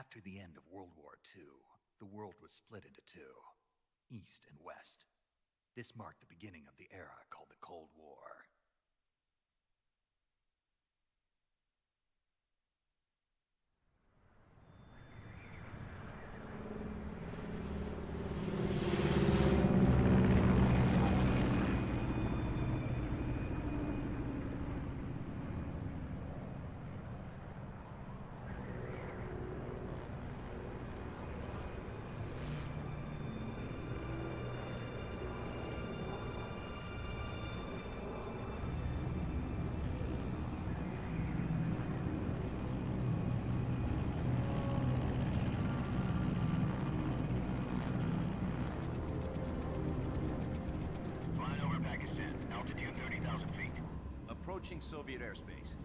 After the end of World War II, the world was split into two, East and West. This marked the beginning of the era called the Cold War. Approaching Soviet airspace.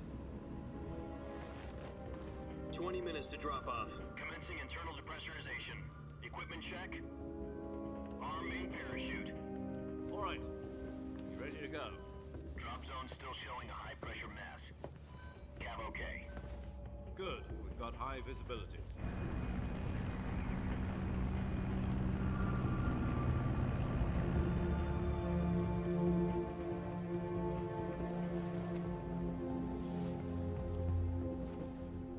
20 minutes to drop off. Commencing internal depressurization. Equipment check. Arm main parachute. All right. Ready to go. Drop zone still showing a high pressure mass. Cav okay. Good. We've got high visibility.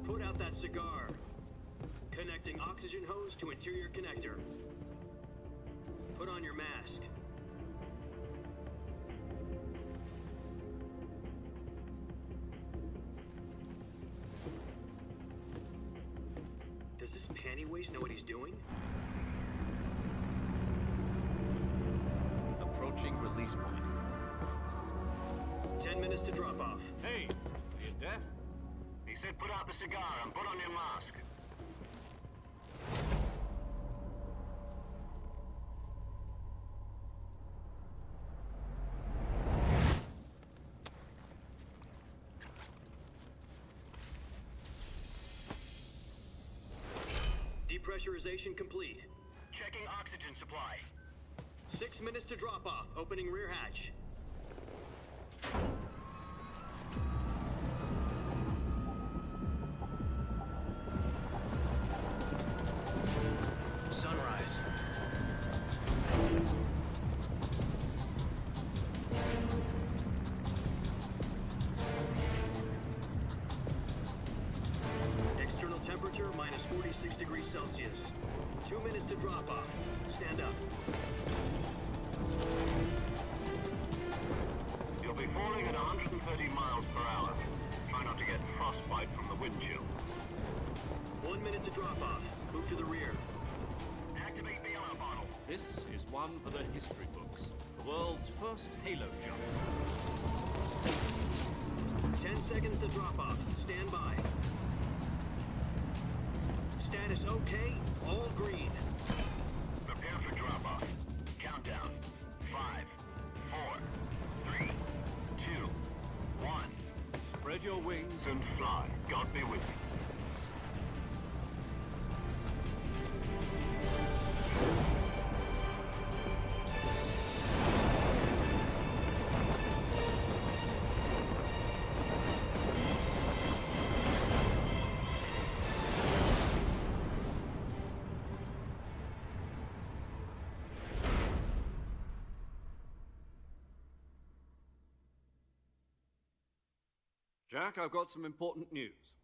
Put out that cigar. Connecting oxygen hose to interior connector. Put on your mask. Does this panty waste know what he's doing? Approaching release point. 10 minutes to drop off. Hey, are you deaf? He said put out the cigar and put on your mask. Depressurization complete. Checking oxygen supply. 6 minutes to drop off. Opening rear hatch. Sunrise. External temperature minus 46 degrees Celsius. 2 minutes to drop off. Stand up. You'll be falling at 130 miles per hour. Try not to get frostbite from the wind chill. 1 minute to drop off. Move to the rear. Activate the air bottle. This is one for the history books. The world's first halo jump. 10 seconds to drop off. Stand by. Status okay. All green. Prepare for drop-off. Countdown. 5, 4, 3, 2, 1. Spread your wings And fly. God be with you. Jack, I've got some important news.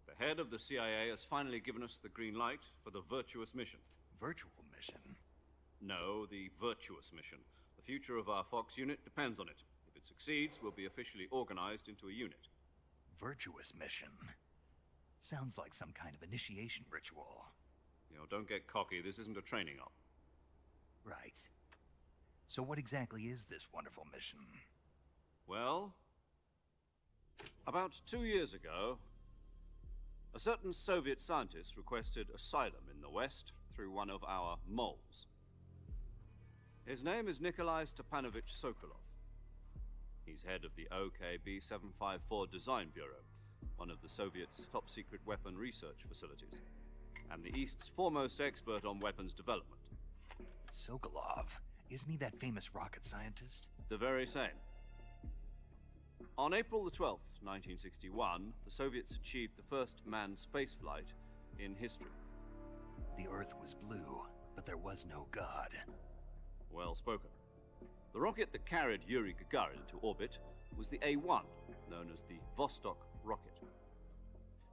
The head of the CIA has finally given us the green light for the virtuous mission. Virtual mission? No, the virtuous mission. The future of our Fox unit depends on it. If it succeeds, we'll be officially organized into a unit. Virtuous mission? Sounds like some kind of initiation ritual. You know, don't get cocky. This isn't a training op. Right. So what exactly is this wonderful mission? Well, about 2 years ago, a certain Soviet scientist requested asylum in the West through one of our moles. His name is Nikolai Stepanovich Sokolov. He's head of the OKB-754 Design Bureau, one of the Soviets' top-secret weapon research facilities, and the East's foremost expert on weapons development. Sokolov? Isn't he that famous rocket scientist? The very same. On April the 12th, 1961, the Soviets achieved the first manned spaceflight in history. The Earth was blue, but there was no God. Well spoken. The rocket that carried Yuri Gagarin into orbit was the A-1, known as the Vostok rocket.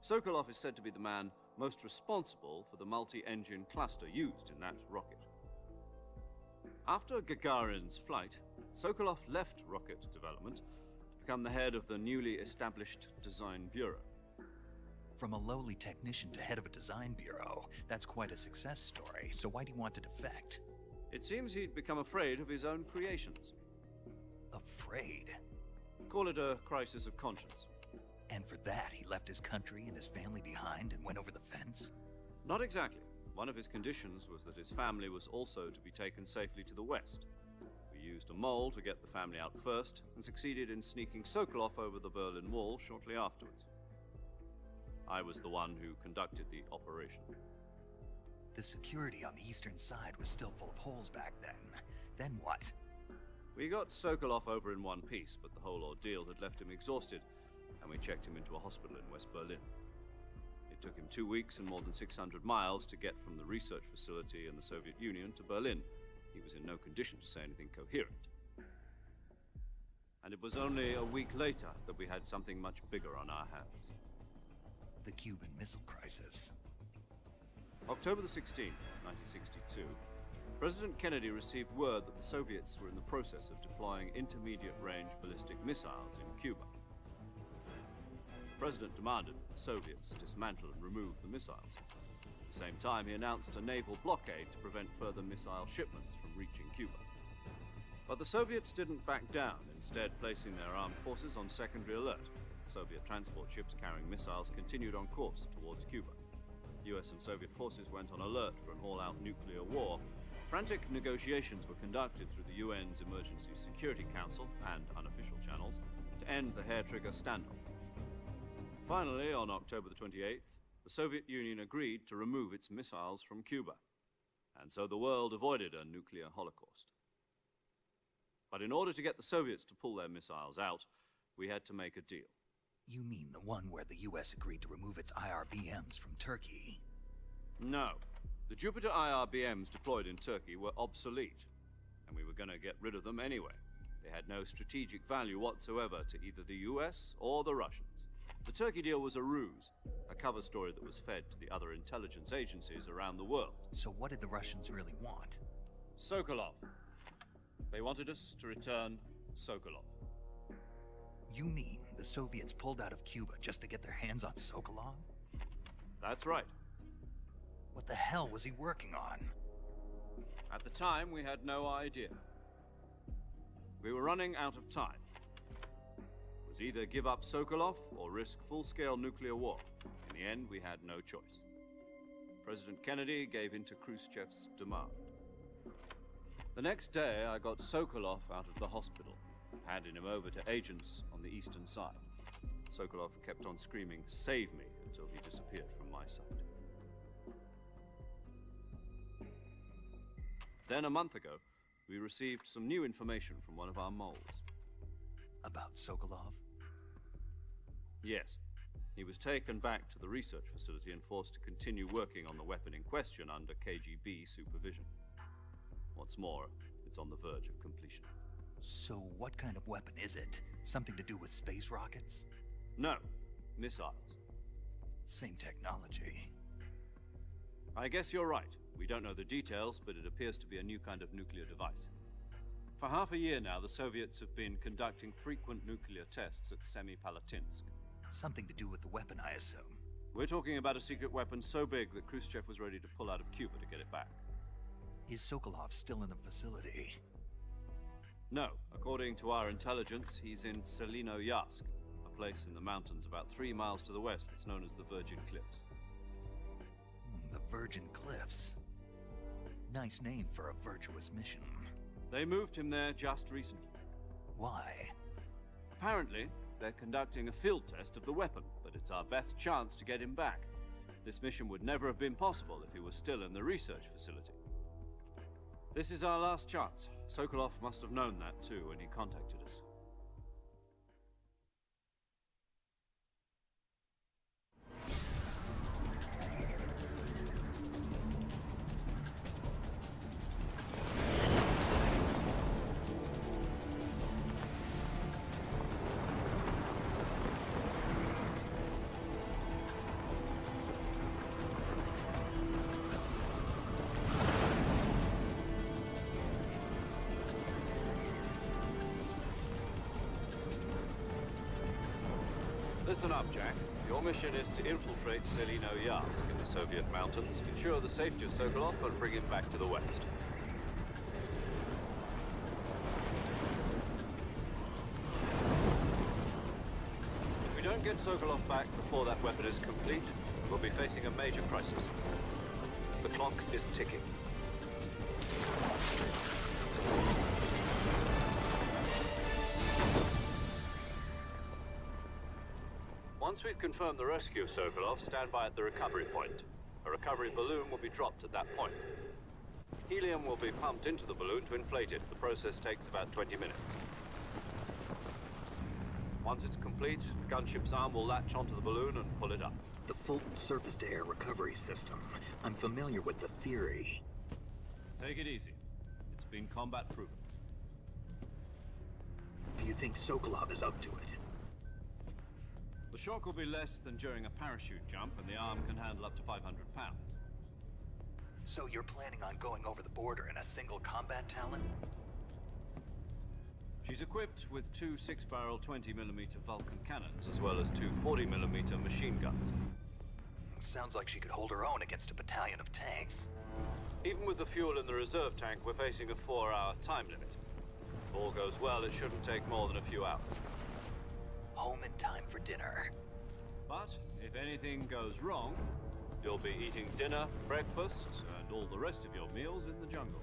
Sokolov is said to be the man most responsible for the multi-engine cluster used in that rocket. After Gagarin's flight, Sokolov left rocket development to become the head of the newly established Design Bureau. From a lowly technician to head of a design bureau, that's quite a success story, so why do you want to defect? It seems he'd become afraid of his own creations. Afraid? Call it a crisis of conscience. And for that, he left his country and his family behind and went over the fence? Not exactly. One of his conditions was that his family was also to be taken safely to the west. We used a mole to get the family out first, and succeeded in sneaking Sokolov over the Berlin Wall shortly afterwards. I was the one who conducted the operation. The security on the eastern side was still full of holes back then. Then what? We got Sokolov over in one piece, but the whole ordeal had left him exhausted, and we checked him into a hospital in West Berlin. It took him 2 weeks and more than 600 miles to get from the research facility in the Soviet Union to Berlin. He was in no condition to say anything coherent. And it was only a week later that we had something much bigger on our hands. The Cuban Missile Crisis. October the 16th, 1962, President Kennedy received word that the Soviets were in the process of deploying intermediate-range ballistic missiles in Cuba. The President demanded that the Soviets dismantle and remove the missiles. At the same time, he announced a naval blockade to prevent further missile shipments from reaching Cuba. But the Soviets didn't back down, instead placing their armed forces on secondary alert. Soviet transport ships carrying missiles continued on course towards Cuba. US and Soviet forces went on alert for an all-out nuclear war. Frantic negotiations were conducted through the UN's Emergency Security Council and unofficial channels to end the hair-trigger standoff. Finally, on October the 28th, the Soviet Union agreed to remove its missiles from Cuba, and so the world avoided a nuclear holocaust. But in order to get the Soviets to pull their missiles out, we had to make a deal. You mean the one where the US agreed to remove its IRBMs from Turkey? No. The Jupiter IRBMs deployed in Turkey were obsolete, and we were going to get rid of them anyway. They had no strategic value whatsoever to either the US or the Russians. The Turkey deal was a ruse, a cover story that was fed to the other intelligence agencies around the world. So what did the Russians really want? Sokolov. They wanted us to return Sokolov. You mean the Soviets pulled out of Cuba just to get their hands on Sokolov? That's right. What the hell was he working on? At the time, we had no idea. We were running out of time. It was either give up Sokolov or risk full-scale nuclear war. In the end, we had no choice. President Kennedy gave in to Khrushchev's demand. The next day, I got Sokolov out of the hospital, handing him over to agents on the eastern side. Sokolov kept on screaming, "Save me," until he disappeared from my sight. Then, a month ago, we received some new information from one of our moles. About Sokolov? Yes. He was taken back to the research facility and forced to continue working on the weapon in question under KGB supervision. What's more, it's on the verge of completion. So what kind of weapon is it? Something to do with space rockets? No, missiles. Same technology. I guess you're right. We don't know the details, but it appears to be a new kind of nuclear device. For half a year now, the Soviets have been conducting frequent nuclear tests at Semipalatinsk. Something to do with the weapon, I assume. We're talking about a secret weapon so big that Khrushchev was ready to pull out of Cuba to get it back. Is Sokolov still in the facility? No. According to our intelligence, he's in Selino-Yarsk, a place in the mountains about 3 miles to the west that's known as the Virgin Cliffs. The Virgin Cliffs. Nice name for a virtuous mission. They moved him there just recently. Why? Apparently, they're conducting a field test of the weapon, but it's our best chance to get him back. This mission would never have been possible if he was still in the research facility. This is our last chance. Sokolov must have known that too when he contacted us. Listen up, Jack. Your mission is to infiltrate Selino Yask in the Soviet mountains, ensure the safety of Sokolov, and bring him back to the West. If we don't get Sokolov back before that weapon is complete, we'll be facing a major crisis. The clock is ticking. Once we've confirmed the rescue of Sokolov, stand by at the recovery point. A recovery balloon will be dropped at that point. Helium will be pumped into the balloon to inflate it. The process takes about 20 minutes. Once it's complete, the gunship's arm will latch onto the balloon and pull it up. The Fulton surface-to-air recovery system. I'm familiar with the theory. Take it easy. It's been combat-proven. Do you think Sokolov is up to it? The shock will be less than during a parachute jump, and the arm can handle up to 500 pounds. So you're planning on going over the border in a single combat Talon? She's equipped with two 6-barrel 20mm Vulcan cannons, as well as two 40mm machine guns. Sounds like she could hold her own against a battalion of tanks. Even with the fuel in the reserve tank, we're facing a 4-hour time limit. If all goes well, it shouldn't take more than a few hours. Home in time for dinner. But if anything goes wrong, you'll be eating dinner, breakfast, and all the rest of your meals in the jungle.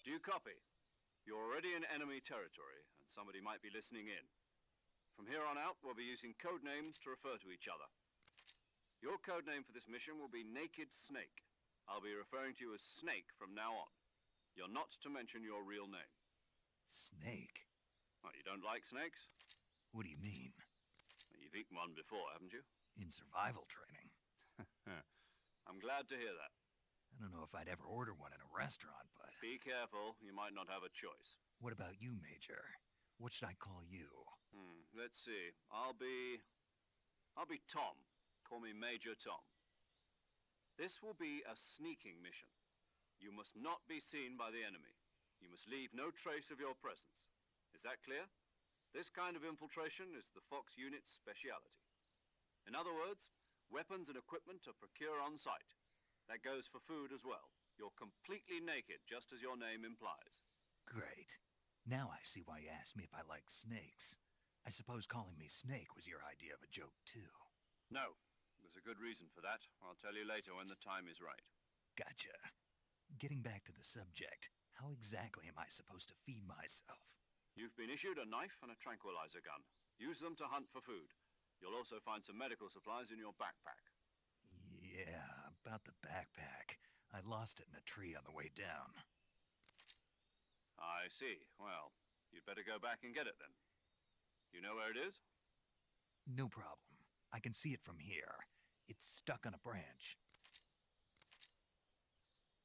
Do you copy? You're already in enemy territory, and somebody might be listening in. From here on out, we'll be using code names to refer to each other. Your code name for this mission will be Naked Snake. I'll be referring to you as Snake from now on. You're not to mention your real name. Snake? Oh, you don't like snakes? What do you mean? You've eaten one before, haven't you? In survival training. I'm glad to hear that. I don't know if I'd ever order one in a restaurant, but... Be careful, you might not have a choice. What about you, Major? What should I call you? Let's see. I'll be Tom. Call me Major Tom. This will be a sneaking mission. You must not be seen by the enemy. You must leave no trace of your presence. Is that clear? This kind of infiltration is the Fox unit's speciality. In other words, weapons and equipment are procured on site. That goes for food as well. You're completely naked, just as your name implies. Great. Now I see why you asked me if I like snakes. I suppose calling me Snake was your idea of a joke, too. No. There's a good reason for that. I'll tell you later when the time is right. Gotcha. Getting back to the subject, how exactly am I supposed to feed myself? You've been issued a knife and a tranquilizer gun. Use them to hunt for food. You'll also find some medical supplies in your backpack. Yeah, about the backpack. I lost it in a tree on the way down. I see. Well, you'd better go back and get it then. You know where it is? No problem. I can see it from here. It's stuck on a branch.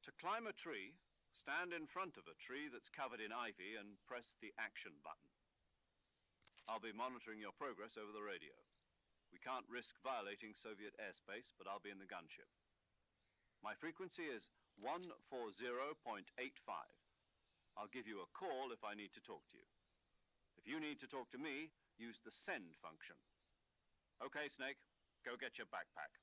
To climb a tree, stand in front of a tree that's covered in ivy and press the action button. I'll be monitoring your progress over the radio. We can't risk violating Soviet airspace, but I'll be in the gunship. My frequency is 140.85. I'll give you a call if I need to talk to you. If you need to talk to me, use the send function. Okay, Snake, go get your backpack.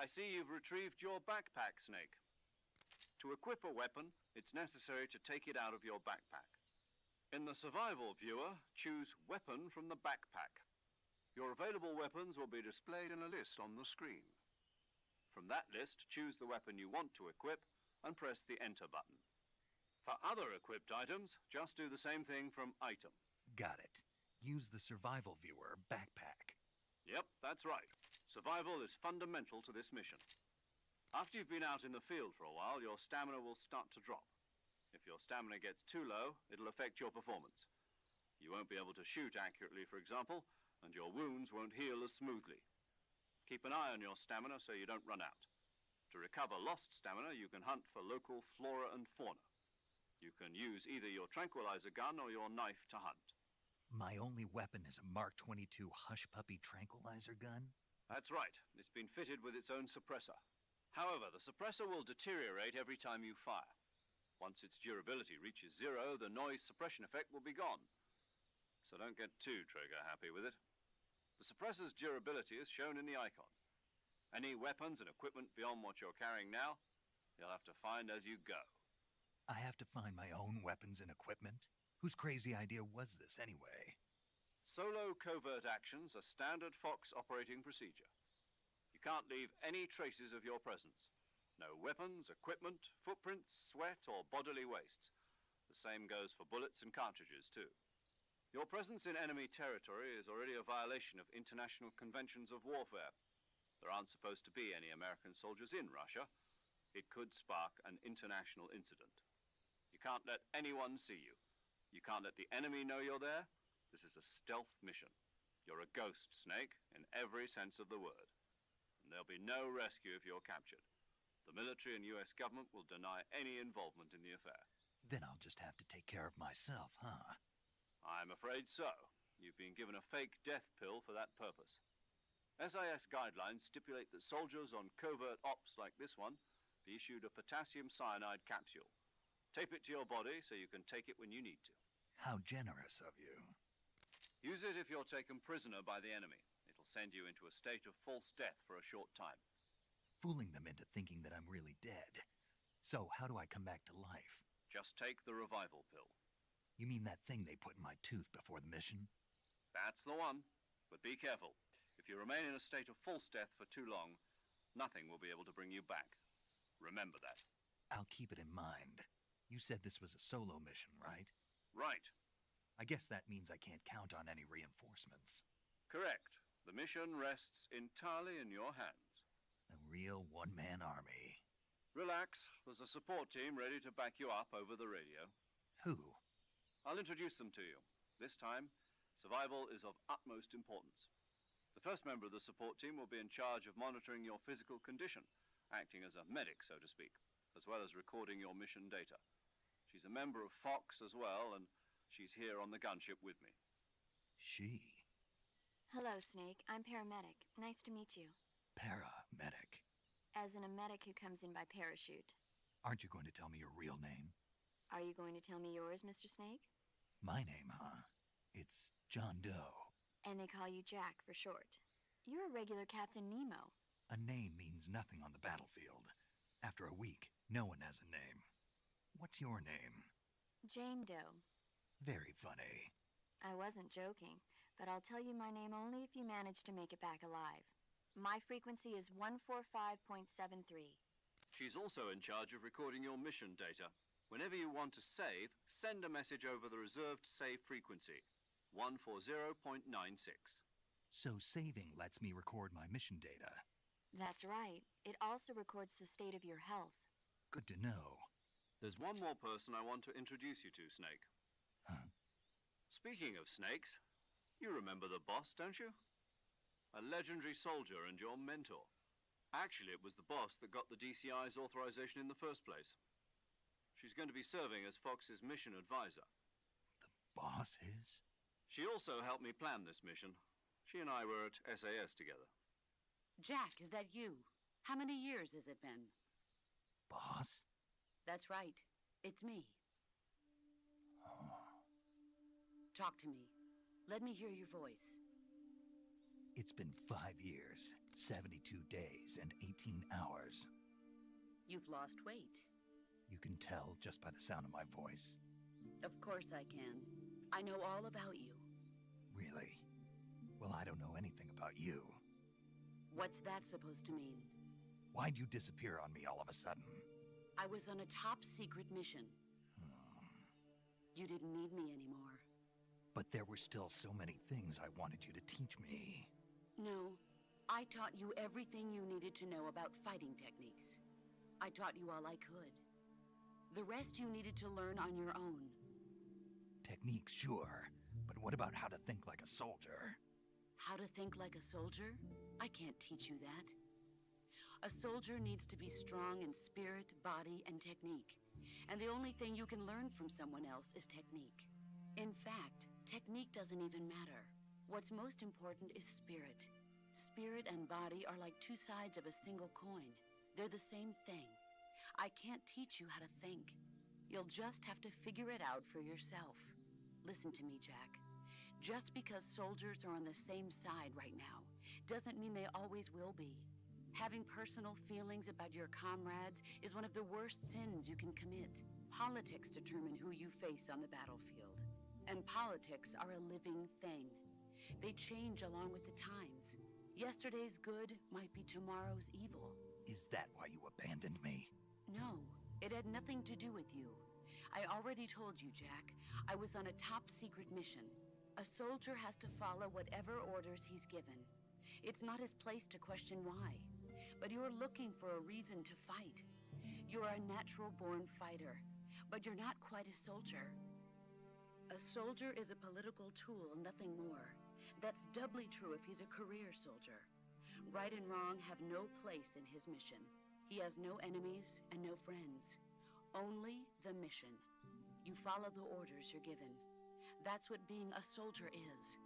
I see you've retrieved your backpack, Snake. To equip a weapon, it's necessary to take it out of your backpack. In the survival viewer, choose Weapon from the backpack. Your available weapons will be displayed in a list on the screen. From that list, choose the weapon you want to equip and press the Enter button. For other equipped items, just do the same thing from Item. Got it. Use the survival viewer backpack. Yep, that's right. Survival is fundamental to this mission. After you've been out in the field for a while, your stamina will start to drop. If your stamina gets too low, it'll affect your performance. You won't be able to shoot accurately, for example, and your wounds won't heal as smoothly. Keep an eye on your stamina so you don't run out. To recover lost stamina, you can hunt for local flora and fauna. You can use either your tranquilizer gun or your knife to hunt. My only weapon is a Mark 22 Hush Puppy tranquilizer gun? That's right. It's been fitted with its own suppressor. However, the suppressor will deteriorate every time you fire. Once its durability reaches zero, the noise suppression effect will be gone. So don't get too trigger happy with it. The suppressor's durability is shown in the icon. Any weapons and equipment beyond what you're carrying now, you'll have to find as you go. I have to find my own weapons and equipment? Whose crazy idea was this anyway? Solo covert actions are standard Fox operating procedure. You can't leave any traces of your presence. No weapons, equipment, footprints, sweat, or bodily wastes. The same goes for bullets and cartridges, too. Your presence in enemy territory is already a violation of international conventions of warfare. There aren't supposed to be any American soldiers in Russia. It could spark an international incident. You can't let anyone see you. You can't let the enemy know you're there. This is a stealth mission. You're a ghost, Snake, in every sense of the word. And there'll be no rescue if you're captured. The military and US government will deny any involvement in the affair. Then I'll just have to take care of myself, huh? I'm afraid so. You've been given a fake death pill for that purpose. SIS guidelines stipulate that soldiers on covert ops like this one be issued a potassium cyanide capsule. Tape it to your body so you can take it when you need to. How generous of you. Use it if you're taken prisoner by the enemy. It'll send you into a state of false death for a short time. Fooling them into thinking that I'm really dead. So how do I come back to life? Just take the revival pill. You mean that thing they put in my tooth before the mission? That's the one. But be careful. If you remain in a state of false death for too long, nothing will be able to bring you back. Remember that. I'll keep it in mind. You said this was a solo mission, right? Right. I guess that means I can't count on any reinforcements. Correct. The mission rests entirely in your hands. A real one-man army. Relax. There's a support team ready to back you up over the radio. Who? I'll introduce them to you. This time, survival is of utmost importance. The first member of the support team will be in charge of monitoring your physical condition, acting as a medic, so to speak, as well as recording your mission data. She's a member of Fox as well, and she's here on the gunship with me. She? Hello, Snake. I'm paramedic. Nice to meet you. Paramedic. As in a medic who comes in by parachute. Aren't you going to tell me your real name? Are you going to tell me yours, Mr. Snake? My name, huh? It's John Doe. And they call you Jack for short. You're a regular Captain Nemo. A name means nothing on the battlefield. After a week, no one has a name. What's your name? Jane Doe. Very funny. I wasn't joking, but I'll tell you my name only if you manage to make it back alive. My frequency is 145.73. She's also in charge of recording your mission data. Whenever you want to save, send a message over the reserved save frequency, 140.96. So saving lets me record my mission data. That's right. It also records the state of your health. Good to know. There's one more person I want to introduce you to, Snake. Huh? Speaking of snakes, you remember the boss, don't you? A legendary soldier and your mentor. Actually, it was the boss that got the DCI's authorization in the first place. She's going to be serving as Fox's mission advisor. The boss is? She also helped me plan this mission. She and I were at SAS together. Jack, is that you? How many years has it been? Boss? That's right. It's me. Oh. Talk to me. Let me hear your voice. It's been 5 years, 72 days, and 18 hours. You've lost weight. You can tell just by the sound of my voice. Of course I can. I know all about you. Really? Well, I don't know anything about you. What's that supposed to mean? Why'd you disappear on me all of a sudden? I was on a top-secret mission. You didn't need me anymore. But there were still so many things I wanted you to teach me. No, I taught you everything you needed to know about fighting techniques. I taught you all I could. The rest you needed to learn on your own. Techniques, sure. But what about how to think like a soldier? How to think like a soldier? I can't teach you that. A soldier needs to be strong in spirit, body, and technique. And the only thing you can learn from someone else is technique. In fact, technique doesn't even matter. What's most important is spirit. Spirit and body are like two sides of a single coin. They're the same thing. I can't teach you how to think. You'll just have to figure it out for yourself. Listen to me, Jack. Just because soldiers are on the same side right now doesn't mean they always will be. Having personal feelings about your comrades is one of the worst sins you can commit. Politics determine who you face on the battlefield. And politics are a living thing. They change along with the times. Yesterday's good might be tomorrow's evil. Is that why you abandoned me? No, it had nothing to do with you. I already told you, Jack. I was on a top-secret mission. A soldier has to follow whatever orders he's given. It's not his place to question why. But you're looking for a reason to fight. You're a natural-born fighter, but you're not quite a soldier. A soldier is a political tool, nothing more. That's doubly true if he's a career soldier. Right and wrong have no place in his mission. He has no enemies and no friends. Only the mission. You follow the orders you're given. That's what being a soldier is.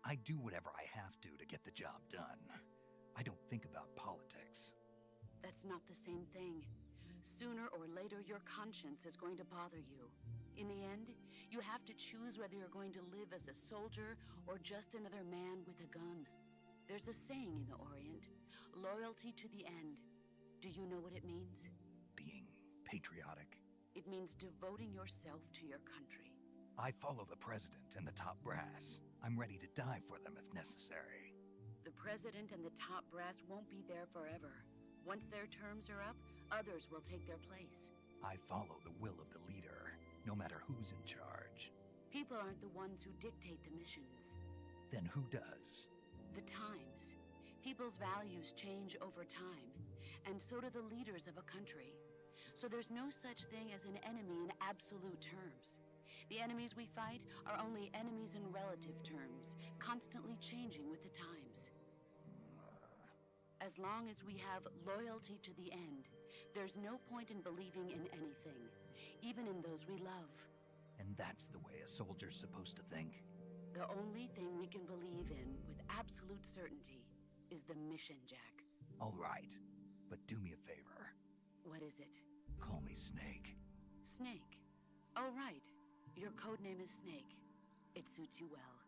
I do whatever I have to get the job done. I don't think about politics. That's not the same thing. Sooner or later, your conscience is going to bother you. In the end, you have to choose whether you're going to live as a soldier or just another man with a gun. There's a saying in the Orient, loyalty to the end. Do you know what it means? Being patriotic. It means devoting yourself to your country. I follow the president and the top brass. I'm ready to die for them if necessary. The president and the top brass won't be there forever. Once their terms are up, others will take their place. I follow the will of the leader, no matter who's in charge. People aren't the ones who dictate the missions. Then who does? The times. People's values change over time, and so do the leaders of a country. So there's no such thing as an enemy in absolute terms. The enemies we fight are only enemies in relative terms, constantly changing with the times. As long as we have loyalty to the end, there's no point in believing in anything, even in those we love. And that's the way a soldier's supposed to think? The only thing we can believe in with absolute certainty is the mission, Jack. All right, but do me a favor. What is it? Call me Snake. Snake. Oh, right. Your codename is Snake. It suits you well.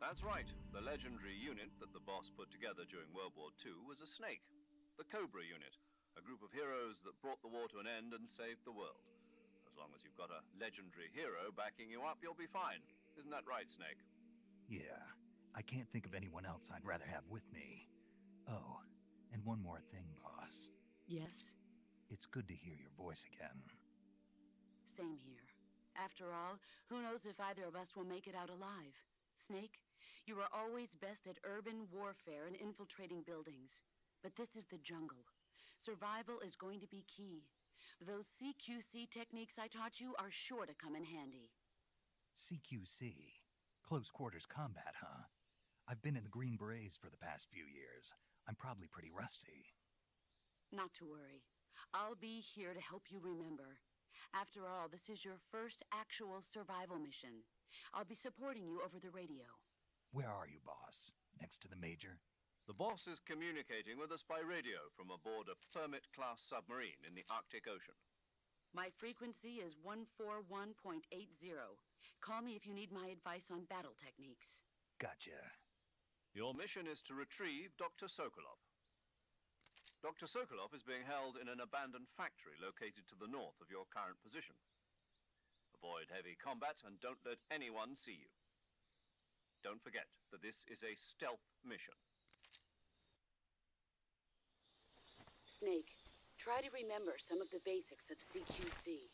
That's right. The legendary unit that the boss put together during World War II was a snake. The Cobra unit. A group of heroes that brought the war to an end and saved the world. As long as you've got a legendary hero backing you up, you'll be fine. Isn't that right, Snake? Yeah, I can't think of anyone else I'd rather have with me. Oh, and one more thing, boss. Yes? It's good to hear your voice again. Same here. After all, who knows if either of us will make it out alive? Snake, you are always best at urban warfare and infiltrating buildings. But this is the jungle. Survival is going to be key. Those CQC techniques I taught you are sure to come in handy. CQC? Close quarters combat, huh? I've been in the Green Berets for the past few years. I'm probably pretty rusty. Not to worry. I'll be here to help you remember. After all, this is your first actual survival mission. I'll be supporting you over the radio. Where are you, boss? Next to the Major? The boss is communicating with us by radio from aboard a Permit-class submarine in the Arctic Ocean. My frequency is 141.80. Call me if you need my advice on battle techniques. Gotcha. Your mission is to retrieve Dr. Sokolov. Dr. Sokolov is being held in an abandoned factory located to the north of your current position. Avoid heavy combat and don't let anyone see you. Don't forget that this is a stealth mission. Snake, try to remember some of the basics of CQC.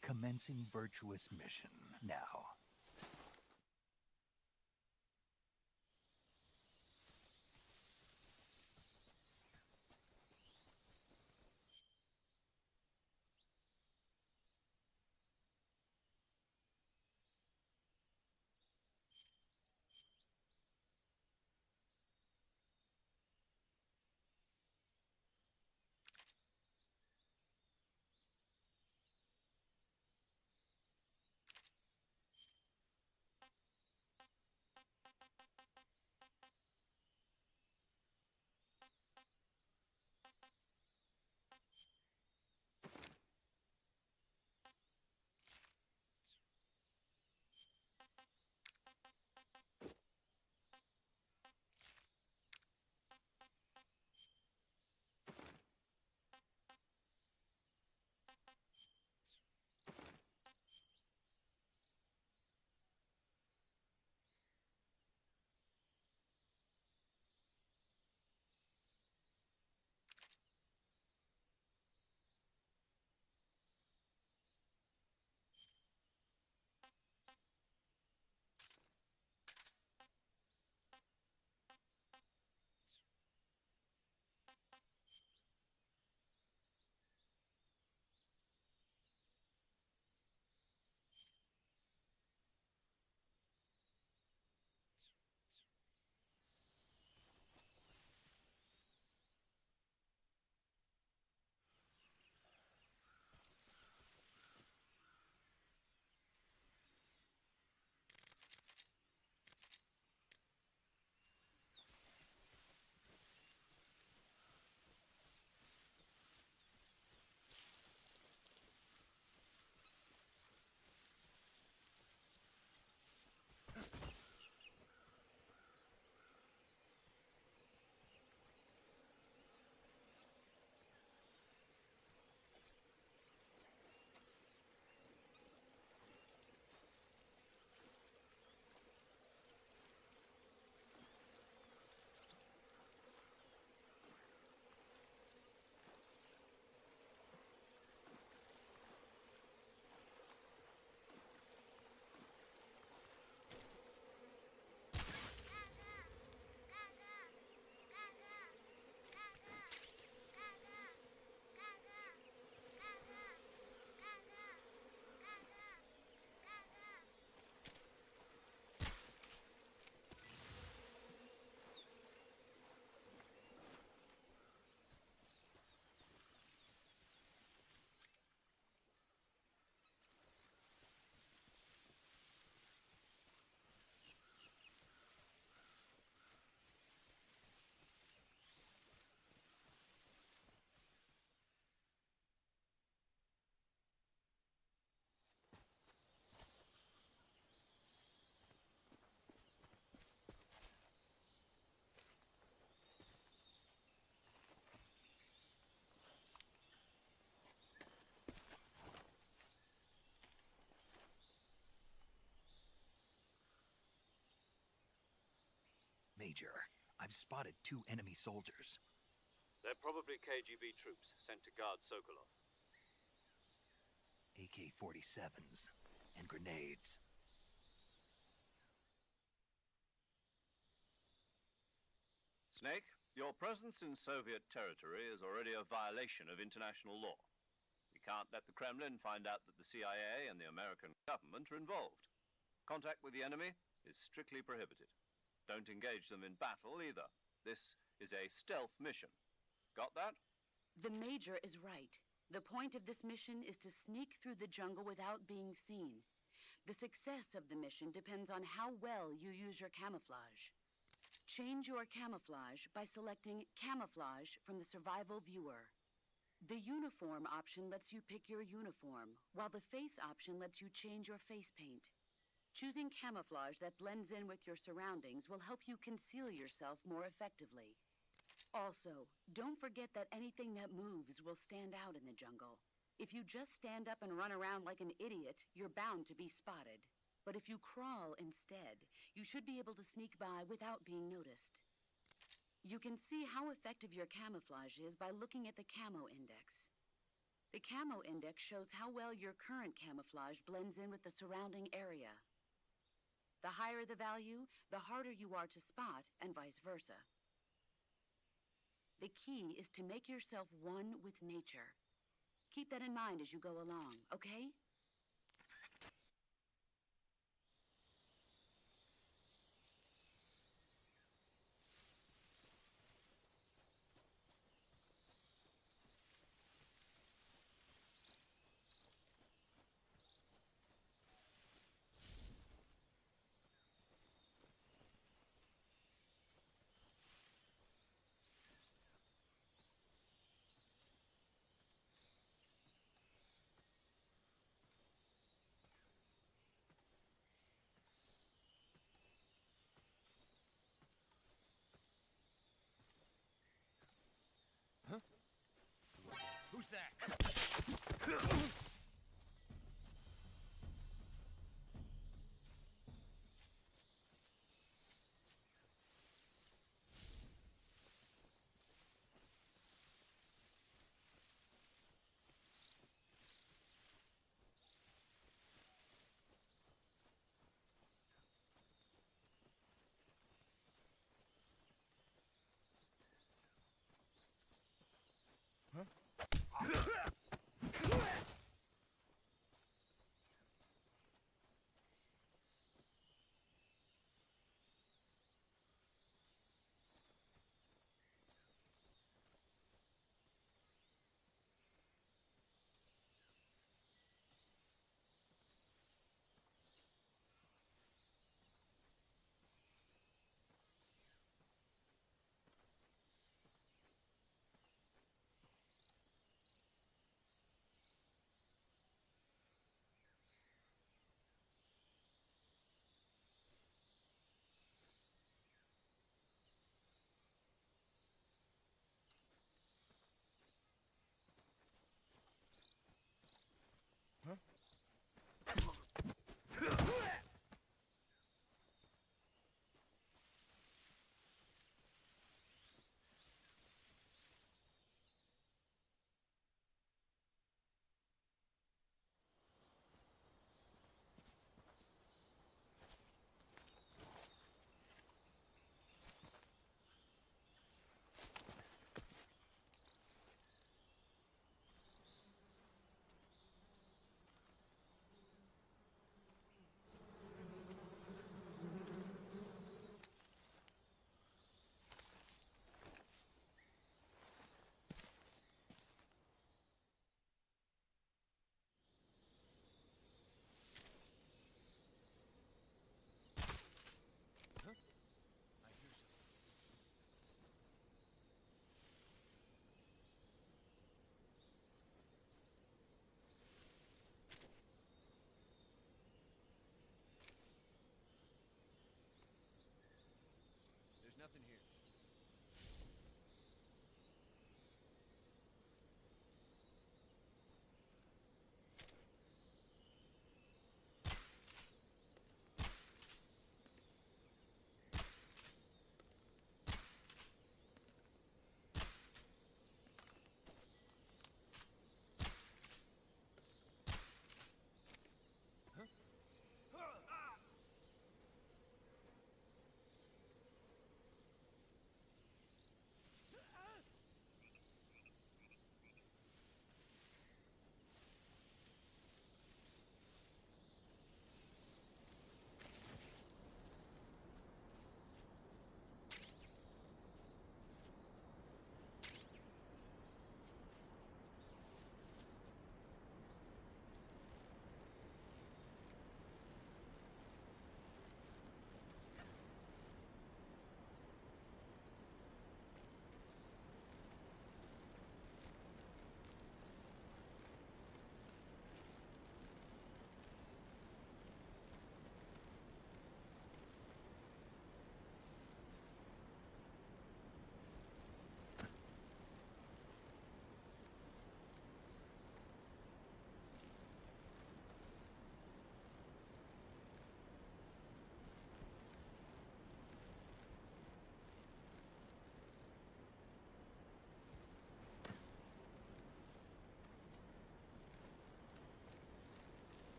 Commencing virtuous mission now. Major. I've spotted 2 enemy soldiers. They're probably KGB troops sent to guard Sokolov. AK-47s and grenades. Snake, your presence in Soviet territory is already a violation of international law. We can't let the Kremlin find out that the CIA and the American government are involved. Contact with the enemy is strictly prohibited. Don't engage them in battle either. This is a stealth mission. Got that? The Major is right. The point of this mission is to sneak through the jungle without being seen. The success of the mission depends on how well you use your camouflage. Change your camouflage by selecting Camouflage from the Survival Viewer. The Uniform option lets you pick your uniform, while the Face option lets you change your face paint. Choosing camouflage that blends in with your surroundings will help you conceal yourself more effectively. Also, don't forget that anything that moves will stand out in the jungle. If you just stand up and run around like an idiot, you're bound to be spotted. But if you crawl instead, you should be able to sneak by without being noticed. You can see how effective your camouflage is by looking at the Camo Index. The Camo Index shows how well your current camouflage blends in with the surrounding area. The higher the value, the harder you are to spot, and vice versa. The key is to make yourself one with nature. Keep that in mind as you go along, okay? Who's that?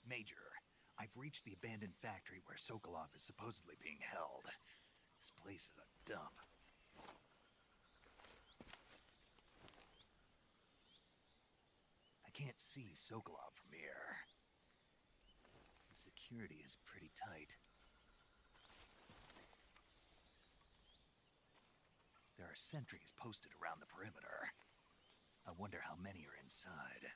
Major, I've reached the abandoned factory where Sokolov is supposedly being held. This place is a dump. I can't see Sokolov from here. The security is pretty tight. There are sentries posted around the perimeter. I wonder how many are inside.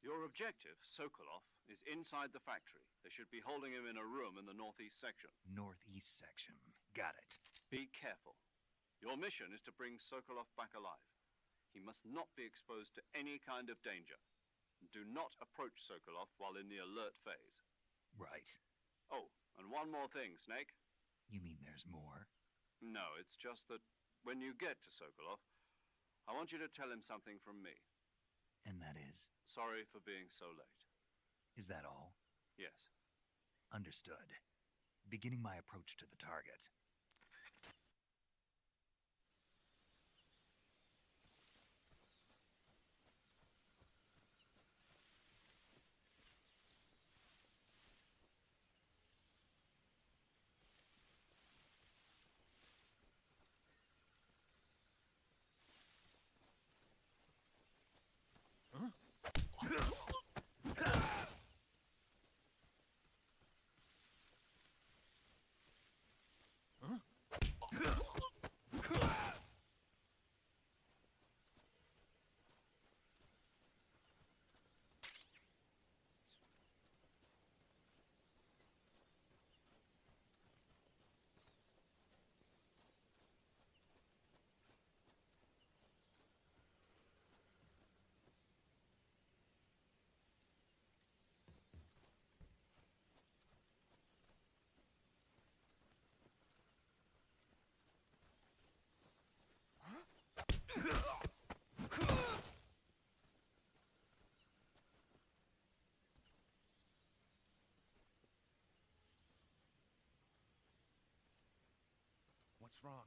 Your objective, Sokolov, is inside the factory. They should be holding him in a room in the northeast section. Northeast section. Got it. Be careful. Your mission is to bring Sokolov back alive. He must not be exposed to any kind of danger. Do not approach Sokolov while in the alert phase. Right. Oh, and one more thing, Snake. You mean there's more? No, it's just that when you get to Sokolov, I want you to tell him something from me. And that is? Sorry for being so late. Is that all? Yes. Understood. Beginning my approach to the target. What's wrong?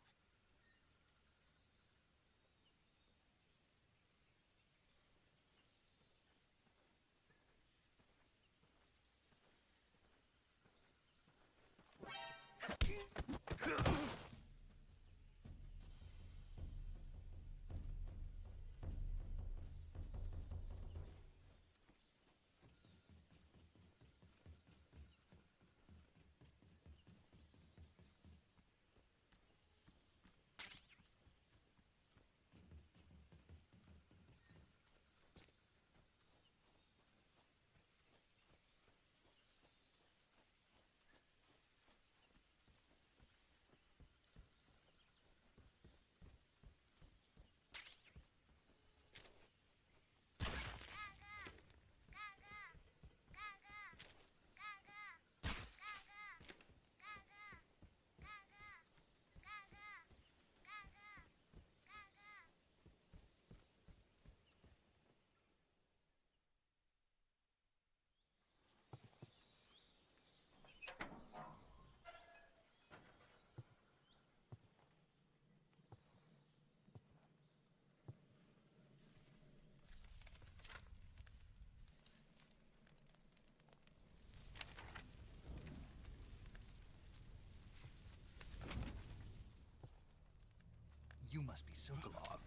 You must be Sokolov.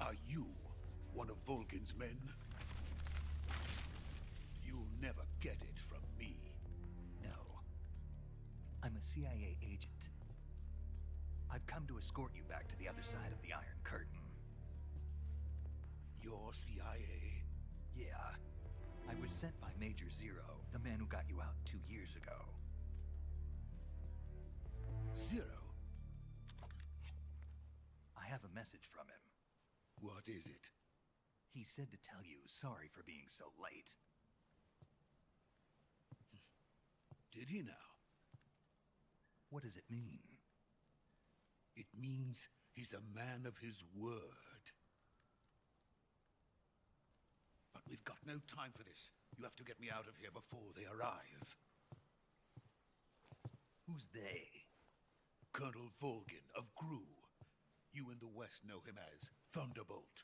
Are you one of Volgin's men? You'll never get it from me. No. I'm a CIA agent. I've come to escort you back to the other side of the Iron Curtain. You're CIA? Yeah. I was sent by Major Zero, the man who got you out 2 years ago. Zero? I have a message from him. What is it? He said to tell you sorry for being so late. Did he now? What does it mean? It means he's a man of his word. But we've got no time for this. You have to get me out of here before they arrive. Who's they? Colonel Volgin of GRU. You in the West know him as Thunderbolt.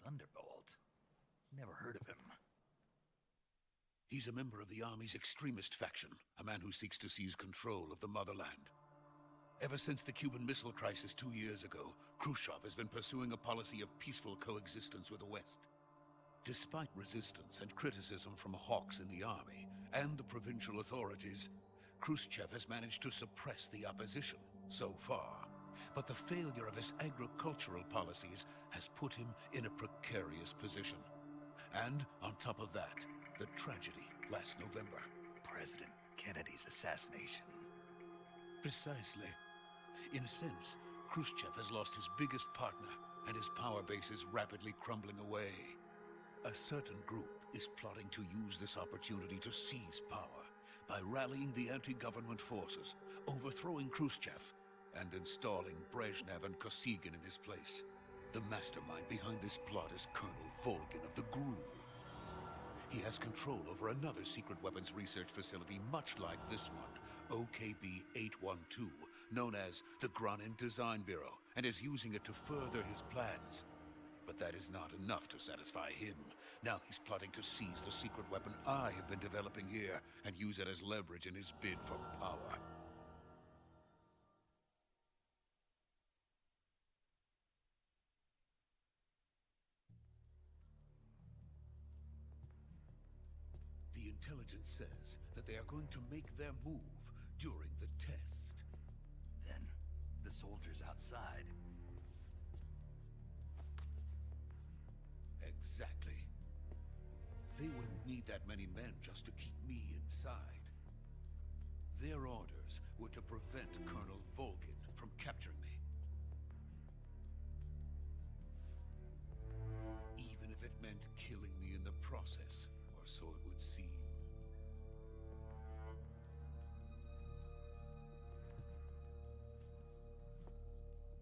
Thunderbolt? Never heard of him. He's a member of the Army's extremist faction, a man who seeks to seize control of the motherland. Ever since the Cuban Missile Crisis 2 years ago, Khrushchev has been pursuing a policy of peaceful coexistence with the West. Despite resistance and criticism from hawks in the army and the provincial authorities, Khrushchev has managed to suppress the opposition so far. But the failure of his agricultural policies has put him in a precarious position. And on top of that, the tragedy last November. President Kennedy's assassination. Precisely. In a sense, Khrushchev has lost his biggest partner, and his power base is rapidly crumbling away. A certain group is plotting to use this opportunity to seize power by rallying the anti-government forces, overthrowing Khrushchev, and installing Brezhnev and Kosygin in his place. The mastermind behind this plot is Colonel Volgin of the GRU. He has control over another secret weapons research facility much like this one, OKB-812, known as the Granin Design Bureau, and is using it to further his plans. But that is not enough to satisfy him. Now he's plotting to seize the secret weapon I have been developing here and use it as leverage in his bid for power. The intelligence says that they are going to make their move during the test. Then, the soldiers outside. Exactly. They wouldn't need that many men just to keep me inside. Their orders were to prevent Colonel Volgin from capturing me. Even if it meant killing me in the process, or so it would seem.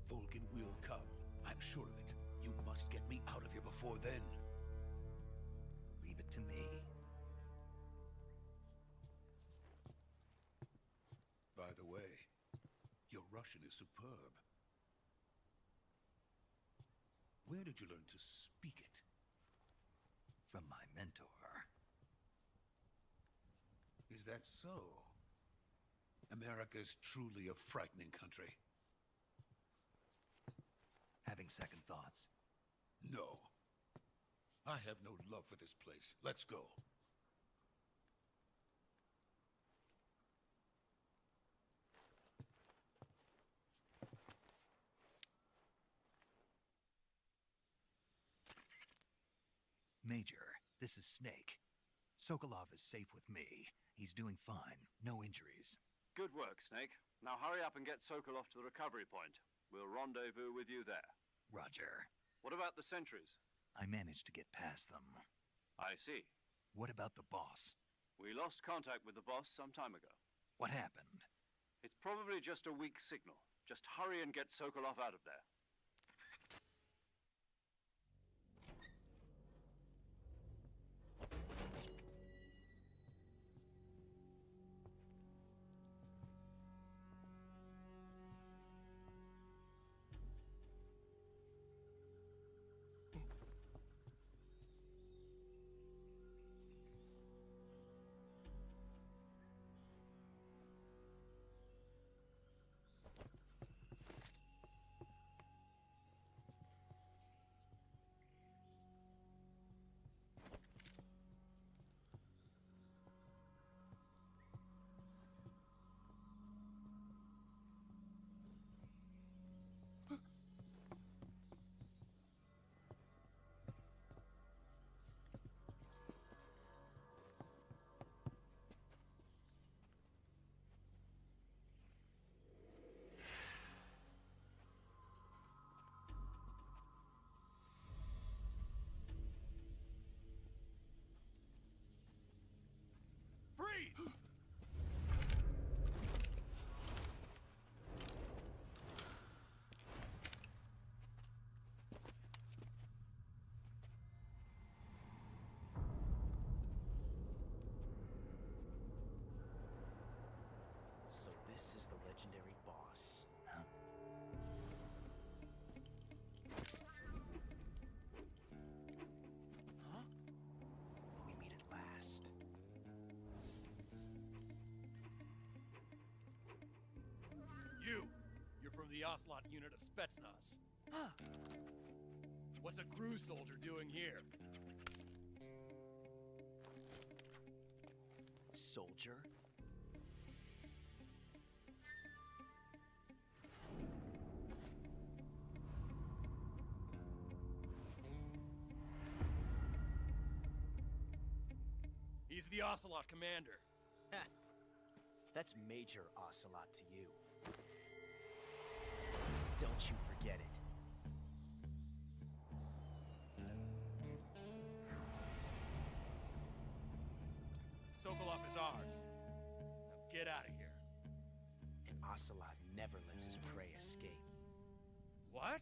Volgin will come. I'm sure of it. You must get me out of here before then. Leave it to me. By the way, your Russian is superb. Where did you learn to speak it? From my mentor. Is that so? America is truly a frightening country. Having second thoughts. No. I have no love for this place. Let's go. Major, this is Snake. Sokolov is safe with me. He's doing fine. No injuries. Good work, Snake. Now hurry up and get Sokolov to the recovery point. We'll rendezvous with you there. Roger. What about the sentries? I managed to get past them. I see. What about the boss? We lost contact with the boss some time ago. What happened? It's probably just a weak signal. Just hurry and get Sokolov out of there. You're from the Ocelot unit of Spetsnaz. Huh. What's a crew soldier doing here? Soldier? He's the Ocelot commander. Ha! That's Major Ocelot to you. Don't you forget it. Sokolov is ours. Now get out of here. And Ocelot never lets his prey escape. What?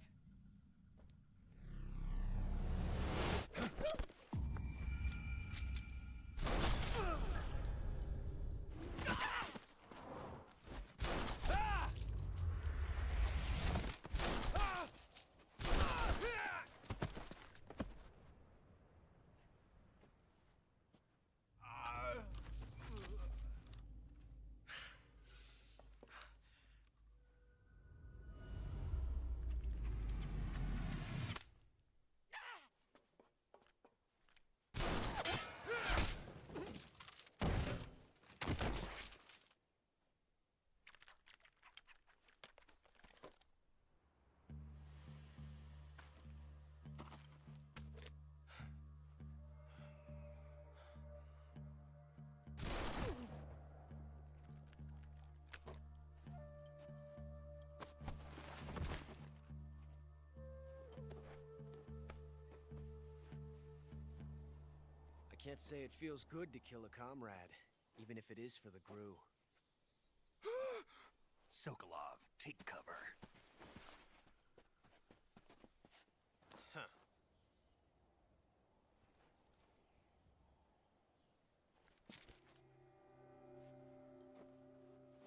I can't say it feels good to kill a comrade, even if it is for the Gru. Sokolov, take cover. Huh.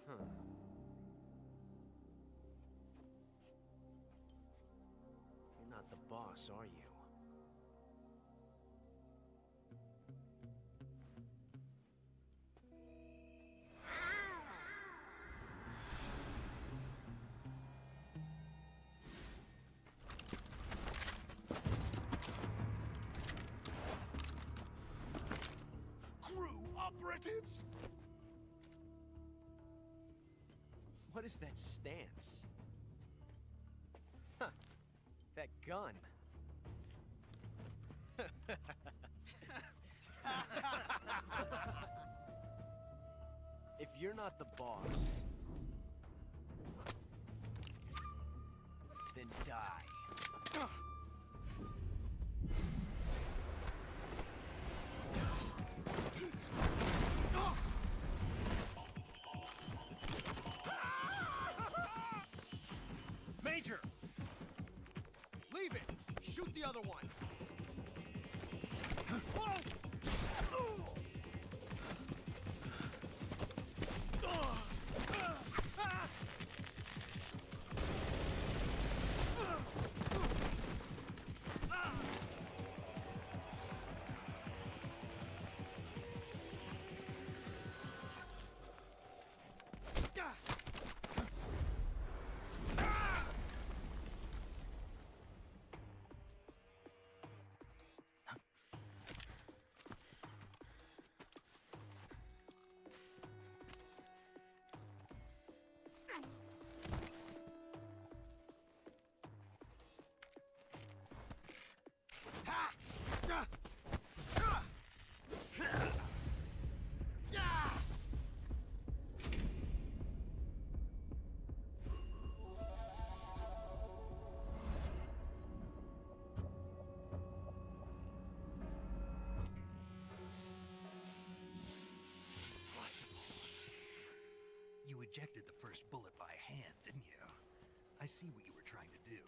Huh. You're not the boss, are you? Operatives? What is that stance? Huh. That gun. If you're not the boss, then die. Major! Leave it! Shoot the other one! You ejected the first bullet by hand, didn't you? I see what you were trying to do.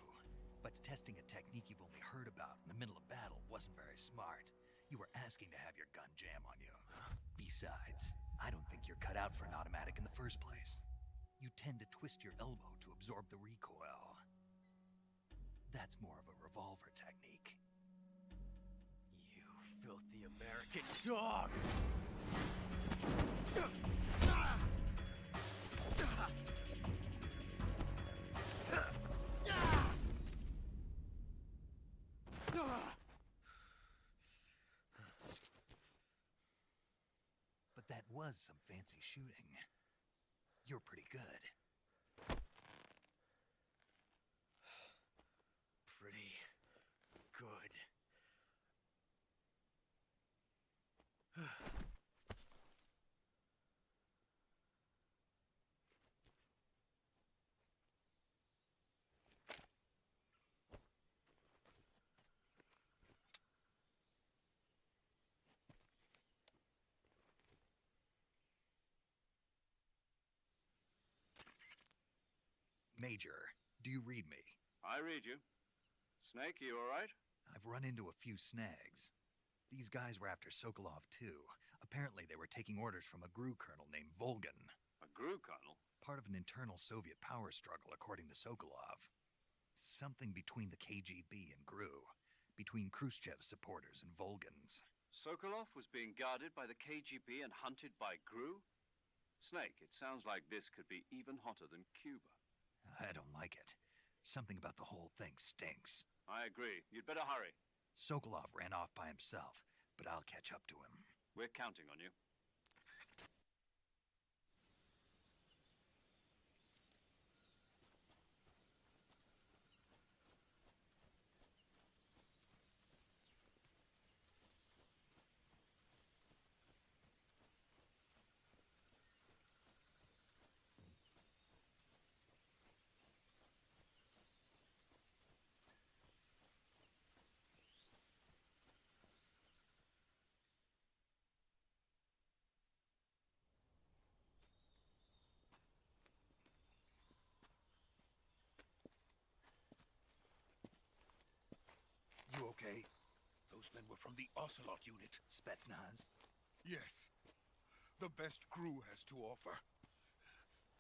But testing a technique you've only heard about in the middle of battle wasn't very smart. You were asking to have your gun jam on you. Besides, I don't think you're cut out for an automatic in the first place. You tend to twist your elbow to absorb the recoil. That's more of a revolver technique. You filthy American dog! That was some fancy shooting. You're pretty good. Pretty good. Major, do you read me? I read you. Snake, you all right? I've run into a few snags. These guys were after Sokolov, too. Apparently, they were taking orders from a GRU colonel named Volgan. A GRU colonel? Part of an internal Soviet power struggle, according to Sokolov. Something between the KGB and GRU. Between Khrushchev's supporters and Volgan's. Sokolov was being guarded by the KGB and hunted by GRU? Snake, it sounds like this could be even hotter than Cuba. I don't like it. Something about the whole thing stinks. I agree. You'd better hurry. Sokolov ran off by himself, but I'll catch up to him. We're counting on you. You okay? Those men were from the Ocelot unit. Spetsnaz? Yes. The best GRU has to offer.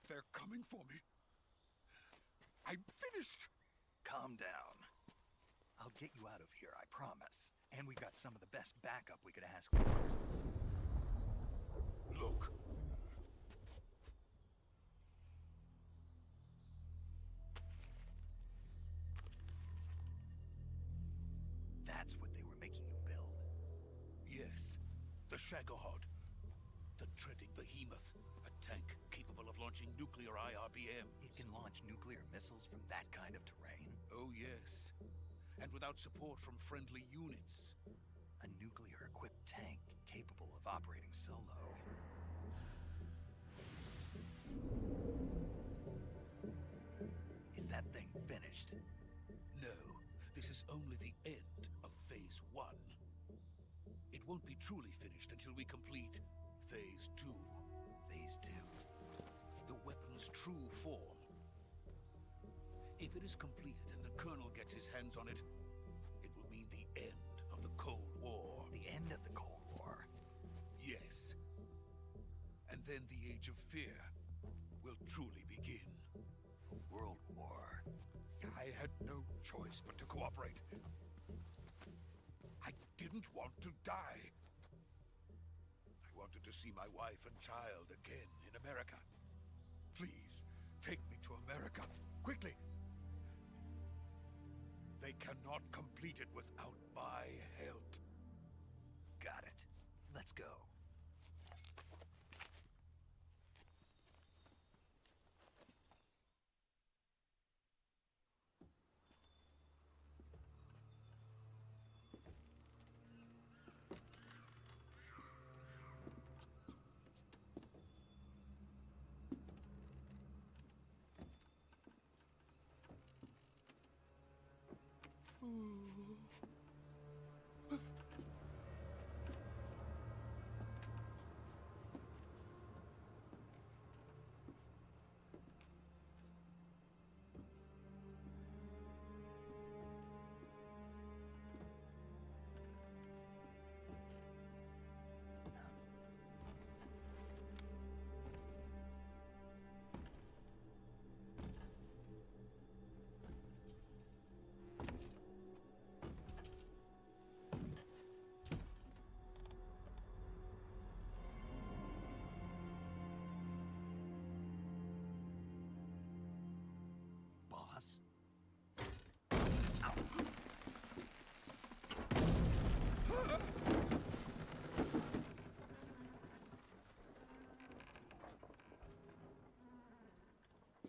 They're coming for me. I'm finished. Calm down. I'll get you out of here, I promise. And we got some of the best backup we could ask for. Look. That's what they were making you build. Yes. The Shagohod. The treading behemoth. A tank capable of launching nuclear IRBM. It can launch nuclear missiles from that kind of terrain? Oh, yes. And without support from friendly units. A nuclear-equipped tank capable of operating solo. Is that thing finished? No. This is only the end of Phase 1. It won't be truly finished until we complete Phase 2. Phase 2? The weapon's true form. If it is completed and the Colonel gets his hands on it, it will mean the end of the Cold War. The end of the Cold War? Yes. And then the Age of Fear will truly begin. A world war. I had no choice but to cooperate. I didn't want to die. I wanted to see my wife and child again in America. Please, take me to America, quickly. They cannot complete it without my help. Got it. Let's go.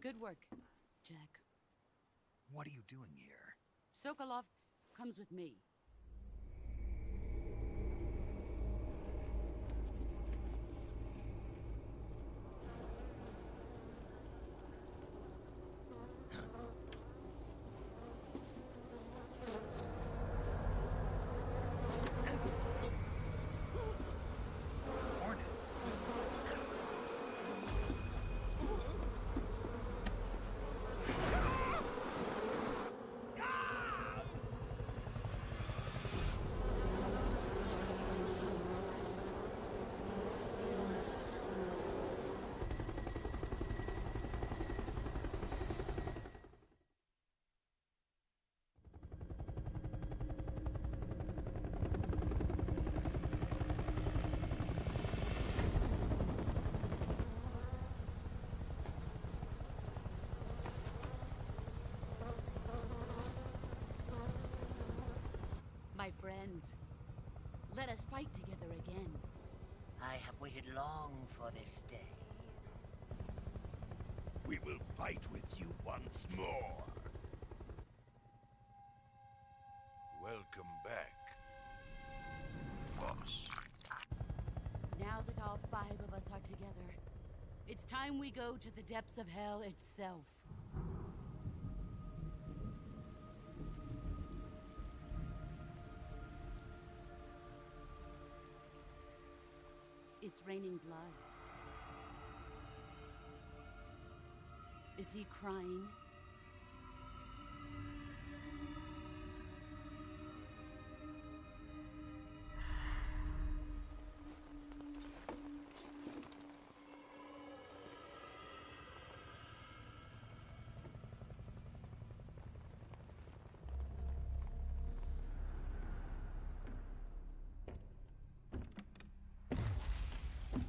Good work, Jack. What are you doing here? Sokolov comes with me. Hornets. My friends, let us fight together again. I have waited long for this day. We will fight with you once more. Welcome back, boss. Now that all 5 of us are together, it's time we go to the depths of hell itself. It's raining blood. Is he crying?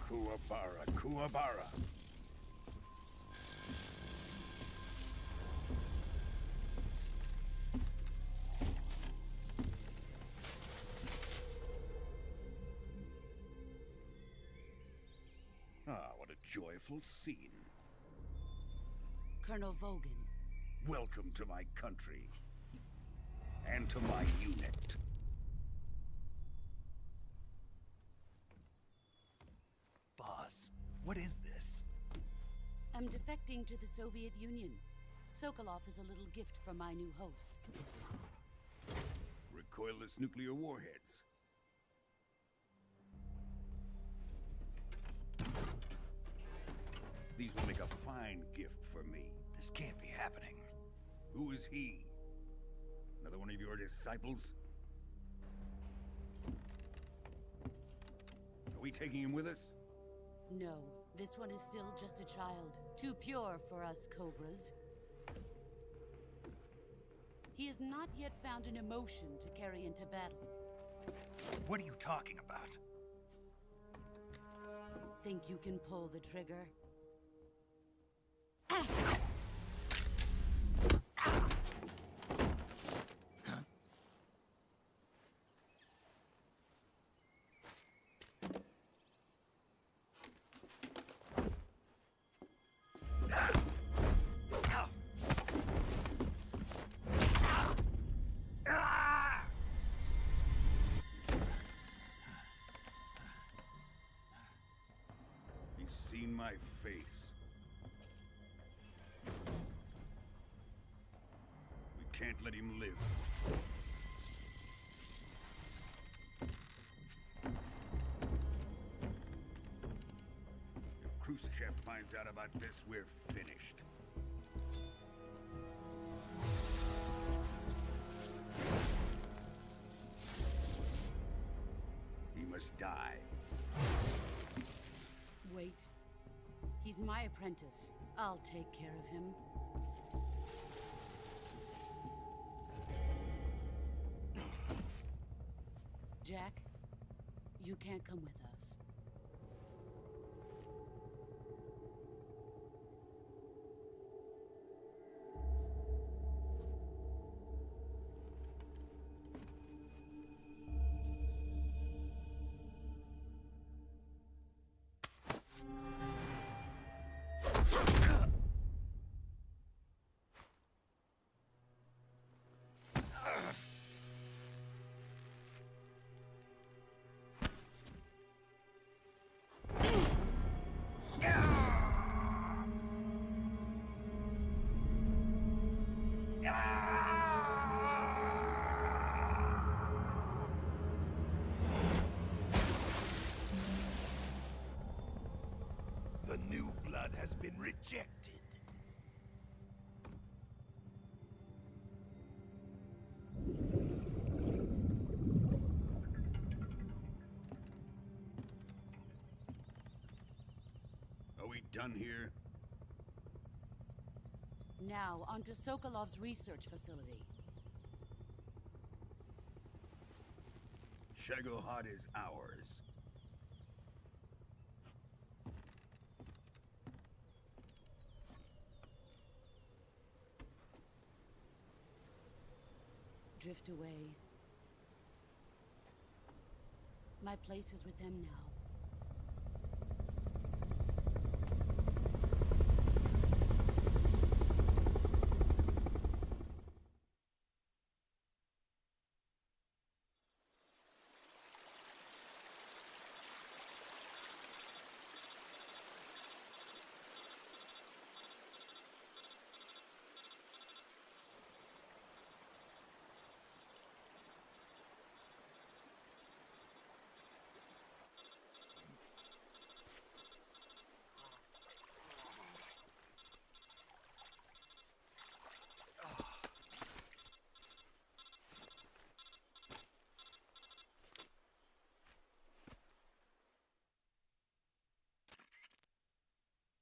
Kuwabara, Kuwabara. Ah, what a joyful scene. Colonel Vogan. Welcome to my country. And to my unit. Boss, what is this? I'm defecting to the Soviet Union. Sokolov is a little gift from my new hosts. Recoilless nuclear warheads. These will make a fine gift for me. This can't be happening. Who is he? Another one of your disciples? Are we taking him with us? No, this one is still just a child. Too pure for us Cobras. He has not yet found an emotion to carry into battle. What are you talking about? Think you can pull the trigger? He's seen my face. We can't let him live. If Khrushchev finds out about this, we're finished. He must die. Wait. He's my apprentice. I'll take care of him. Jack, you can't come with us. The new blood has been rejected. Are we done here? Now, on to Sokolov's research facility. Shagohod is ours. Drift away. My place is with them now.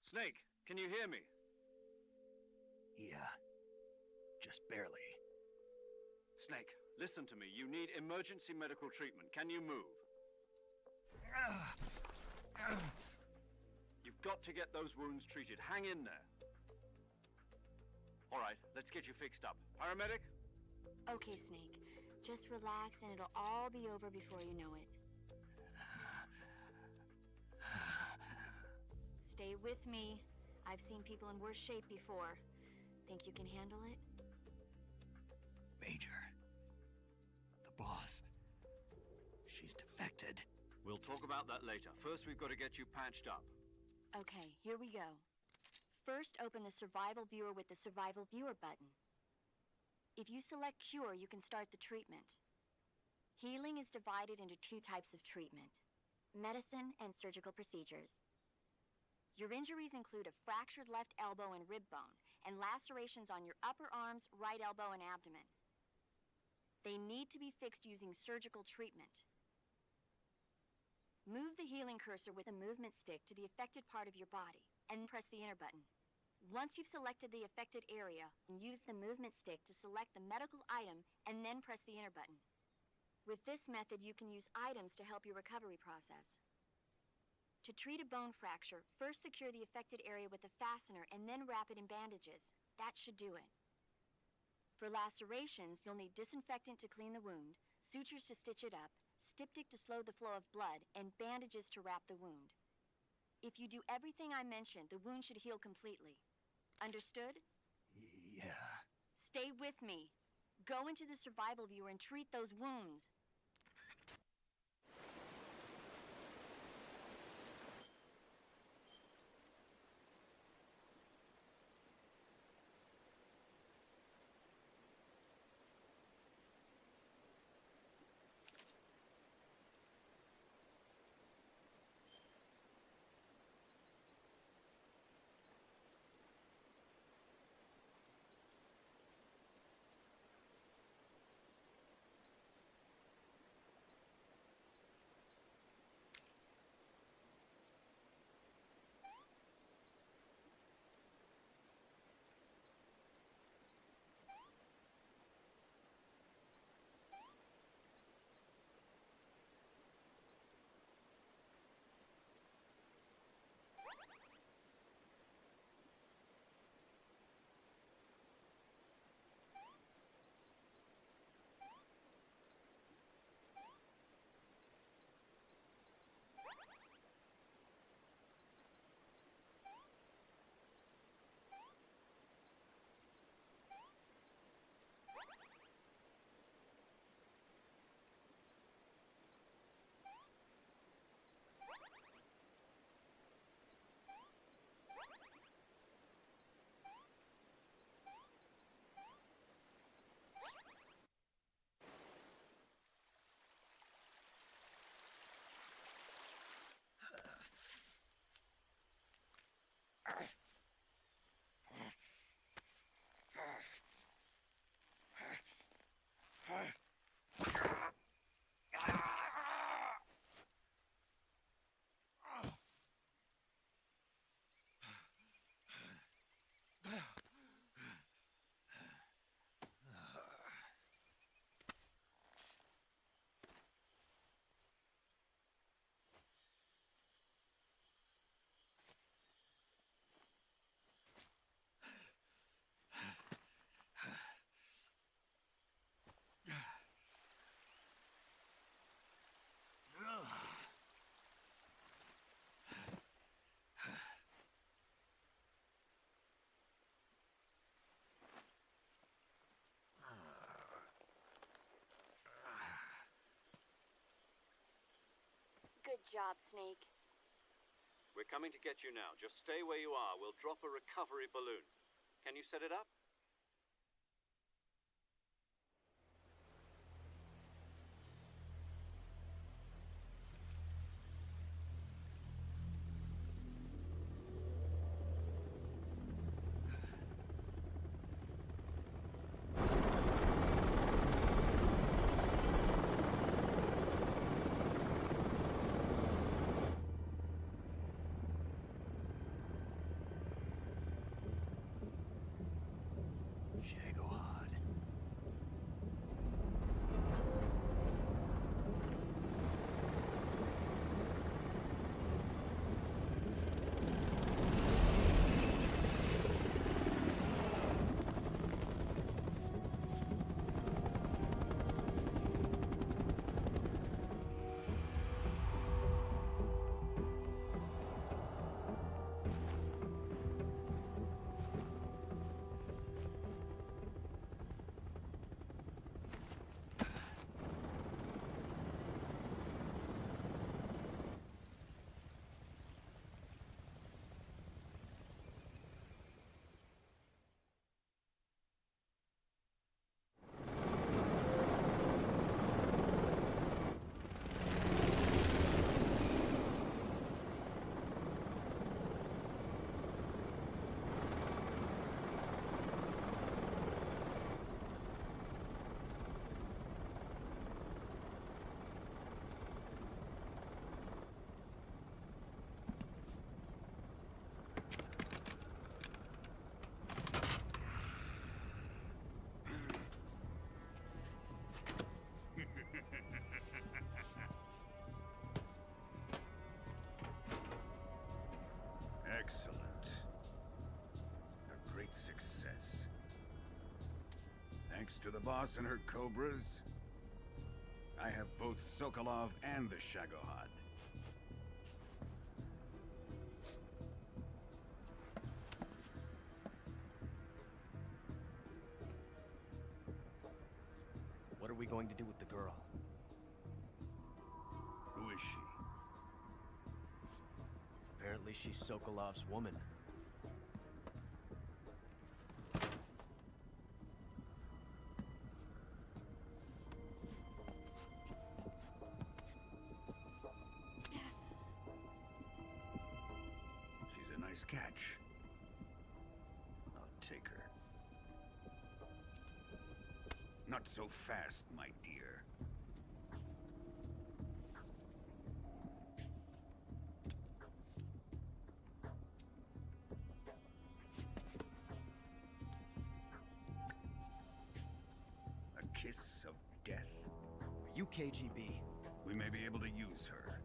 Snake, can you hear me? Yeah. Just barely. Snake, listen to me. You need emergency medical treatment. Can you move? You've got to get those wounds treated. Hang in there. All right, let's get you fixed up. Paramedic? Okay, Snake. Just relax and it'll all be over before you know it. Stay with me. I've seen people in worse shape before. Think you can handle it? Major. The boss. She's defected. We'll talk about that later. First, we've got to get you patched up. Okay, here we go. First, open the Survival Viewer with the Survival Viewer button. If you select Cure, you can start the treatment. Healing is divided into two types of treatment: medicine and surgical procedures. Your injuries include a fractured left elbow and rib bone, and lacerations on your upper arms, right elbow, and abdomen. They need to be fixed using surgical treatment. Move the healing cursor with a movement stick to the affected part of your body, and press the enter button. Once you've selected the affected area, use the movement stick to select the medical item, and then press the enter button. With this method, you can use items to help your recovery process. To treat a bone fracture, first secure the affected area with a fastener and then wrap it in bandages. That should do it. For lacerations, you'll need disinfectant to clean the wound, sutures to stitch it up, styptic to slow the flow of blood, and bandages to wrap the wound. If you do everything I mentioned, the wound should heal completely. Understood? Yeah. Stay with me. Go into the Survival Viewer and treat those wounds. Good job, Snake. We're coming to get you now. Just stay where you are. We'll drop a recovery balloon. Can you set it up? Shagohod. Excellent. A great success. Thanks to the boss and her cobras, I have both Sokolov and the Shagohod. What are we going to do with the girl? Who is she? Apparently she's Sokolov's woman. She's a nice catch. I'll take her. Not so fast, my dear. A kiss of death? Are you KGB? We may be able to use her.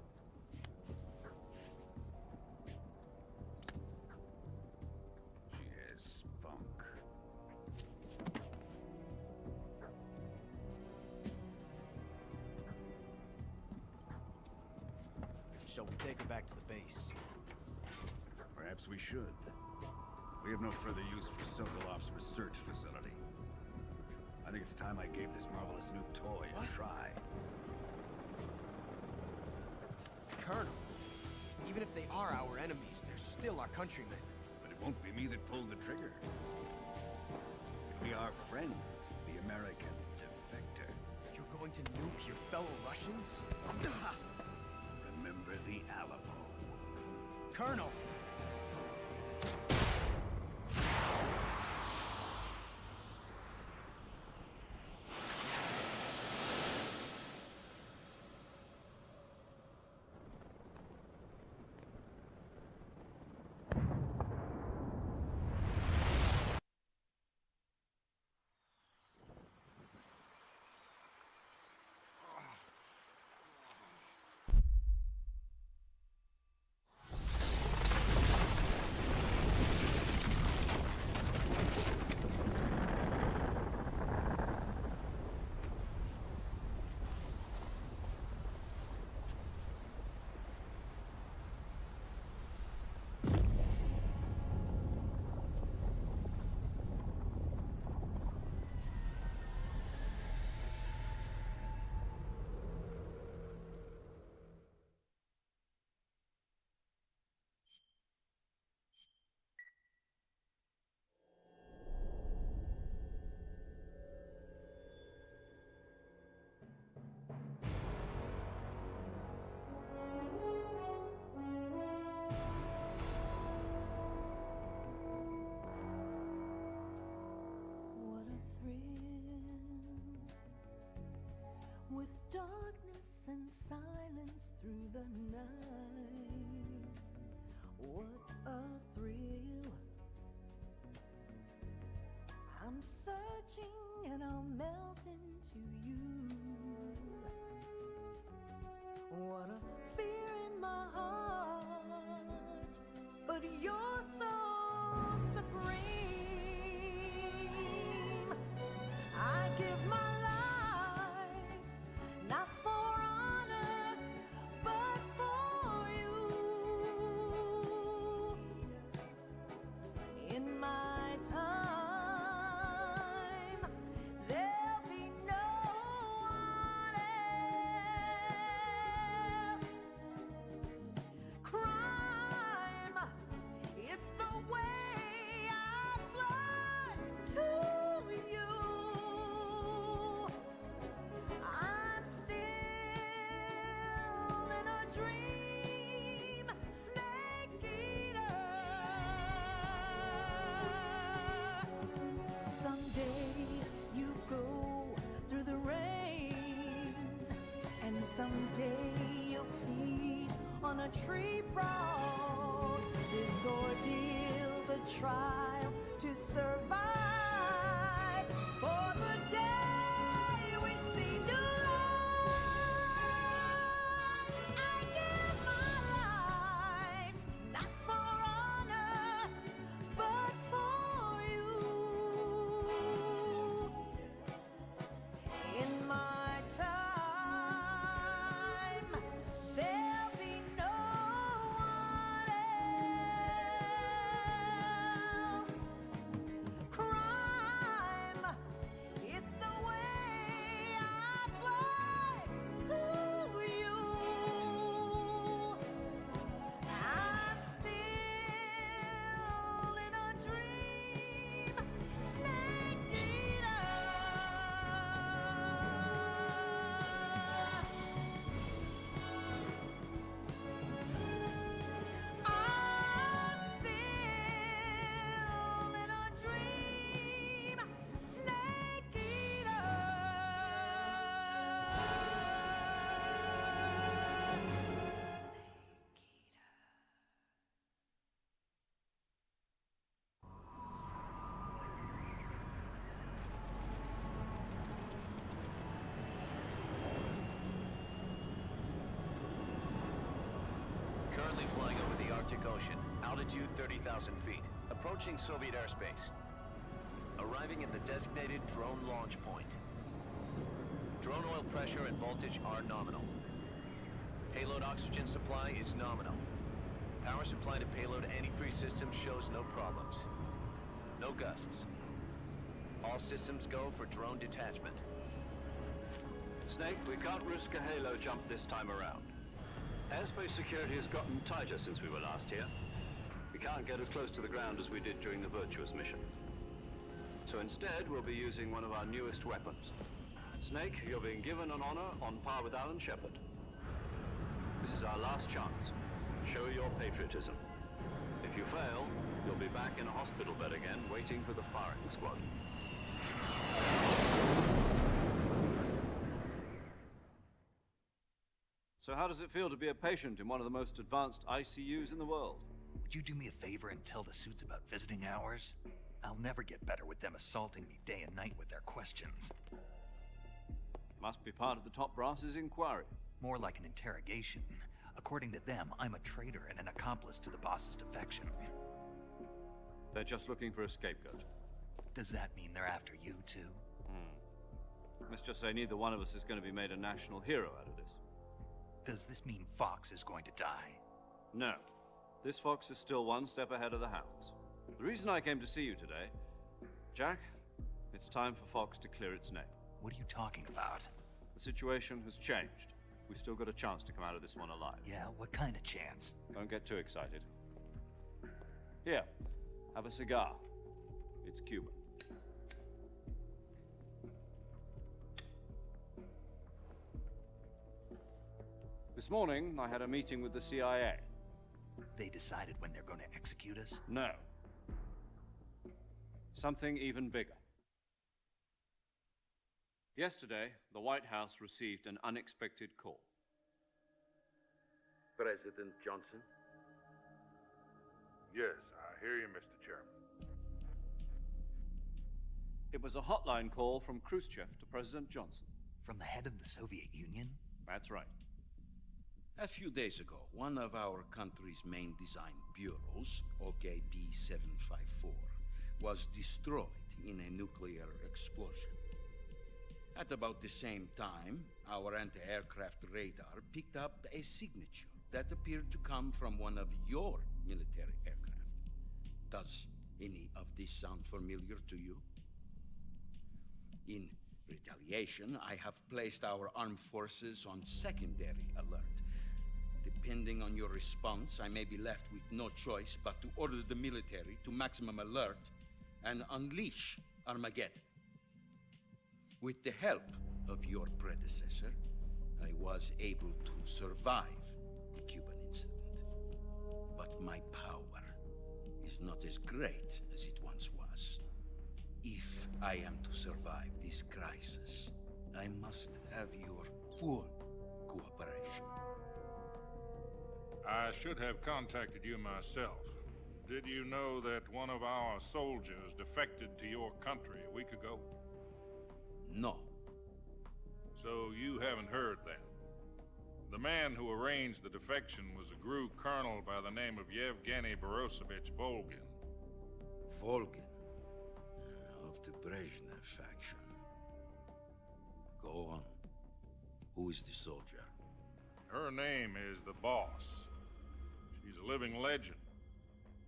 She has spunk. Shall we take her back to the base? Perhaps we should. We have no further use for Sokolov's research facility. I think it's time I gave this marvelous new toy a try. Colonel, even if they are our enemies, they're still our countrymen. But it won't be me that pulled the trigger. It'll be our friend, the American defector. You're going to nuke your fellow Russians? Remember the Alamo. Colonel! I'm searching and I'll melt into you. What a fear in my heart, but you're so supreme. I give my life, not for honor, but for you. In my time, there'll be no one else. Crime, it's the way I fly to you. I'm still in a dream, snake eater. Someday you go through the rain, and someday you'll feed on a tree frog. This ordeal, the trial to survive for the day we see new light. I give my life, not for honor, but for you. In my time, there'll be no one else. Crime, it's the way I fly to you. I'm still in a dream, snake eater. I'm still in a dream, snake eater. Currently flying over the Arctic Ocean, altitude 30,000 feet, approaching Soviet airspace. Arriving at the designated drone launch point. Drone oil pressure and voltage are nominal. Payload oxygen supply is nominal. Power supply to payload antifreeze system shows no problems. No gusts. All systems go for drone detachment. Snake, we can't risk a halo jump this time around. Airspace security has gotten tighter since we were last here. We can't get as close to the ground as we did during the Virtuous mission. So instead, we'll be using one of our newest weapons. Snake, you're being given an honor on par with Alan Shepard. This is our last chance. Show your patriotism. If you fail, you'll be back in a hospital bed again, waiting for the firing squad. So how does it feel to be a patient in one of the most advanced ICUs in the world? Would you do me a favor and tell the suits about visiting hours? I'll never get better with them assaulting me day and night with their questions. Must be part of the top brass's inquiry. More like an interrogation. According to them, I'm a traitor and an accomplice to the boss's defection. They're just looking for a scapegoat. Does that mean they're after you, too? Let's just say neither one of us is going to be made a national hero out of this. Does this mean Fox is going to die? No. This fox is still one step ahead of the hounds. The reason I came to see you today, Jack, it's time for Fox to clear its name. What are you talking about? The situation has changed. We've still got a chance to come out of this one alive. Yeah, what kind of chance? Don't get too excited. Here, have a cigar. It's Cuban. This morning, I had a meeting with the CIA. They decided when they're going to execute us? No. Something even bigger. Yesterday, the White House received an unexpected call. President Johnson? Yes, I hear you, Mr. Chairman. It was a hotline call from Khrushchev to President Johnson. From the head of the Soviet Union? That's right. A few days ago, one of our country's main design bureaus, OKB 754, was destroyed in a nuclear explosion. At about the same time, our anti-aircraft radar picked up a signature that appeared to come from one of your military aircraft. Does any of this sound familiar to you? In retaliation, I have placed our armed forces on secondary alert. Depending on your response, I may be left with no choice but to order the military to maximum alert and unleash Armageddon. With the help of your predecessor, I was able to survive the Cuban incident. But my power is not as great as it once was. If I am to survive this crisis, I must have your full cooperation. I should have contacted you myself. Did you know that one of our soldiers defected to your country a week ago? No. So you haven't heard then. The man who arranged the defection was a GRU colonel by the name of Yevgeny Borosovich Volgin. Volgin? Of the Brezhnev faction. Go on. Who is the soldier? Her name is the Boss. She's a living legend.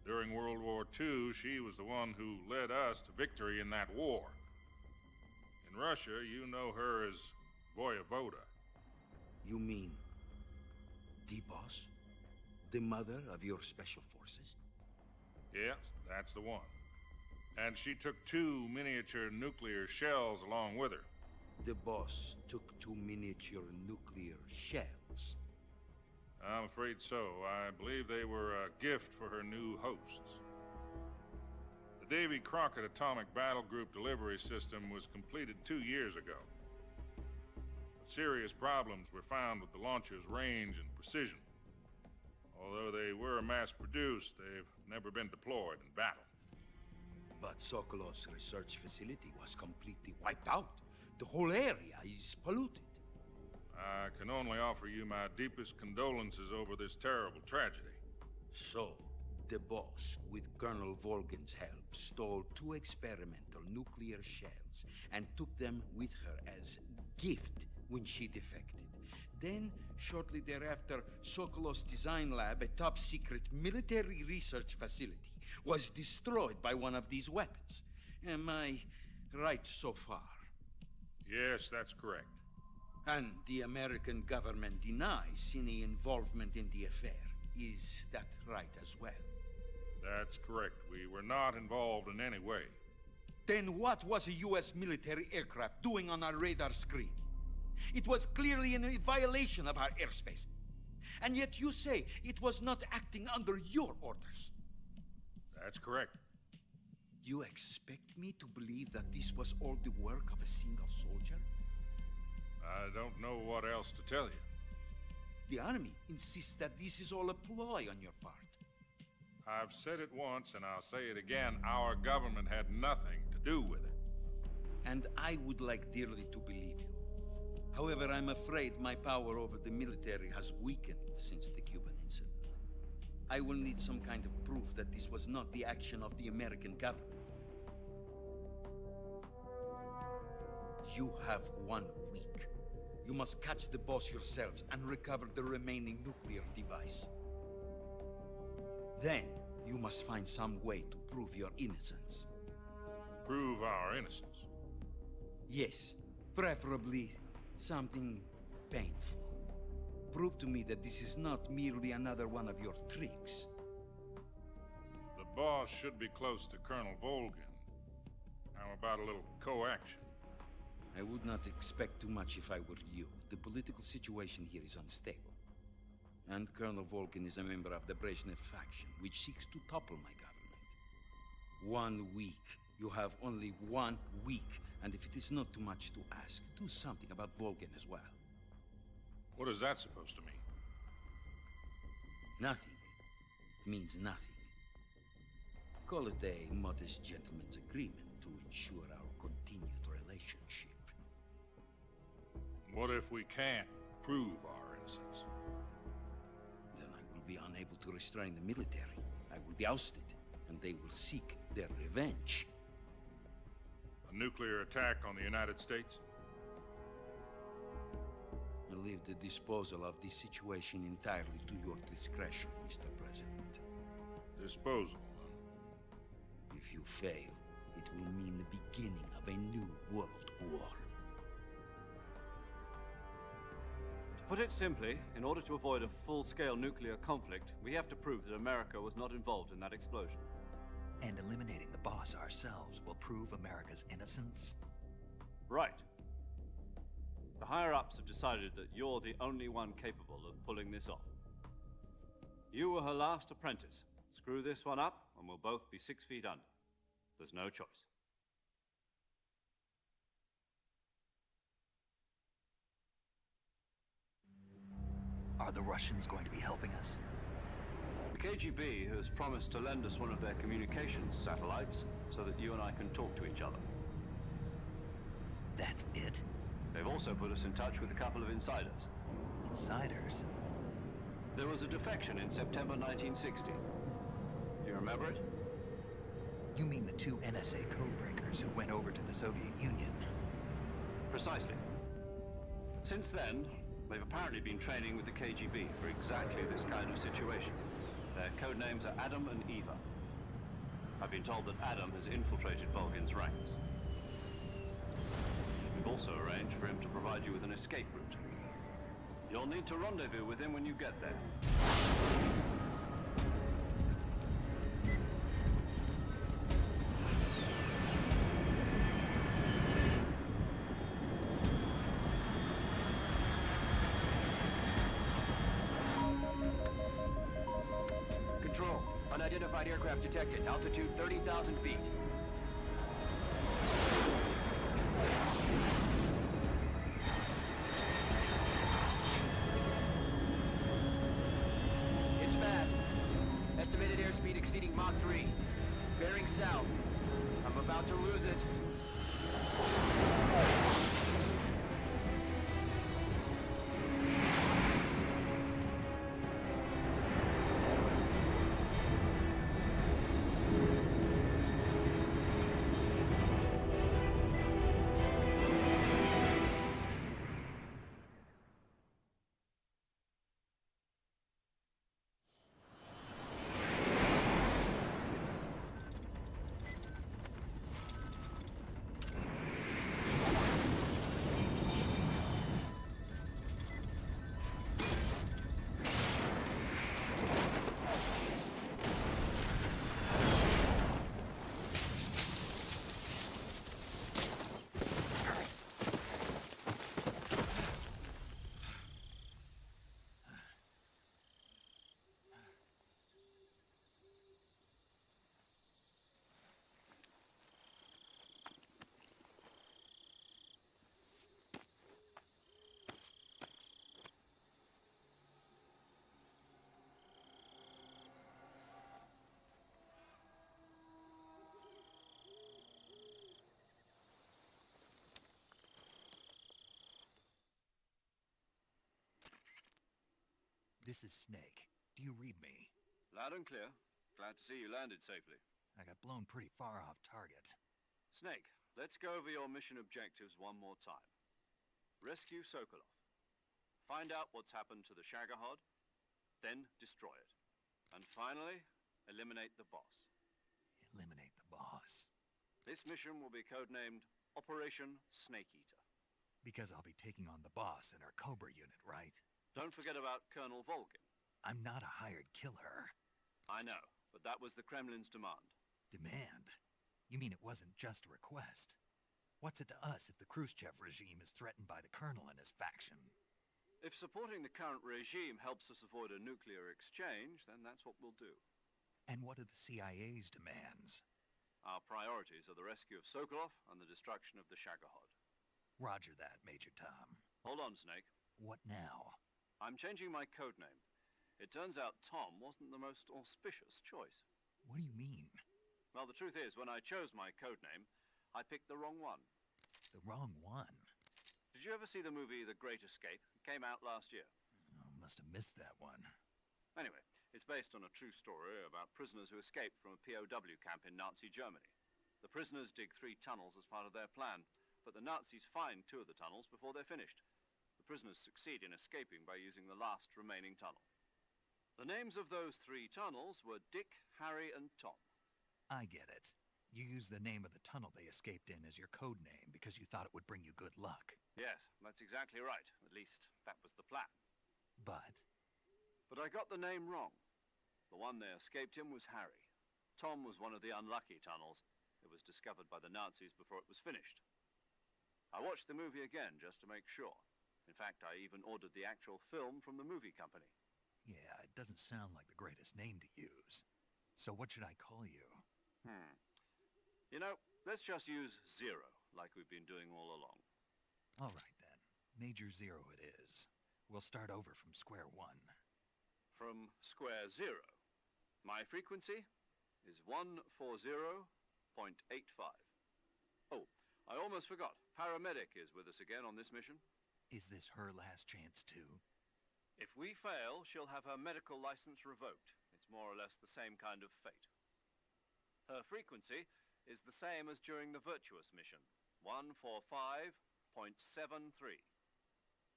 During World War II, she was the one who led us to victory in that war. In Russia, you know her as Voyevoda. You mean the Boss? The mother of your special forces? Yes, that's the one. And she took 2 miniature nuclear shells along with her. The Boss took 2 miniature nuclear shells? I'm afraid so. I believe they were a gift for her new hosts. The Davy Crockett Atomic Battle Group delivery system was completed 2 years ago. But serious problems were found with the launcher's range and precision. Although they were mass-produced, they've never been deployed in battle. But Sokolov's research facility was completely wiped out. The whole area is polluted. I can only offer you my deepest condolences over this terrible tragedy. So, the Boss, with Colonel Volgin's help, stole 2 experimental nuclear shells and took them with her as gift when she defected. Then, shortly thereafter, Sokolov's design lab, a top-secret military research facility, was destroyed by one of these weapons. Am I right so far? Yes, that's correct. And the American government denies any involvement in the affair. Is that right as well? That's correct. We were not involved in any way. Then what was a U.S. military aircraft doing on our radar screen? It was clearly in violation of our airspace. And yet you say it was not acting under your orders. That's correct. You expect me to believe that this was all the work of a single soldier? I don't know what else to tell you. The army insists that this is all a ploy on your part. I've said it once, and I'll say it again. Our government had nothing to do with it. And I would like dearly to believe you. However, I'm afraid my power over the military has weakened since the Cuban incident. I will need some kind of proof that this was not the action of the American government. You have 1 week. You must catch the Boss yourselves and recover the remaining nuclear device. Then, you must find some way to prove your innocence. Prove our innocence? Yes, preferably something painful. Prove to me that this is not merely another one of your tricks. The Boss should be close to Colonel Volgin. How about a little co-action? I would not expect too much if I were you. The political situation here is unstable. And Colonel Volgin is a member of the Brezhnev faction, which seeks to topple my government. 1 week. You have only 1 week. And if it is not too much to ask, do something about Volgin as well. What is that supposed to mean? Nothing. It means nothing. Call it a modest gentleman's agreement to to ensure our continued relationship. What if we can't prove our innocence? Then I will be unable to restrain the military. I will be ousted, and they will seek their revenge. A nuclear attack on the United States? I leave the disposal of this situation entirely to your discretion, Mr. President. Disposal? If you fail, it will mean the beginning of a new world war. To put it simply, in order to avoid a full-scale nuclear conflict, we have to prove that America was not involved in that explosion. And eliminating the boss ourselves will prove America's innocence? Right. The higher-ups have decided that you're the only one capable of pulling this off. You were her last apprentice. Screw this one up, and we'll both be 6 feet under. There's no choice. Are the Russians going to be helping us? The KGB has promised to lend us one of their communications satellites so that you and I can talk to each other. That's it? They've also put us in touch with a couple of insiders. Insiders? There was a defection in September 1960. Do you remember it? You mean the 2 NSA codebreakers who went over to the Soviet Union? Precisely. Since then, they've apparently been training with the KGB for exactly this kind of situation. Their code names are Adam and Eva. I've been told that Adam has infiltrated Volgin's ranks. We've also arranged for him to provide you with an escape route. You'll need to rendezvous with him when you get there. Control. Unidentified aircraft detected. Altitude 30,000 feet. It's fast. Estimated airspeed exceeding Mach 3. Bearing south. I'm about to lose it. This is Snake. Do you read me? Loud and clear. Glad to see you landed safely. I got blown pretty far off target. Snake, let's go over your mission objectives one more time. Rescue Sokolov. Find out what's happened to the Shagohod, then destroy it. And finally, eliminate the boss. Eliminate the boss. This mission will be codenamed Operation Snake Eater. Because I'll be taking on the boss in our Cobra unit, right? Don't forget about Colonel Volgin. I'm not a hired killer. I know, but that was the Kremlin's demand. Demand? You mean it wasn't just a request? What's it to us if the Khrushchev regime is threatened by the Colonel and his faction? If supporting the current regime helps us avoid a nuclear exchange, then that's what we'll do. And what are the CIA's demands? Our priorities are the rescue of Sokolov and the destruction of the Shagohod. Roger that, Major Tom. Hold on, Snake. What now? I'm changing my codename. It turns out Tom wasn't the most auspicious choice. What do you mean? Well, the truth is, when I chose my codename, I picked the wrong one. The wrong one? Did you ever see the movie The Great Escape? It came out last year. Oh, must have missed that one. Anyway, it's based on a true story about prisoners who escaped from a POW camp in Nazi Germany. The prisoners dig 3 tunnels as part of their plan, but the Nazis find 2 of the tunnels before they're finished. The prisoners succeed in escaping by using the last remaining tunnel. The names of those 3 tunnels were Dick, Harry, and Tom. I get it. You used the name of the tunnel they escaped in as your code name because you thought it would bring you good luck. Yes, that's exactly right. At least, that was the plan. But I got the name wrong. The one they escaped in was Harry. Tom was one of the unlucky tunnels. It was discovered by the Nazis before it was finished. I watched the movie again just to make sure. In fact, I even ordered the actual film from the movie company. yeah, it doesn't sound like the greatest name to use. So what should I call you? You know, let's just use Zero, like we've been doing all along. All right, then. Major Zero it is. We'll start over from square one. From square zero. My frequency is 140.85. Oh, I almost forgot. Paramedic is with us again on this mission. Is this her last chance, too? If we fail, she'll have her medical license revoked. It's more or less the same kind of fate. Her frequency is the same as during the Virtuous mission, 145.73.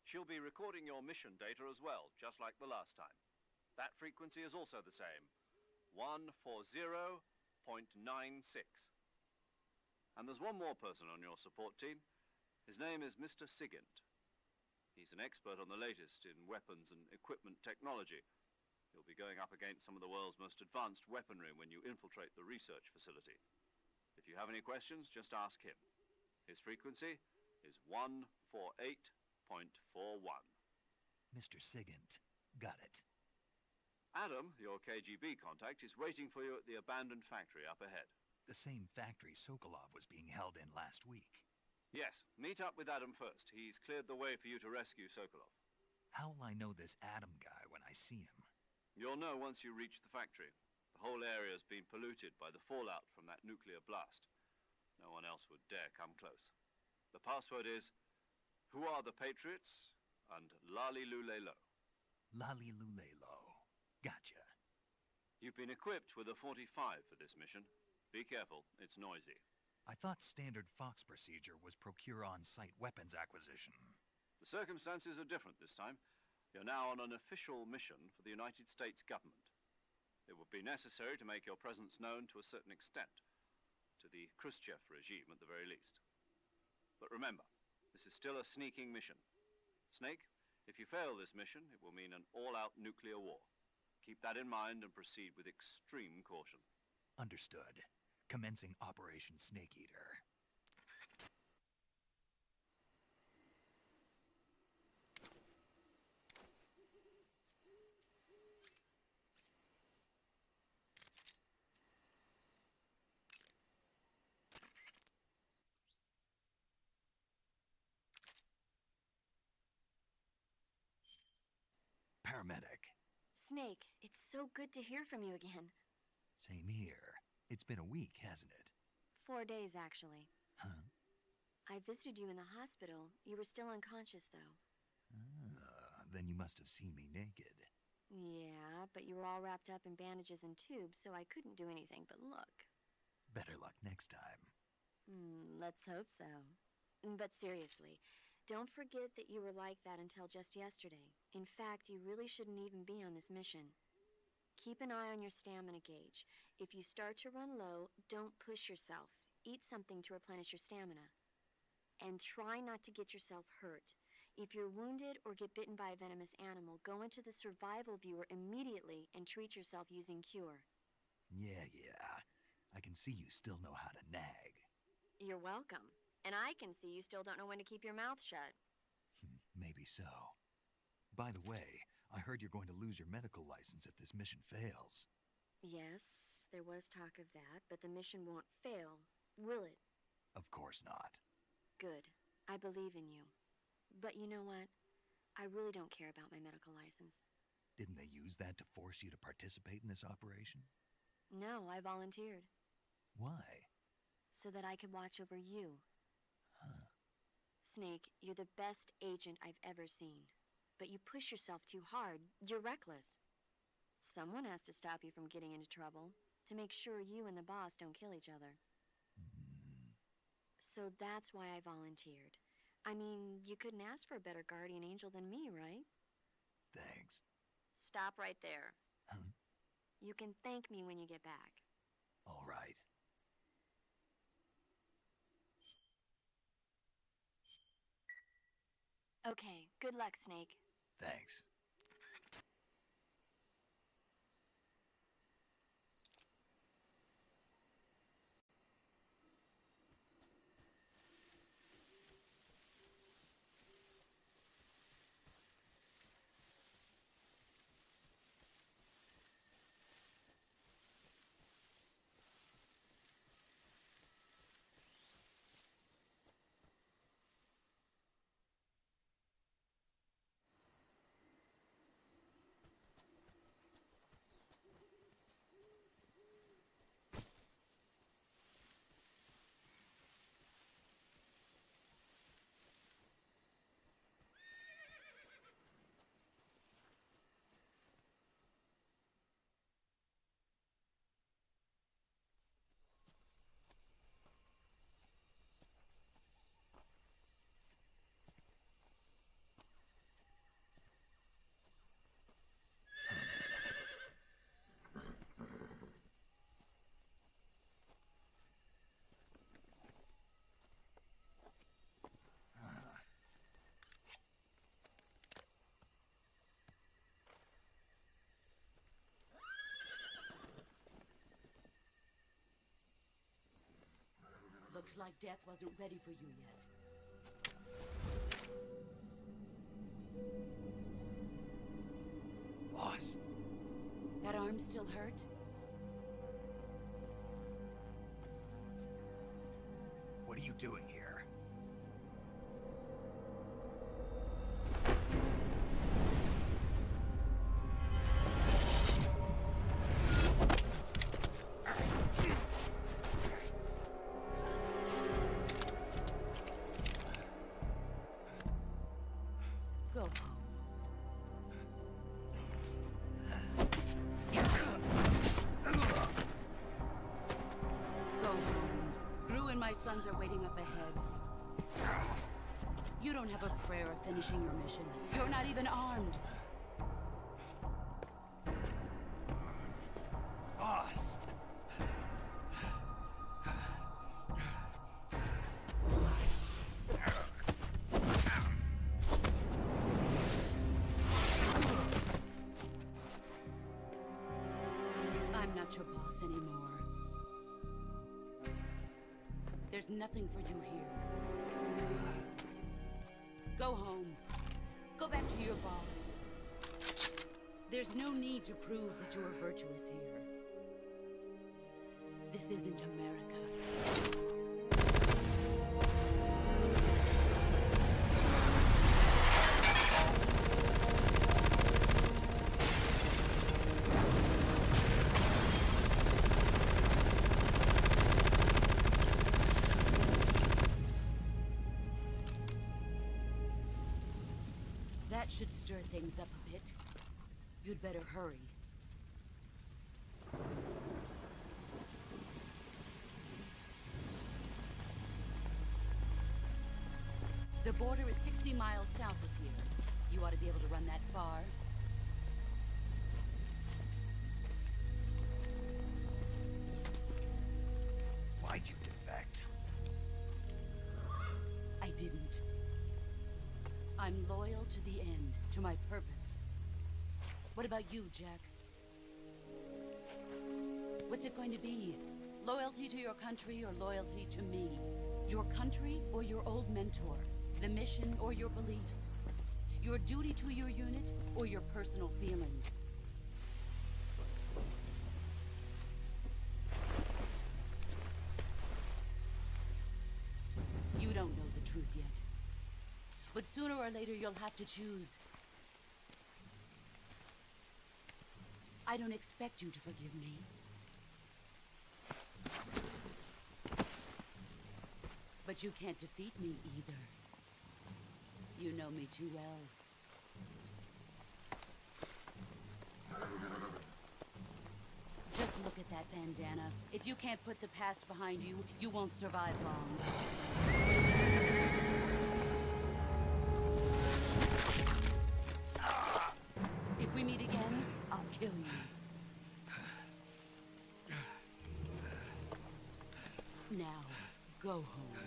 She'll be recording your mission data as well, just like the last time. That frequency is also the same, 140.96. And there's one more person on your support team. His name is Mr. Sigint. He's an expert on the latest in weapons and equipment technology. You'll be going up against some of the world's most advanced weaponry when you infiltrate the research facility. If you have any questions, just ask him. His frequency is 148.41. Mr. Sigint. Got it. Adam, your KGB contact, is waiting for you at the abandoned factory up ahead. The same factory Sokolov was being held in last week. Yes, meet up with Adam first. He's cleared the way for you to rescue Sokolov. How will I know this Adam guy when I see him? You'll know once you reach the factory. The whole area's been polluted by the fallout from that nuclear blast. No one else would dare come close. The password is, "Who are the Patriots?" and Lali Lulelo. Lali Lulelo. Gotcha. You've been equipped with a 45 for this mission. Be careful, it's noisy. I thought standard Fox procedure was procure on-site weapons acquisition. The circumstances are different this time. You're now on an official mission for the United States government. It would be necessary to make your presence known to a certain extent, to the Khrushchev regime at the very least. But remember, this is still a sneaking mission. Snake, if you fail this mission, it will mean an all-out nuclear war. Keep that in mind and proceed with extreme caution. Understood. Commencing Operation Snake Eater. Paramedic. Snake, it's so good to hear from you again. Same here. It's been a week, hasn't it? 4 days, actually. Huh? I visited you in the hospital. You were still unconscious, though. Then you must have seen me naked. Yeah, but you were all wrapped up in bandages and tubes, so I couldn't do anything but look. Better luck next time. Let's hope so. But seriously, don't forget that you were like that until just yesterday. In fact, you really shouldn't even be on this mission. Keep an eye on your stamina gauge. If you start to run low, don't push yourself. Eat something to replenish your stamina. And try not to get yourself hurt. If you're wounded or get bitten by a venomous animal, go into the survival viewer immediately and treat yourself using Cure. Yeah. I can see you still know how to nag. You're welcome. And I can see you still don't know when to keep your mouth shut. Maybe so. By the way, I heard you're going to lose your medical license if this mission fails. Yes, there was talk of that, but the mission won't fail, will it? Of course not. Good. I believe in you. But you know what? I really don't care about my medical license. Didn't they use that to force you to participate in this operation? No, I volunteered. Why? so that I could watch over you. Snake, you're the best agent I've ever seen. But you push yourself too hard. You're reckless. Someone has to stop you from getting into trouble, to make sure you and the boss don't kill each other. So that's why I volunteered. I mean, you couldn't ask for a better guardian angel than me, right? Thanks. Stop right there. You can thank me when you get back. All right. Okay, good luck, Snake. Thanks. Looks like death wasn't ready for you yet. Boss. That arm still hurt? What are you doing here? Go home. Go home. Gru and my sons are waiting up ahead. You don't have a prayer of finishing your mission. You're not even armed. Boss! I'm not your boss anymore. There's nothing for you here. Go home. Go back to your boss. There's no need to prove that you are virtuous here. This isn't America. That should stir things up a bit. You'd better hurry. The border is 60 miles south of here. You ought to be able to run that far. Why'd you defect? I didn't. I'm loyal to the end, to my purpose. What about you, Jack? What's it going to be? Loyalty to your country or loyalty to me? Your country or your old mentor? The mission or your beliefs? Your duty to your unit or your personal feelings? You don't know the truth yet. But sooner or later you'll have to choose. I don't expect you to forgive me. But you can't defeat me either. You know me too well. Just look at that bandana. If you can't put the past behind you, you won't survive long. If we meet again, I'll kill you. Now, go home.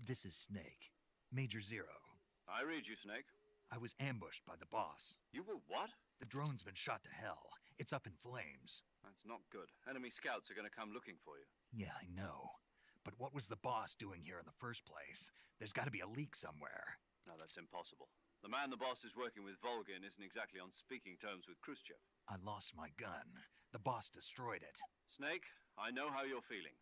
This is Snake. Major Zero. I read you, Snake. I was ambushed by the boss. You were what? The drone's been shot to hell. It's up in flames. That's not good. Enemy scouts are going to come looking for you. Yeah, I know. But what was the boss doing here in the first place? There's got to be a leak somewhere. No, that's impossible. The man the boss is working with, Volgin, isn't exactly on speaking terms with Khrushchev. I lost my gun. The boss destroyed it. Snake, I know how you're feeling.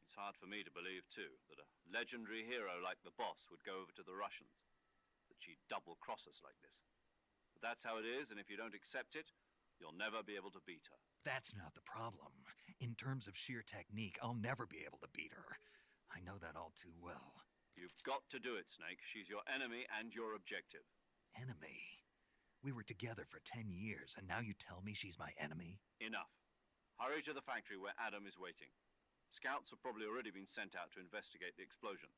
It's hard for me to believe, too, that a legendary hero like the boss would go over to the Russians. That she'd double-cross us like this. But that's how it is, and if you don't accept it, you'll never be able to beat her. That's not the problem. In terms of sheer technique, I'll never be able to beat her. I know that all too well. You've got to do it, Snake. She's your enemy and your objective. Enemy? We were together for 10 years, and now you tell me she's my enemy? Enough. Hurry to the factory where Adam is waiting. Scouts have probably already been sent out to investigate the explosion.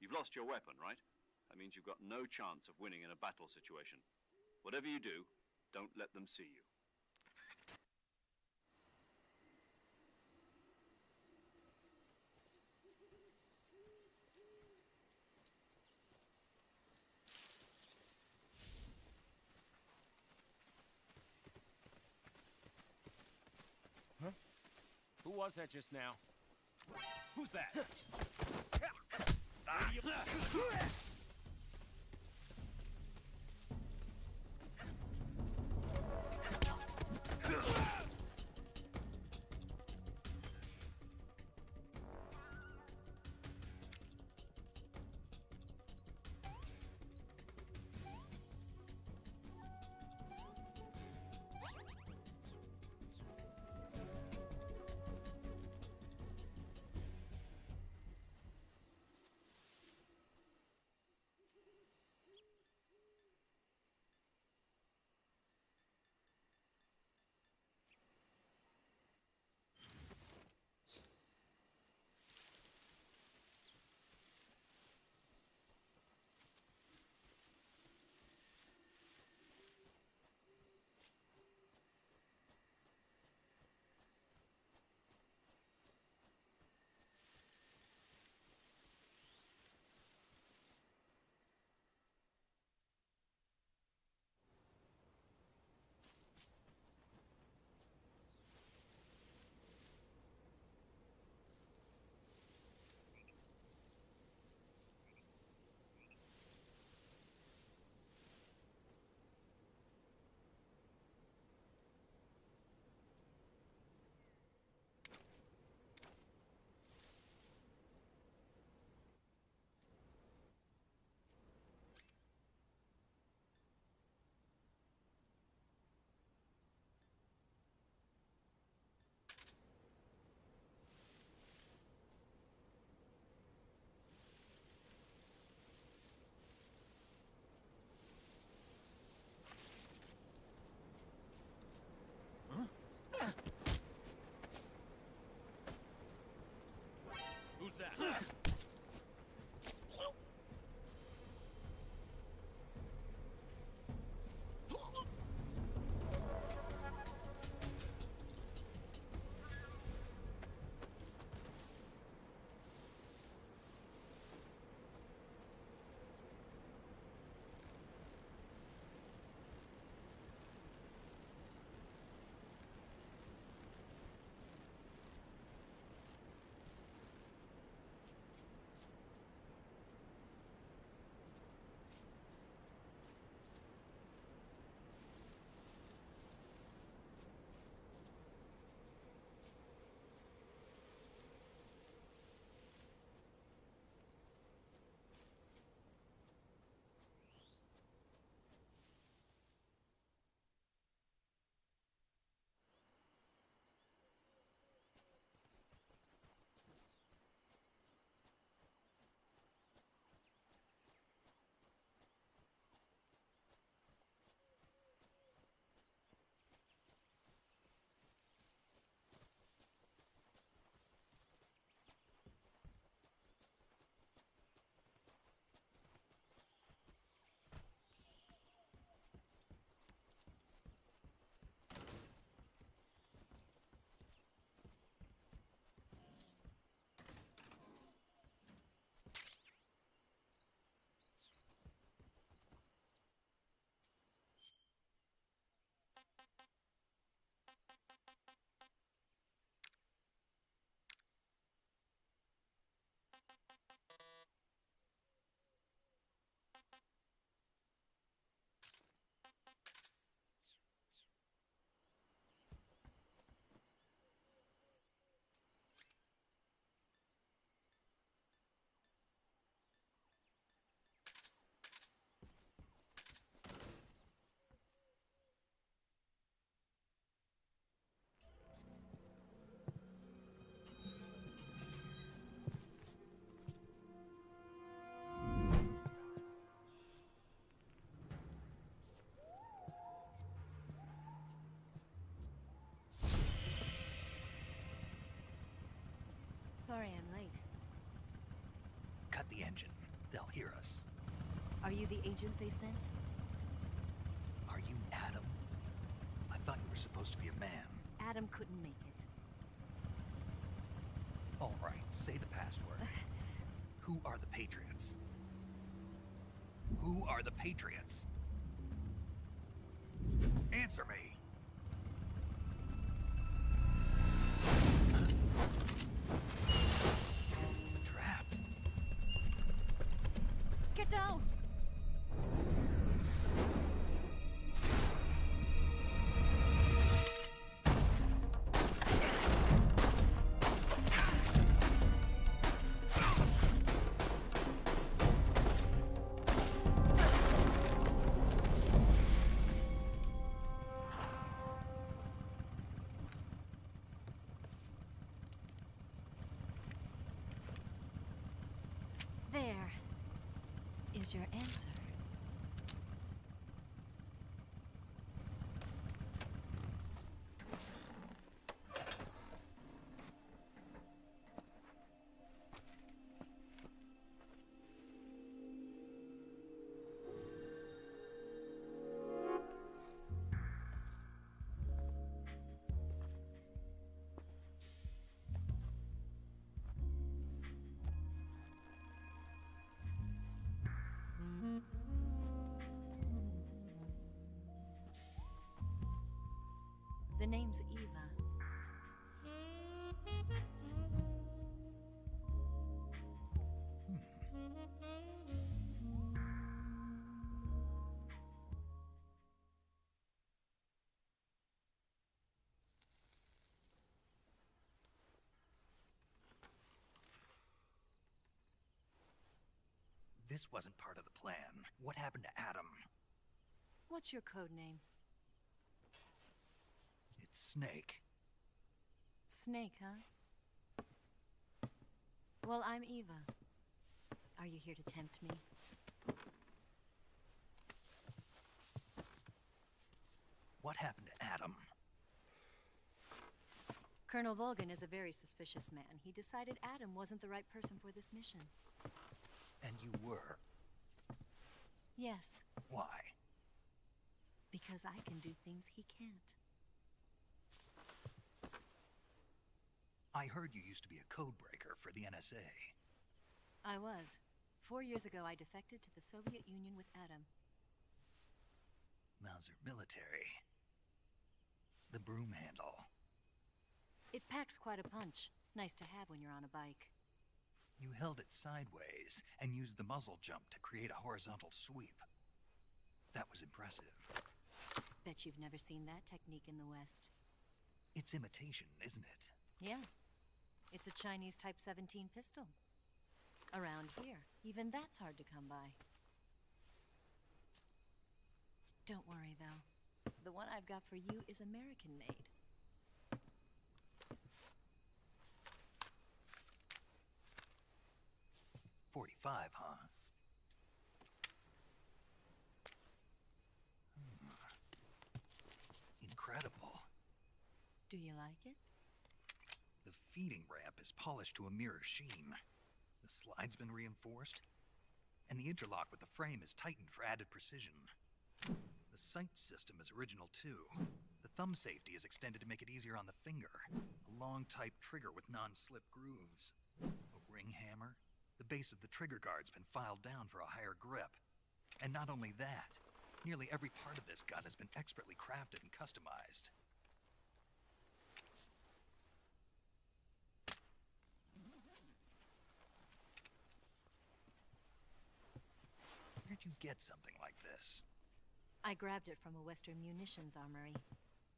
You've lost your weapon, right? That means you've got no chance of winning in a battle situation. Whatever you do, don't let them see you. Huh? Who was that just now? Who's that? Sorry I'm late. Cut the engine. They'll hear us. Are you the agent they sent? Are you Adam? I thought you were supposed to be a man. Adam couldn't make it. All right, say the password. Who are the Patriots? Who are the Patriots? Answer me! Trapped. Get down! There is your answer. The name's Eva. This wasn't part of the plan. What happened to Adam? What's your code name? It's Snake. Snake, huh? Well, I'm Eva. Are you here to tempt me? What happened to Adam? Colonel Volgan is a very suspicious man. He decided Adam wasn't the right person for this mission. And you were? Yes. Why? Because I can do things he can't. I heard you used to be a codebreaker for the NSA. I was. 4 years ago, I defected to the Soviet Union with Adam. Mauser military. The broom handle. It packs quite a punch. Nice to have when you're on a bike. You held it sideways and used the muzzle jump to create a horizontal sweep. That was impressive. Bet you've never seen that technique in the West. It's imitation, isn't it? Yeah. It's a Chinese Type 17 pistol. Around here, even that's hard to come by. Don't worry, though. The one I've got for you is American-made. .45, huh? Incredible. Do you like it? The feeding ramp is polished to a mirror sheen. The slide's been reinforced, and the interlock with the frame is tightened for added precision. The sight system is original too. The thumb safety is extended to make it easier on the finger. A long type trigger with non-slip grooves. A ring hammer. The base of the trigger guard's been filed down for a higher grip. And not only that, nearly every part of this gun has been expertly crafted and customized. Where'd you get something like this? I grabbed it from a Western munitions armory.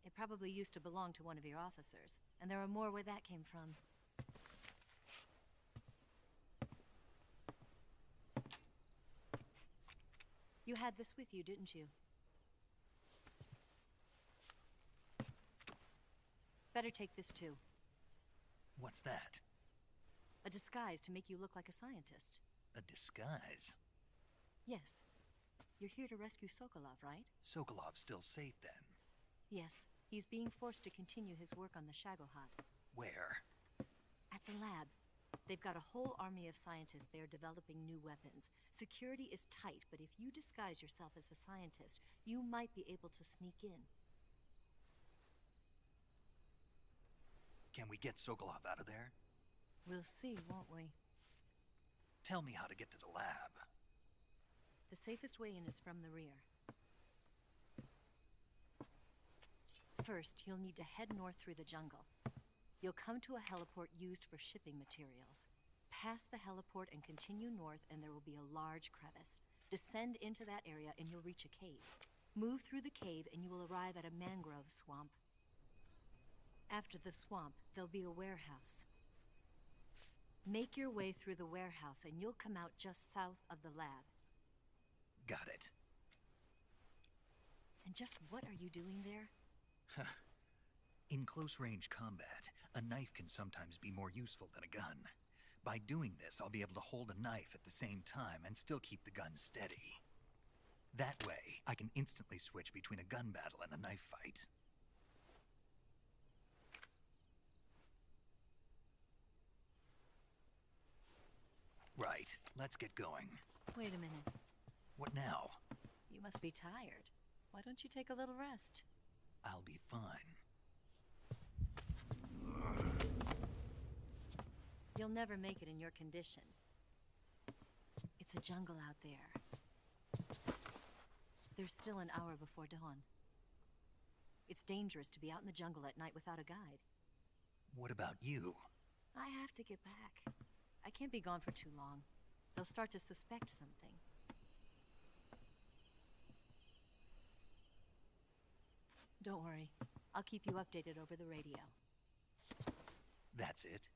It probably used to belong to one of your officers, and there are more where that came from. You had this with you, didn't you? Better take this too. What's that? A disguise to make you look like a scientist. A disguise? Yes. You're here to rescue Sokolov, right? Sokolov's still safe then? Yes. He's being forced to continue his work on the Shagohod. Where? At the lab. They've got a whole army of scientists there developing new weapons. Security is tight, but if you disguise yourself as a scientist, you might be able to sneak in. Can we get Sokolov out of there? We'll see, won't we? Tell me how to get to the lab. The safest way in is from the rear. First, you'll need to head north through the jungle. You'll come to a heliport used for shipping materials. Pass the heliport and continue north, and there will be a large crevice. Descend into that area and you'll reach a cave. Move through the cave and you will arrive at a mangrove swamp. After the swamp, there'll be a warehouse. Make your way through the warehouse and you'll come out just south of the lab. Got it. And just what are you doing there? In close-range combat, a knife can sometimes be more useful than a gun. By doing this, I'll be able to hold a knife at the same time and still keep the gun steady. That way, I can instantly switch between a gun battle and a knife fight. Right, let's get going. Wait a minute. What now? You must be tired. Why don't you take a little rest? I'll be fine. You'll never make it in your condition. It's a jungle out there. There's still an hour before dawn. It's dangerous to be out in the jungle at night without a guide. What about you? I have to get back. I can't be gone for too long. They'll start to suspect something. Don't worry. I'll keep you updated over the radio. That's it?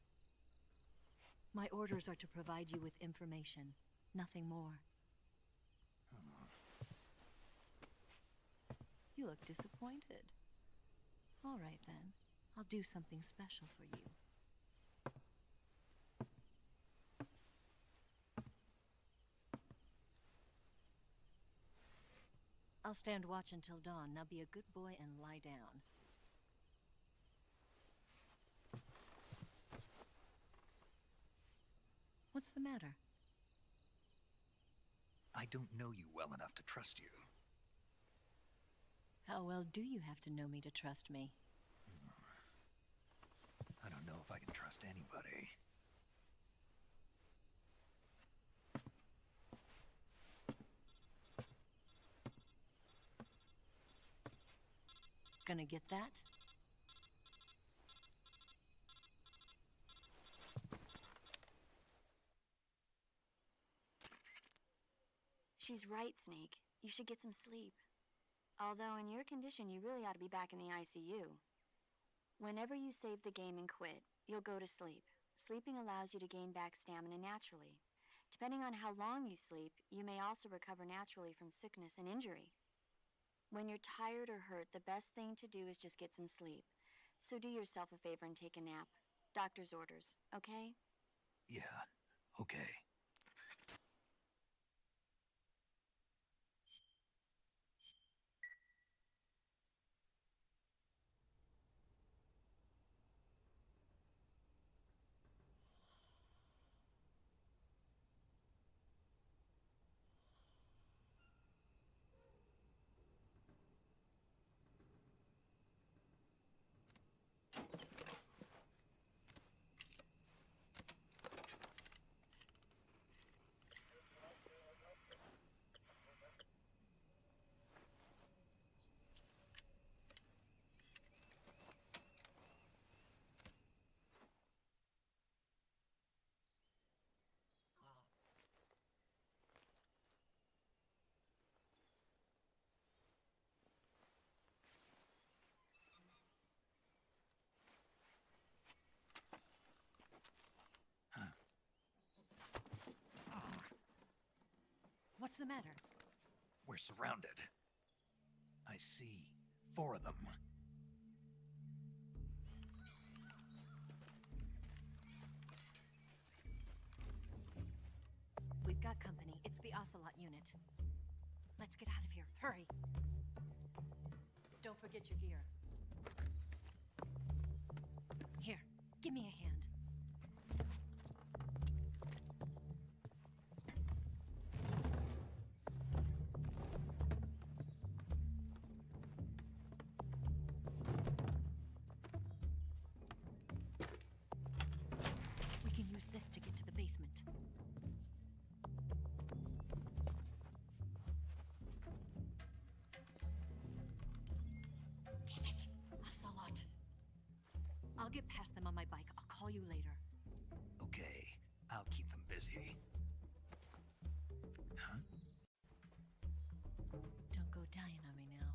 My orders are to provide you with information, nothing more. You look disappointed. All right, then. I'll do something special for you. I'll stand watch until dawn. Now be a good boy and lie down. What's the matter? I don't know you well enough to trust you. How well do you have to know me to trust me? I don't know if I can trust anybody. Gonna get that? She's right, Snake. You should get some sleep. Although in your condition, you really ought to be back in the ICU. Whenever you save the game and quit, you'll go to sleep. Sleeping allows you to gain back stamina naturally. Depending on how long you sleep, you may also recover naturally from sickness and injury. When you're tired or hurt, the best thing to do is just get some sleep. So do yourself a favor and take a nap. Doctor's orders, okay? Yeah, okay. What's the matter? We're surrounded. I see 4 of them. We've got company. It's the Ocelot unit. Let's get out of here. Hurry. Don't forget your gear. Here, give me a hand. Damn it. Ocelot. I'll get past them on my bike. I'll call you later. Okay, I'll keep them busy. Huh? Don't go dying on me now.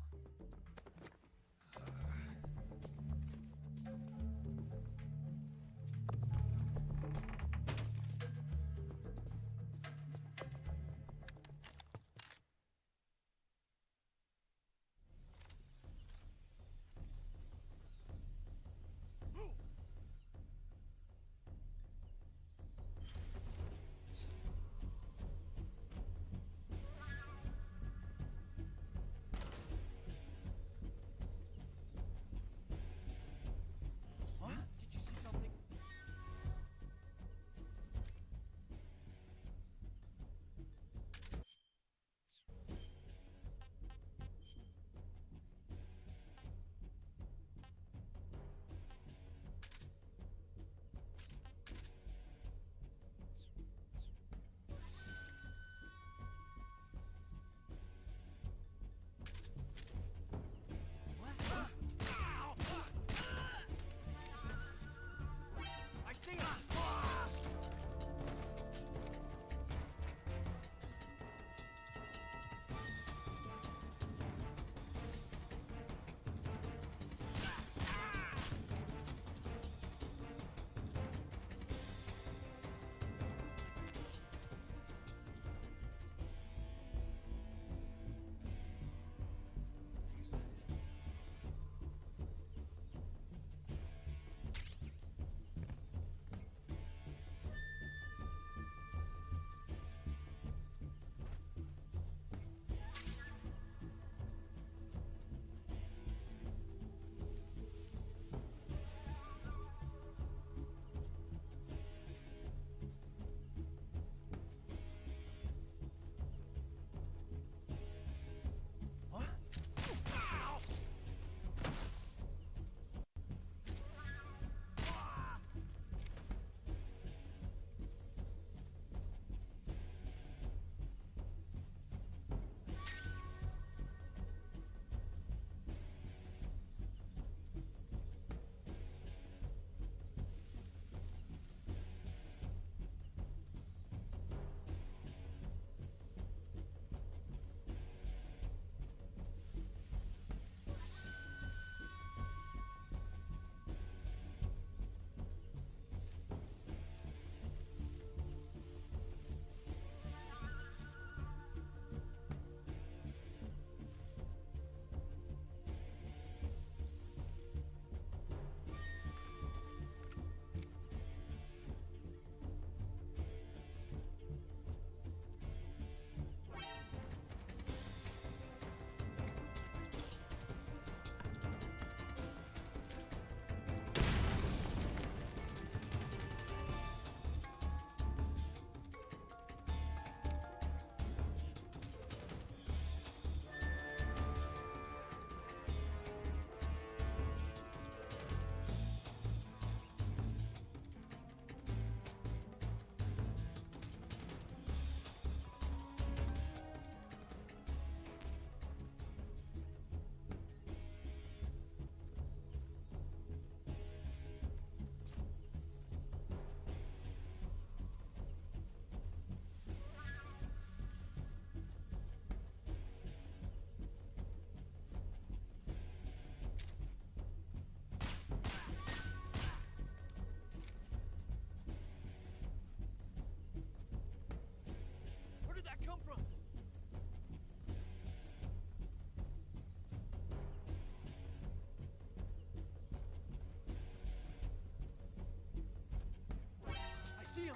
see him!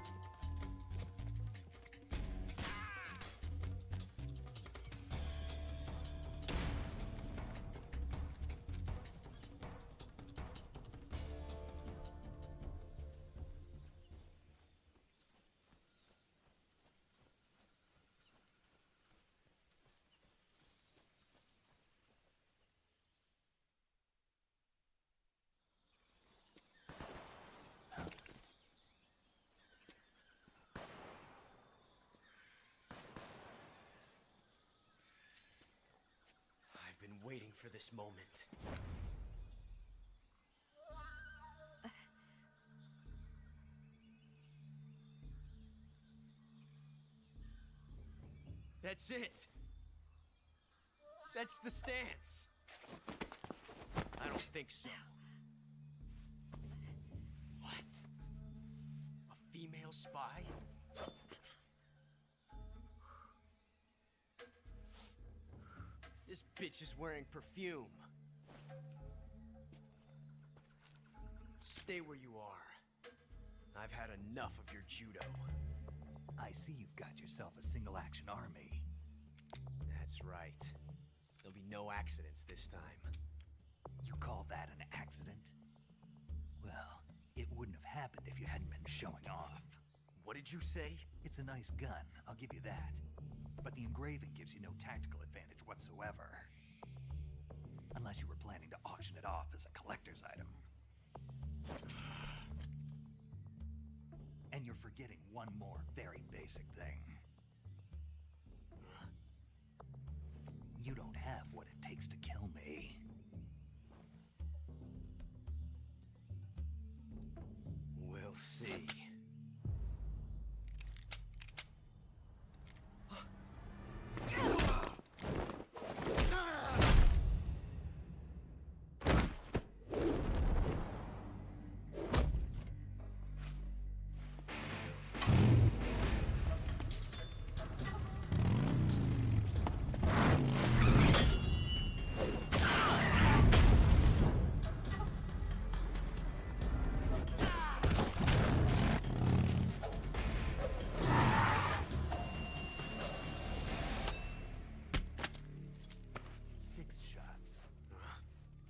I've been waiting for this moment. That's it. That's the stance. I don't think so. What? A female spy? This bitch is wearing perfume. Stay where you are. I've had enough of your judo. I see you've got yourself a single-action army. That's right. There'll be no accidents this time. You call that an accident? Well, it wouldn't have happened if you hadn't been showing off. What did you say? It's a nice gun, I'll give you that. But the engraving gives you no tactical advantage whatsoever. Unless you were planning to auction it off as a collector's item. And you're forgetting one more very basic thing. You don't have what it takes to kill me. We'll see.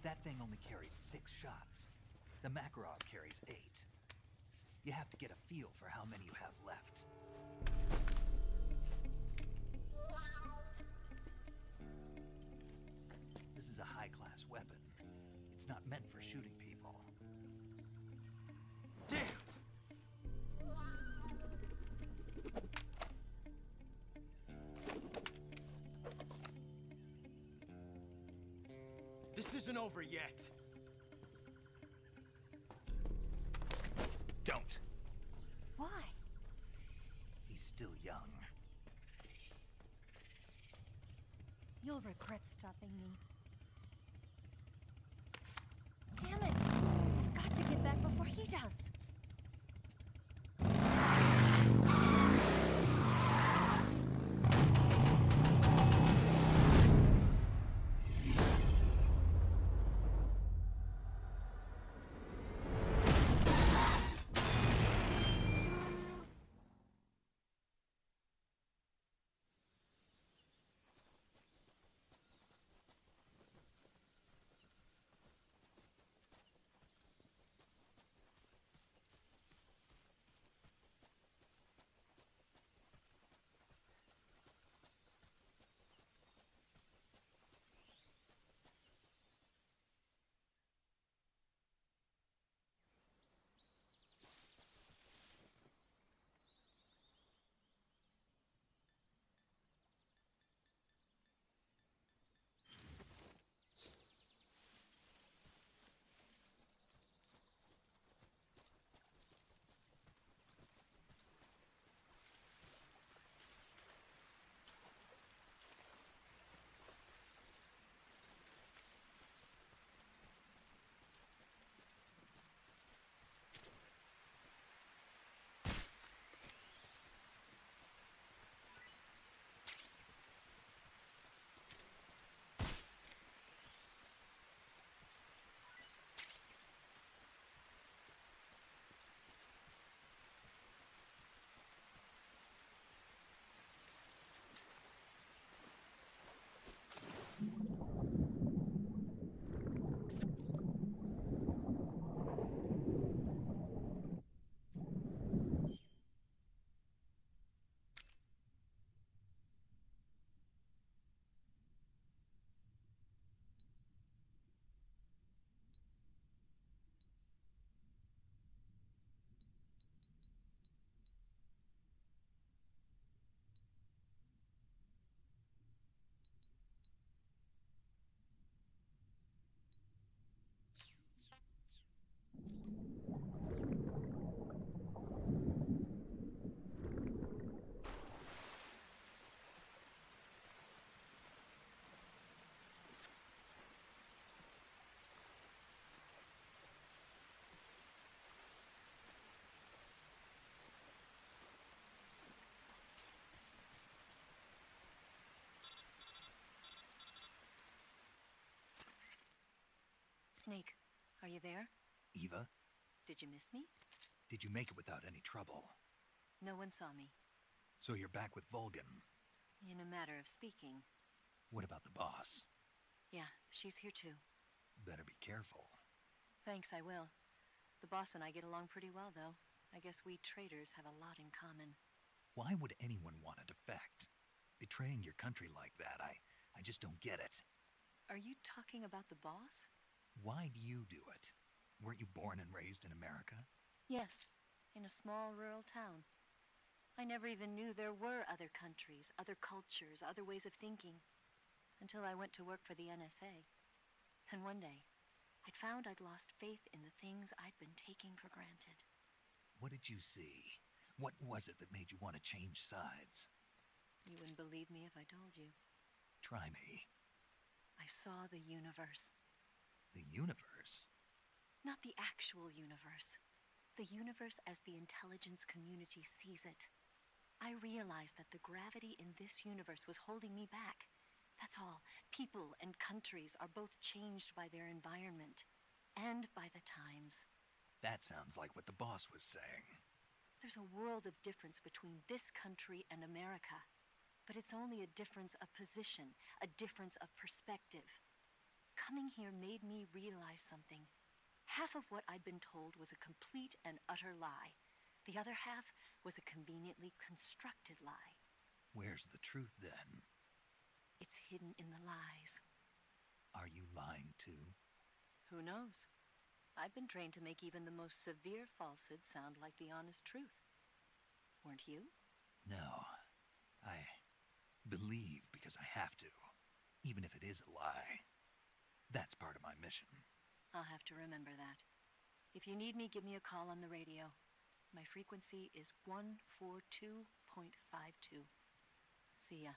That thing only carries 6 shots. The Makarov carries 8. You have to get a feel for how many you have left. This is a high-class weapon. It's not meant for shooting people. Damn! This isn't over yet. Don't. Why? He's still young. You'll regret stopping me. Damn it! I've got to get back before he does. Snake, are you there? Eva, Did you miss me? did you make it without any trouble? No one saw me. So you're back with Vulcan. In a matter of speaking. What about the boss? Yeah, she's here too. Better be careful. Thanks, I will. The boss and I get along pretty well, though. I guess we traitors have a lot in common. Why would anyone want to defect? Betraying your country like that, I just don't get it. Are you talking about the boss? Why do you do it? Weren't you born and raised in America? Yes, in a small rural town. I never even knew there were other countries, other cultures, other ways of thinking. Until I went to work for the NSA. Then one day, I'd found I'd lost faith in the things I'd been taking for granted. What did you see? What was it that made you want to change sides? You wouldn't believe me if I told you. Try me. I saw the universe. The universe? Not the actual universe. The universe as the intelligence community sees it. I realized that the gravity in this universe was holding me back. That's all. People and countries are both changed by their environment and by the times. That sounds like what the boss was saying. There's a world of difference between this country and America. But it's only a difference of position, a difference of perspective. Coming here made me realize something. Half of what I'd been told was a complete and utter lie. The other half was a conveniently constructed lie. Where's the truth, then? It's hidden in the lies. Are you lying, too? Who knows? I've been trained to make even the most severe falsehood sound like the honest truth. Weren't you? No. I believe because I have to, even if it is a lie. That's part of my mission. I'll have to remember that. If you need me, give me a call on the radio. My frequency is 142.52. See ya.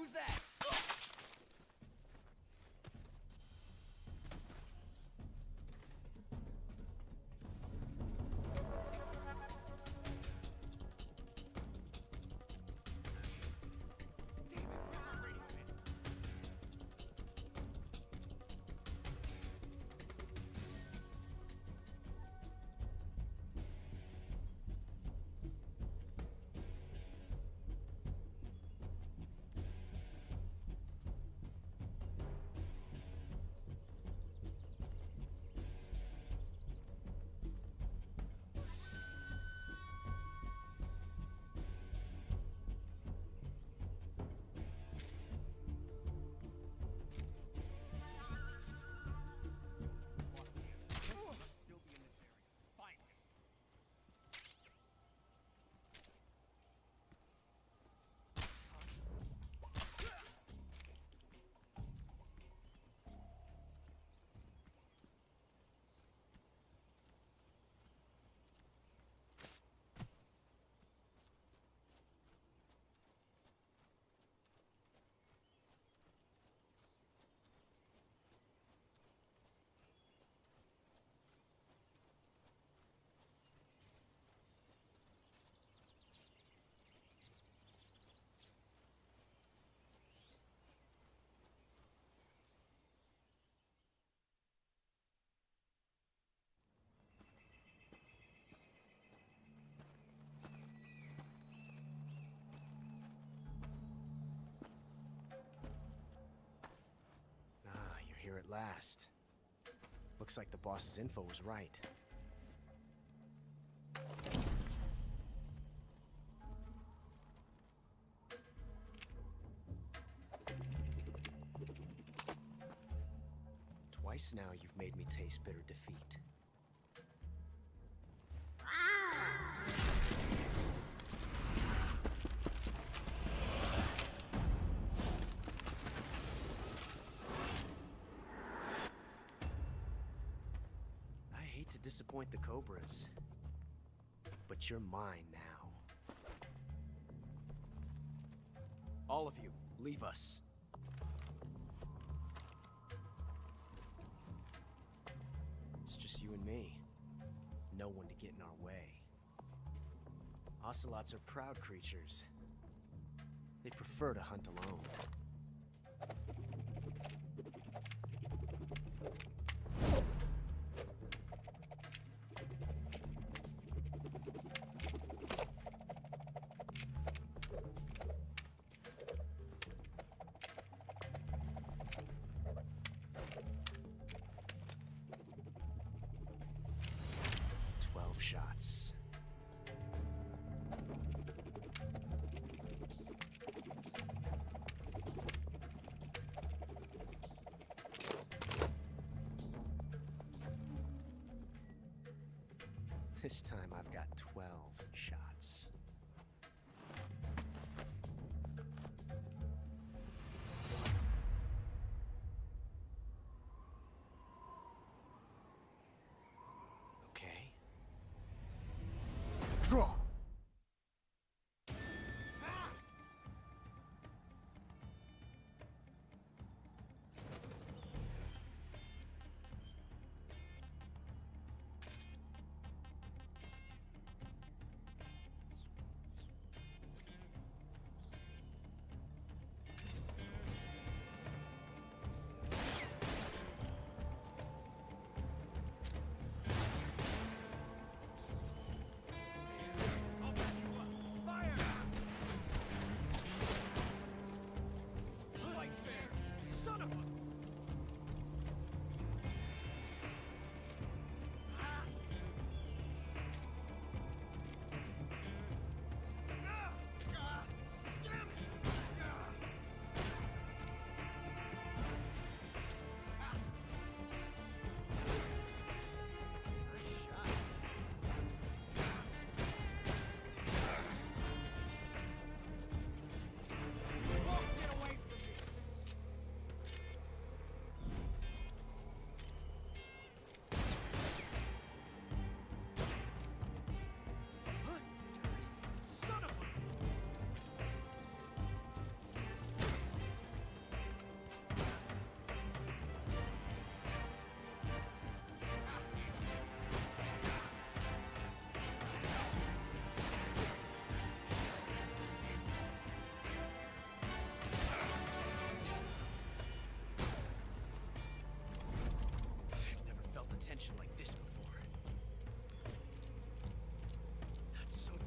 Who's that? Here at last. Looks like the boss's info was right. Twice now you've made me taste bitter defeat. To disappoint the Cobras, but you're mine now. All of you, leave us. It's just you and me. No one to get in our way. Ocelots are proud creatures. They prefer to hunt alone. 12 shots. This time I've got 12 shots. Okay. Draw!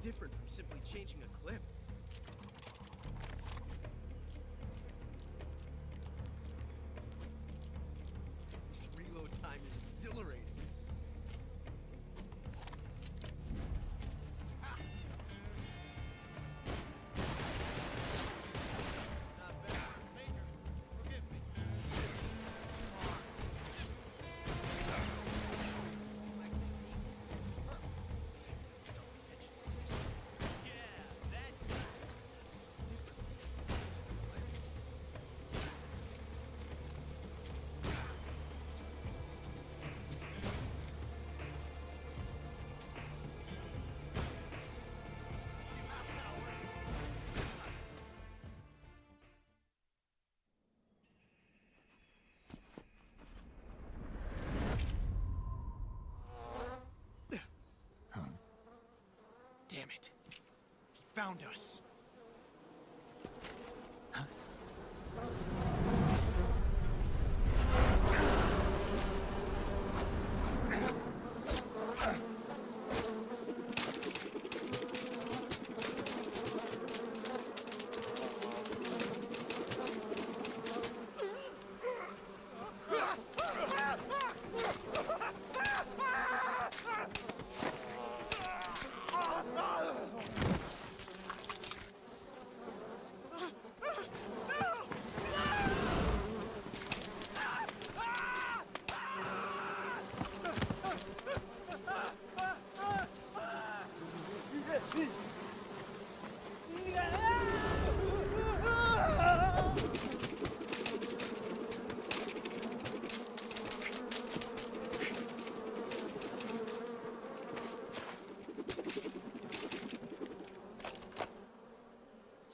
different from simply changing a clip. This reload time is exhilarating. Damn it. He found us.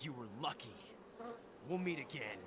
You were lucky. We'll meet again.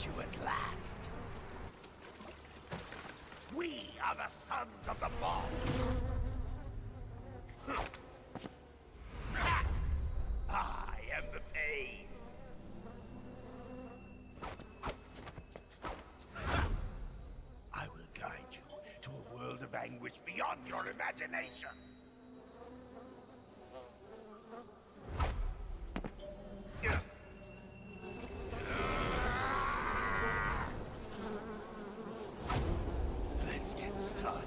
you at last. We are the sons of the boss. I am the pain. I will guide you to a world of anguish beyond your imagination. Let's get started.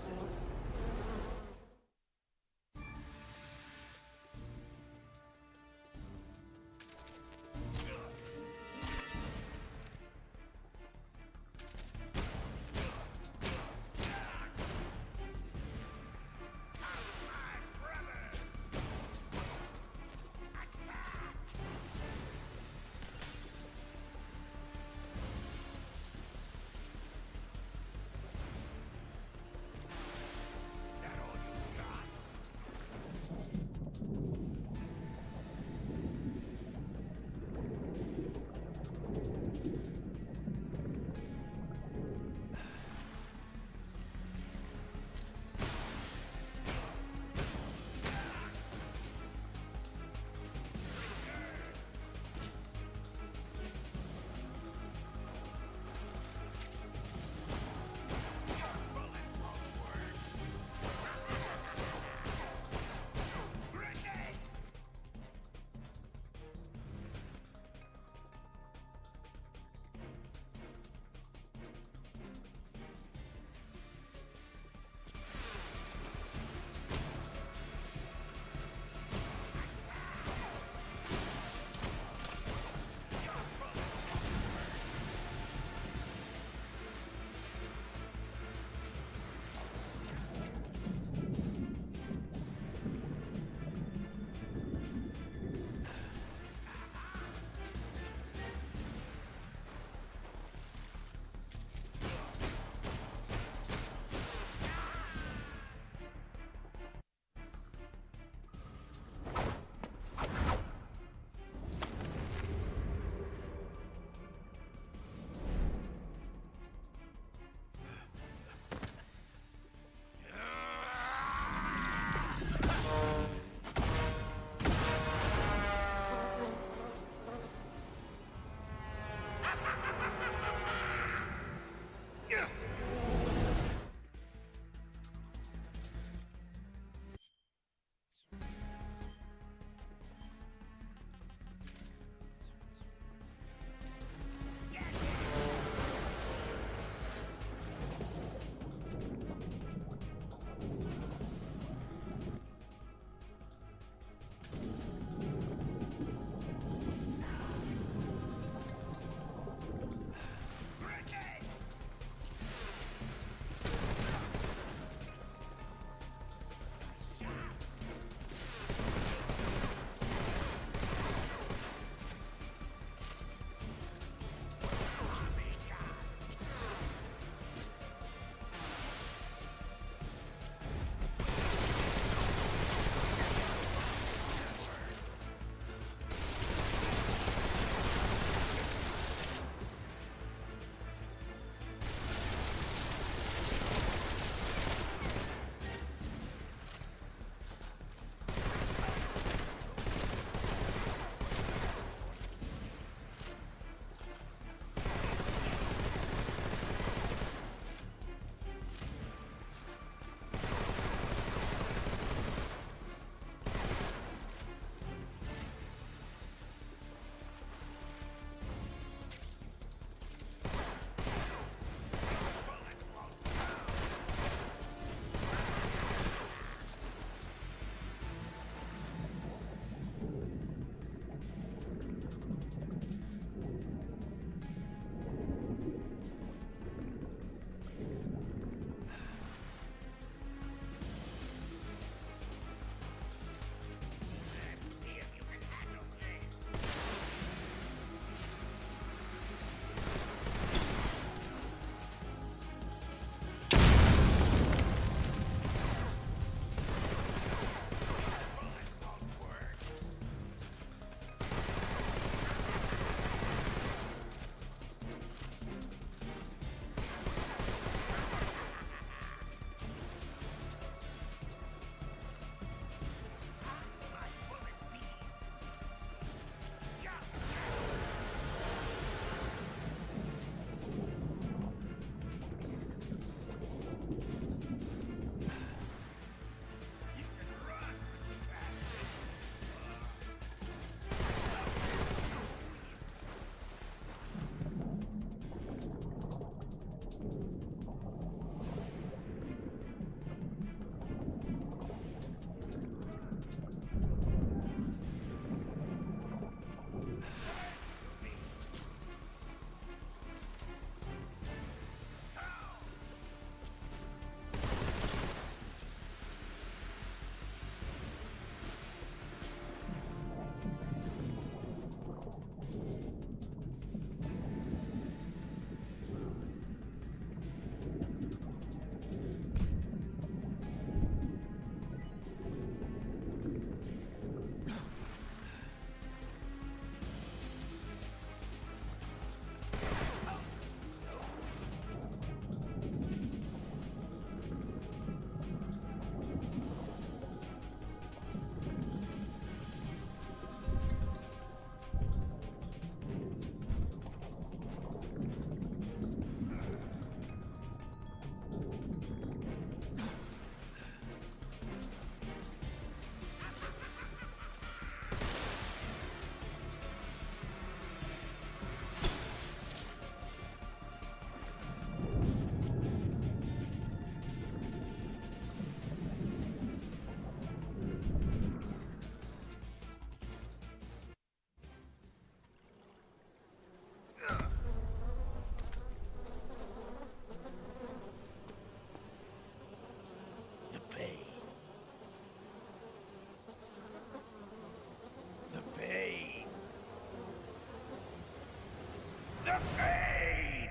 The pain!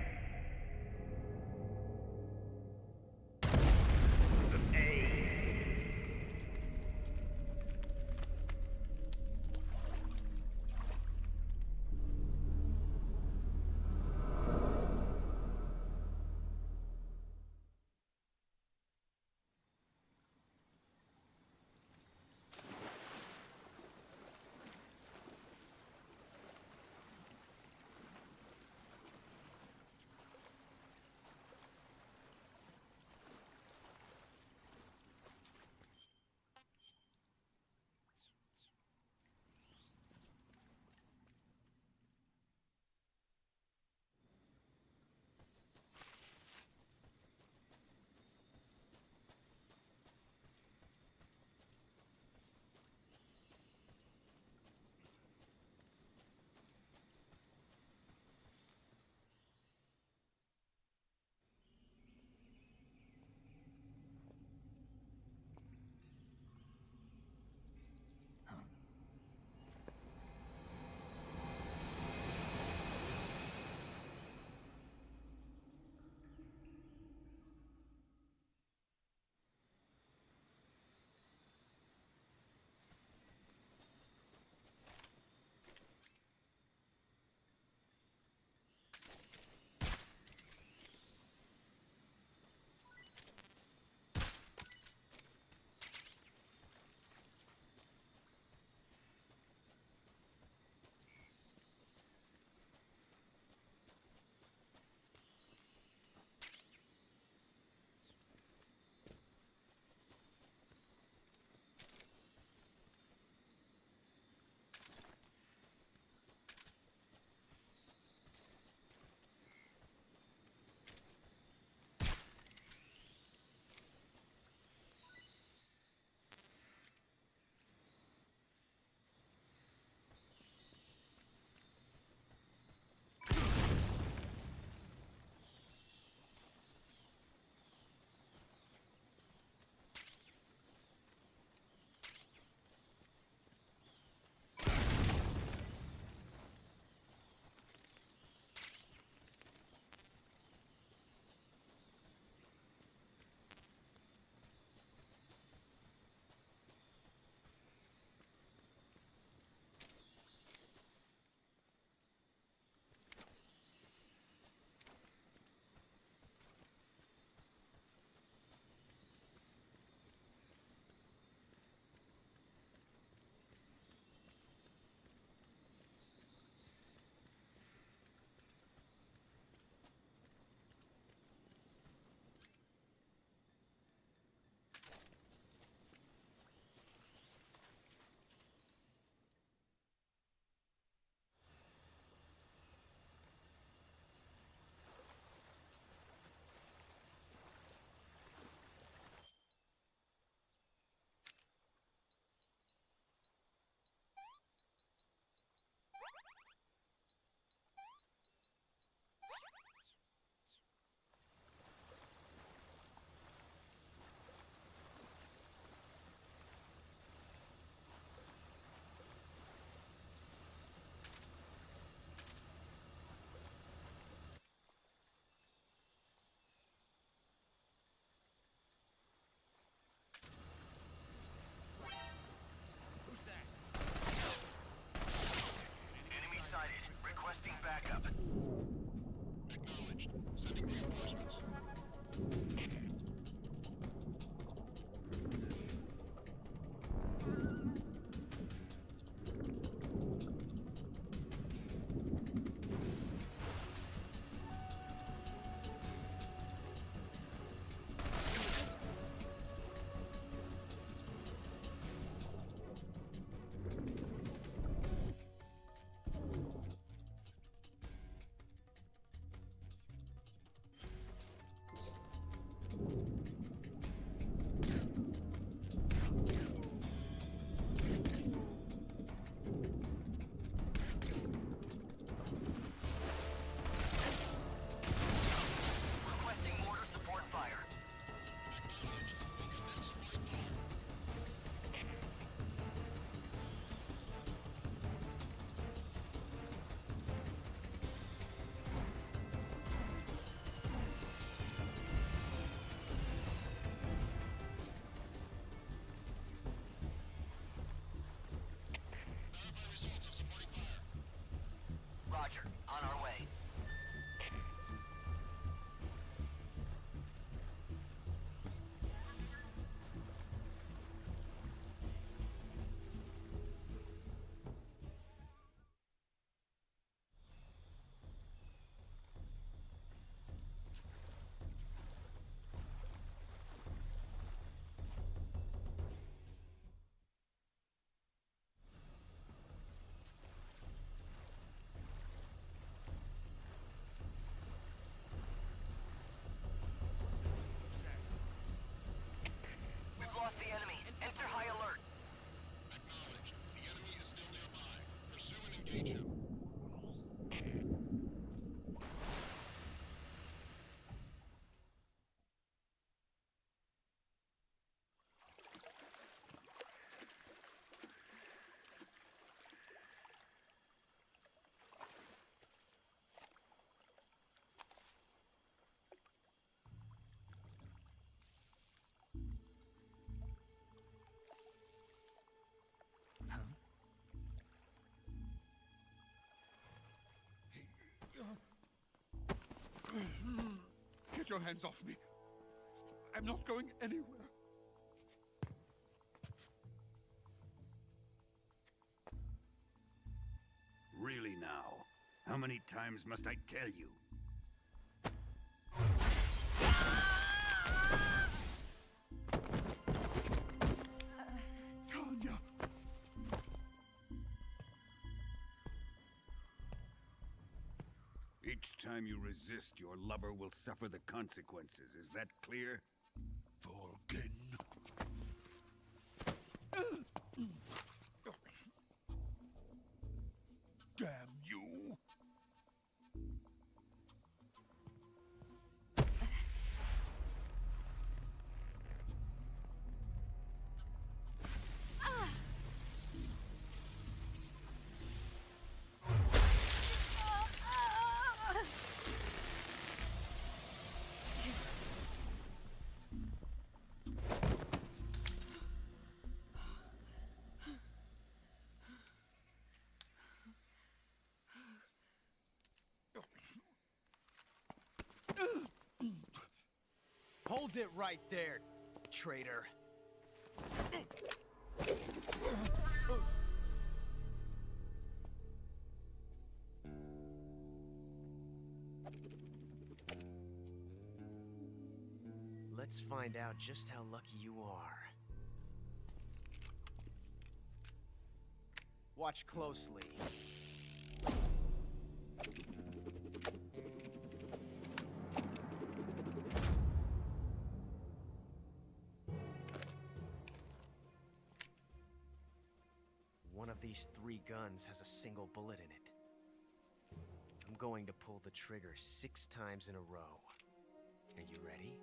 The pain! Get your hands off me. I'm not going anywhere. Really now? How many times must I tell you? Tanya! Each time you resist, your lover will suffer the consequences. Is that clear? Volgin. Damn you! Hold it right there, traitor. Let's find out just how lucky you are. Watch closely. One of these 3 guns has a single bullet in it. I'm going to pull the trigger 6 times in a row. Are you ready?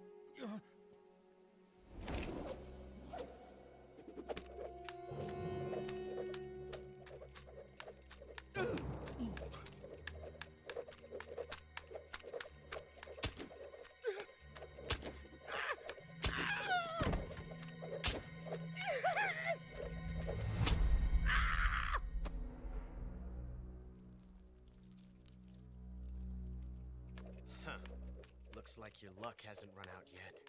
Looks like your luck hasn't run out yet.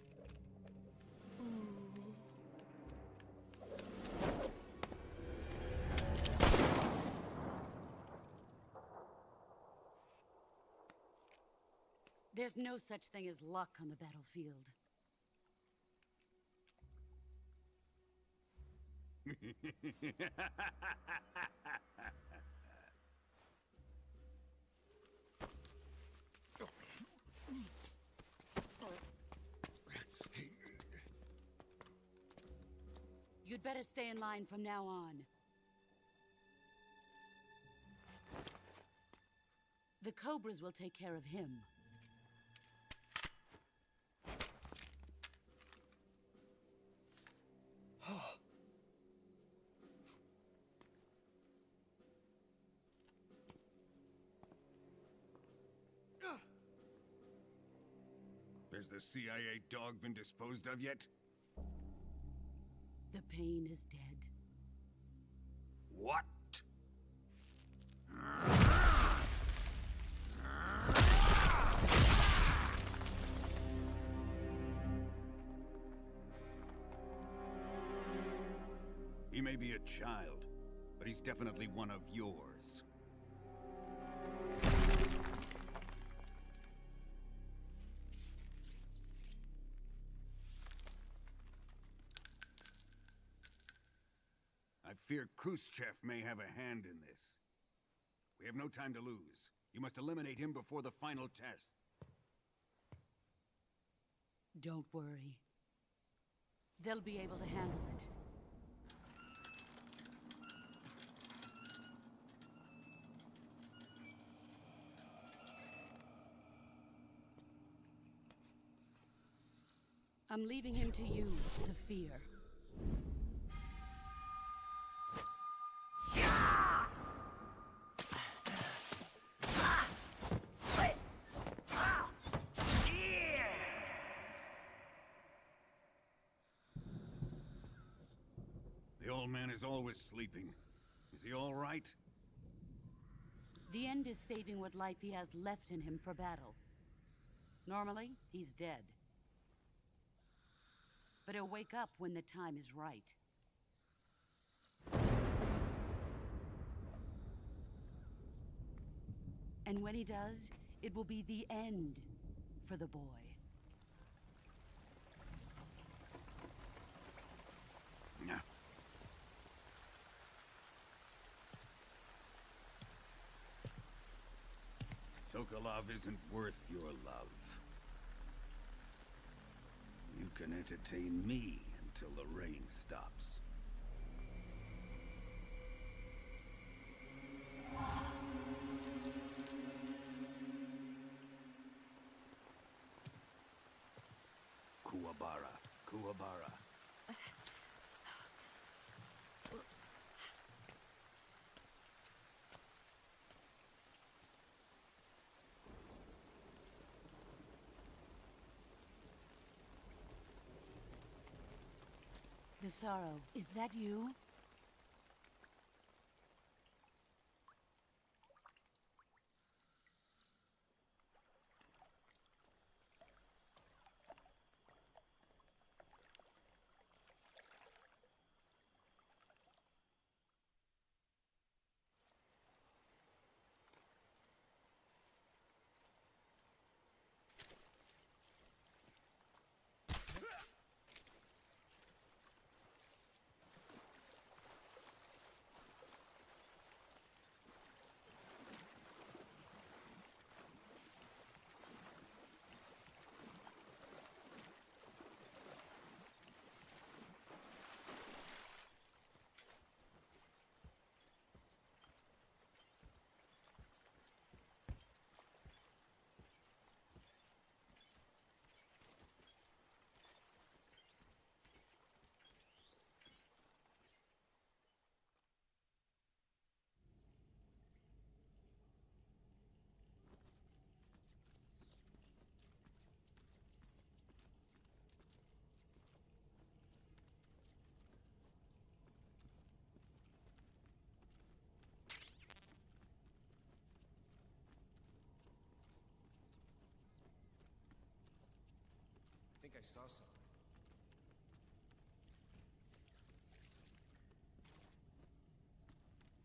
There's no such thing as luck on the battlefield. You'd better stay in line from now on. The Cobras will take care of him. Has the CIA dog been disposed of yet? The pain is dead. What? He may be a child, but he's definitely one of yours. I fear Khrushchev may have a hand in this. We have no time to lose. You must eliminate him before the final test. Don't worry. They'll be able to handle it. I'm leaving him to you, the fear. The old man is always sleeping. Is he all right? The end is saving what life he has left in him for battle. Normally, he's dead. But he'll wake up when the time is right. And when he does, it will be the end for the boy. Yeah. Sokolov isn't worth your love. You can entertain me until the rain stops. Kuwabara, Kuwabara. Desaro, is that you? I think I saw something.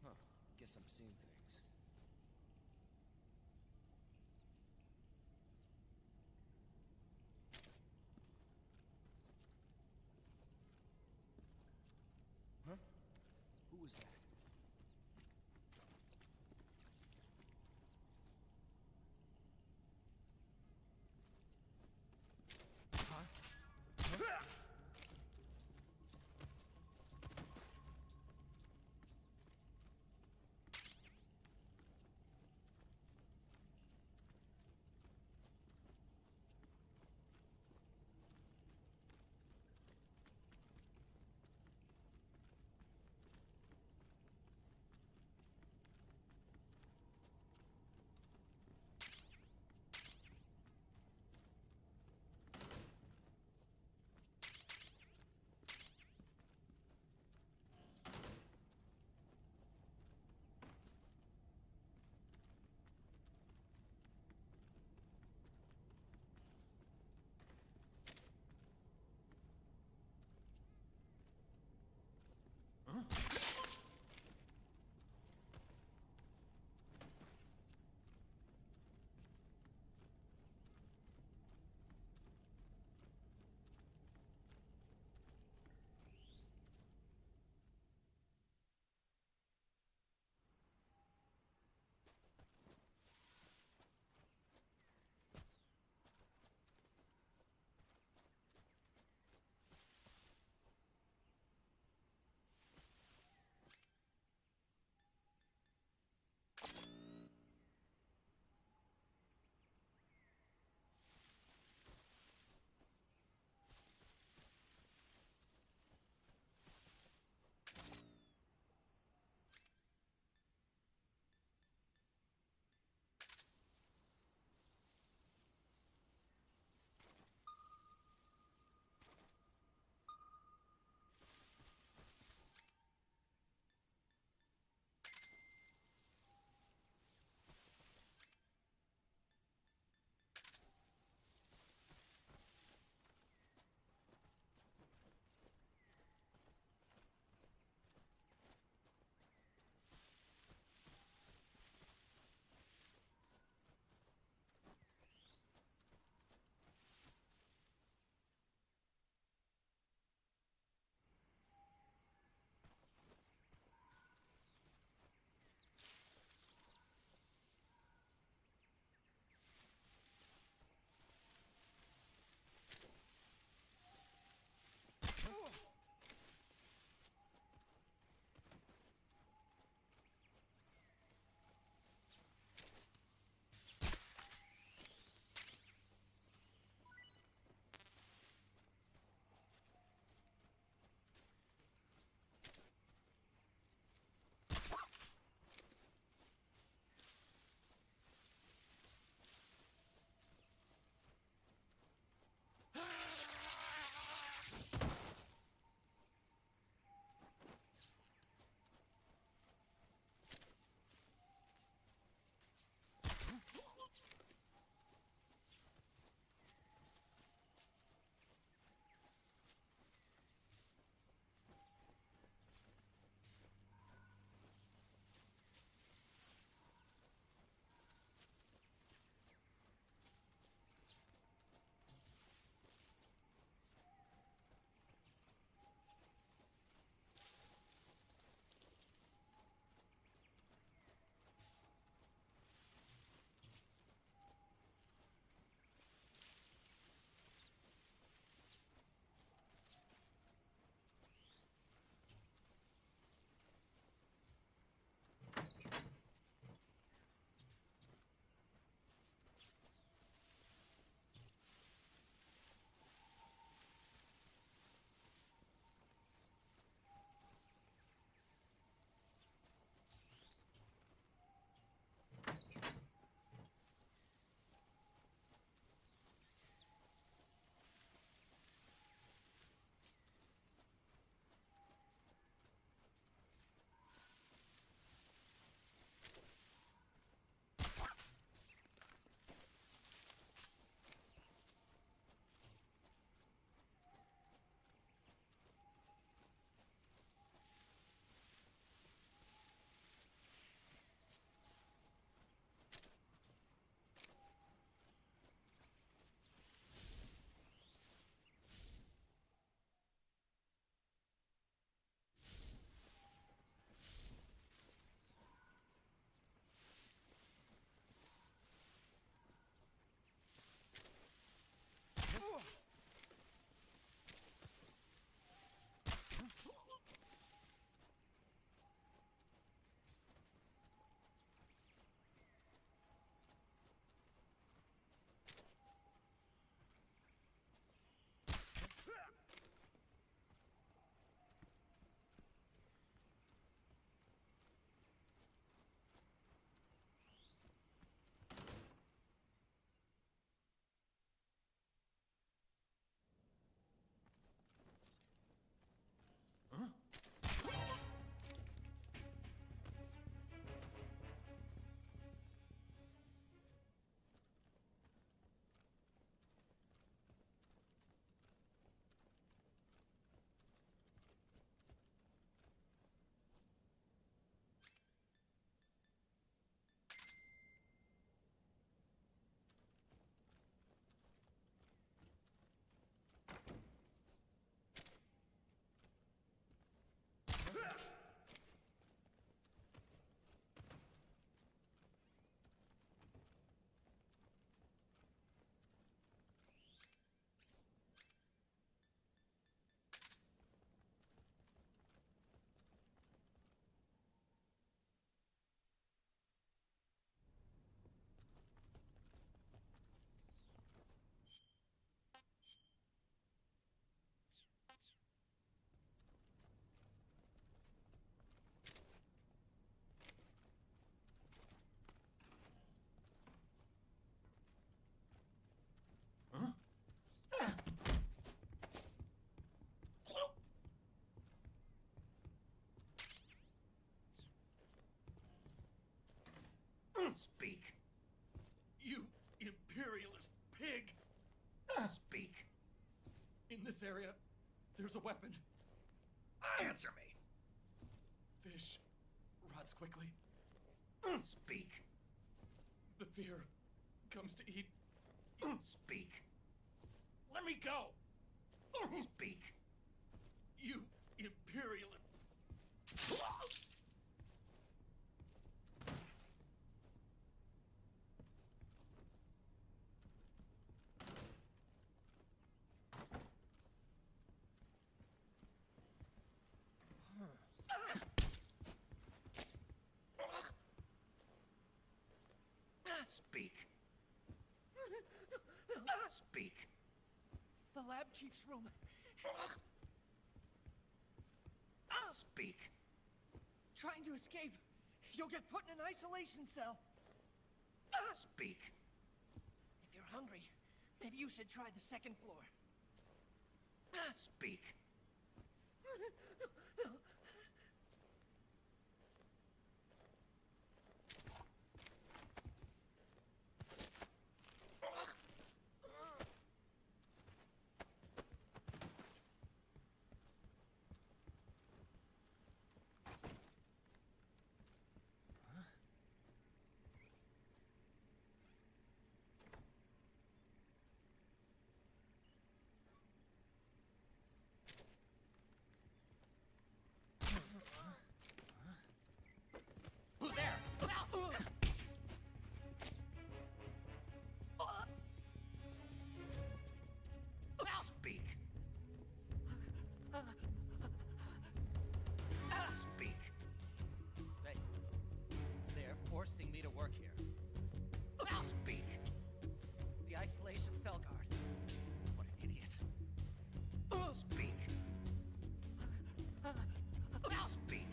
Huh. Guess I'm seeing things. Huh? Who was that? Speak. You imperialist pig! Speak. In this area, there's a weapon. Answer me. Fish rots quickly. Speak. The fear comes to eat. Speak. Let me go! Speak. You imperialist. Speak. Speak. The lab chief's room. Speak. Trying to escape. You'll get put in an isolation cell. Speak. If you're hungry, maybe you should try the second floor. Speak. Who's there? Speak. Speak. They're forcing me to work here. Speak. The isolation cell guard. What an idiot. Speak. Speak.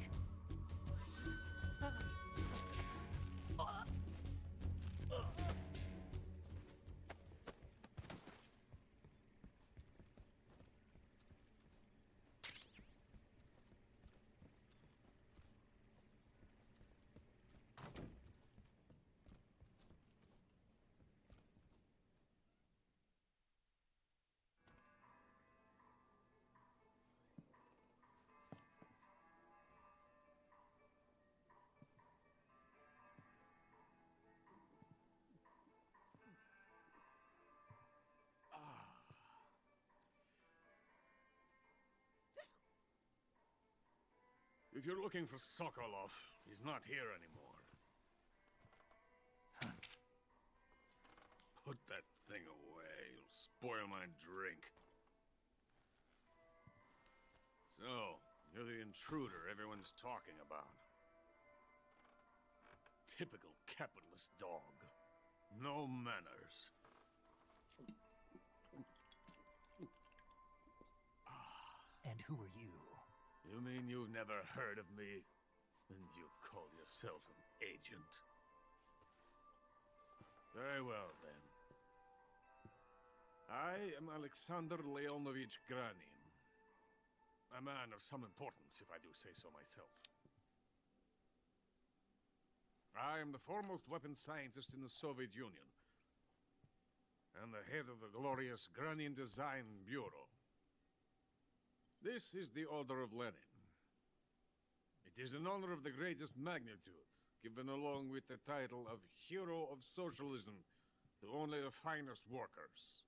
If you're looking for Sokolov, he's not here anymore. Put that thing away. You'll spoil my drink. So, you're the intruder everyone's talking about. Typical capitalist dog. No manners. And who are you? You mean you've never heard of me? And you call yourself an agent? Very well, then. I am Alexander Leonovich Granin. A man of some importance, if I do say so myself. I am the foremost weapons scientist in the Soviet Union, and the head of the glorious Granin Design Bureau. This is the Order of Lenin. It is an honor of the greatest magnitude, given along with the title of Hero of Socialism to only the finest workers.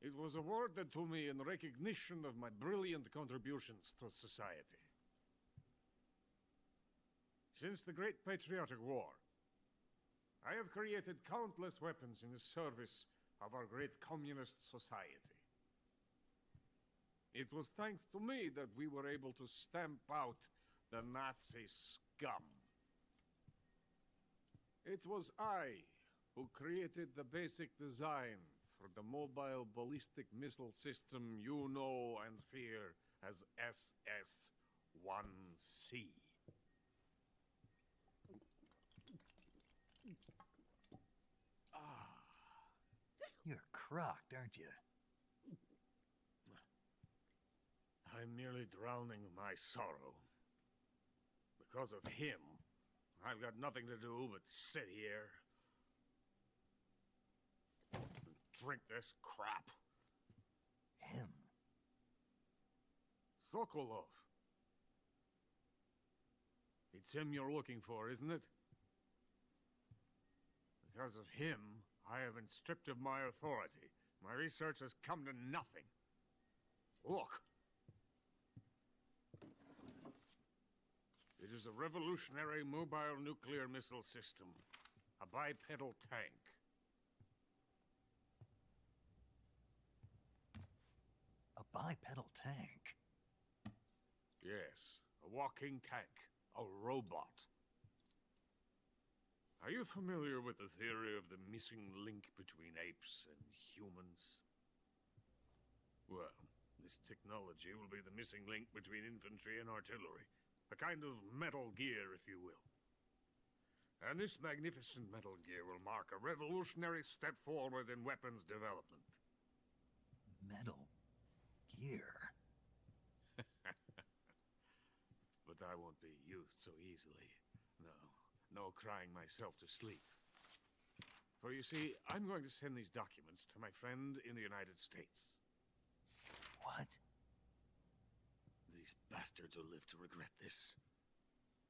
It was awarded to me in recognition of my brilliant contributions to society. Since the Great Patriotic War, I have created countless weapons in the service of our great communist society. It was thanks to me that we were able to stamp out the Nazi scum. It was I who created the basic design for the mobile ballistic missile system you know and fear as SS-1C. You're crocked, aren't you? I'm merely drowning my sorrow. Because of him, I've got nothing to do but sit here and drink this crap. Him? Sokolov. It's him you're looking for, isn't it? Because of him, I have been stripped of my authority. My research has come to nothing. Look. It is a revolutionary mobile nuclear missile system. A bipedal tank. A bipedal tank? Yes, a walking tank. A robot. Are you familiar with the theory of the missing link between apes and humans? Well, this technology will be the missing link between infantry and artillery. A kind of metal gear, if you will. And this magnificent metal gear will mark a revolutionary step forward in weapons development. Metal gear? But I won't be used so easily. No crying myself to sleep. For you see, I'm going to send these documents to my friend in the United States. What? These bastards will live to regret this.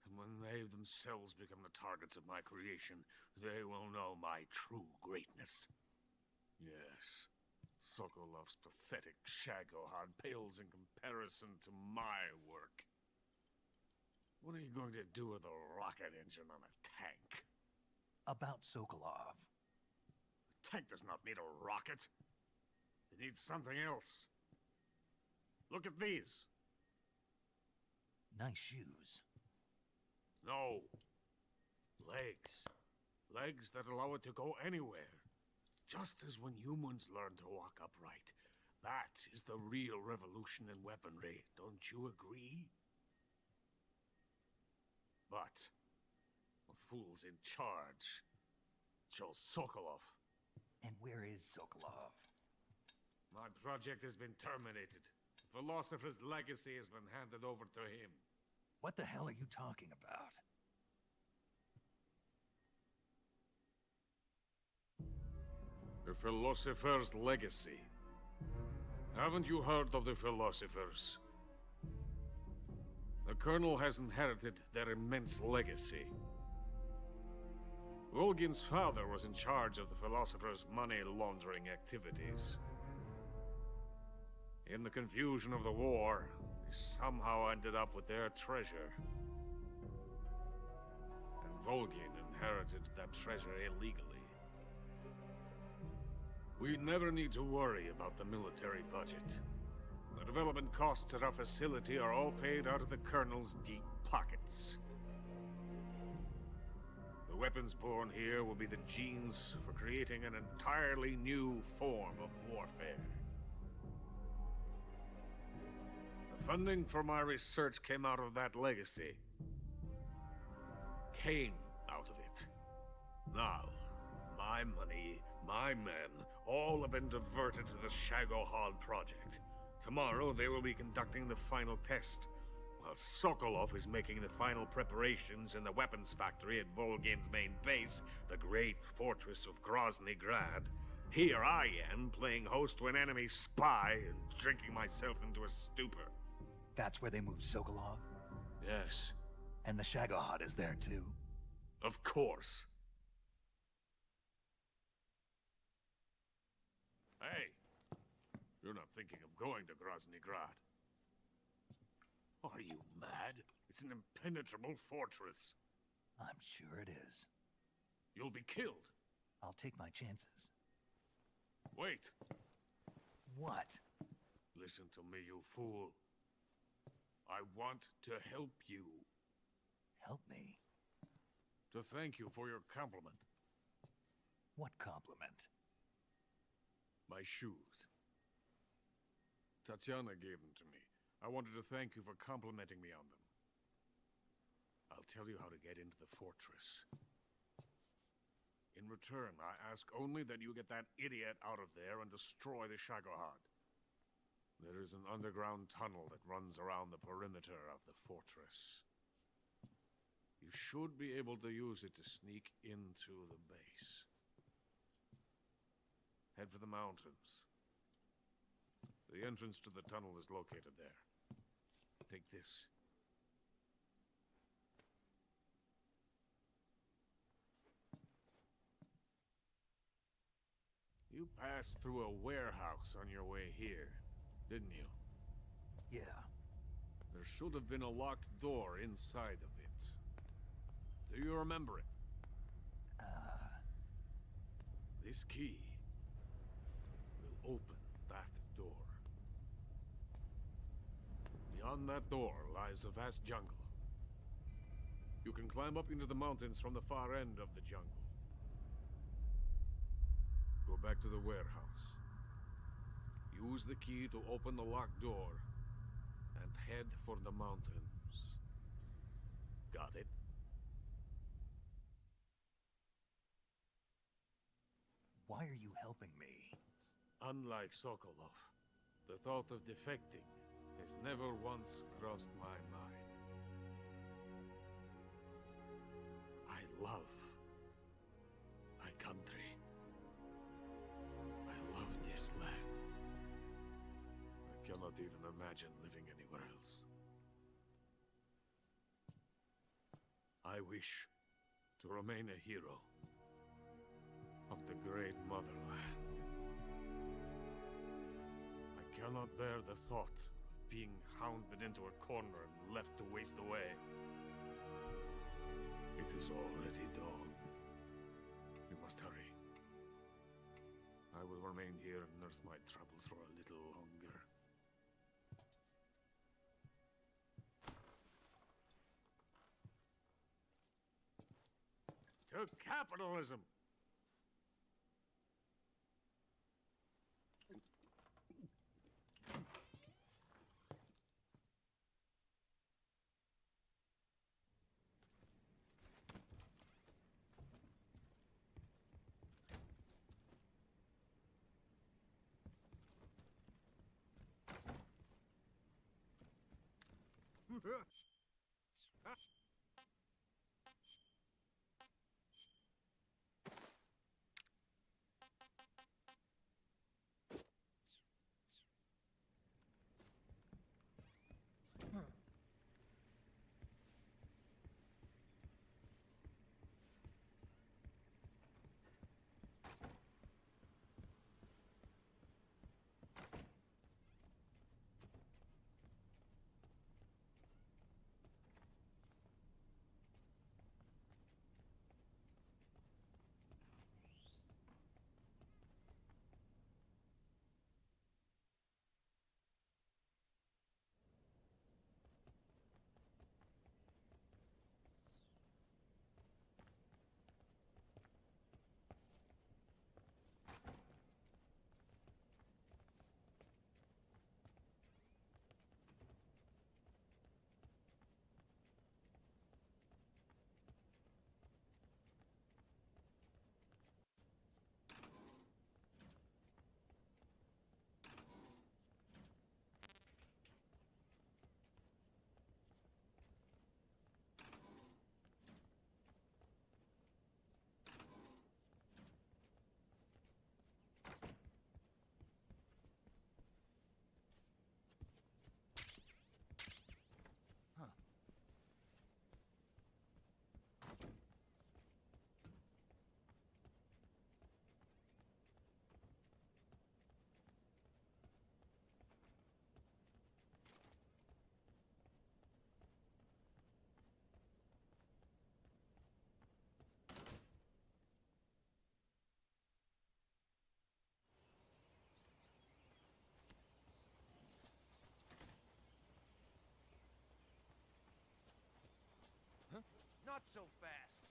And when they themselves become the targets of my creation, they will know my true greatness. Yes, Sokolov's pathetic Shagohod pales in comparison to my work. What are you going to do with a rocket engine on a tank? About Sokolov. A tank does not need a rocket. It needs something else. Look at these. Nice shoes. No. Legs. Legs that allow it to go anywhere. Just as when humans learn to walk upright. That is the real revolution in weaponry. Don't you agree? But the fool's in charge. Joe Sokolov. And where is Sokolov? My project has been terminated. The philosopher's legacy has been handed over to him. What the hell are you talking about? The philosopher's legacy. Haven't you heard of the philosophers? The Colonel has inherited their immense legacy. Volgin's father was in charge of the philosophers' money laundering activities. In the confusion of the war, they somehow ended up with their treasure. And Volgin inherited that treasure illegally. We never need to worry about the military budget. The development costs at our facility are all paid out of the Colonel's deep pockets. The weapons born here will be the genes for creating an entirely new form of warfare. The funding for my research came out of that legacy. Came out of it. Now, my money, my men, all have been diverted to the Shagohod project. Tomorrow, they will be conducting the final test, while Sokolov is making the final preparations in the weapons factory at Volgin's main base, the great fortress of Grozny Grad. Here I am, playing host to an enemy spy and drinking myself into a stupor. That's where they moved Sokolov? Yes. And the Shagohod is there too? Of course. Hey! You're not thinking of going to Grozny Grad. Are you mad? It's an impenetrable fortress. I'm sure it is. You'll be killed. I'll take my chances. Wait. What? Listen to me, you fool. I want to help you. Help me? To thank you for your compliment. What compliment? My shoes. Tatiana gave them to me. I wanted to thank you for complimenting me on them. I'll tell you how to get into the fortress. In return, I ask only that you get that idiot out of there and destroy the Shagohod. There is an underground tunnel that runs around the perimeter of the fortress. You should be able to use it to sneak into the base. Head for the mountains. The entrance to the tunnel is located there. Take this. You passed through a warehouse on your way here, didn't you? Yeah. There should have been a locked door inside of it. Do you remember it? This key will open that door. Beyond that door lies the vast jungle. You can climb up into the mountains from the far end of the jungle. Go back to the warehouse. Use the key to open the locked door and head for the mountains. Got it? Why are you helping me? Unlike Sokolov, the thought of defecting has never once crossed my mind. I love my country. I love this land. I cannot even imagine living anywhere else. I wish to remain a hero of the great motherland. I cannot bear the thought of being hounded into a corner and left to waste away. It is already dawn. We must hurry. I will remain here and nurse my troubles for a little longer. To capitalism! Not so fast.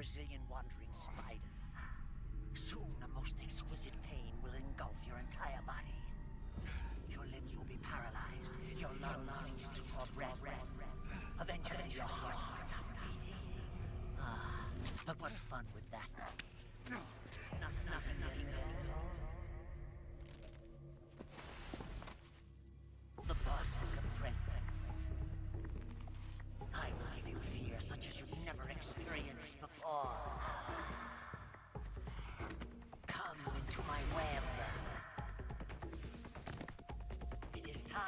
Brazilian wandering spider. Soon, a most exquisite pain will engulf your entire body. Your limbs will be paralyzed, your lungs cease to draw breath. Eventually, your heart will stop beating. Ah, but what fun would that be? Nothing at all. The boss's apprentice. I will give you fear such as you've never experienced before. Come into my web. It is time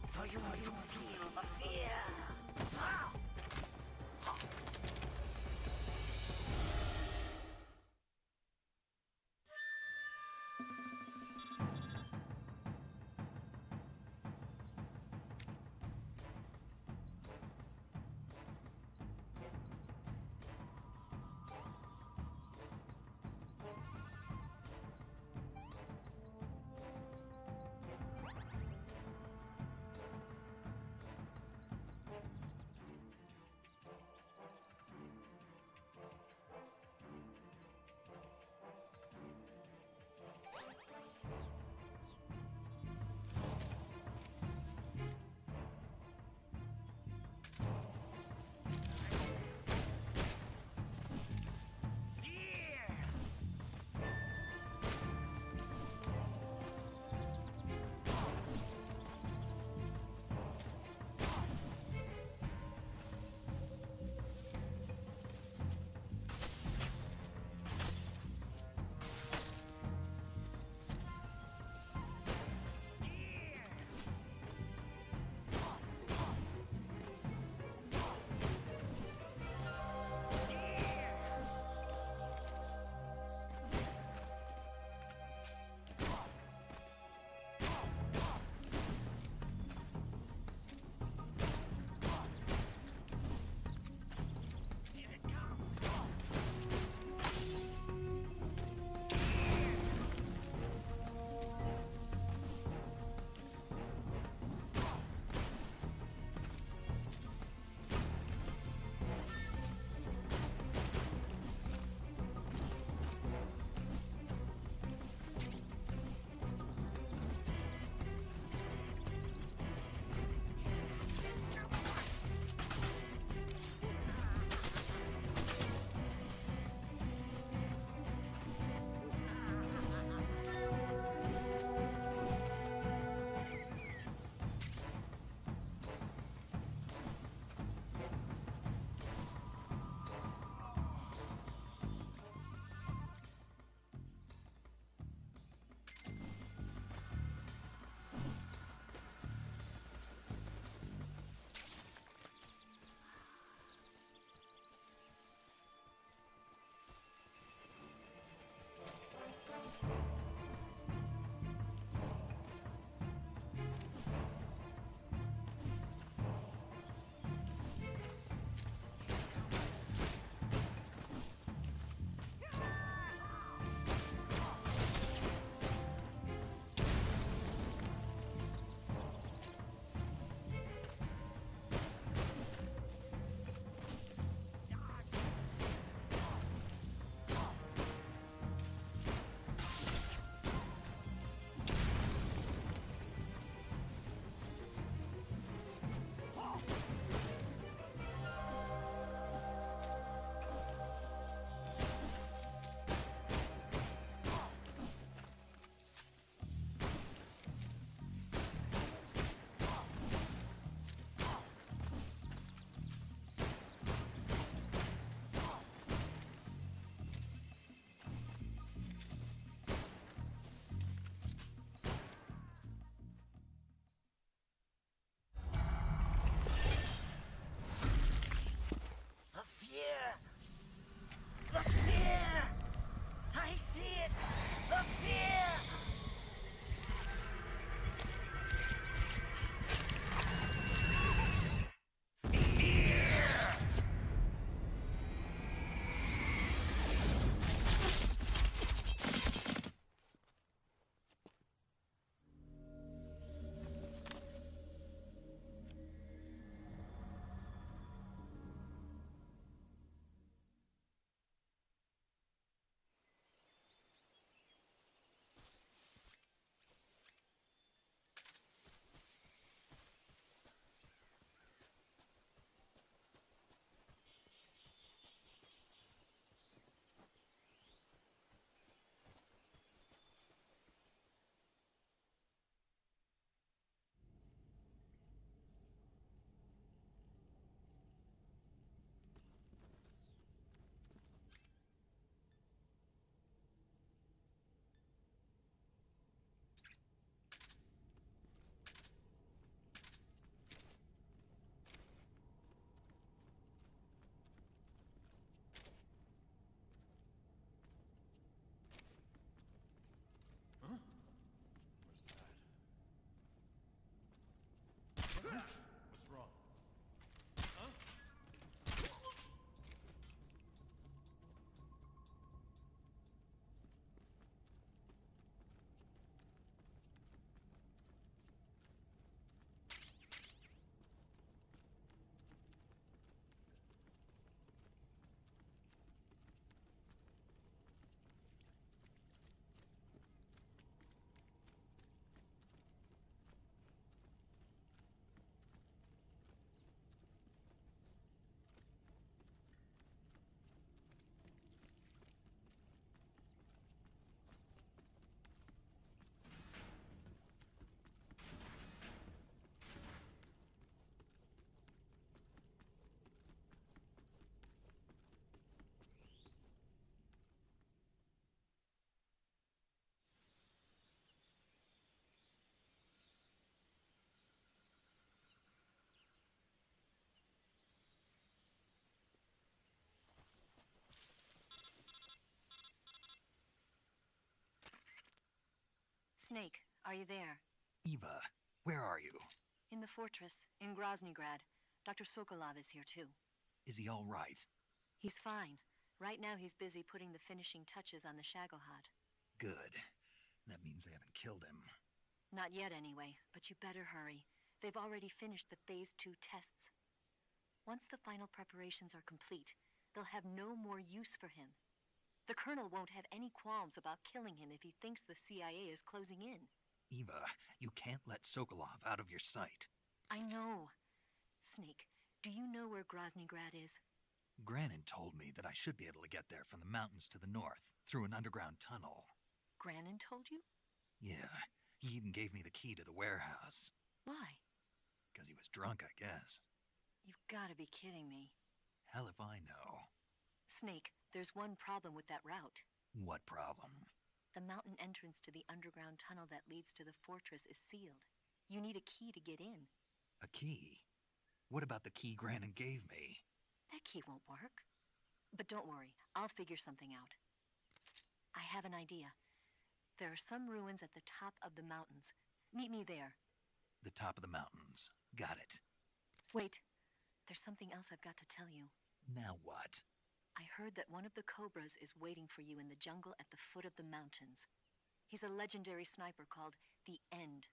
for you to feel the fear. Snake, are you there? Eva, where are you? In the fortress, in Groznygrad. Dr. Sokolov is here too. Is he all right? He's fine. Right now he's busy putting the finishing touches on the Shagohod. Good. That means they haven't killed him. Not yet anyway, but you better hurry. They've already finished the Phase 2 tests. Once the final preparations are complete, they'll have no more use for him. The Colonel won't have any qualms about killing him if he thinks the CIA is closing in. Eva, you can't let Sokolov out of your sight. I know. Snake, do you know where Groznygrad is? Granin told me that I should be able to get there from the mountains to the north, through an underground tunnel. Granin told you? Yeah, he even gave me the key to the warehouse. Why? Because he was drunk, I guess. You've got to be kidding me. Hell if I know. Snake, there's one problem with that route. What problem? The mountain entrance to the underground tunnel that leads to the fortress is sealed. You need a key to get in. A key? What about the key Granin gave me? That key won't work. But don't worry, I'll figure something out. I have an idea. There are some ruins at the top of the mountains. Meet me there. The top of the mountains. Got it. Wait. There's something else I've got to tell you. Now what? I heard that one of the Cobras is waiting for you in the jungle at the foot of the mountains. He's a legendary sniper called the End.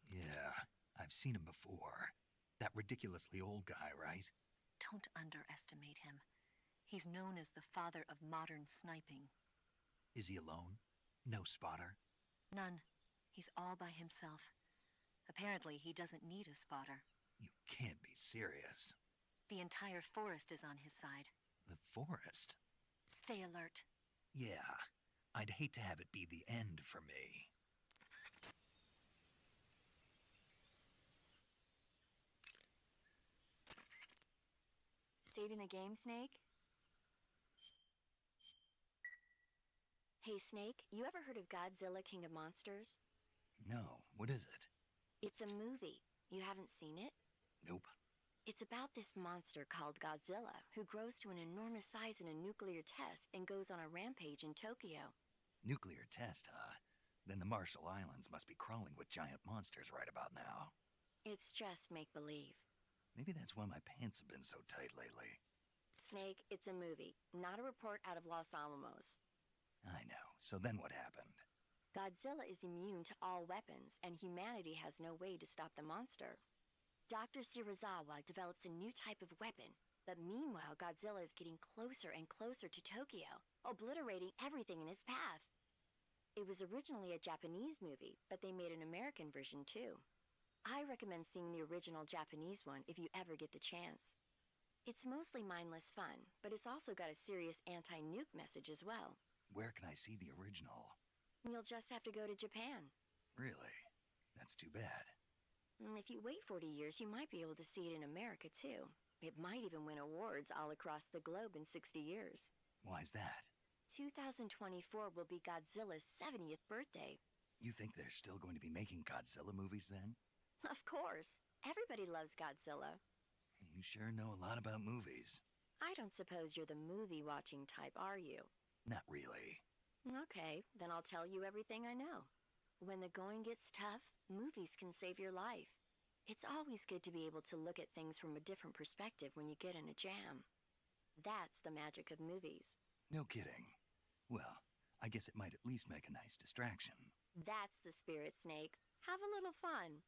Yeah, I've seen him before. That ridiculously old guy, right? Don't underestimate him. He's known as the father of modern sniping. Is he alone? No spotter? None. He's all by himself. Apparently, he doesn't need a spotter. You can't be serious. The entire forest is on his side. The forest? Stay alert. Yeah, I'd hate to have it be the end for me. Saving the game, Snake? Hey, Snake, you ever heard of Godzilla, King of Monsters? No, what is it? It's a movie. You haven't seen it? Nope. It's about this monster called Godzilla, who grows to an enormous size in a nuclear test and goes on a rampage in Tokyo. Nuclear test, huh? Then the Marshall Islands must be crawling with giant monsters right about now. It's just make-believe. Maybe that's why my pants have been so tight lately. Snake, it's a movie, not a report out of Los Alamos. I know. So then what happened? Godzilla is immune to all weapons, and humanity has no way to stop the monster. Dr. Shirazawa develops a new type of weapon, but meanwhile Godzilla is getting closer and closer to Tokyo, obliterating everything in his path. It was originally a Japanese movie, but they made an American version too. I recommend seeing the original Japanese one if you ever get the chance. It's mostly mindless fun, but it's also got a serious anti-nuke message as well. Where can I see the original? You'll just have to go to Japan. Really? That's too bad. If you wait 40 years, you might be able to see it in America too. It might even win awards all across the globe in 60 years. Why's that? 2024 will be Godzilla's 70th birthday. You think they're still going to be making Godzilla movies then? Of course. Everybody loves Godzilla. You sure know a lot about movies. I don't suppose you're the movie-watching type, are you? Not really. Okay, then I'll tell you everything I know. When the going gets tough, movies can save your life. It's always good to be able to look at things from a different perspective when you get in a jam. That's the magic of movies. No kidding. Well, I guess it might at least make a nice distraction. That's the spirit, Snake. Have a little fun.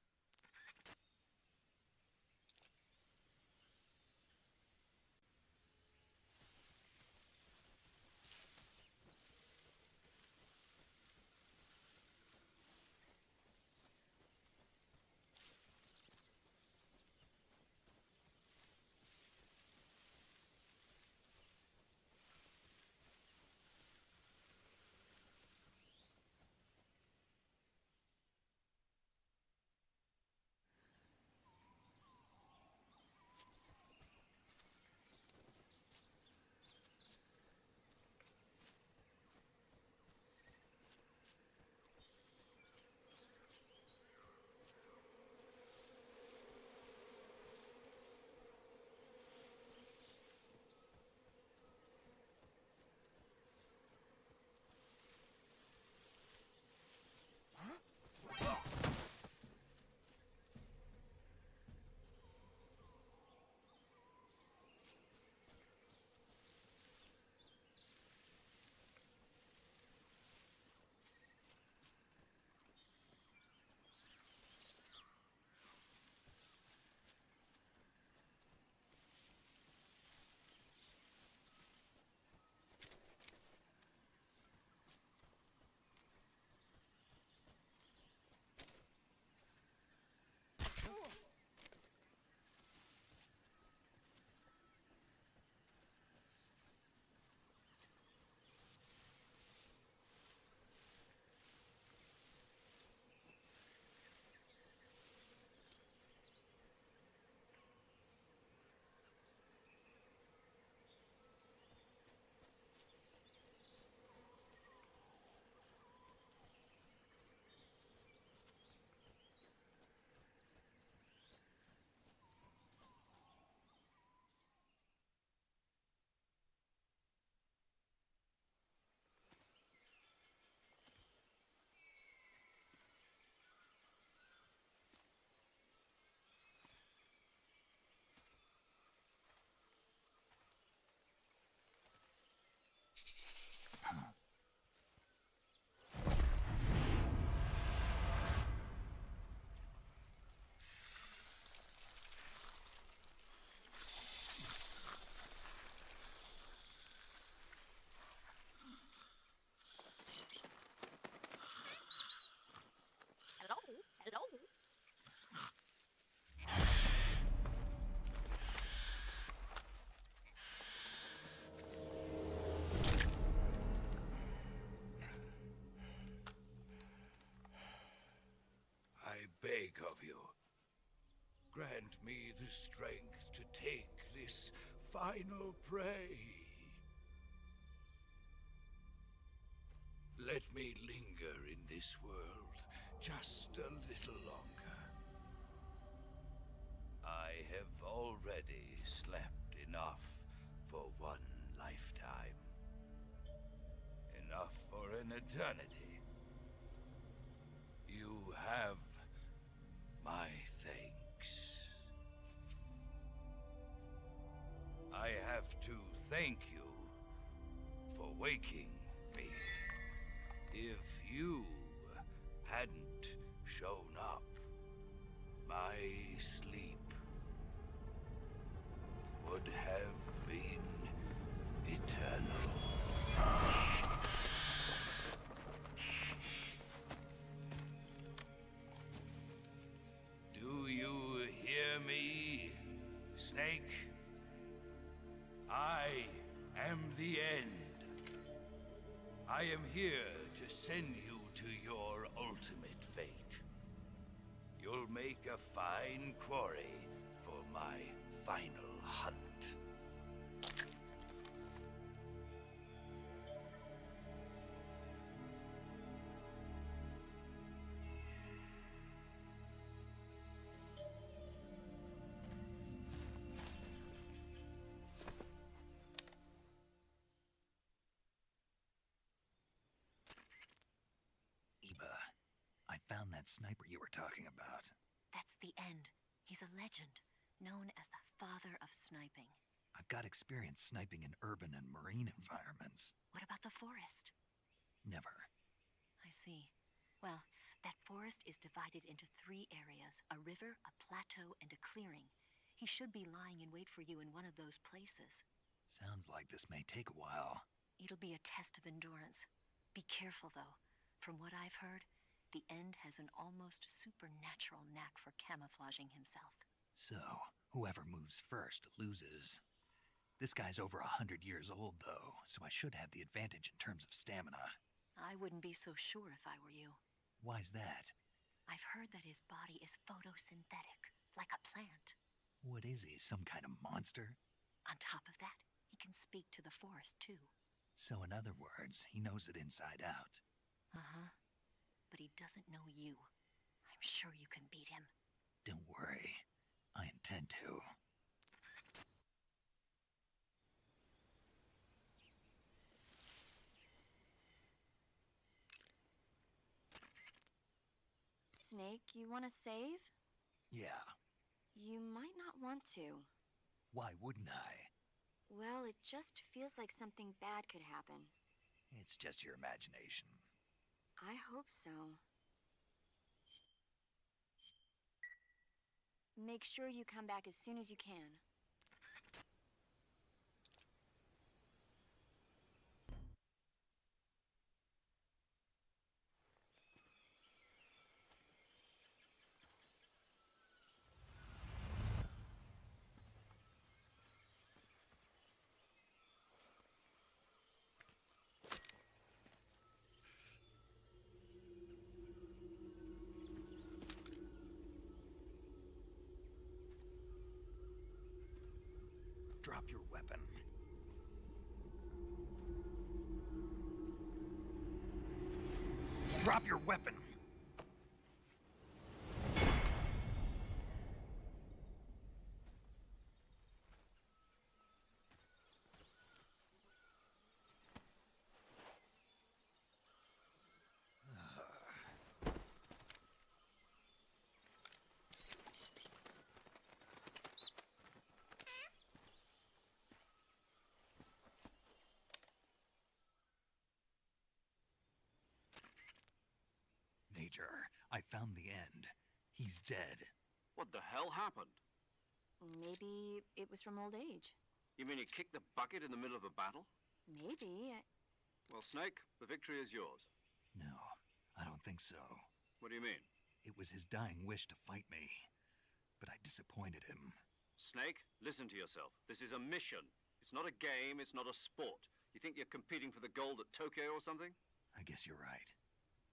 final prey. Let me linger in this world just a little longer. I have already slept enough for one lifetime. Enough for an eternity. You have my thanks. I have to thank you for waking me. If you hadn't shown up, my sleep would have been eternal. Do you hear me, Snake? I am the end. I am here to send you to your ultimate fate. You'll make a fine quarry for my final hunt. I found that sniper you were talking about. That's the end. He's a legend, known as the father of sniping. I've got experience sniping in urban and marine environments. What about the forest? Never. I see. Well, that forest is divided into 3 areas, a river, a plateau, and a clearing. He should be lying in wait for you in one of those places. Sounds like this may take a while. It'll be a test of endurance. Be careful, though. From what I've heard, the End has an almost supernatural knack for camouflaging himself. So, whoever moves first loses. This guy's over 100 years old, though, so I should have the advantage in terms of stamina. I wouldn't be so sure if I were you. Why's that? I've heard that his body is photosynthetic, like a plant. What is he, some kind of monster? On top of that, he can speak to the forest, too. So in other words, he knows it inside out. Uh-huh. But he doesn't know you. I'm sure you can beat him. Don't worry. I intend to. Snake, you want to save? Yeah. You might not want to. Why wouldn't I? Well, it just feels like something bad could happen. It's just your imagination. I hope so. Make sure you come back as soon as you can. Drop your weapon. Drop your weapon! Major, I found the End. He's dead. What the hell happened? Maybe it was from old age. You mean he kicked the bucket in the middle of a battle? Maybe. Well, Snake, the victory is yours. No, I don't think so. What do you mean? It was his dying wish to fight me, but I disappointed him. Snake, listen to yourself. This is a mission. It's not a game, it's not a sport. You think you're competing for the gold at Tokyo or something? I guess you're right.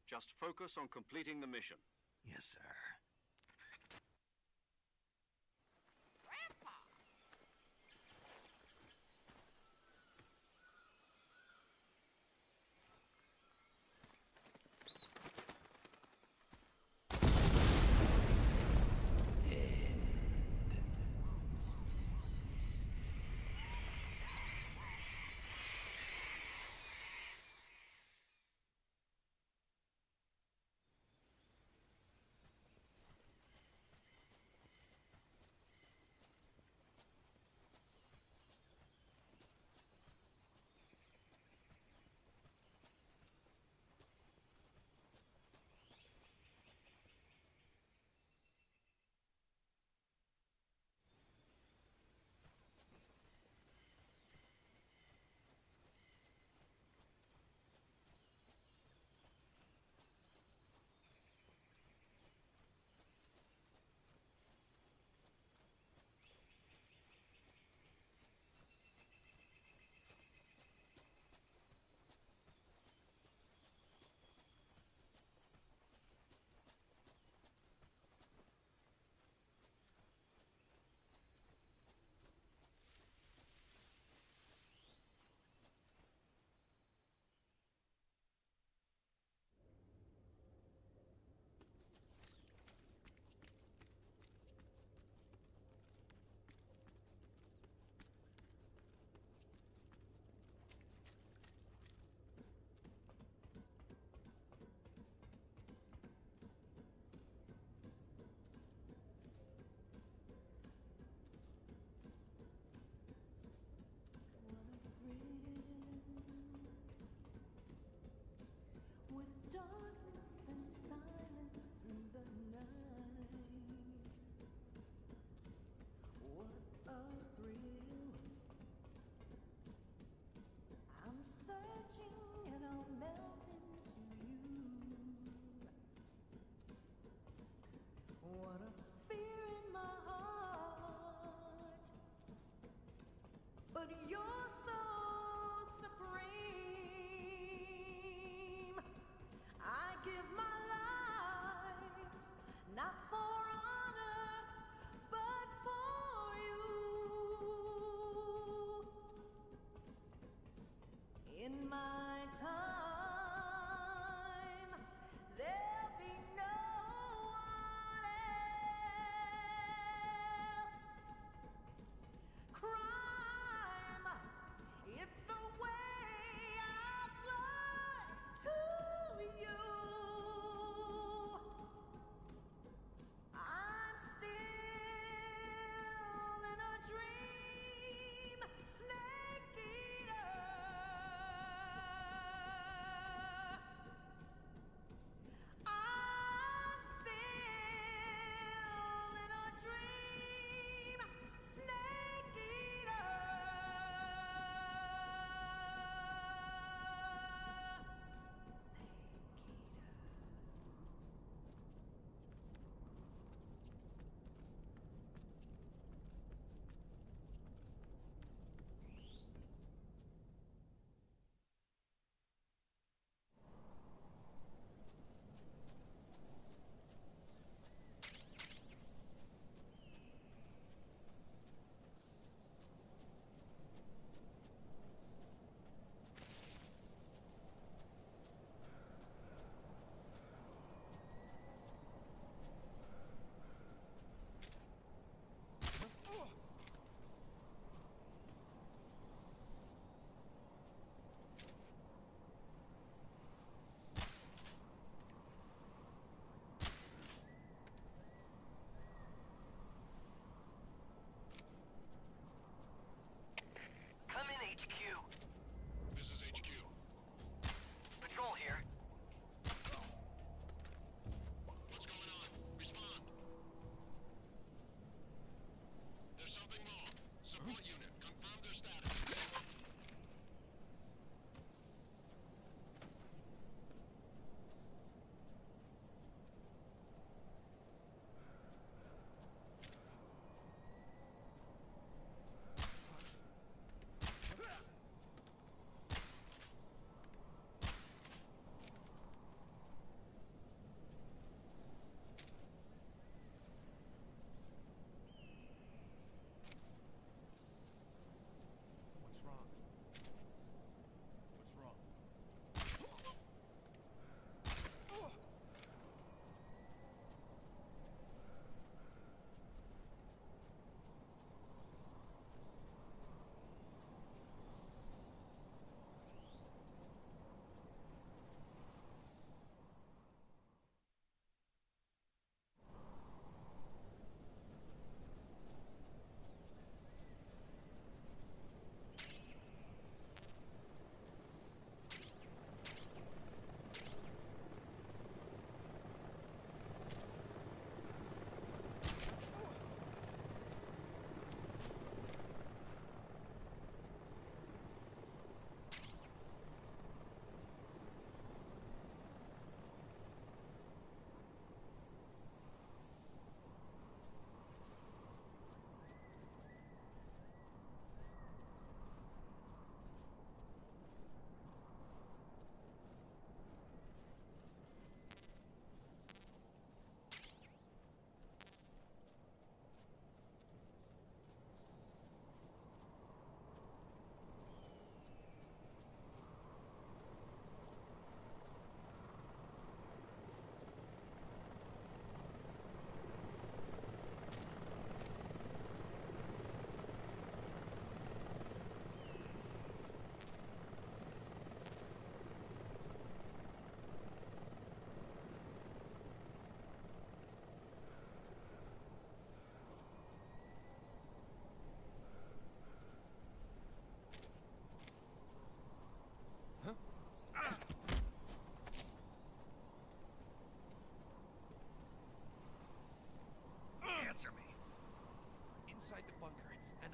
Just focus on completing the mission. Yes, sir.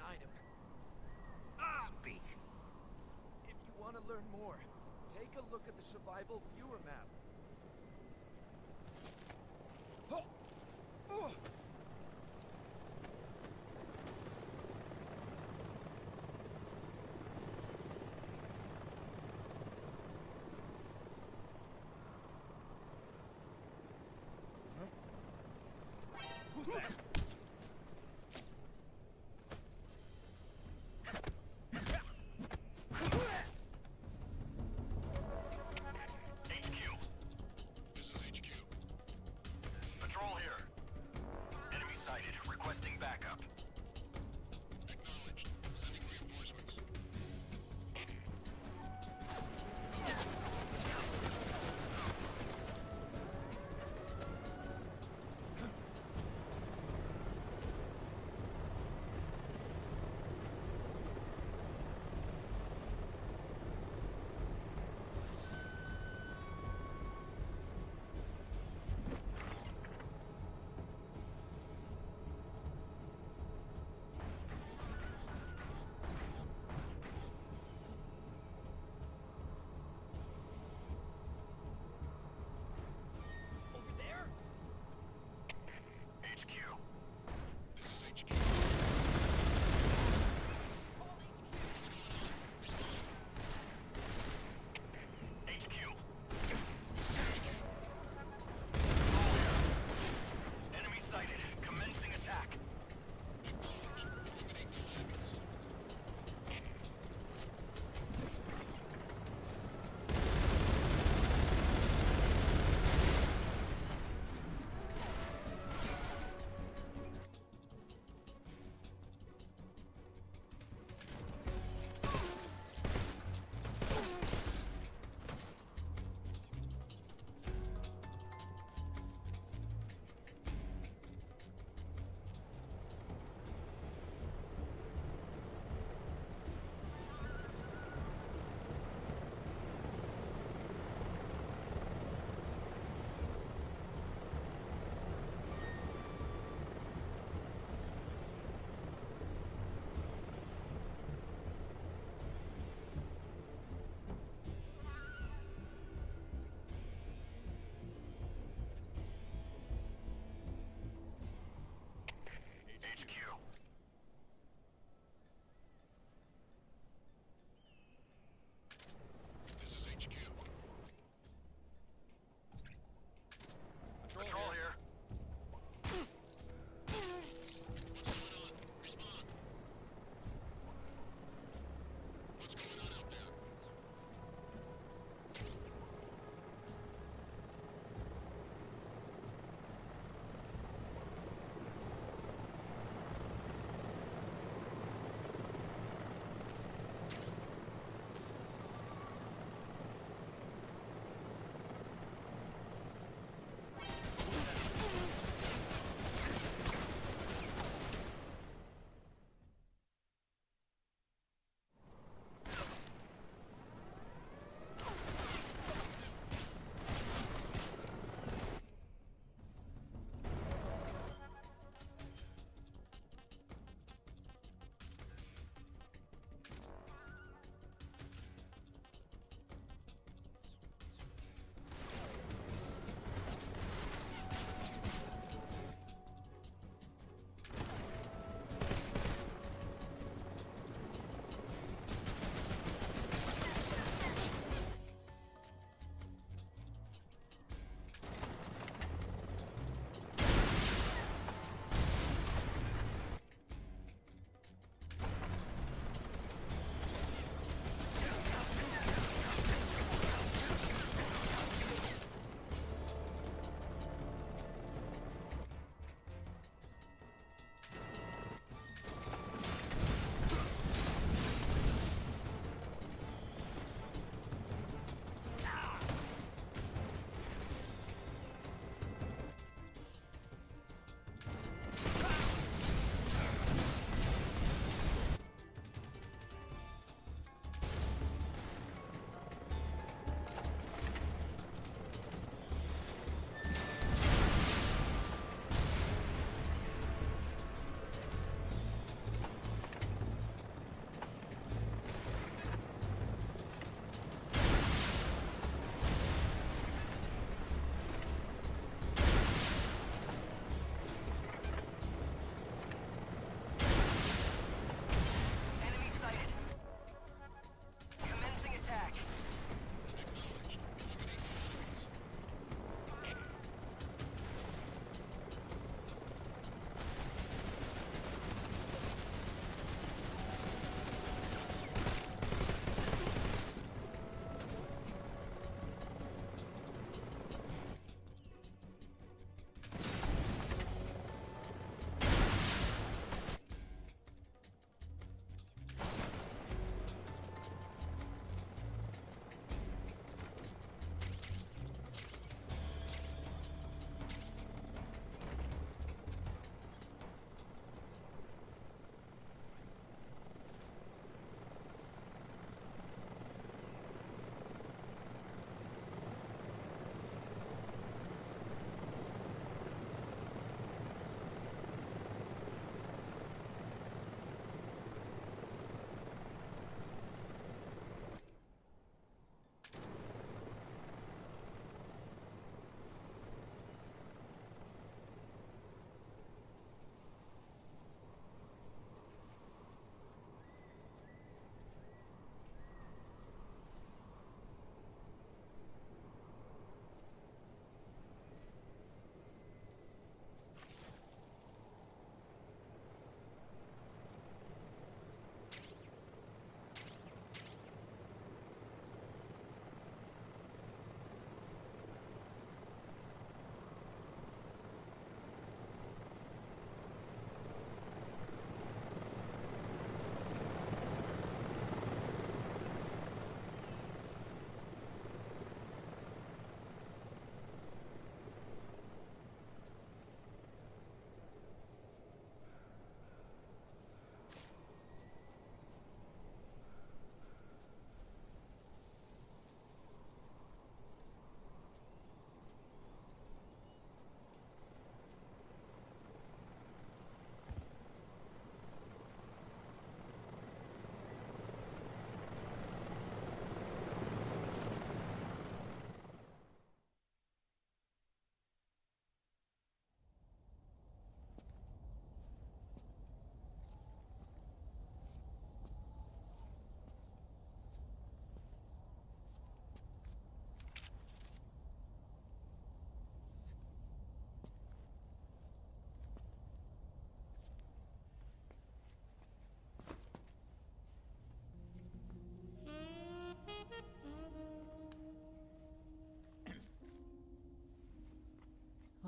item. Speak. If you want to learn more, take a look at the survival viewer map. Who's that? HQ,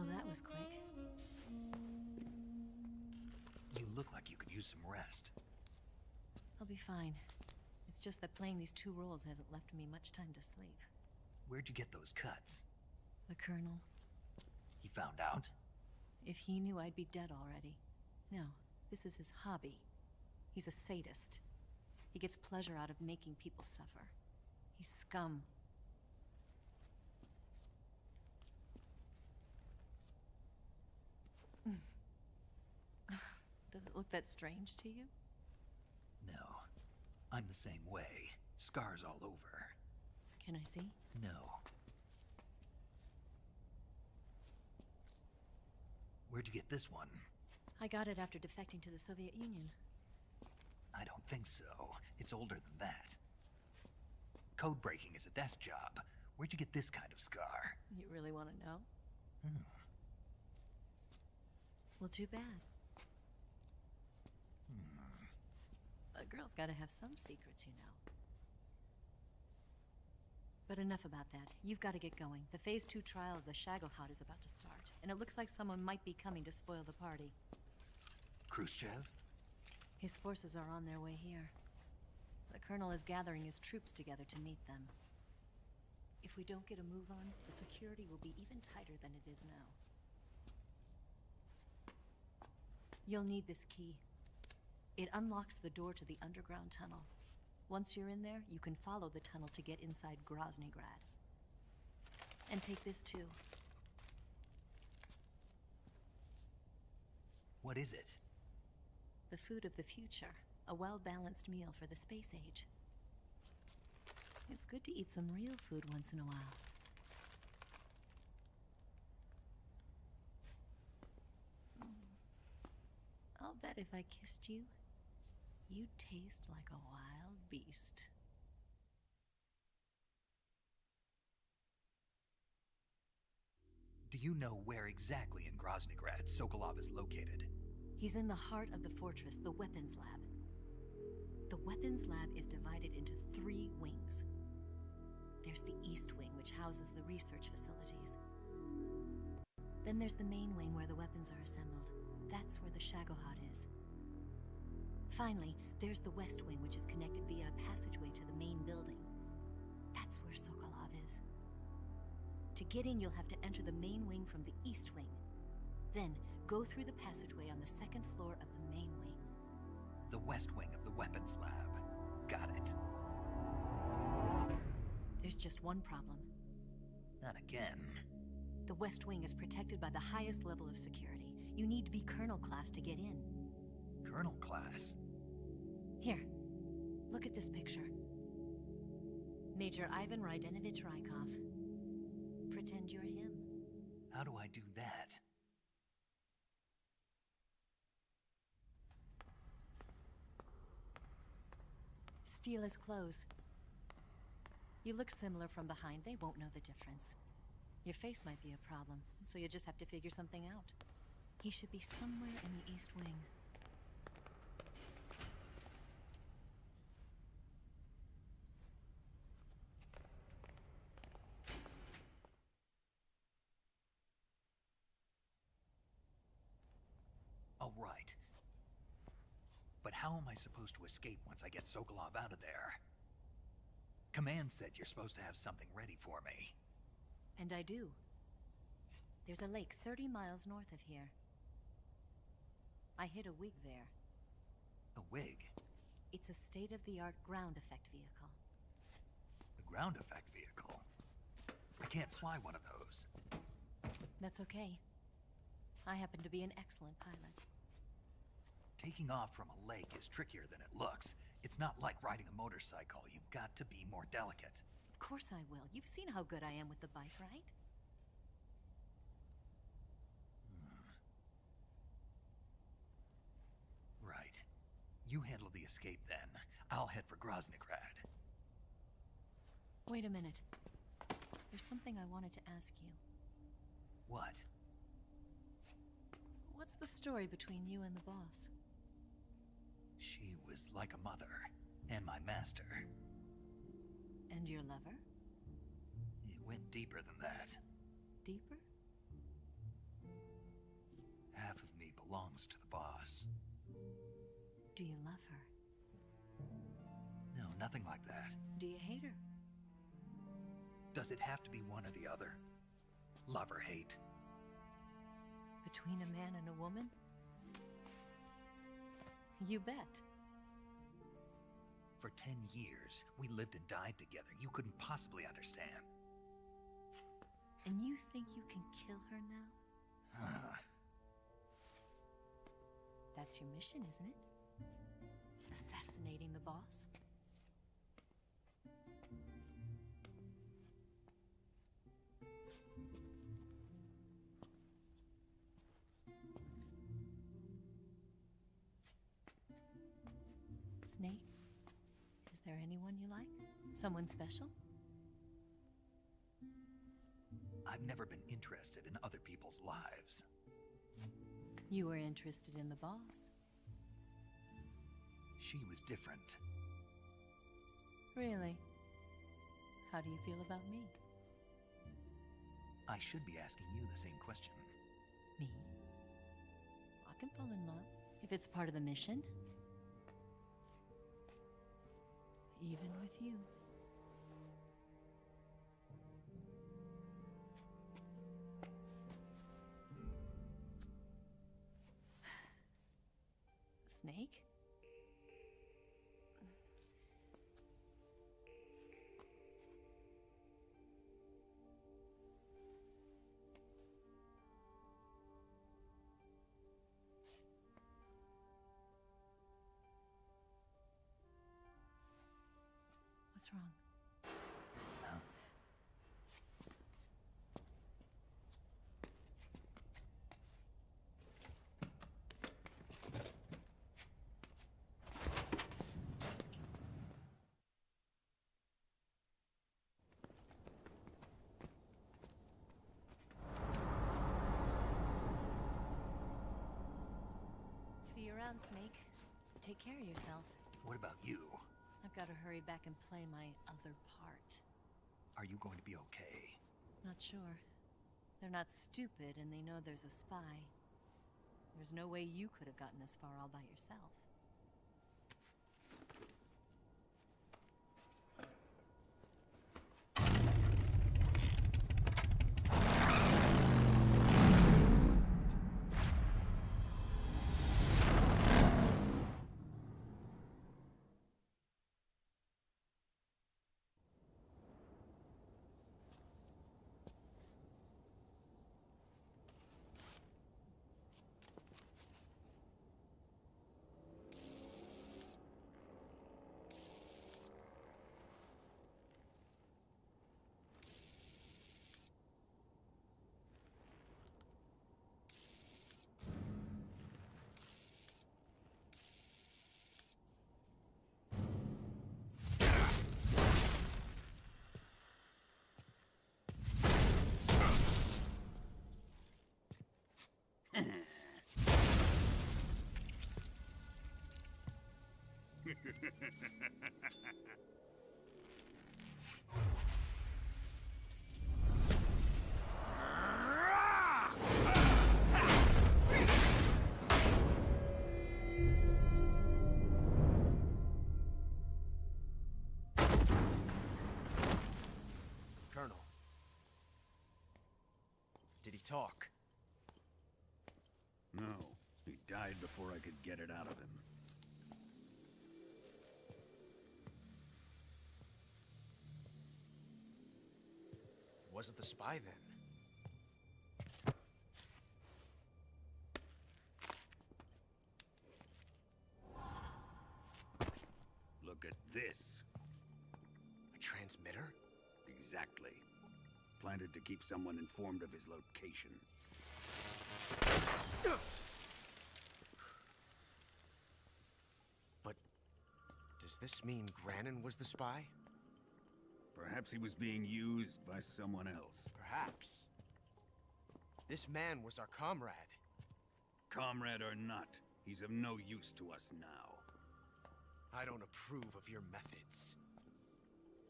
Well, that was quick. You look like you could use some rest. I'll be fine. It's just that playing these two roles hasn't left me much time to sleep. Where'd you get those cuts? The Colonel. He found out? If he knew, I'd be dead already. No, this is his hobby. He's a sadist. He gets pleasure out of making people suffer. He's scum. Does it look that strange to you? No. I'm the same way. Scars all over. Can I see? No. Where'd you get this one? I got it after defecting to the Soviet Union. I don't think so. It's older than that. Code breaking is a desk job. Where'd you get this kind of scar? You really want to know? Well, too bad. A girl's gotta have some secrets, you know. But enough about that. You've got to get going. The Phase 2 trial of the Shagohod is about to start, and it looks like someone might be coming to spoil the party. Khrushchev? His forces are on their way here. The Colonel is gathering his troops together to meet them. If we don't get a move on, the security will be even tighter than it is now. You'll need this key. It unlocks the door to the underground tunnel. Once you're in there, you can follow the tunnel to get inside Groznygrad. And take this too. What is it? The food of the future. A well-balanced meal for the space age. It's good to eat some real food once in a while. I'll bet if I kissed you, you'd taste like a wild beast. Do you know where exactly in Groznygrad Sokolov is located? He's in the heart of the fortress, the weapons lab. The weapons lab is divided into 3 wings. There's the East Wing, which houses the research facilities. Then there's the main wing where the weapons are assembled. That's where the Shagohod is. Finally, there's the West Wing, which is connected via a passageway to the main building. That's where Sokolov is. To get in, you'll have to enter the main wing from the East Wing. Then, go through the passageway on the 2nd floor of the main wing. The West Wing of the weapons lab. Got it. There's just one problem. Not again. The West Wing is protected by the highest level of security. You need to be Colonel class to get in. Colonel class? Here, look at this picture. Major Ivan Rydenovich Rykov. Pretend you're him. How do I do that? Steal his clothes. You look similar from behind. They won't know the difference. Your face might be a problem, so you just have to figure something out. He should be somewhere in the East Wing. All right. But how am I supposed to escape once I get Sokolov out of there? Command said you're supposed to have something ready for me. And I do. There's a lake 30 miles north of here. I hid a wig there. A wig? It's a state-of-the-art ground effect vehicle. A ground effect vehicle? I can't fly one of those. That's okay. I happen to be an excellent pilot. Taking off from a lake is trickier than it looks. It's not like riding a motorcycle. You've got to be more delicate. Of course I will. You've seen how good I am with the bike, right? Right. You handle the escape then. I'll head for Groznygrad. Wait a minute. There's something I wanted to ask you. What? What's the story between you and the boss? She was like a mother, and my master. And your lover? It went deeper than that. Deeper? belongs to the boss. Do you love her? No, nothing like that. Do you hate her? Does it have to be one or the other? Love or hate? Between a man and a woman? You bet. For 10 years, we lived and died together. You couldn't possibly understand. And you think you can kill her now? That's your mission, isn't it? Assassinating the boss? Snake? Is there anyone you like? Someone special? I've never been interested in other people's lives. You were interested in the boss. She was different. Really? How do you feel about me? I should be asking you the same question. Me? I can fall in love if it's part of the mission. Even with you. Snake? What's wrong? See you around, Snake. Take care of yourself. What about you? I've got to hurry back and play my other part. Are you going to be okay? Not sure. They're not stupid, and they know there's a spy. There's no way you could have gotten this far all by yourself. Colonel. Did he talk? No. He died before I could get it out of him. Wasn't the spy then? Look at this. A transmitter? Exactly. Planted to keep someone informed of his location. But does this mean Granin was the spy? Perhaps he was being used by someone else. Perhaps. This man was our comrade. Comrade or not, he's of no use to us now. I don't approve of your methods.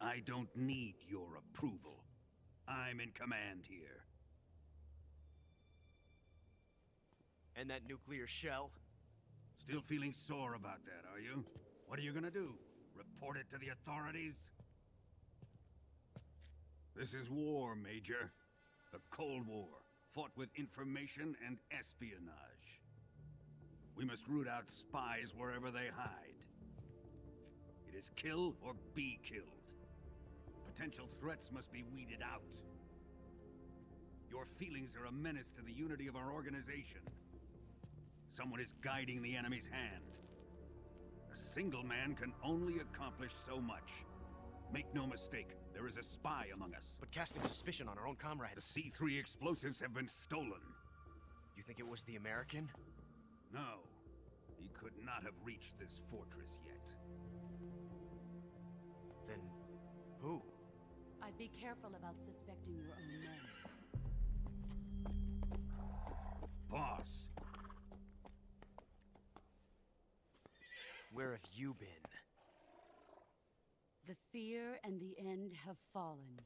I don't need your approval. I'm in command here. And that nuclear shell? Still feeling sore about that, are you? What are you gonna do? Report it to the authorities? This is war, Major. The Cold War, fought with information and espionage. We must root out spies wherever they hide. It is kill or be killed. Potential threats must be weeded out. Your feelings are a menace to the unity of our organization. Someone is guiding the enemy's hand. A single man can only accomplish so much. Make no mistake, there is a spy among us. But casting suspicion on our own comrades. The C3 explosives have been stolen. You think it was the American? No. He could not have reached this fortress yet. Then, who? I'd be careful about suspecting your own men. Boss. Where have you been? The fear and the end have fallen.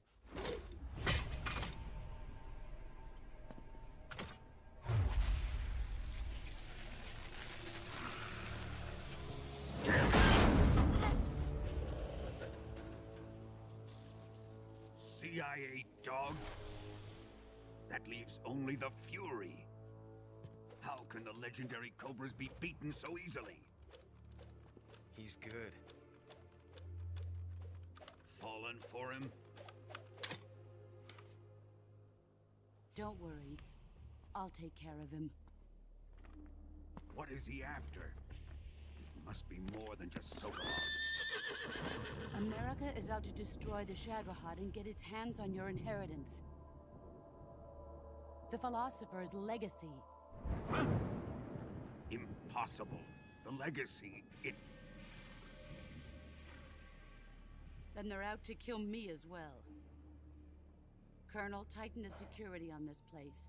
CIA dog? That leaves only the Fury. How can the legendary Cobras be beaten so easily? He's good. Fallen for him? Don't worry. I'll take care of him. What is he after? It must be more than just Sokolov. America is out to destroy the Shagohod and get its hands on your inheritance. The Philosopher's legacy. Huh? Impossible. The legacy, Then they're out to kill me as well. Colonel, tighten the security on this place.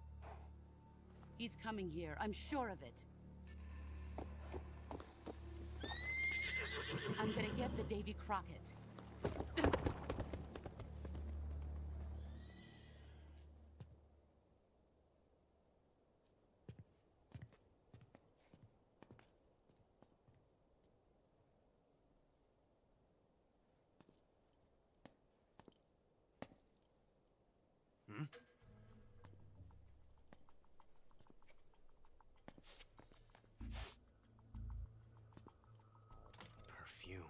He's coming here, I'm sure of it. I'm gonna get the Davy Crockett. Perfume.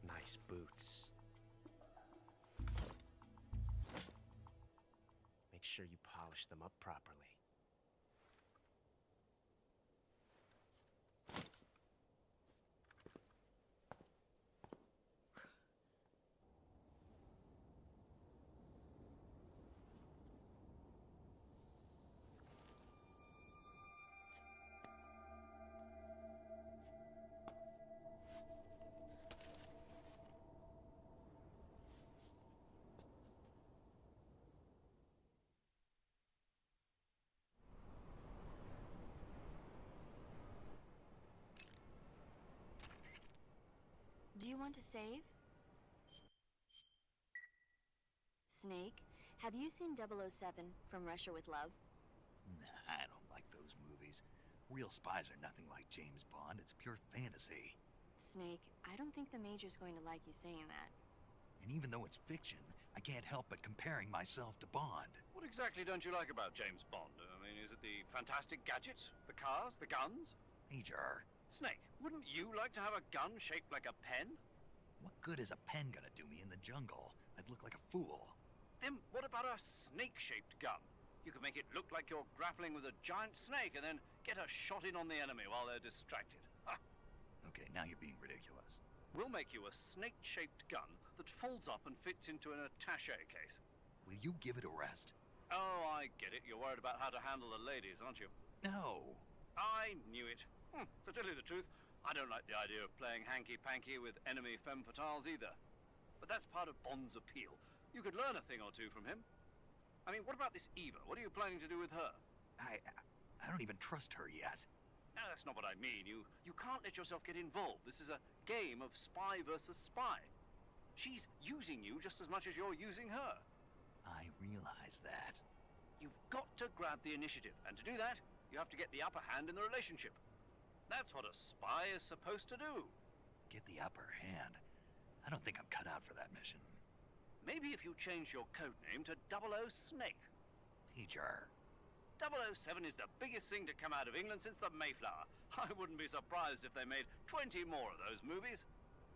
Nice boots. Make sure you polish them up properly. Do you want to save? Snake, have you seen 007 from Russia with Love? Nah, I don't like those movies. Real spies are nothing like James Bond. It's pure fantasy. Snake, I don't think the Major's going to like you saying that. And even though it's fiction, I can't help but comparing myself to Bond. What exactly don't you like about James Bond? I mean, is it the fantastic gadgets? The cars? The guns? Major. Snake, wouldn't you like to have a gun shaped like a pen? What good is a pen gonna do me in the jungle? I'd look like a fool. Then what about a snake-shaped gun? You could make it look like you're grappling with a giant snake and then get a shot in on the enemy while they're distracted. Ha! Okay, now you're being ridiculous. We'll make you a snake-shaped gun that folds up and fits into an attaché case. Will you give it a rest? Oh, I get it. You're worried about how to handle the ladies, aren't you? No. I knew it. To tell you the truth, I don't like the idea of playing hanky-panky with enemy femme fatales either. But that's part of Bond's appeal. You could learn a thing or two from him. I mean, what about this Eva? What are you planning to do with her? I don't even trust her yet. No, that's not what I mean. You can't let yourself get involved. This is a game of spy versus spy. She's using you just as much as you're using her. I realize that. You've got to grab the initiative, and to do that, you have to get the upper hand in the relationship. That's what a spy is supposed to do. Get the upper hand? I don't think I'm cut out for that mission. Maybe if you change your code name to 00 Snake. Major. 007 is the biggest thing to come out of England since the Mayflower. I wouldn't be surprised if they made 20 more of those movies.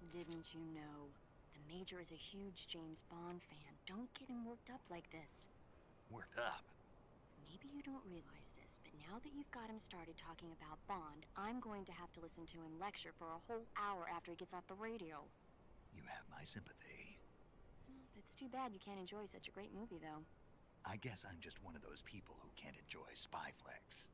Didn't you know? The Major is a huge James Bond fan. Don't get him worked up like this. Worked up? Maybe you don't realize this, but now that you've got him started talking about Bond, I'm going to have to listen to him lecture for a whole hour after he gets off the radio. You have my sympathy. It's too bad you can't enjoy such a great movie, though. I guess I'm just one of those people who can't enjoy spy flicks.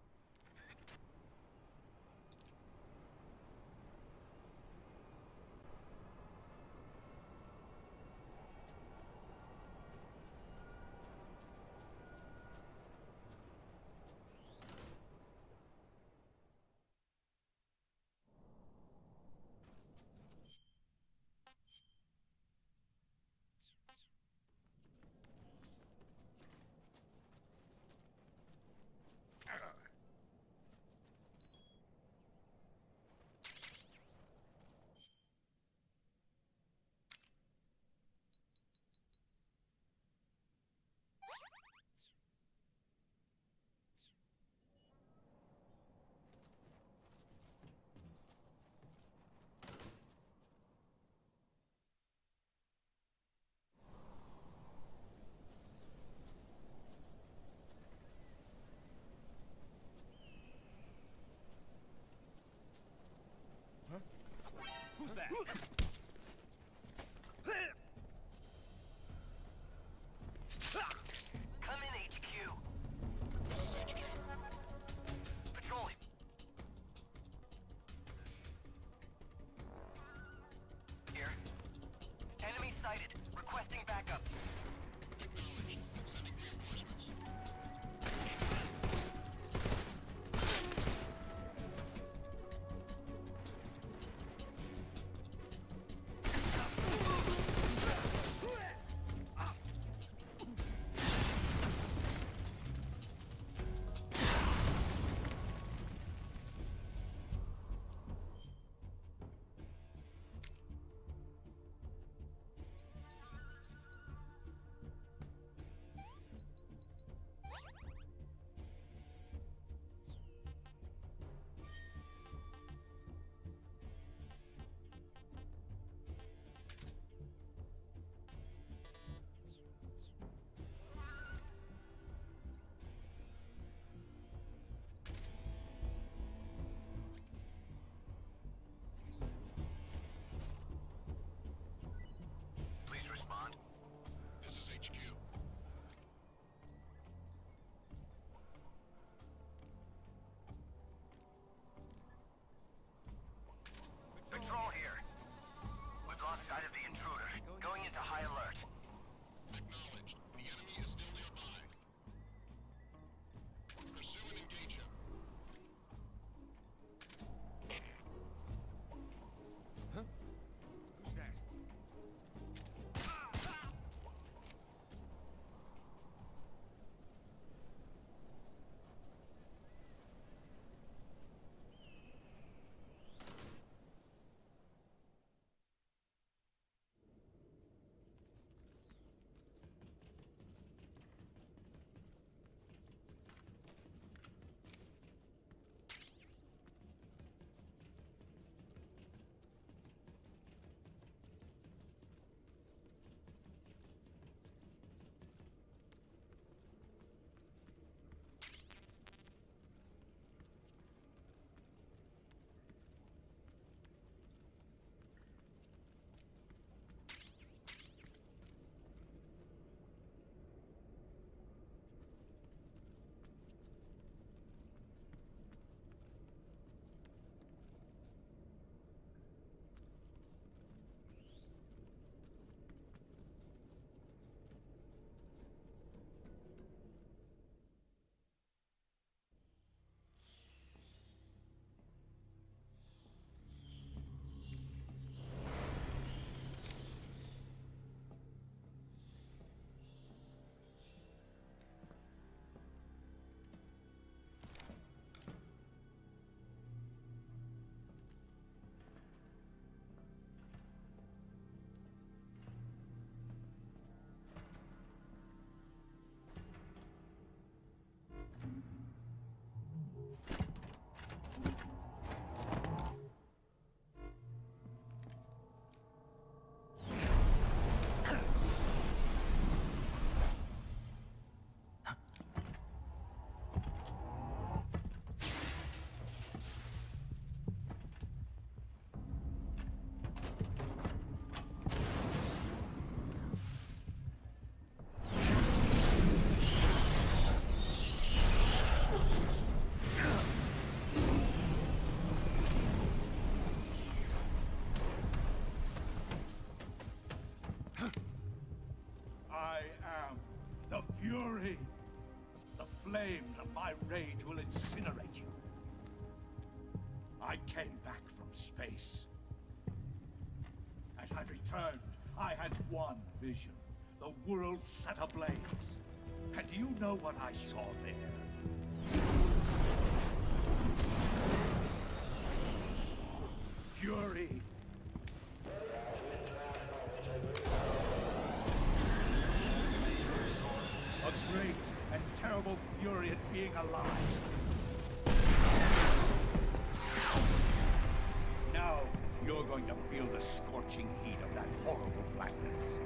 Who's that? Come in, HQ. This is HQ. Patrolling. Here. Enemy sighted. Requesting backup. Acknowledged. Sending reinforcements. I am the Fury. The flames of my rage will incinerate you. I came back from space. As I returned, I had one vision. The world set ablaze. And do you know what I saw there? Fury. A great and terrible fury at being alive. Now, you're going to feel the scorching heat of that horrible blackness.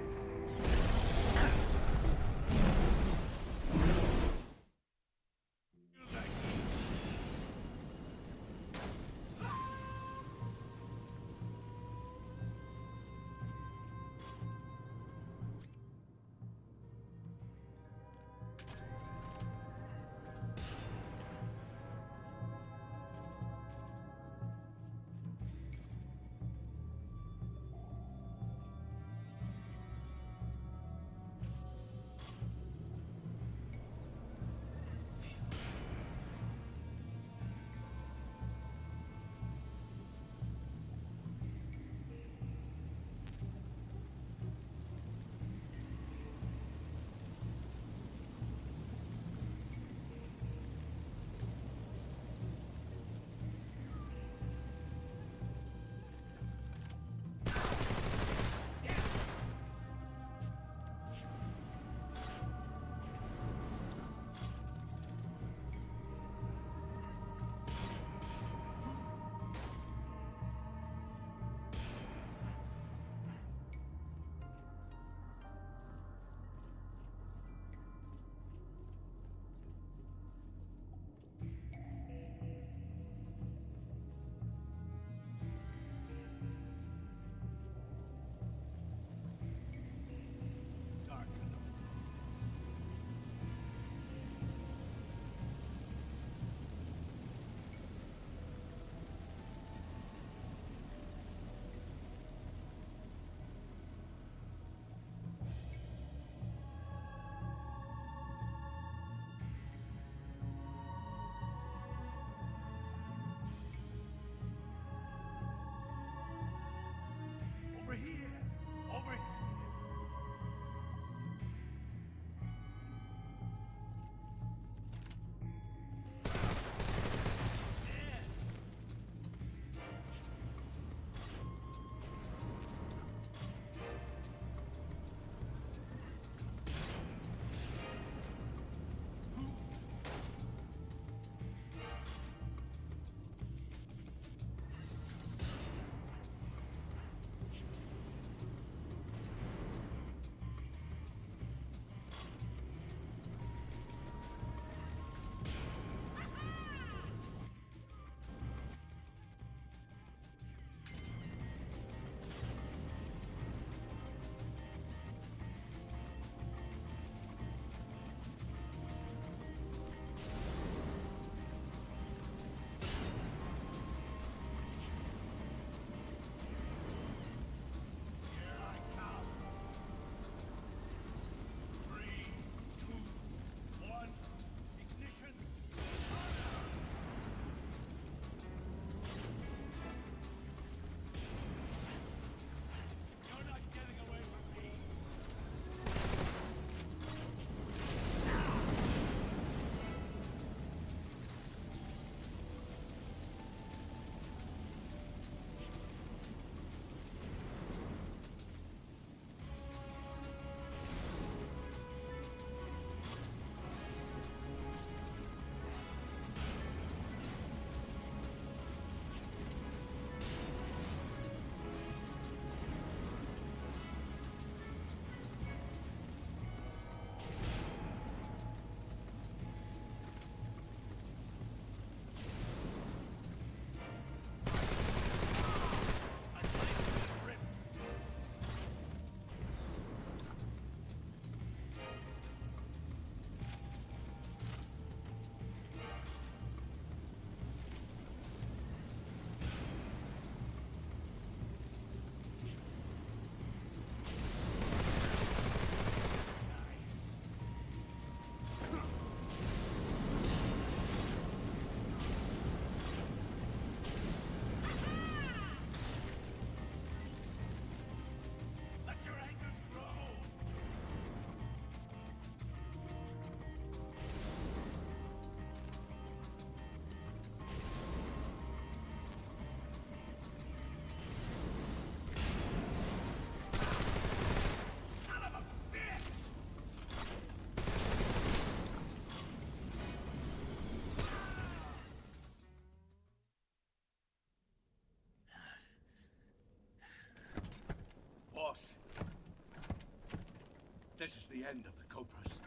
This is the end of the Cobras.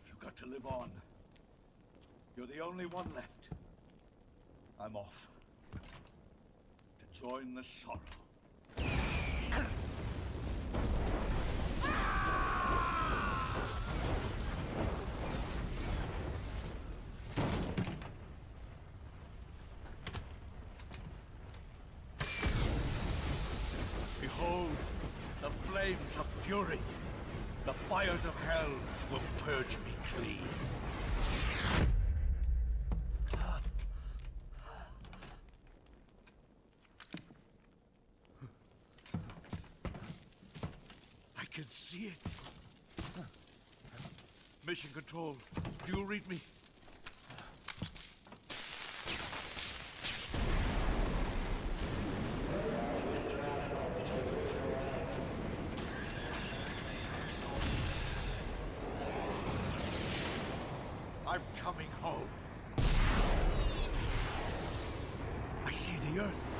You've got to live on. You're the only one left. I'm off. To join the sorrow. Behold, the flames of fury. The fires of hell will purge me clean. I can see it. Mission Control, do you read me? I'm coming home. I see the Earth.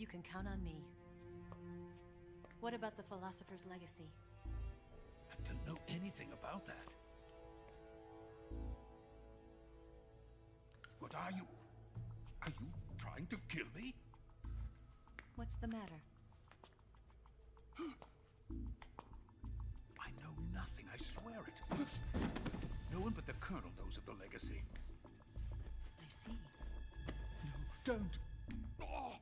You can count on me. What about the Philosopher's Legacy? I don't know anything about that. What are you? Are you trying to kill me? What's the matter? I know nothing, I swear it. No one but the Colonel knows of the legacy. I see. No, don't. Oh.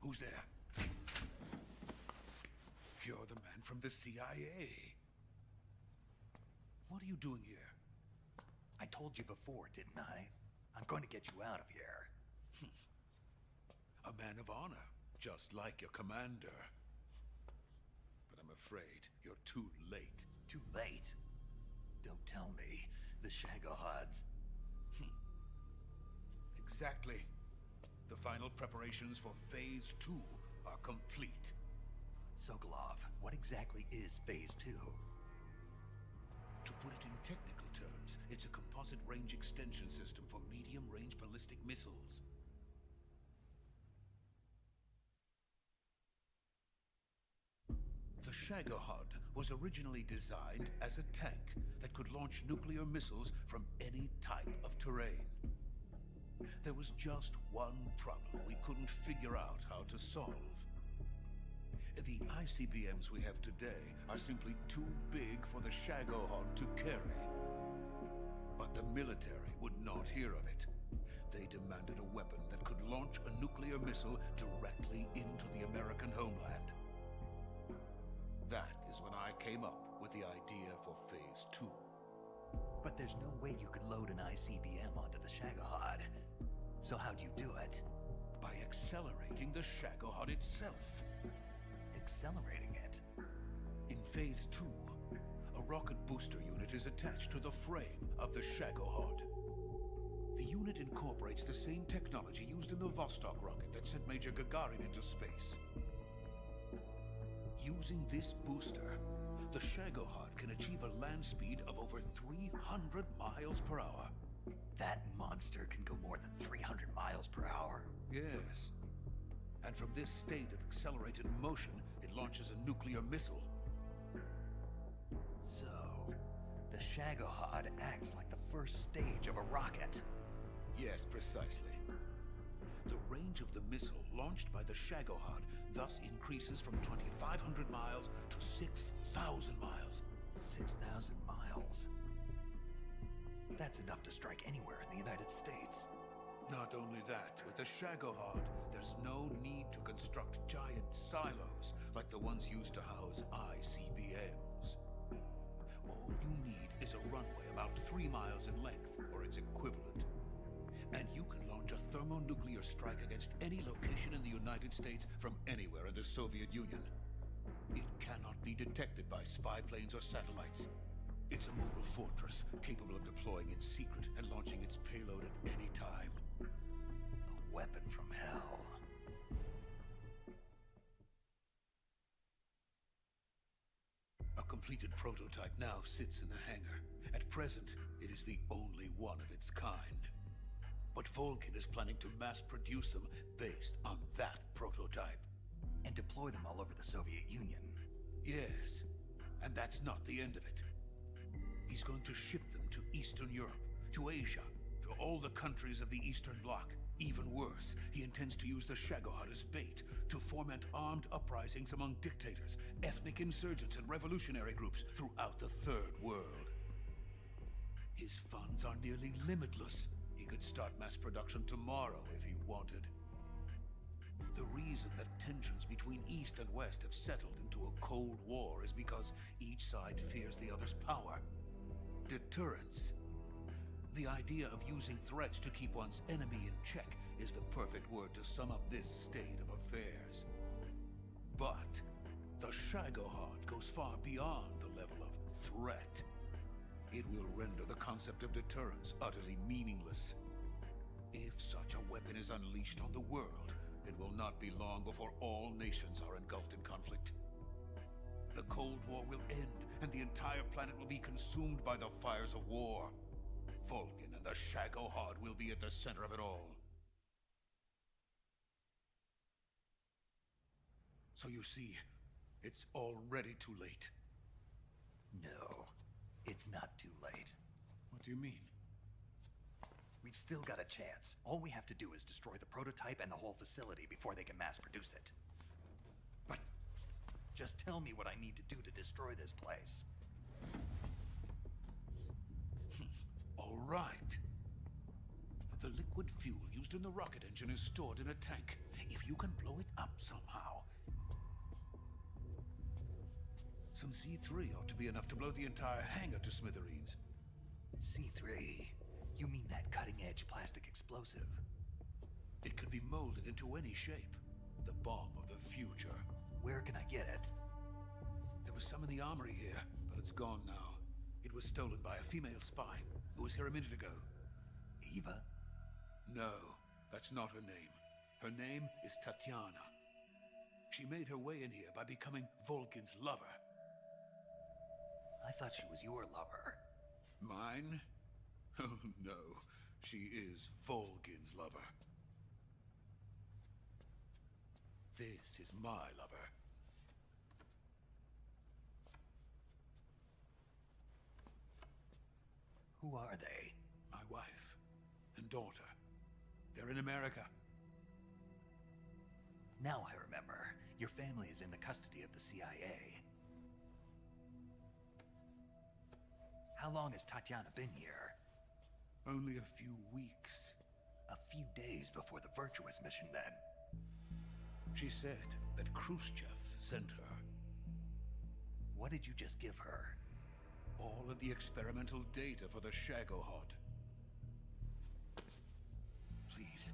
Who's there? You're the man from the CIA. What are you doing here? I told you before, didn't I? I'm going to get you out of here. A man of honor, just like your commander. But I'm afraid you're too late. Too late? Don't tell me. The Shagohods. Exactly. The final preparations for Phase 2 are complete. Sokolov, what exactly is Phase 2? To put it in technical terms, it's a composite range extension system for medium-range ballistic missiles. The Shagohod was originally designed as a tank that could launch nuclear missiles from any type of terrain. There was just one problem we couldn't figure out how to solve. The ICBMs we have today are simply too big for the Shagohod to carry. But the military would not hear of it. They demanded a weapon that could launch a nuclear missile directly into the American homeland. That is when I came up with the idea for Phase 2. But there's no way you could load an ICBM onto the Shagohod. So how'd you do it? By accelerating the Shagohod itself. Accelerating it? In Phase 2, a rocket booster unit is attached to the frame of the Shagohod. The unit incorporates the same technology used in the Vostok rocket that sent Major Gagarin into space. Using this booster, the Shagohod can achieve a land speed of over 300 miles per hour. That monster can go more than 300 miles per hour? Yes. And from this state of accelerated motion, it launches a nuclear missile. So, the Shagohod acts like the first stage of a rocket. Yes, precisely. The range of the missile launched by the Shagohod thus increases from 2,500 miles to 6,000 miles. 6,000 miles? That's enough to strike anywhere in the United States. Not only that, with the Shagohod, there's no need to construct giant silos like the ones used to house ICBMs. All you need is a runway about 3 miles in length, or its equivalent. And you can launch a thermonuclear strike against any location in the United States from anywhere in the Soviet Union. It cannot be detected by spy planes or satellites. It's a mobile fortress, capable of deploying in secret and launching its payload at any time. A weapon from hell. A completed prototype now sits in the hangar. At present, it is the only one of its kind. But Volgin is planning to mass produce them based on that prototype. And deploy them all over the Soviet Union. Yes, and that's not the end of it. He's going to ship them to Eastern Europe, to Asia, to all the countries of the Eastern Bloc. Even worse, he intends to use the Shagohod as bait to foment armed uprisings among dictators, ethnic insurgents, and revolutionary groups throughout the Third World. His funds are nearly limitless. He could start mass production tomorrow if he wanted. The reason that tensions between East and West have settled into a Cold War is because each side fears the other's power. Deterrence. The idea of using threats to keep one's enemy in check is the perfect word to sum up this state of affairs. But the Shagohod goes far beyond the level of threat. It will render the concept of deterrence utterly meaningless. If such a weapon is unleashed on the world, it will not be long before all nations are engulfed in conflict. The Cold War will end, and the entire planet will be consumed by the fires of war. Vulcan and the Shagohod will be at the center of it all. So you see, it's already too late. No, it's not too late. What do you mean? We've still got a chance. All we have to do is destroy the prototype and the whole facility before they can mass produce it. But just tell me what I need to do to destroy this place. All right. The liquid fuel used in the rocket engine is stored in a tank. If you can blow it up somehow... Some C3 ought to be enough to blow the entire hangar to smithereens. C3? You mean that cutting-edge plastic explosive? It could be molded into any shape. The bomb of the future. Where can I get it? There was some in the armory here, but it's gone now. It was stolen by a female spy who was here a minute ago. Eva? No, that's not her name. Her name is Tatiana. She made her way in here by becoming Vulcan's lover. I thought she was your lover. Mine? Oh no, she is Vulcan's lover. This is my lover. Who are they? My wife and daughter. They're in America. Now I remember. Your family is in the custody of the CIA. How long has Tatiana been here? Only a few weeks. A few days before the Virtuous mission, then. She said that Khrushchev sent her. What did you just give her? All of the experimental data for the Shagohod. Please,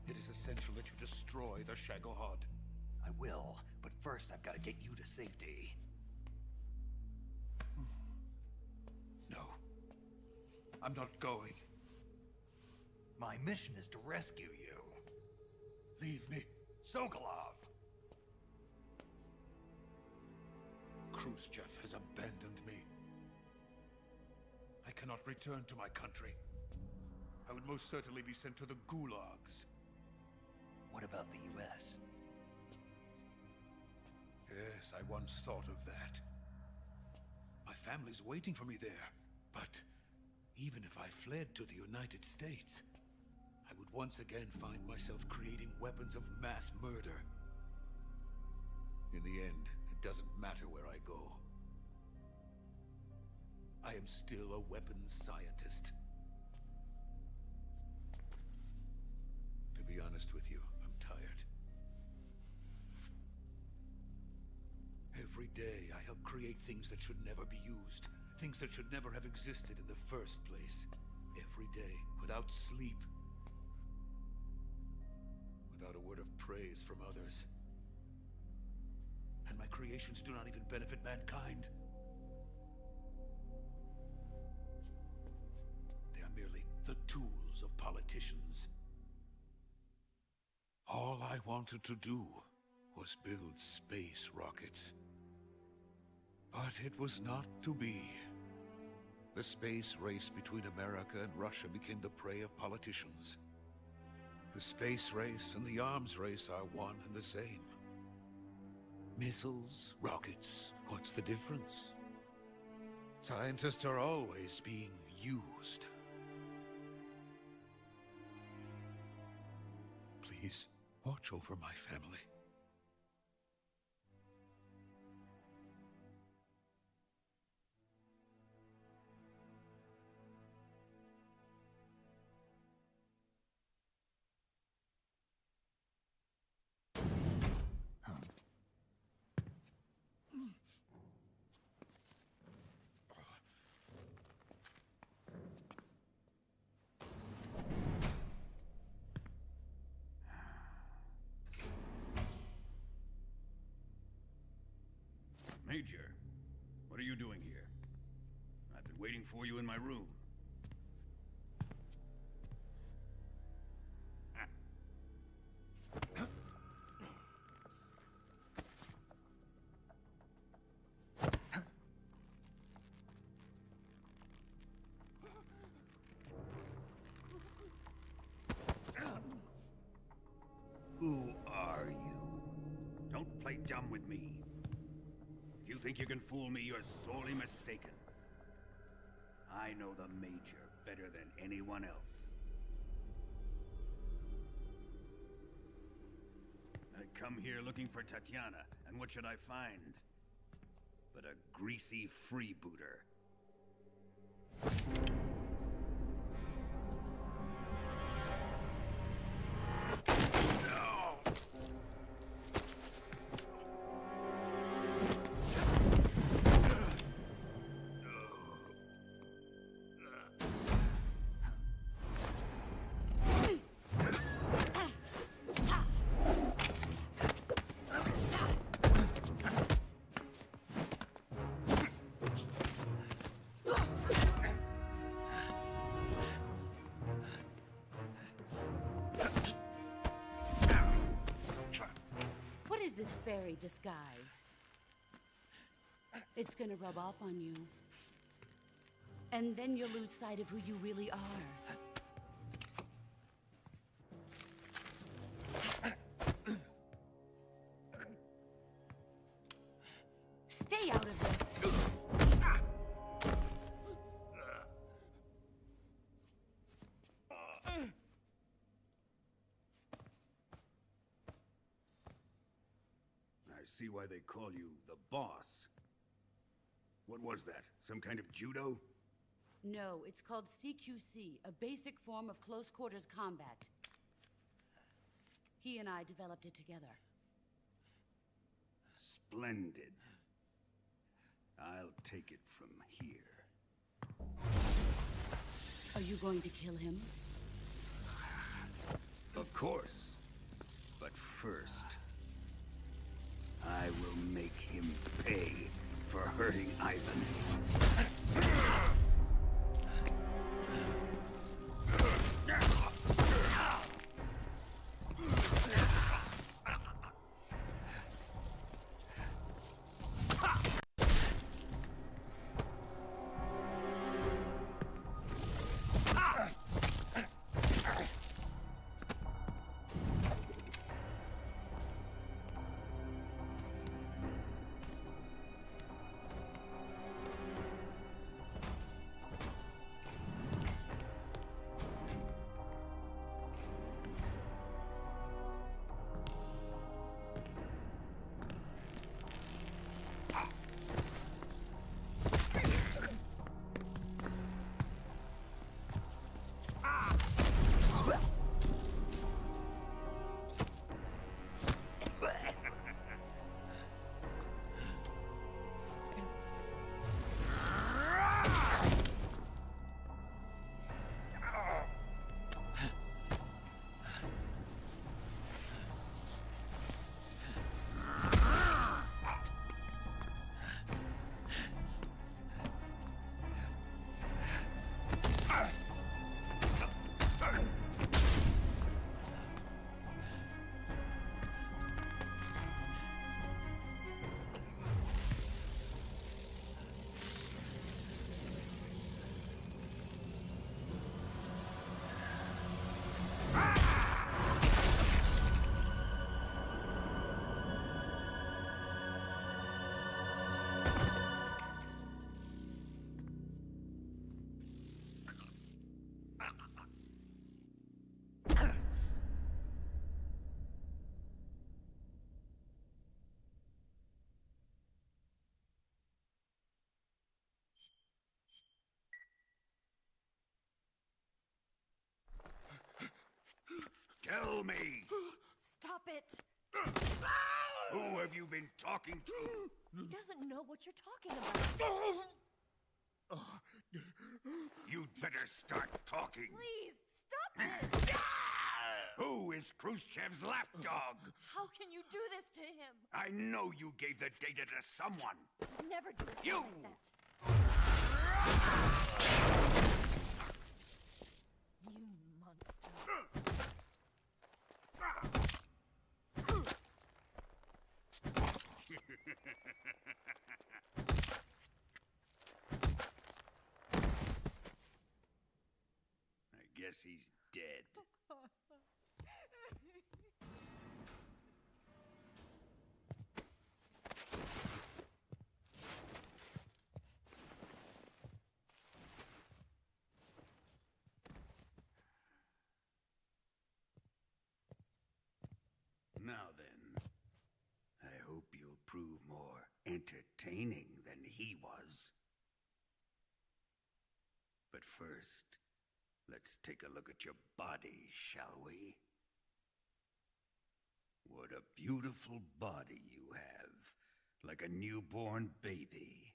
it is essential that you destroy the Shagohod. I will, but first I've got to get you to safety. No. I'm not going. My mission is to rescue you. Leave me. Sokolov! Khrushchev has abandoned me. I cannot return to my country. I would most certainly be sent to the gulags. What about the US? Yes, I once thought of that. My family's waiting for me there. But even if I fled to the United States, I would once again find myself creating weapons of mass murder. In the end, it doesn't matter where I go. I am still a weapons scientist. To be honest with you, I'm tired. Every day, I help create things that should never be used. Things that should never have existed in the first place. Every day, without sleep. Without a word of praise from others. And my creations do not even benefit mankind. They are merely the tools of politicians. All I wanted to do was build space rockets. But it was not to be. The space race between America and Russia became the prey of politicians. The space race and the arms race are one and the same. Missiles, rockets, what's the difference? Scientists are always being used. Please, watch over my family. Major, what are you doing here? I've been waiting for you in my room. Who are you? Don't play dumb with me. If you think you can fool me, you're sorely mistaken. I know the Major better than anyone else. I come here looking for Tatiana, and what should I find? But a greasy freebooter. This fairy disguise. It's gonna rub off on you. And then you'll lose sight of who you really are. Stay out of this. See why they call you the boss. What was that? Some kind of judo? No, it's called CQC, a basic form of close quarters combat. He and I developed it together. Splendid. I'll take it from here. Are you going to kill him? Of course. But first, I will make him pay for hurting Ivan. Tell me! Stop it! Who have you been talking to? He doesn't know what you're talking about. You'd better start talking. Please, stop this! Who is Khrushchev's lapdog? How can you do this to him? I know you gave the data to someone. Never do it You! like that. You monster. I guess he's dead. Now then, I hope you'll prove more entertaining than he was. But first, let's take a look at your body, shall we? What a beautiful body you have, like a newborn baby.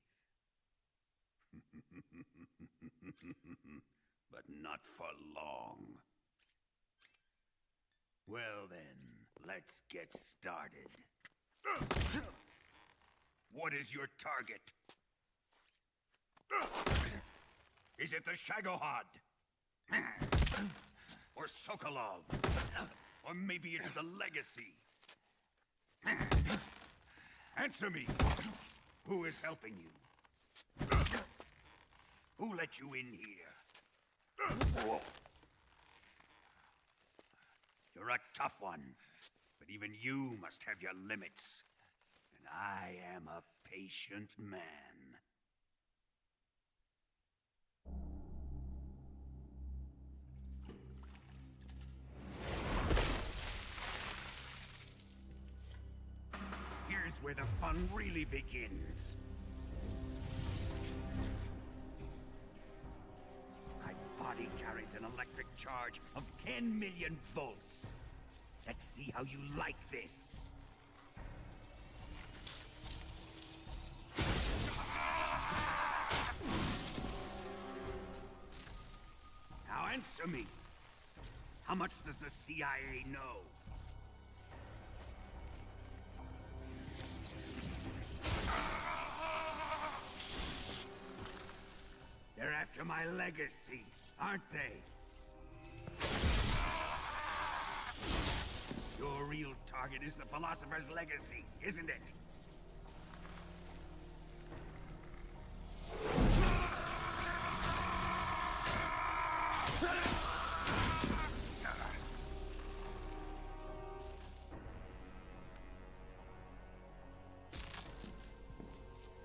But not for long. Well then, let's get started. What is your target? Is it the Shagohod? Or Sokolov? Or maybe it's the Legacy? Answer me! Who is helping you? Who let you in here? You're a tough one, but even you must have your limits. And I am a patient man. Here's where the fun really begins. My body carries an electric charge of 10 million volts. Let's see how you like this. Now answer me. How much does the CIA know? They're after my legacy, aren't they? Your real target is the Philosopher's Legacy, isn't it?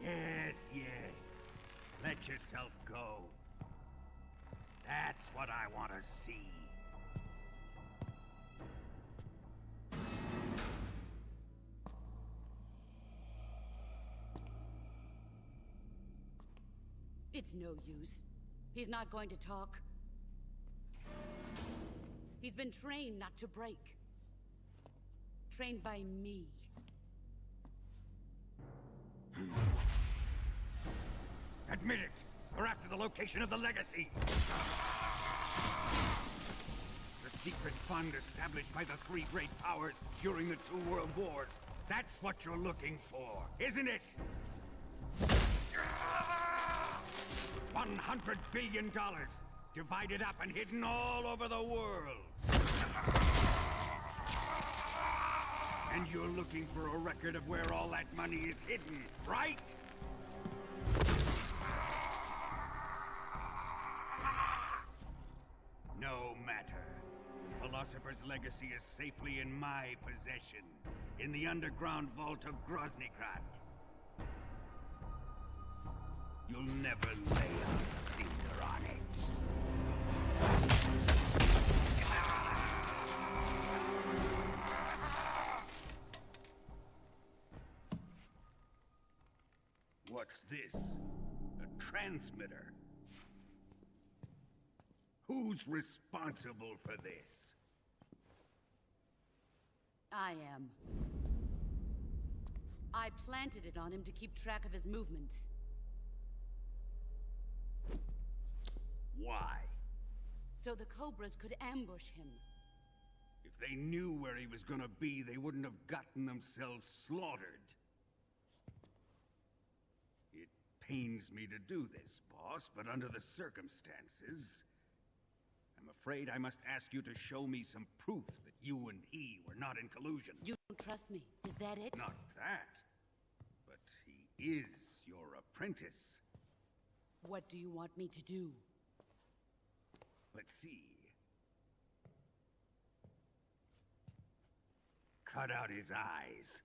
Yes, yes. Let yourself go. That's what I want to see. It's no use. He's not going to talk. He's been trained not to break. Trained by me. Admit it! We're after the location of the Legacy! The secret fund established by the three great powers during the 2 world wars. That's what you're looking for, isn't it? $100 billion, divided up and hidden all over the world. And you're looking for a record of where all that money is hidden, right? No matter. The Philosopher's Legacy is safely in my possession, in the underground vault of Groznygrad. You'll never lay a finger on it. What's this? A transmitter? Who's responsible for this? I am. I planted it on him to keep track of his movements. Why? So the Cobras could ambush him. If If they knew where he was gonna be, they wouldn't have gotten themselves slaughtered. It pains me to do this, boss, but under the circumstances, I'm afraid I must ask you to show me some proof that you and he were not in collusion. You don't trust me, is that it? Not that. But he is your apprentice. What do you want me to do? Let's see. Cut out his eyes.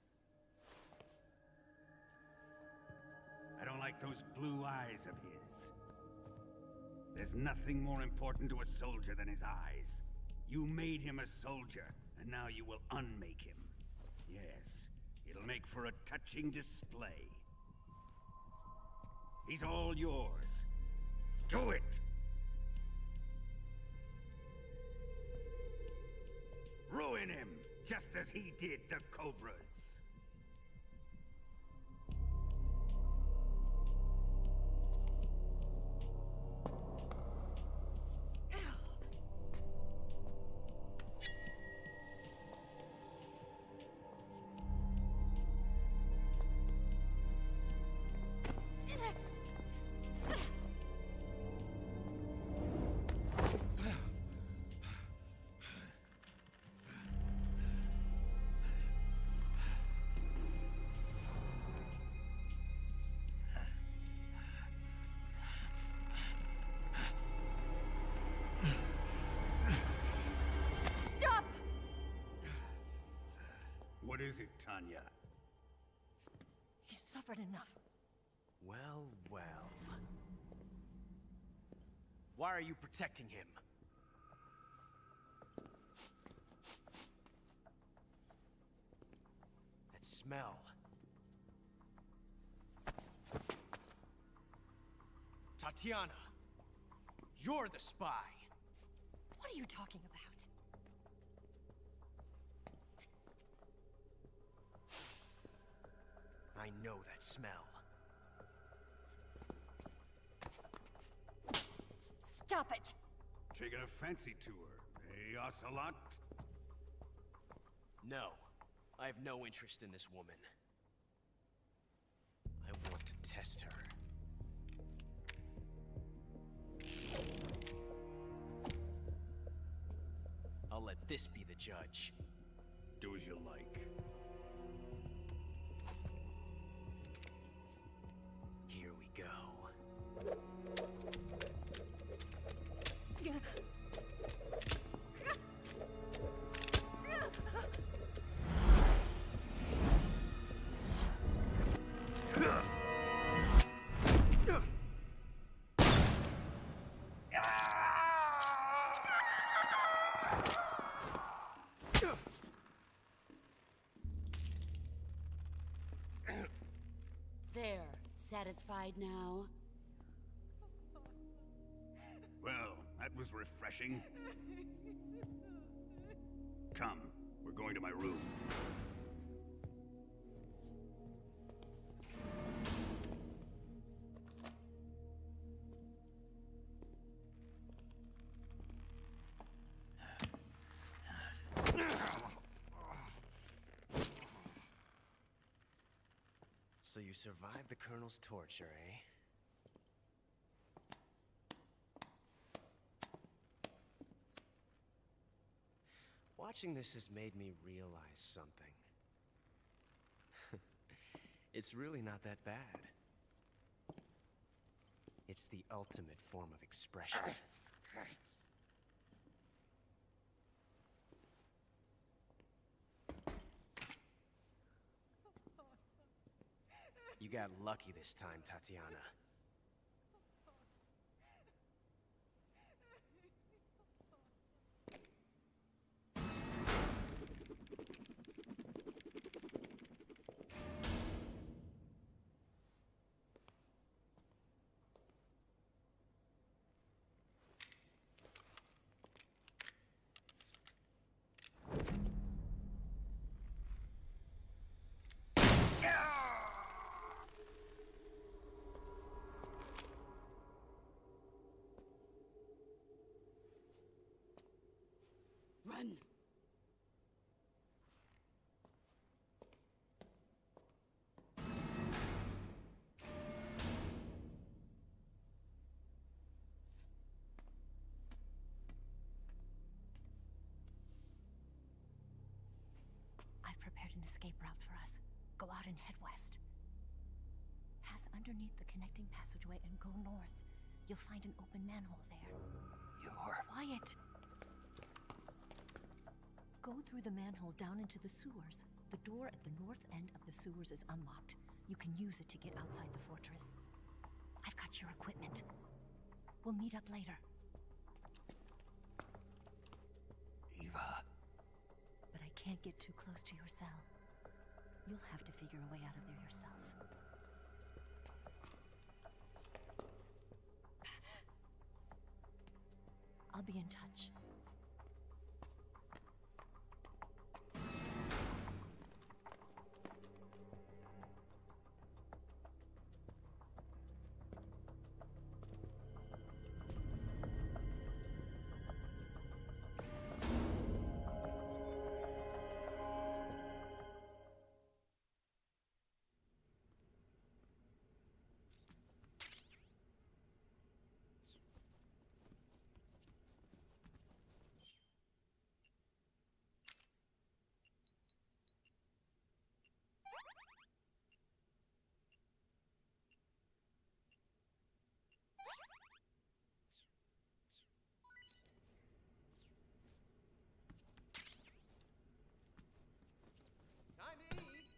I don't like those blue eyes of his. There's nothing more important to a soldier than his eyes. You made him a soldier, and now you will unmake him. Yes, it'll make for a touching display. He's all yours. Do it! Ruin him, just as he did the Cobras. What is it, Tanya? He's suffered enough. Well, well. Why are you protecting him? That smell. Tatiana, you're the spy. What are you talking about? I know that smell. Stop it! Taking a fancy to her, eh, Ocelot? No, I have no interest in this woman. I want to test her. I'll let this be the judge. Do as you like. Here we go. There, satisfied now? Well, that was refreshing. Come, we're going to my room. So you survived the Colonel's torture, eh? Watching this has made me realize something. It's really not that bad. It's the ultimate form of expression. You got lucky this time, Tatiana. and head west. Pass underneath the connecting passageway and go north. You'll find an open manhole there. You're... Quiet! Go through the manhole down into the sewers. The door at the north end of the sewers is unlocked. You can use it to get outside the fortress. I've got your equipment. We'll meet up later. Eva. But I can't get too close to your cell. You'll have to figure a way out of there yourself. I'll be in touch. Time to eat.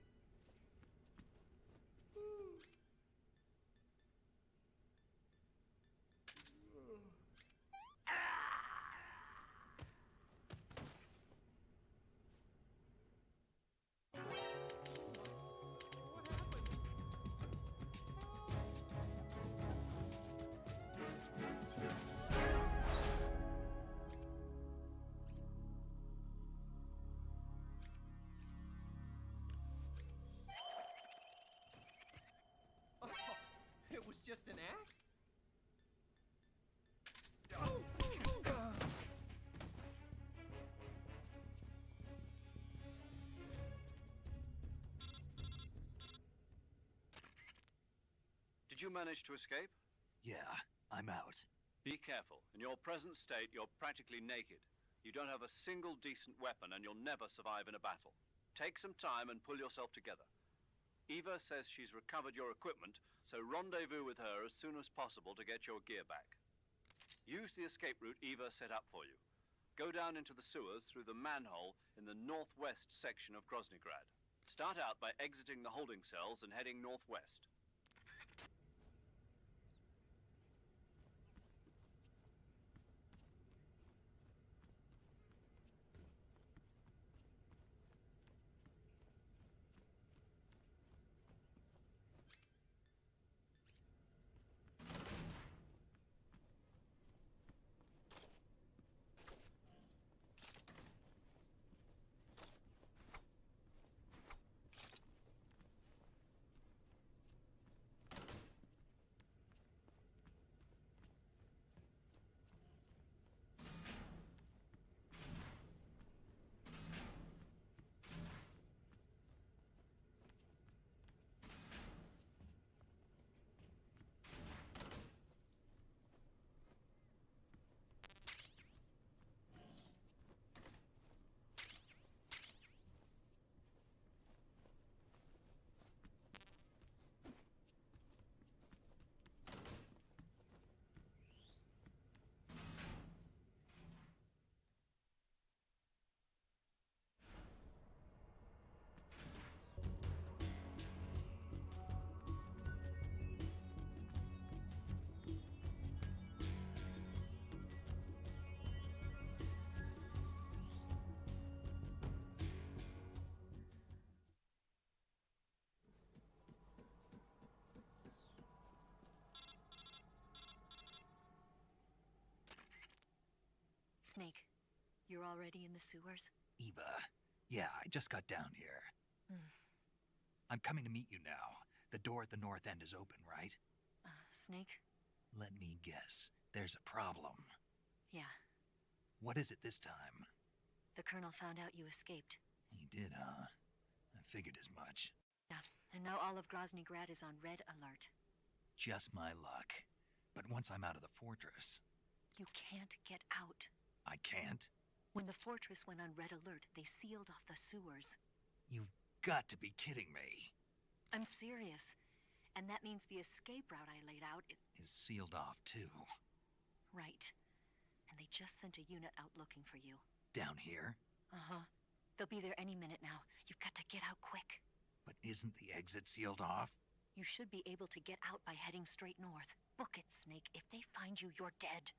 It was just an act? Oh! Did you manage to escape? Yeah, I'm out. Be careful. In your present state, you're practically naked. You don't have a single decent weapon, and you'll never survive in a battle. Take some time and pull yourself together. Eva says she's recovered your equipment, so rendezvous with her as soon as possible to get your gear back. Use the escape route Eva set up for you. Go down into the sewers through the manhole in the northwest section of Groznygrad. Start out by exiting the holding cells and heading northwest. Snake, you're already in the sewers? Eva. Yeah, I just got down here. I'm coming to meet you now. The door at the north end is open, right? Snake? Let me guess. There's a problem. Yeah. What is it this time? The Colonel found out you escaped. He did, huh? I figured as much. Yeah, and now all of Groznygrad is on red alert. Just my luck. But once I'm out of the fortress... You can't get out. I can't? When the fortress went on red alert, they sealed off the sewers. You've got to be kidding me. I'm serious. And that means the escape route I laid out is sealed off, too. right. And they just sent a unit out looking for you. Down here? Uh-huh. They'll be there any minute now. You've got to get out quick. But isn't the exit sealed off? You should be able to get out by heading straight north. Book it, Snake. If they find you, you're dead.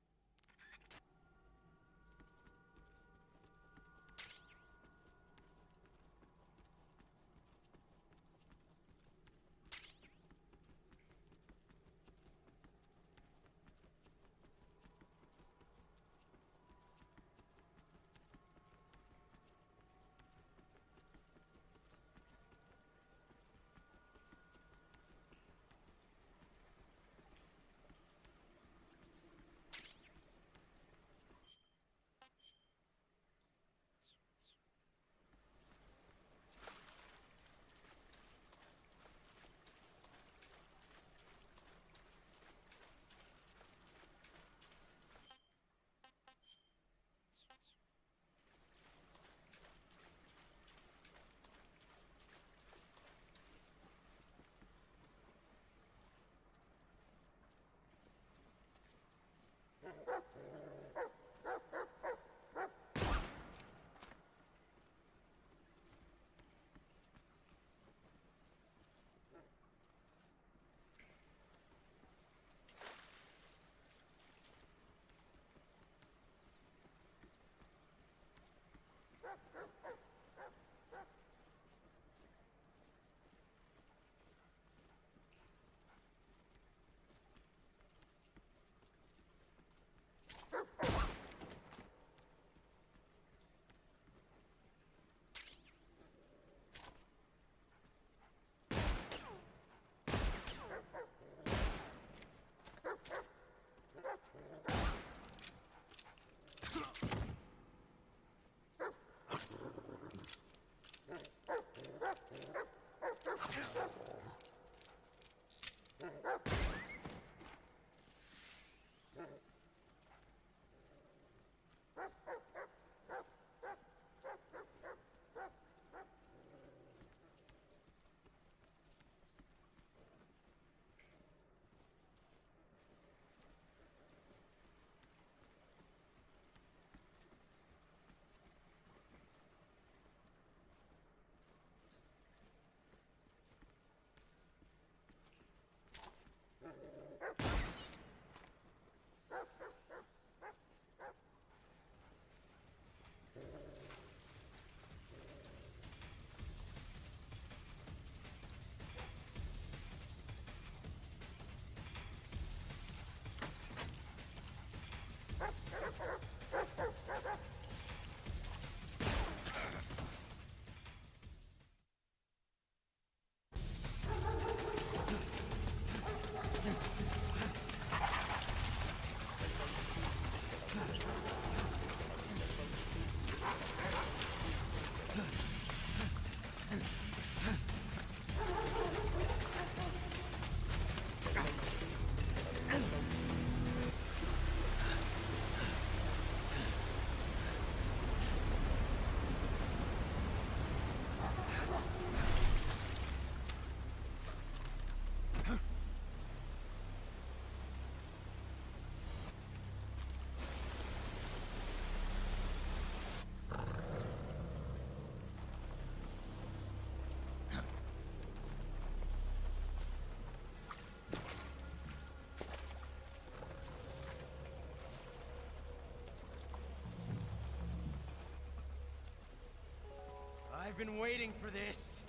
I've been waiting for this.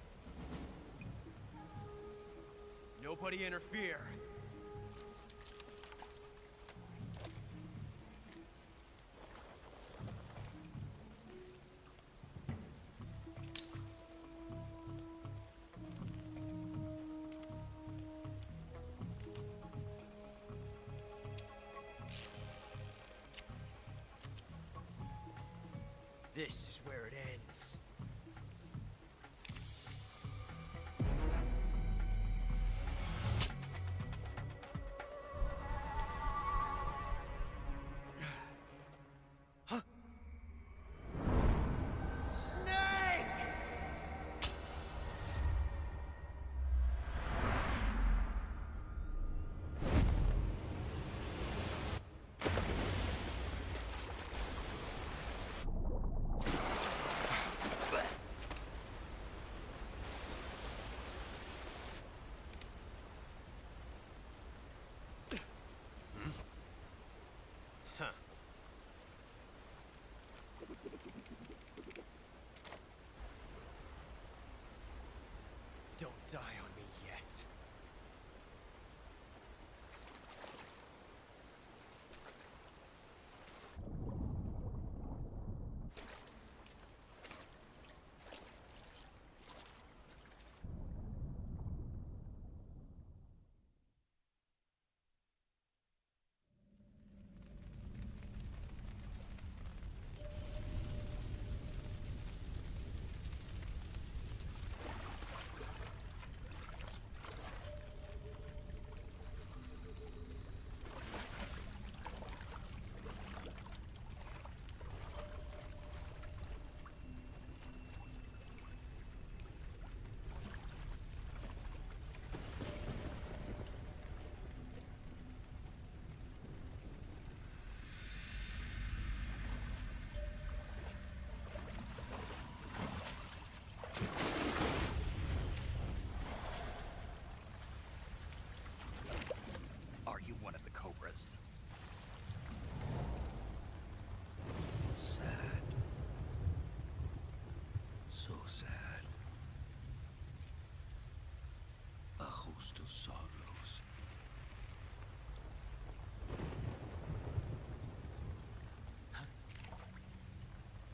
Nobody interfere. This is where it ends. Don't die on me yet. Are you one of the Cobras? Sad. So sad. A host of sorrows.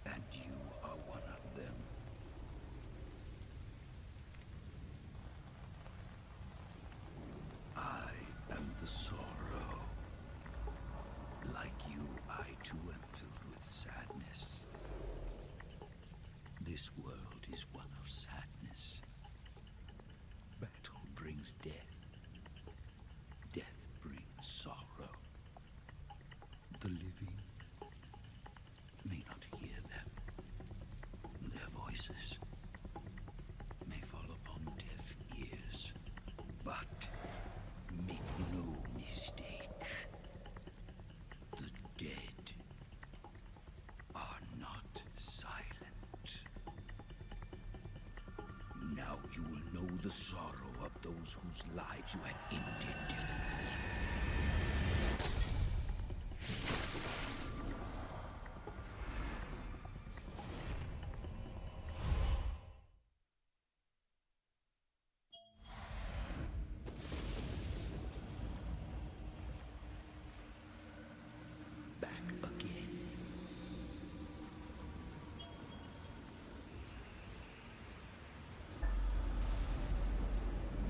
And you are one of them. I am the sorrow. Like you, I too am filled with sadness. This world is one of sadness. Battle brings death. Death brings sorrow. The living may not hear them. Their voices may fall upon deaf ears. But make no mistake, the dead are not silent. Now you will know the sorrow of those whose lives you had ended. Back again.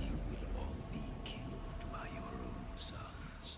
You will all be killed by your own sons.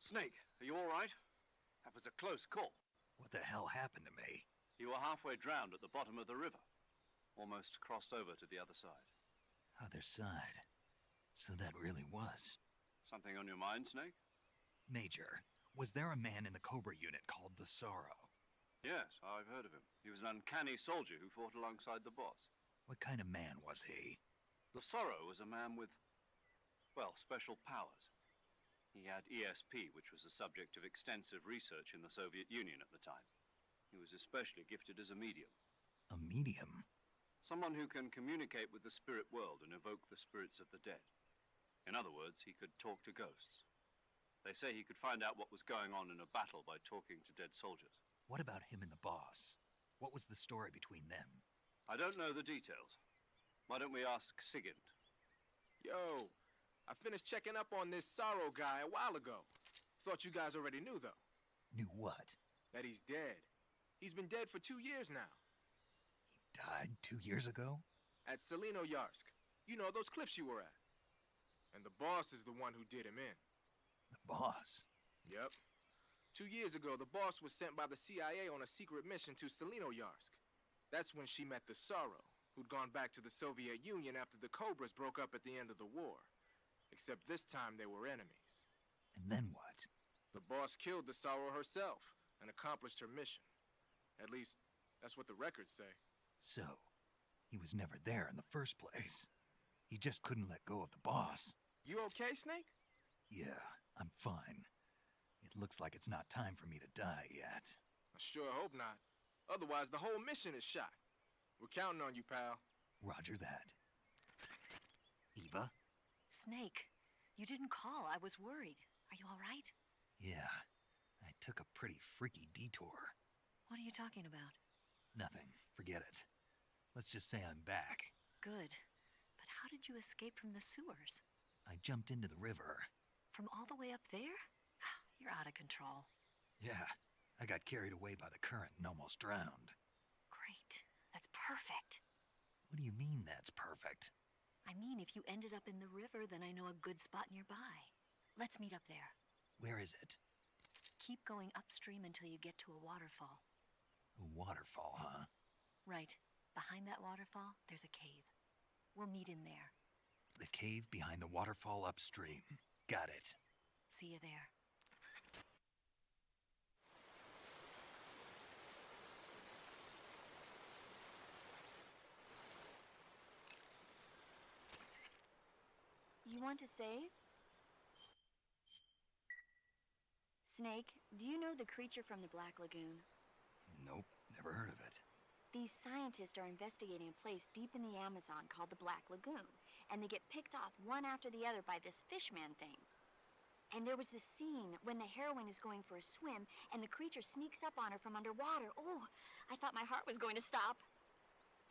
Snake, are you all right? That was a close call. What the hell happened to me? You were halfway drowned at the bottom of the river. Almost crossed over to the other side. Other side. So that really was. Something on your mind, Snake? Major, was there a man in the Cobra unit called the Sorrow? Yes, I've heard of him. He was an uncanny soldier who fought alongside the boss. What kind of man was he? The Sorrow was a man with, well, special powers. He had ESP, which was the subject of extensive research in the Soviet Union at the time. He was especially gifted as a medium. A medium? Someone who can communicate with the spirit world and evoke the spirits of the dead. In other words, he could talk to ghosts. They say he could find out what was going on in a battle by talking to dead soldiers. What about him and the boss? What was the story between them? I don't know the details. Why don't we ask Sigint? Yo, I finished checking up on this Sorrow guy a while ago. Thought you guys already knew, though. Knew what? That he's dead. He's been dead for 2 years now. He died 2 years ago? At Yarsk. You know, those cliffs you were at. And the boss is the one who did him in. The boss? Yep. 2 years ago, the boss was sent by the CIA on a secret mission to Yarsk. That's when she met the Sorrow, who'd gone back to the Soviet Union after the Cobras broke up at the end of the war. Except this time they were enemies. And then what? The boss killed the Sorrow herself and accomplished her mission. At least, that's what the records say. So, he was never there in the first place. He just couldn't let go of the boss. You okay, Snake? Yeah, I'm fine. It looks like it's not time for me to die yet. I sure hope not. Otherwise, the whole mission is shot. We're counting on you, pal. Roger that. Eva? Snake, you didn't call. I was worried. Are you all right? Yeah, I took a pretty freaky detour. What are you talking about? Nothing. Forget it. Let's just say I'm back. Good. But how did you escape from the sewers? I jumped into the river. From all the way up there? You're out of control. Yeah, I got carried away by the current and almost drowned. Great. That's perfect. What do you mean that's perfect? I mean, if you ended up in the river, then I know a good spot nearby. Let's meet up there. Where is it? Keep going upstream until you get to a waterfall. A waterfall, huh? Right. Behind that waterfall, there's a cave. We'll meet in there. The cave behind the waterfall upstream. Got it. See you there. You want to save? Snake, do you know the creature from the Black Lagoon? Nope, never heard of it. These scientists are investigating a place deep in the Amazon called the Black Lagoon, and they get picked off one after the other by this fishman thing. And there was this scene when the heroine is going for a swim, and the creature sneaks up on her from underwater. Oh, I thought my heart was going to stop.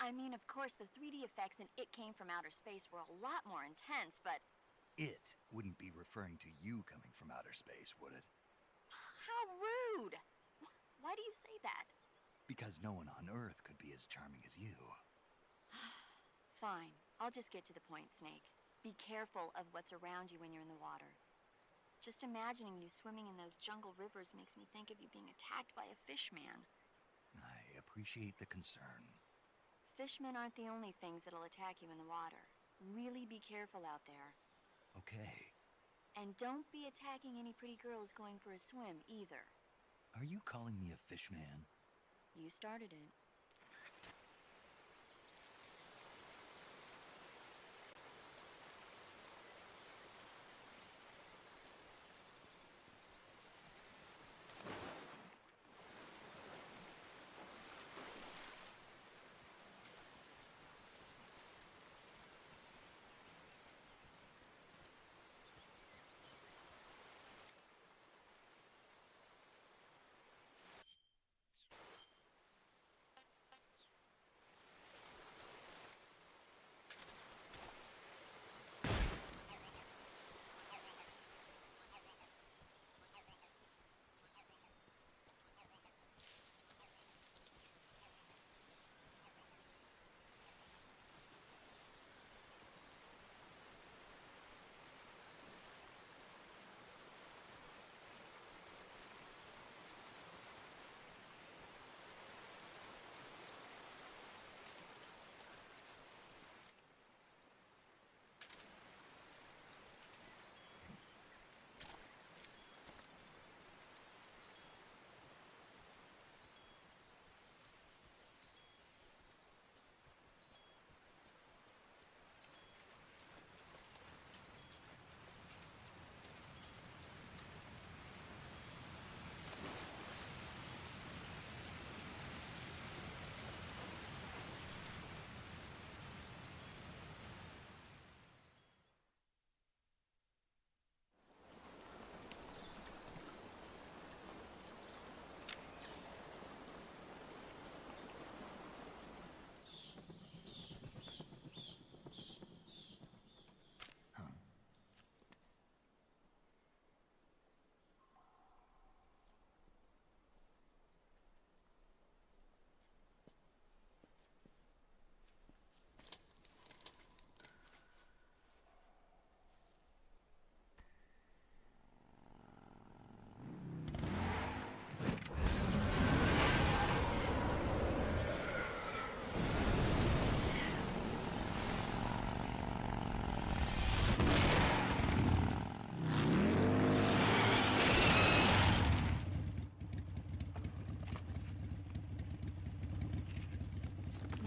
I mean, of course, the 3D effects in It Came from Outer Space were a lot more intense, but... It wouldn't be referring to you coming from outer space, would it? How rude! Why do you say that? Because no one on Earth could be as charming as you. Fine. I'll just get to the point, Snake. Be careful of what's around you when you're in the water. Just imagining you swimming in those jungle rivers makes me think of you being attacked by a fishman. I appreciate the concern. Fishmen aren't the only things that'll attack you in the water. Really be careful out there. Okay. And don't be attacking any pretty girls going for a swim, either. Are you calling me a fishman? You started it.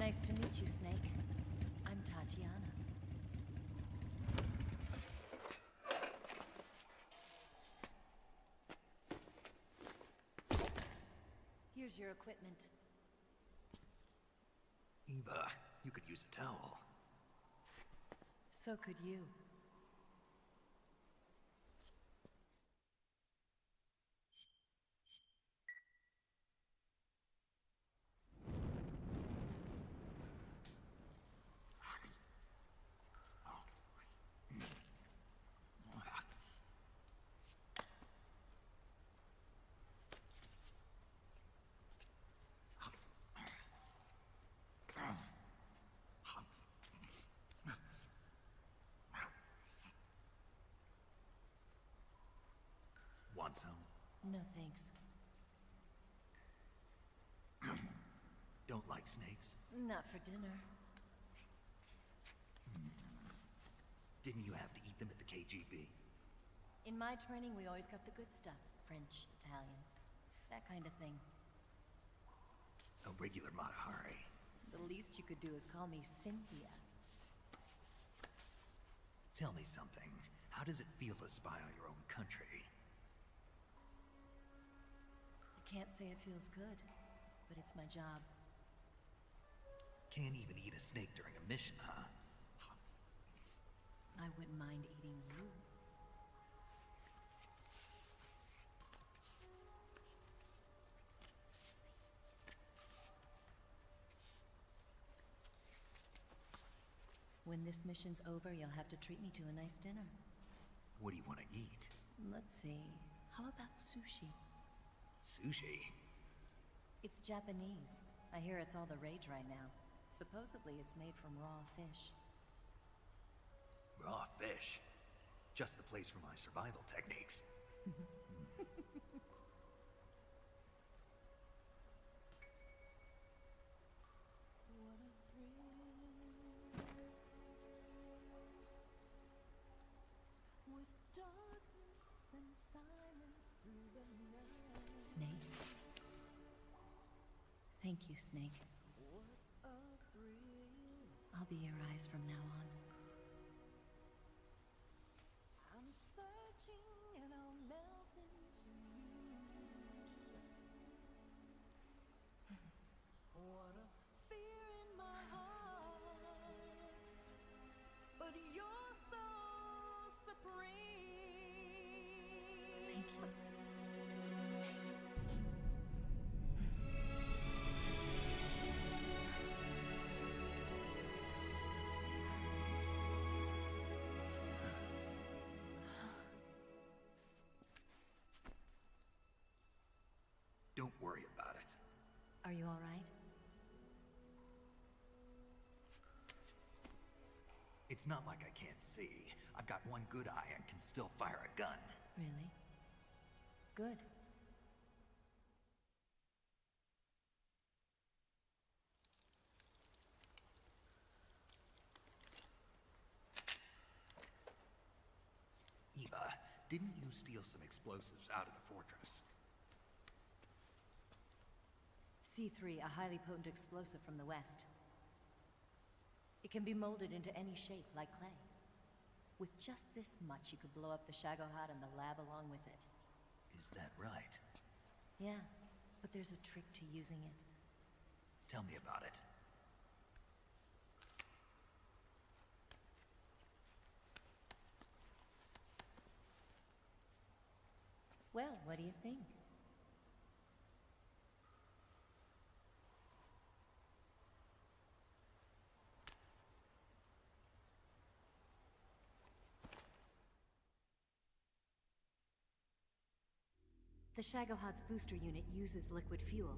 Nice to meet you, Snake. I'm Tatiana. Here's your equipment. Eva, you could use a towel. So could you. Want some? No thanks. Don't like snakes? Not for dinner. Didn't you have to eat them at the KGB? In my training, we always got the good stuff. French, Italian, that kind of thing. A regular Matahari. The least you could do is call me Cynthia. Tell me something. How does it feel to spy on your own country? I can't say it feels good, but it's my job. Can't even eat a snake during a mission, huh? I wouldn't mind eating you. When this mission's over, you'll have to treat me to a nice dinner. What do you want to eat? Let's see. How about sushi? Sushi? It's Japanese. I hear it's all the rage right now. Supposedly it's made from raw fish. Raw fish? Just the place for my survival techniques. Snake. Thank you, Snake. I'll be your eyes from now on. I'm searching and I'll melt into you. What a fear in my heart, but you're so supreme. Thank you, Snake. Don't worry about it. Are you all right? It's not like I can't see. I've got one good eye and can still fire a gun. Really? Good. Eva, didn't you steal some explosives out of the fortress? C3, a highly potent explosive from the west. It can be molded into any shape, like clay. With just this much, you could blow up the Shagohod and the lab along with it. Is that right? Yeah, but there's a trick to using it. Tell me about it. Well, what do you think? The Shagohod's booster unit uses liquid fuel.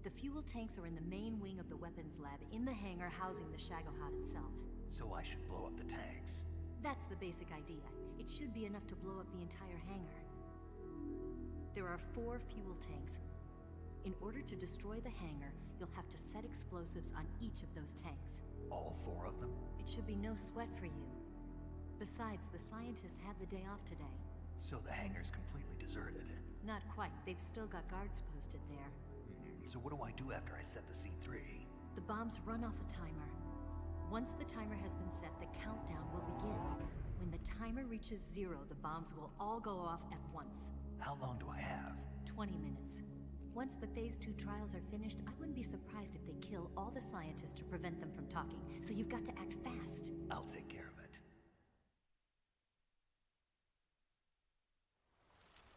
The fuel tanks are in the main wing of the weapons lab, in the hangar housing the Shagohod itself. So I should blow up the tanks. That's the basic idea. It should be enough to blow up the entire hangar. There are 4 fuel tanks. In order to destroy the hangar, you'll have to set explosives on each of those tanks. All 4 of them? It should be no sweat for you. Besides, the scientists had the day off today. So the hangar's completely deserted. Not quite. They've still got guards posted there. So what do I do after I set the C3? The bombs run off a timer. Once the timer has been set, the countdown will begin. When the timer reaches 0, the bombs will all go off at once. How long do I have? 20 minutes. Once the Phase 2 trials are finished, I wouldn't be surprised if they kill all the scientists to prevent them from talking. So you've got to act fast. I'll take care of it.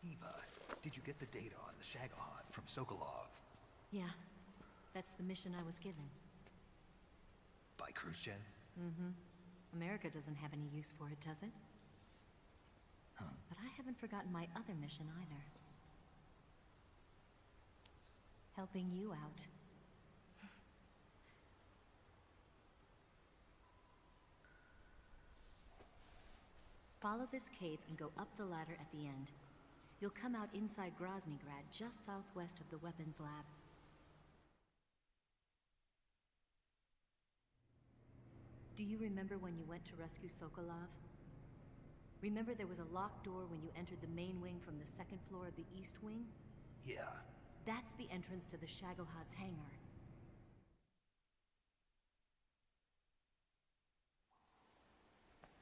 Eva, did you get the data on the Shagohod from Sokolov? Yeah, that's the mission I was given. By Khrushchev? Mm-hmm. America doesn't have any use for it, does it? Huh. But I haven't forgotten my other mission either. Helping you out. Follow this cave and go up the ladder at the end. You'll come out inside Groznygrad, just southwest of the weapons lab. Do you remember when you went to rescue Sokolov? Remember there was a locked door when you entered the main wing from the second floor of the east wing? Yeah. That's the entrance to the Shagohod's hangar.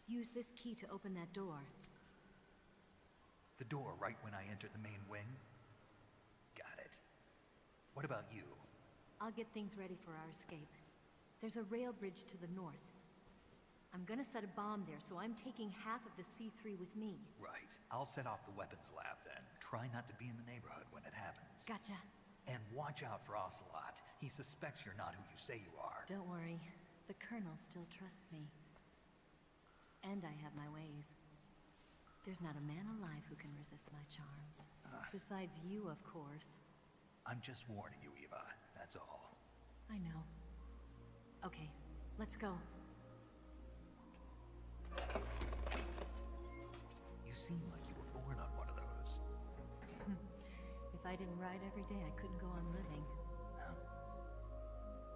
Use this key to open that door. The door right when I enter the main wing? Got it. What about you? I'll get things ready for our escape. There's a rail bridge to the north. I'm gonna set a bomb there, so I'm taking half of the C3 with me. Right. I'll set off the weapons lab then. Try not to be in the neighborhood when it happens. Gotcha. And watch out for Ocelot. He suspects you're not who you say you are. Don't worry. The Colonel still trusts me. And I have my ways. There's not a man alive who can resist my charms. Besides you, of course. I'm just warning you, Eva. That's all. I know. Okay, let's go. You seem like you were born on one of those. If I didn't ride every day, I couldn't go on living.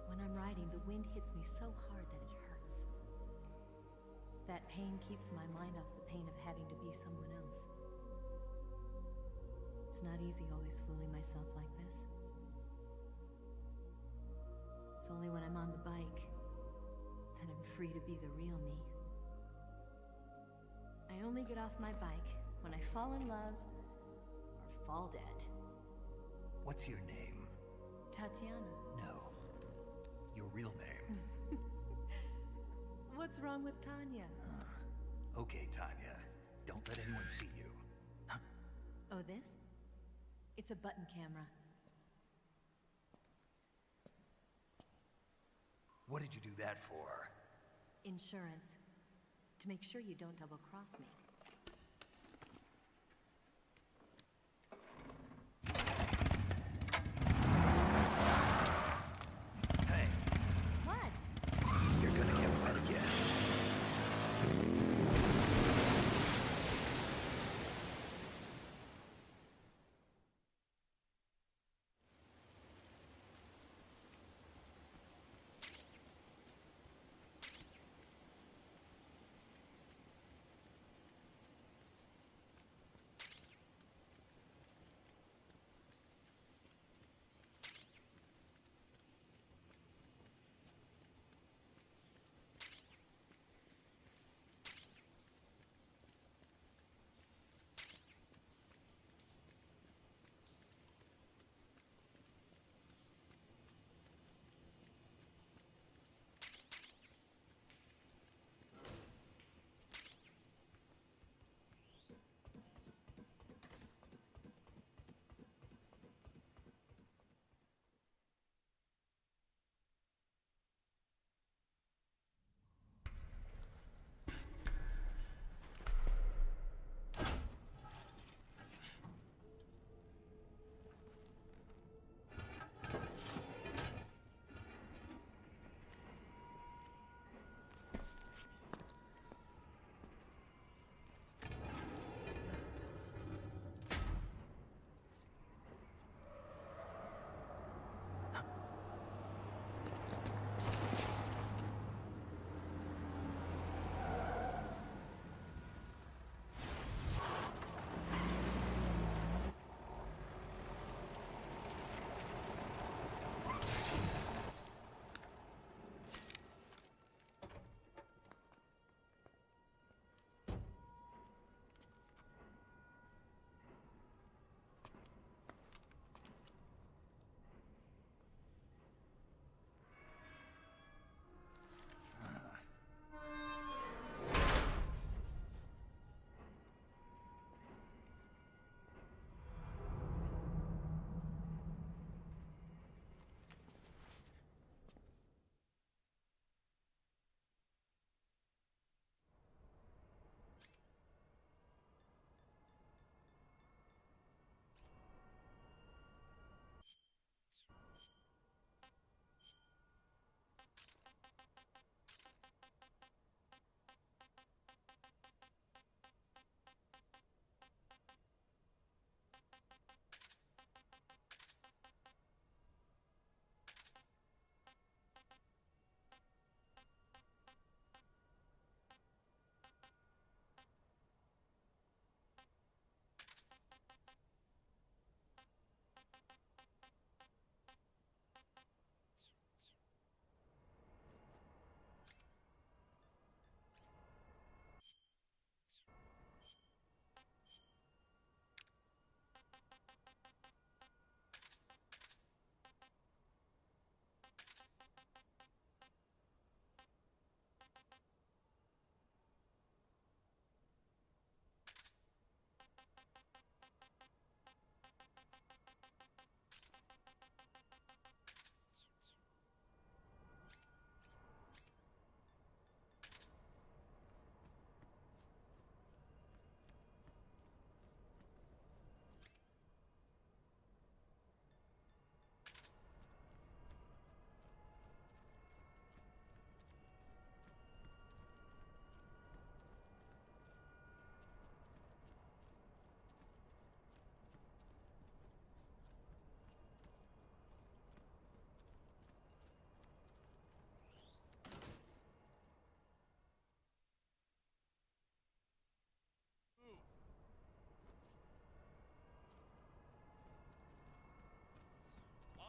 When I'm riding, the wind hits me so hard that it hurts. That pain keeps my mind off the pain of having to be someone else. It's not easy always fooling myself like this. It's only when I'm on the bike that I'm free to be the real me. I only get off my bike when I fall in love or fall dead. What's your name? Tatiana. No. Your real name. What's wrong with Tanya? Okay, Tanya. Don't let anyone see you. Oh, this? It's a button camera. What did you do that for? Insurance. To make sure you don't double-cross me. Hey. What? You're gonna get wet again.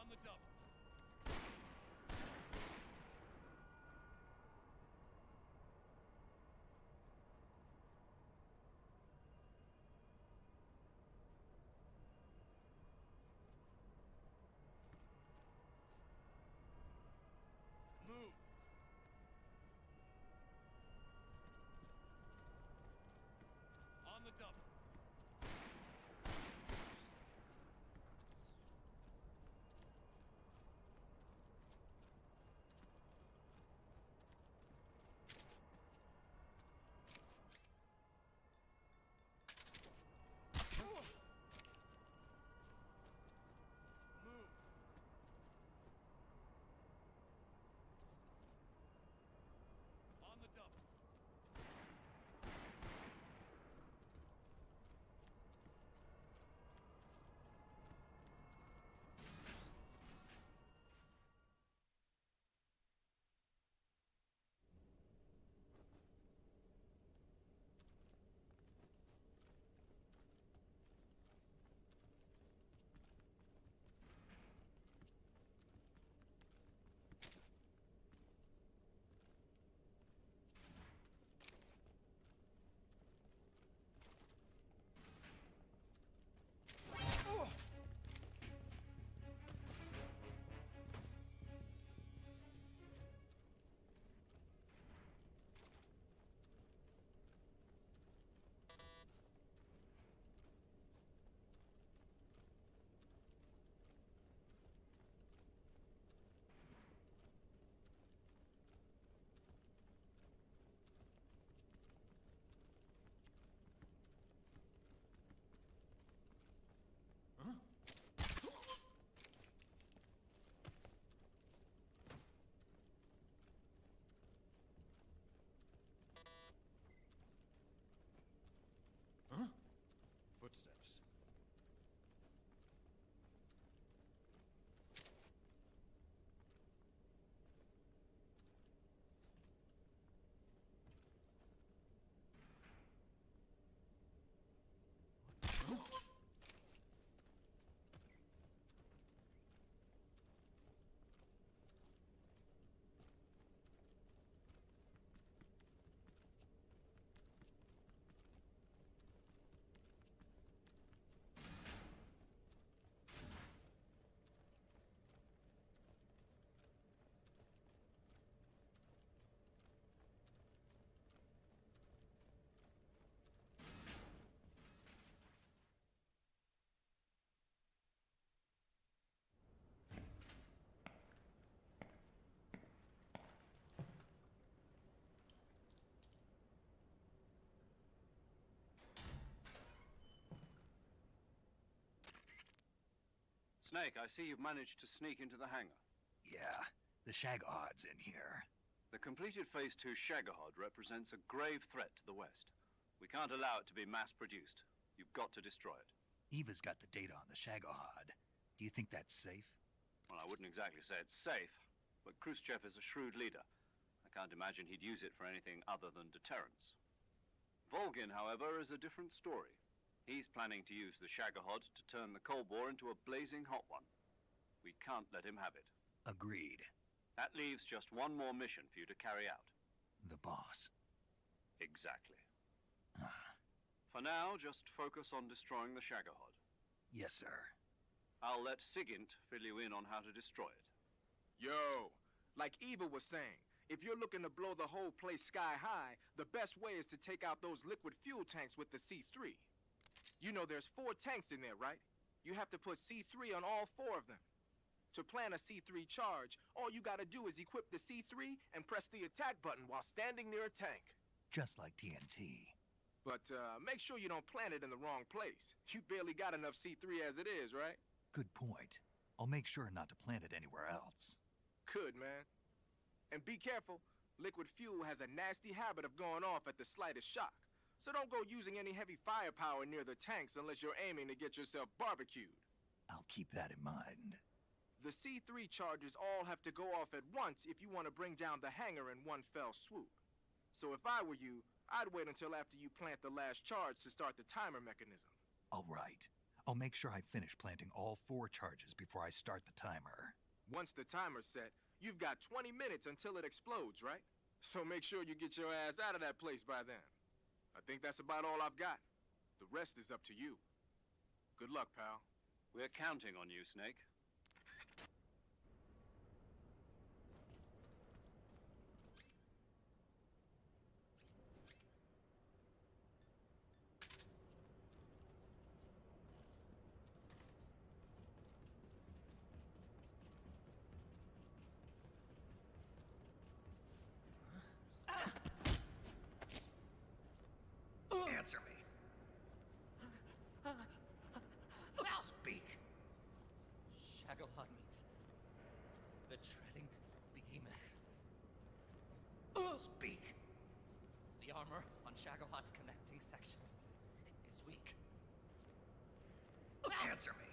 On the double. Move. On the double. Move. On the double. Huh? Footsteps. Snake, I see you've managed to sneak into the hangar. Yeah, the Shagahard's in here. The completed Phase 2 Shagahod represents a grave threat to the West. We can't allow it to be mass-produced. You've got to destroy it. Eva's got the data on the Shagahard. Do you think that's safe? Well, I wouldn't exactly say it's safe, but Khrushchev is a shrewd leader. I can't imagine he'd use it for anything other than deterrence. Volgin, however, is a different story. He's planning to use the Shagahod to turn the Cold War into a blazing hot one. We can't let him have it. Agreed. That leaves just one more mission for you to carry out. The boss. Exactly. For now, just focus on destroying the Shagahod. Yes, sir. I'll let Sigint fill you in on how to destroy it. Yo, like Eva was saying, if you're looking to blow the whole place sky high, the best way is to take out those liquid fuel tanks with the C3. You know there's 4 tanks in there, right? You have to put C3 on all 4 of them. To plant a C3 charge, all you gotta do is equip the C3 and press the attack button while standing near a tank. Just like TNT. But make sure you don't plant it in the wrong place. You barely got enough C3 as it is, right? Good point. I'll make sure not to plant it anywhere else. Good, man. And be careful. Liquid fuel has a nasty habit of going off at the slightest shock. So don't go using any heavy firepower near the tanks unless you're aiming to get yourself barbecued. I'll keep that in mind. The C3 charges all have to go off at once if you want to bring down the hangar in one fell swoop. So if I were you, I'd wait until after you plant the last charge to start the timer mechanism. All right. I'll make sure I finish planting all 4 charges before I start the timer. Once the timer's set, you've got 20 minutes until it explodes, right? So make sure you get your ass out of that place by then. I think that's about all I've got. The rest is up to you. Good luck, pal. We're counting on you, Snake. Answer me. Speak. Shagohod meets the treading behemoth. Speak. The armor on Shagohod's connecting sections is weak. Answer me.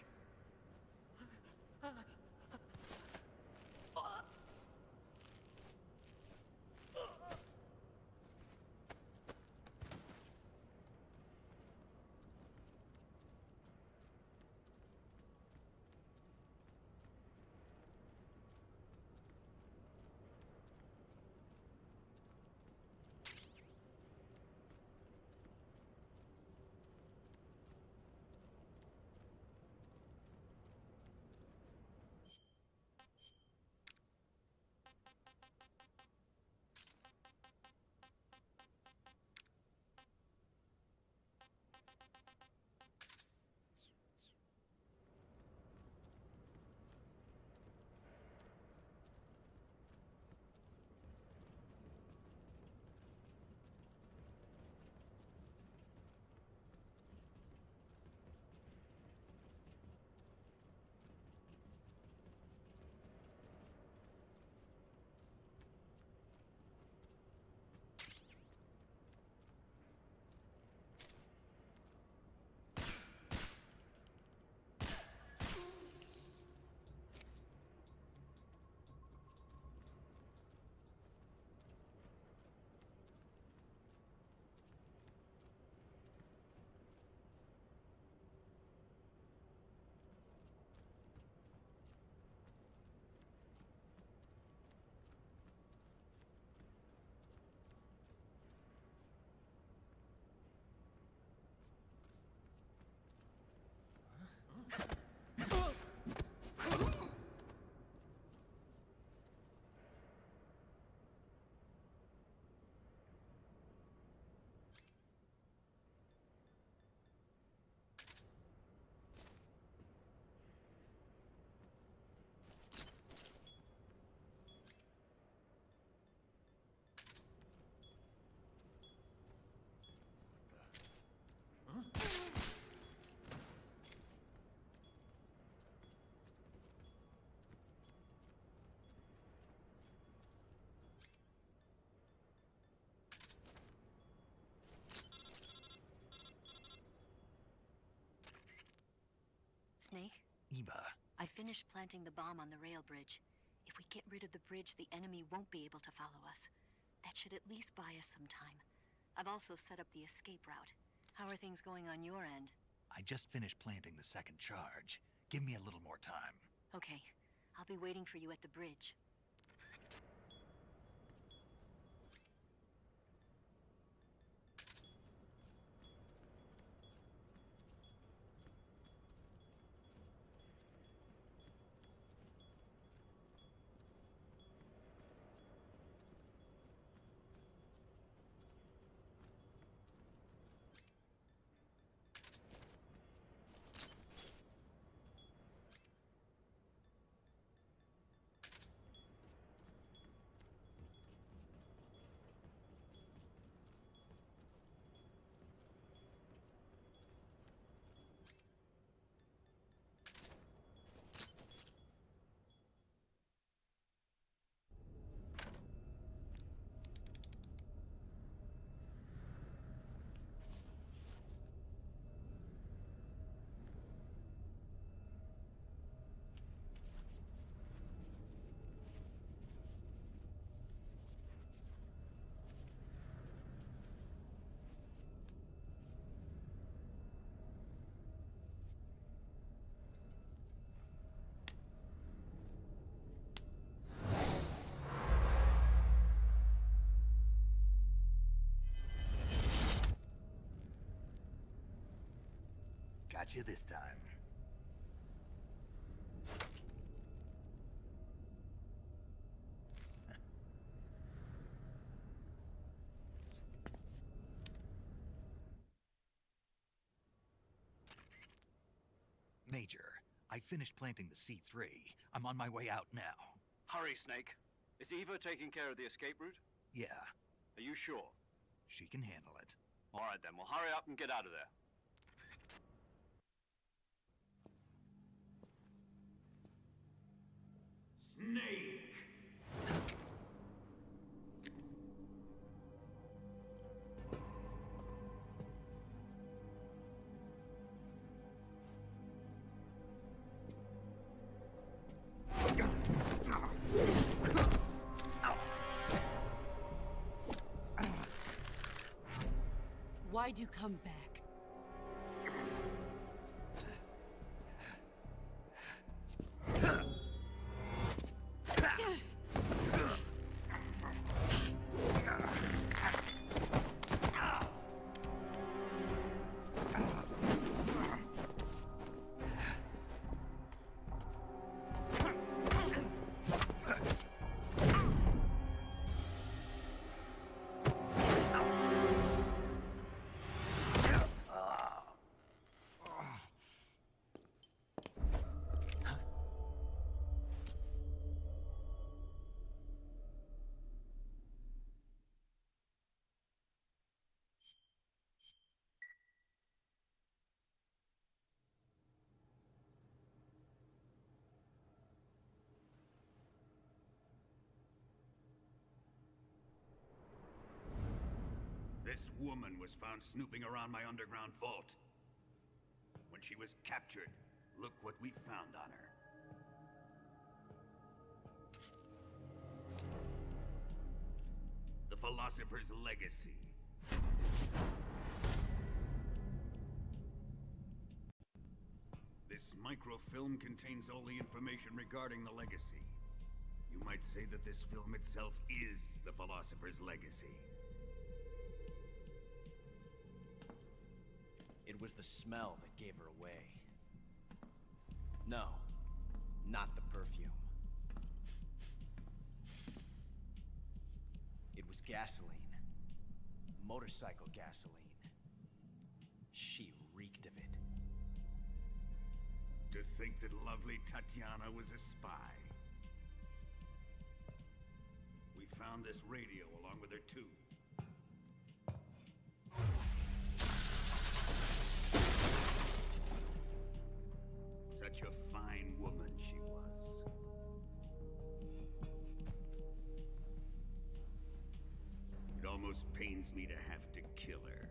Snake? Eva. I finished planting the bomb on the rail bridge. If we get rid of the bridge, the enemy won't be able to follow us. That should at least buy us some time. I've also set up the escape route. How are things going on your end? I just finished planting the 2nd charge. Give me a little more time. Okay. I'll be waiting for you at the bridge. Got you this time. Major, I finished planting the C3. I'm on my way out now. Hurry, Snake. Is Eva taking care of the escape route? Yeah, Are you sure? she can handle it. All right, then. Well, hurry up and get out of there. Snake! Why'd you come back? This woman was found snooping around my underground vault. When she was captured, look what we found on her. The Philosopher's Legacy. This microfilm contains all the information regarding the Legacy. You might say that this film itself is the Philosopher's Legacy. It was the smell that gave her away. No, not the perfume. It was gasoline. Motorcycle gasoline. She reeked of it. To think that lovely Tatiana was a spy. We found this radio along with her too. Such a fine woman she was. It almost pains me to have to kill her.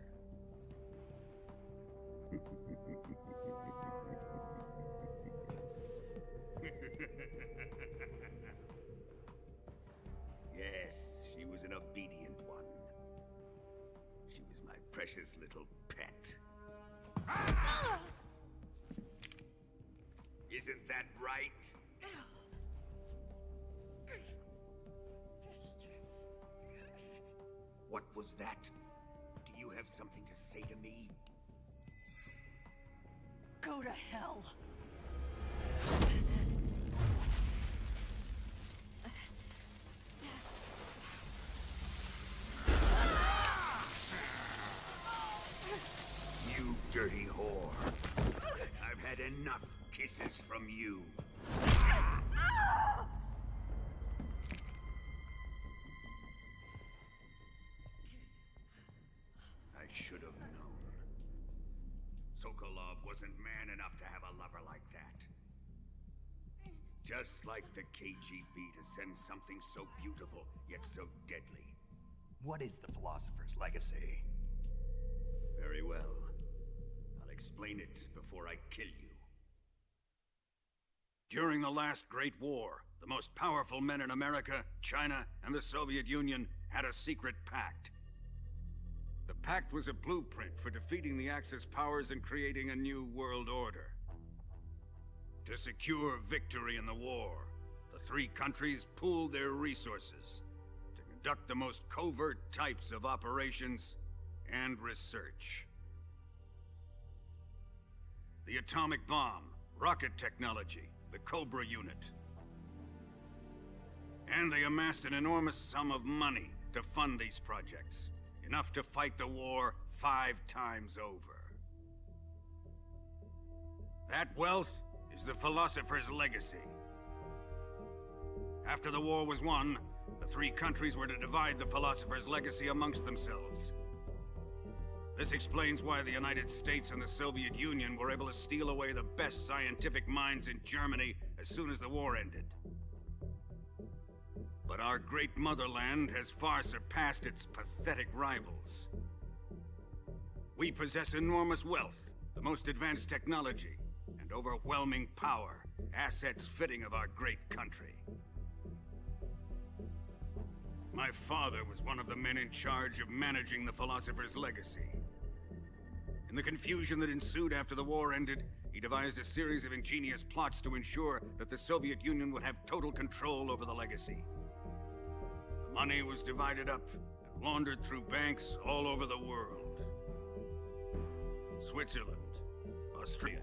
Yes, she was an obedient one. She was my precious little pet. Isn't that right? What was that? Do you have something to say to me? Go to hell. You dirty whore. I've had enough kisses from you. I should have known. Sokolov wasn't man enough to have a lover like that. Just like the KGB to send something so beautiful, yet so deadly. What is the Philosopher's Legacy? Very well. I'll explain it before I kill you. During the last Great War, the most powerful men in America, China, and the Soviet Union had a secret pact. The pact was a blueprint for defeating the Axis powers and creating a new world order. To secure victory in the war, the three countries pooled their resources to conduct the most covert types of operations and research. the atomic bomb, rocket technology, the Cobra unit. And they amassed an enormous sum of money to fund these projects. Enough to fight the war 5 times over. That wealth is the Philosopher's legacy. After the war was won, the 3 countries were to divide the Philosopher's legacy amongst themselves. This explains why the United States and the Soviet Union were able to steal away the best scientific minds in Germany as soon as the war ended. But our great motherland has far surpassed its pathetic rivals. We possess enormous wealth, the most advanced technology, and overwhelming power, assets fitting of our great country. My father was one of the men in charge of managing the Philosopher's legacy. In the confusion that ensued after the war ended, he devised a series of ingenious plots to ensure that the Soviet Union would have total control over the legacy. The money was divided up and laundered through banks all over the world. Switzerland, Austria,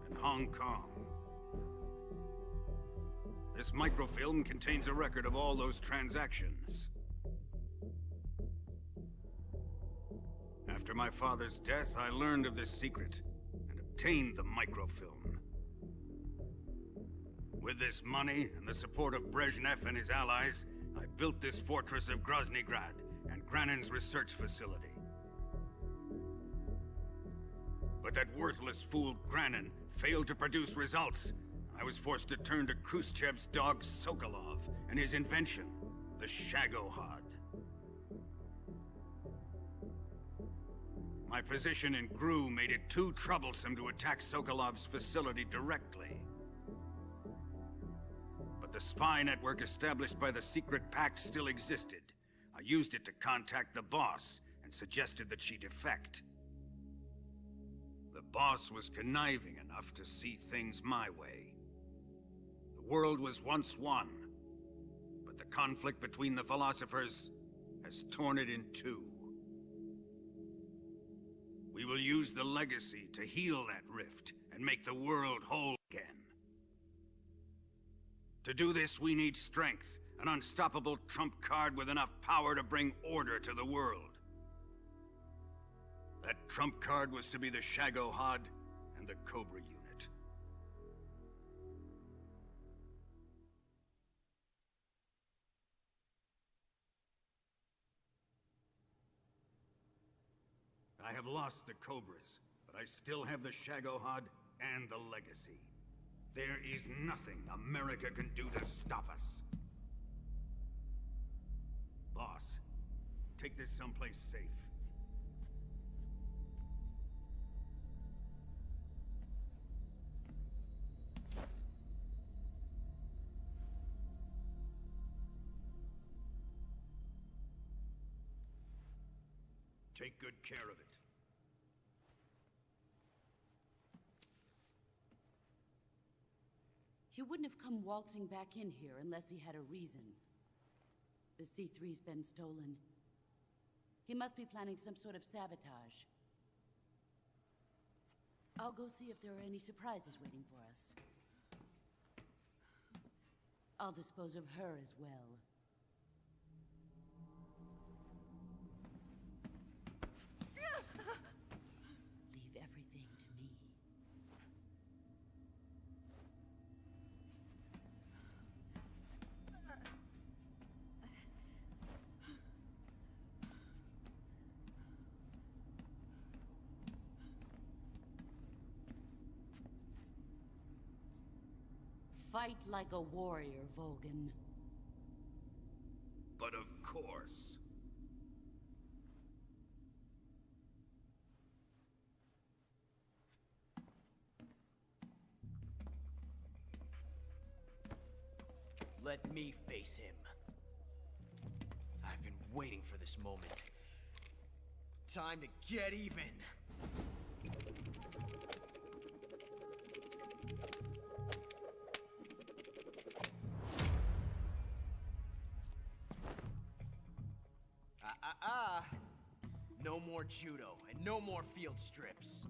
and Hong Kong. This microfilm contains a record of all those transactions. After my father's death, I learned of this secret and obtained the microfilm. With this money and the support of Brezhnev and his allies, I built this fortress of Groznygrad and Granin's research facility. But that worthless fool Granin failed to produce results. I was forced to turn to Khrushchev's dog Sokolov and his invention, the Shagohod. My position in GRU made it too troublesome to attack Sokolov's facility directly. But the spy network established by the secret pact still existed. I used it to contact the boss and suggested that she defect. The boss was conniving enough to see things my way. The world was once one, but the conflict between the philosophers has torn it in two. We will use the legacy to heal that rift and make the world whole again. To do this, we need strength, an unstoppable trump card with enough power to bring order to the world. That trump card was to be the Shagohod and the Cobra unit. I have lost the Cobras, but I still have the Shagohod and the legacy. There is nothing America can do to stop us. Boss, take this someplace safe. Take good care of it. He wouldn't have come waltzing back in here unless he had a reason. The C3's been stolen. He must be planning some sort of sabotage. I'll go see if there are any surprises waiting for us. I'll dispose of her as well. Leave everything to me. Fight like a warrior, Volgan. But of course. Let me face him. I've been waiting for this moment. Time to get even. No more judo, and no more field strips.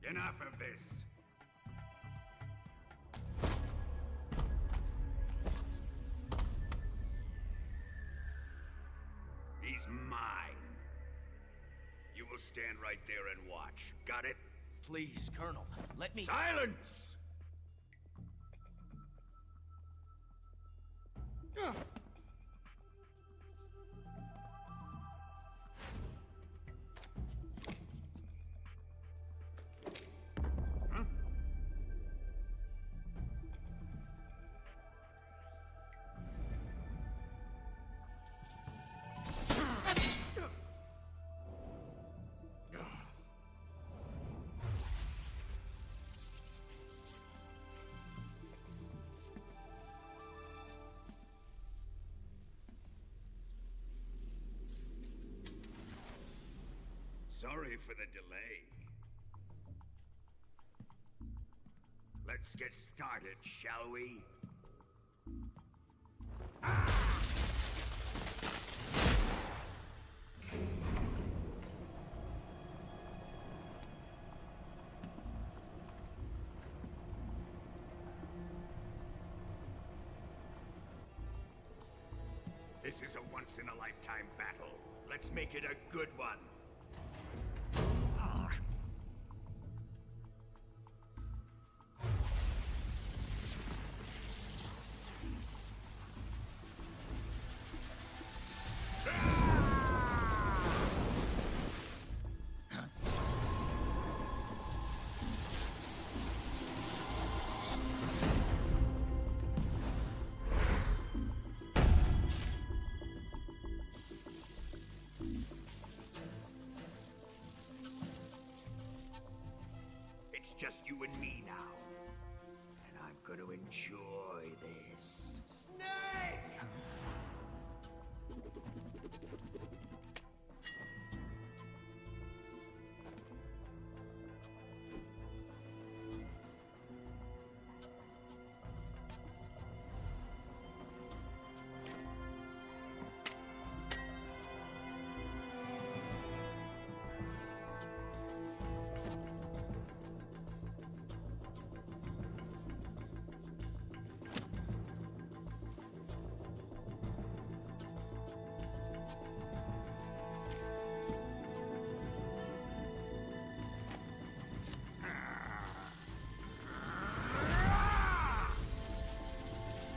Enough of this. He's mine. You will stand right there and watch. Got it? Please, Colonel, let me... Silence! Sorry for the delay. Let's get started, shall we? This is a once-in-a-lifetime battle. Let's make it a good one. It's just you and me now. And I'm gonna enjoy this. Snake!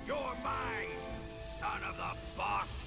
You're mine, son of the boss!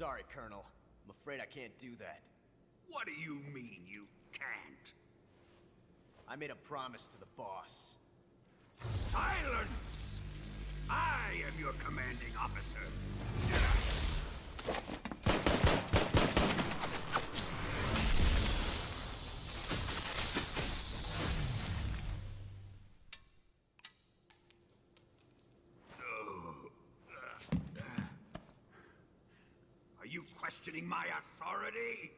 Sorry, Colonel. I'm afraid I can't do that. What do you mean you can't? I made a promise to the boss. Silence! I am your commanding officer. Are you questioning my authority?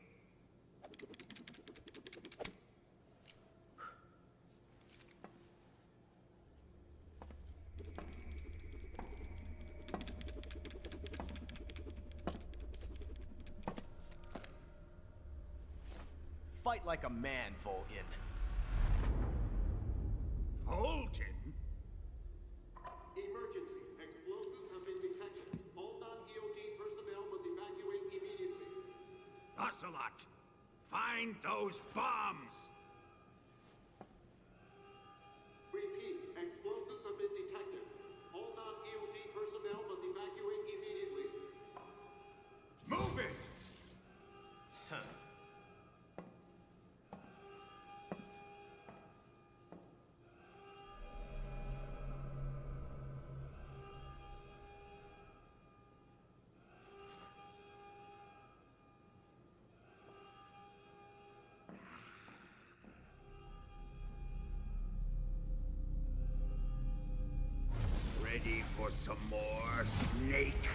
Fight like a man, Volgin. Volgin? Emergency. Explosives have been detected. All non-EOD personnel must evacuate immediately. Ocelot, find those bombs! Repeat. Explosives have been detected. All non-EOD personnel must evacuate immediately. Move it! Ready for some more, Snake?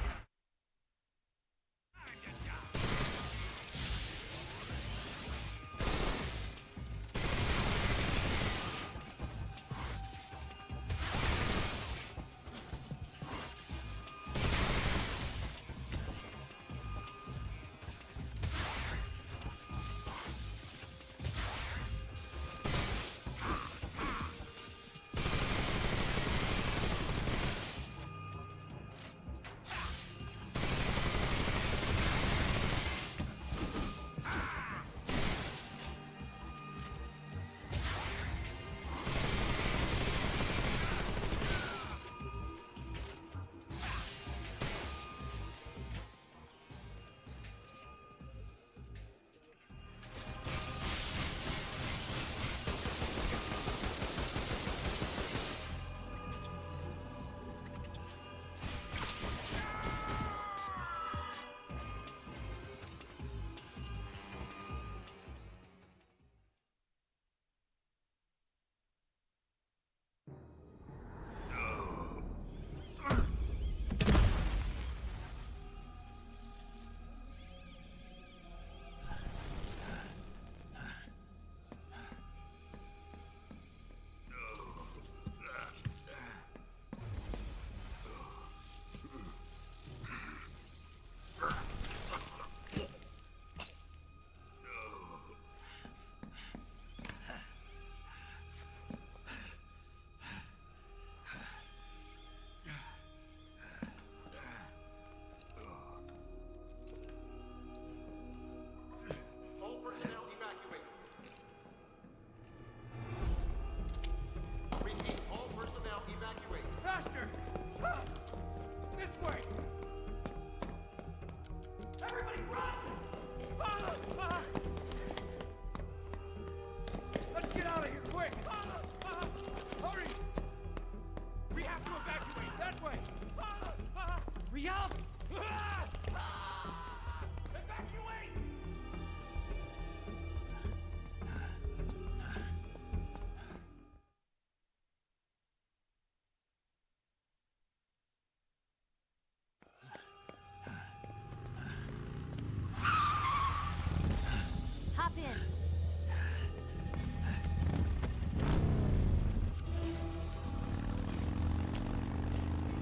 Hop in.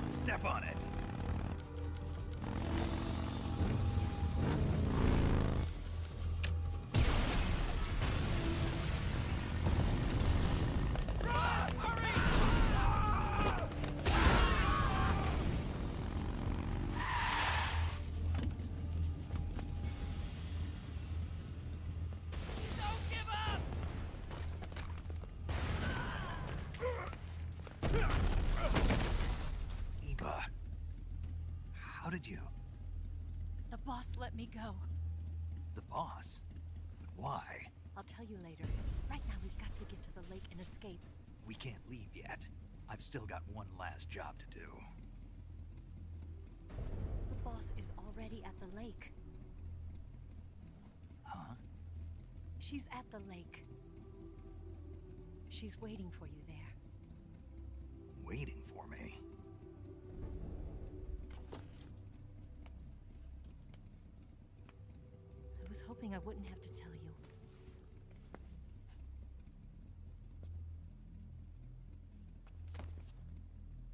Step on it. The boss let me go. The boss? But why? I'll tell you later. Right now, we've got to get to the lake and escape. We can't leave yet. I've still got one last job to do. The boss is already at the lake. Huh? She's at the lake. She's waiting for you there. Waiting for me? I was hoping I wouldn't have to tell you.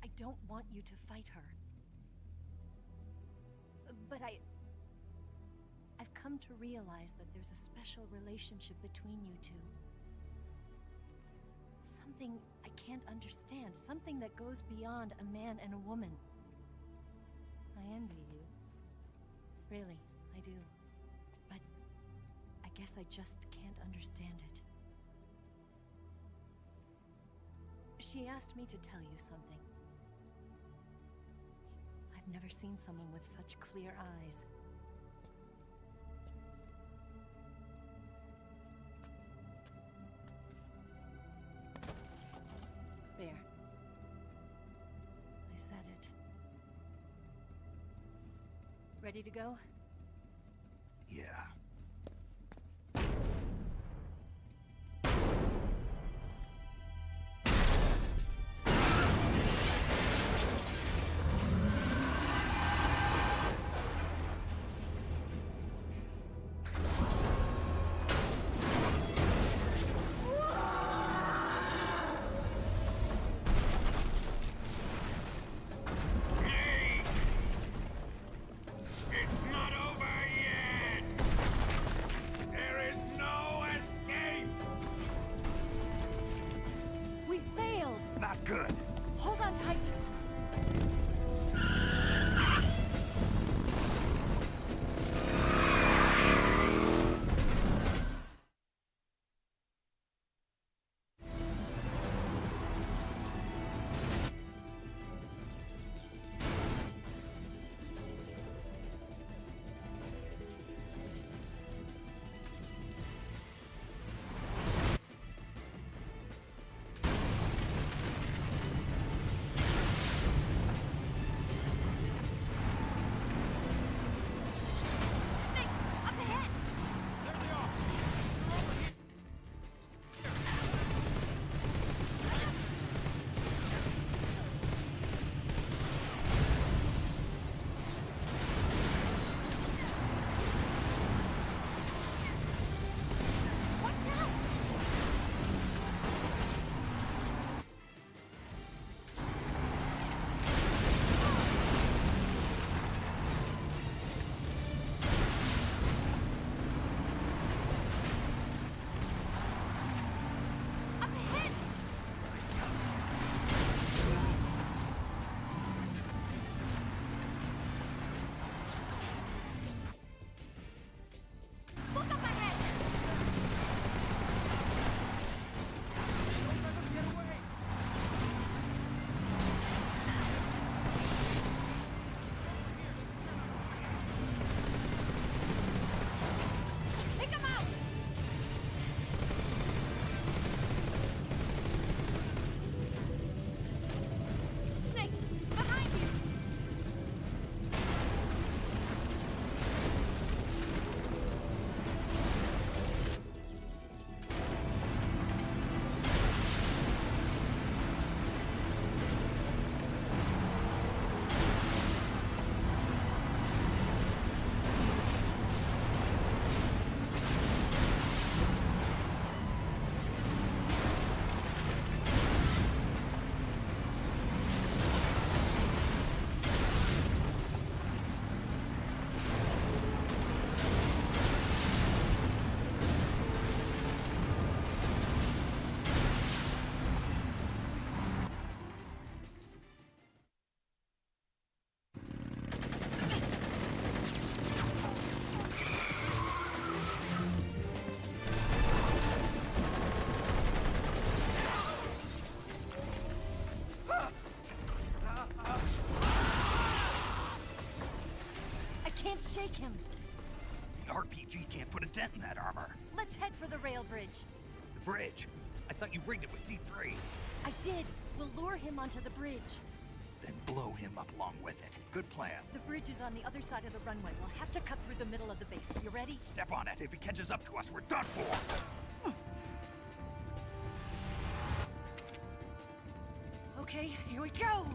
I don't want you to fight her. But I've come to realize that there's a special relationship between you two. Something I can't understand. Something that goes beyond a man and a woman. I envy you. Really, I do. But I guess I just can't understand it. She asked me to tell you something. I've never seen someone with such clear eyes. There. I said it. Ready to go? Yeah. Good. Hold on tight. Take him. The RPG can't put a dent in that armor. Let's head for the rail bridge. The bridge? I thought you rigged it with C3. I did. We'll lure him onto the bridge. Then blow him up along with it. Good plan. The bridge is on the other side of the runway. We'll have to cut through the middle of the base. You ready? Step on it. If he catches up to us, we're done for. Okay, here we go!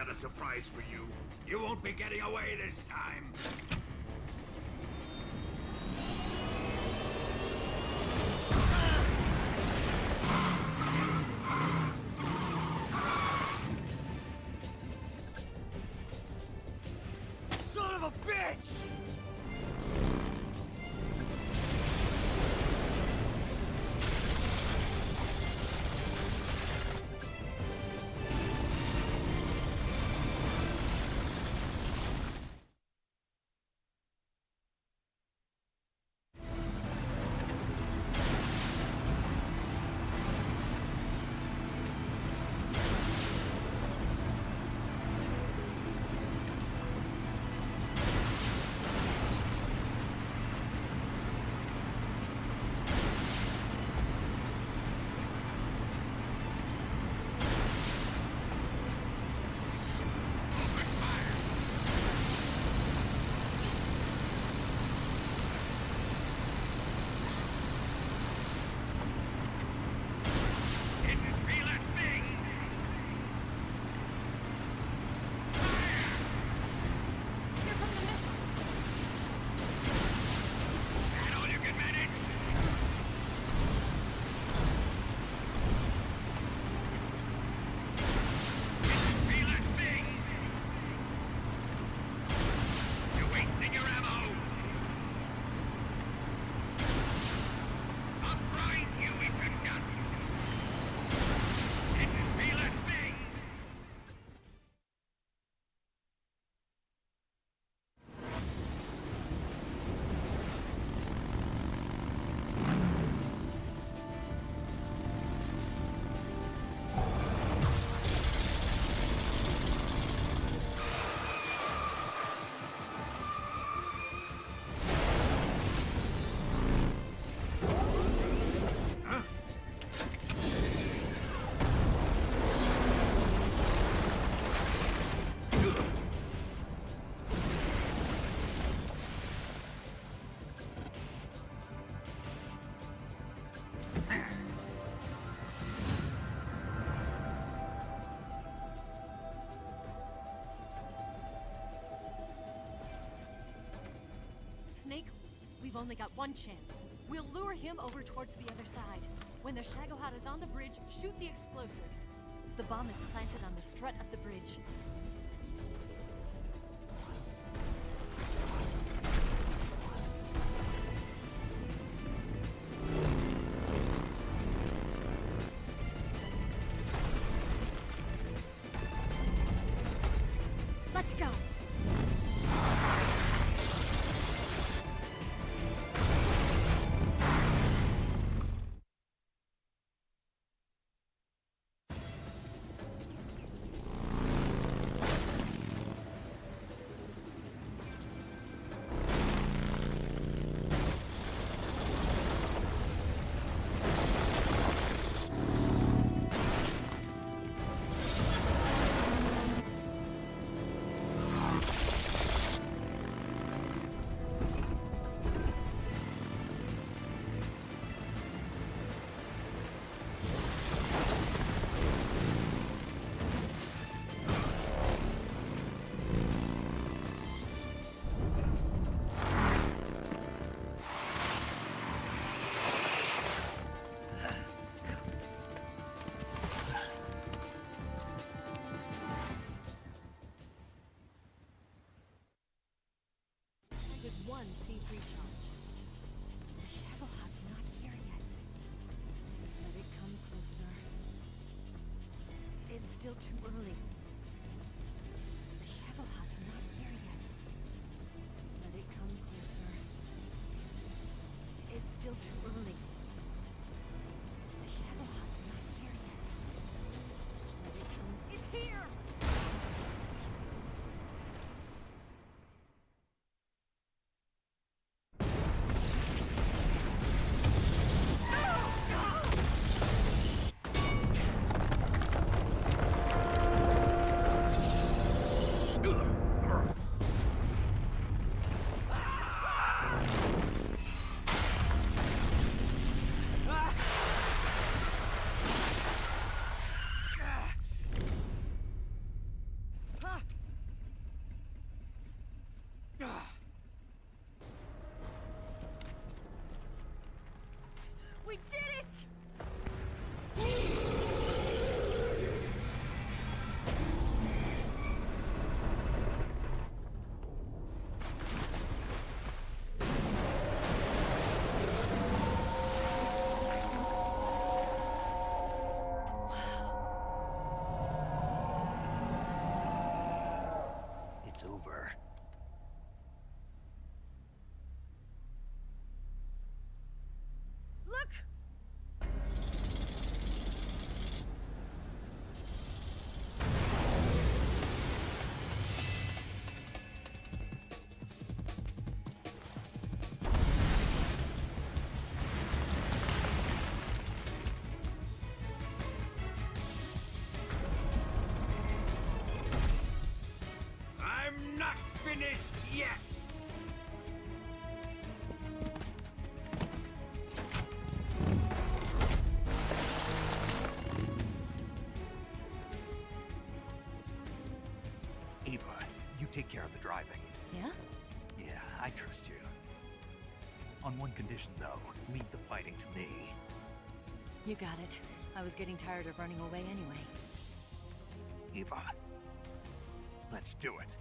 got a surprise for you. You won't be getting away this time. Son of a bitch! Snake, we've only got one chance. We'll lure him over towards the other side. When the Shagohod is on the bridge, shoot the explosives. The bomb is planted on the strut of the bridge. Let's go! Did one seed recharge? The Shagohod's not here yet. Let it come closer. It's still too early. The Shagohod's not here yet. Let it come closer. It's still too early. The Shagohod's not here yet. Let it come. It's here! take care of the driving. Yeah? Yeah, I trust you. On one condition, though. Leave the fighting to me. You got it. I was getting tired of running away anyway. Eva, let's do it.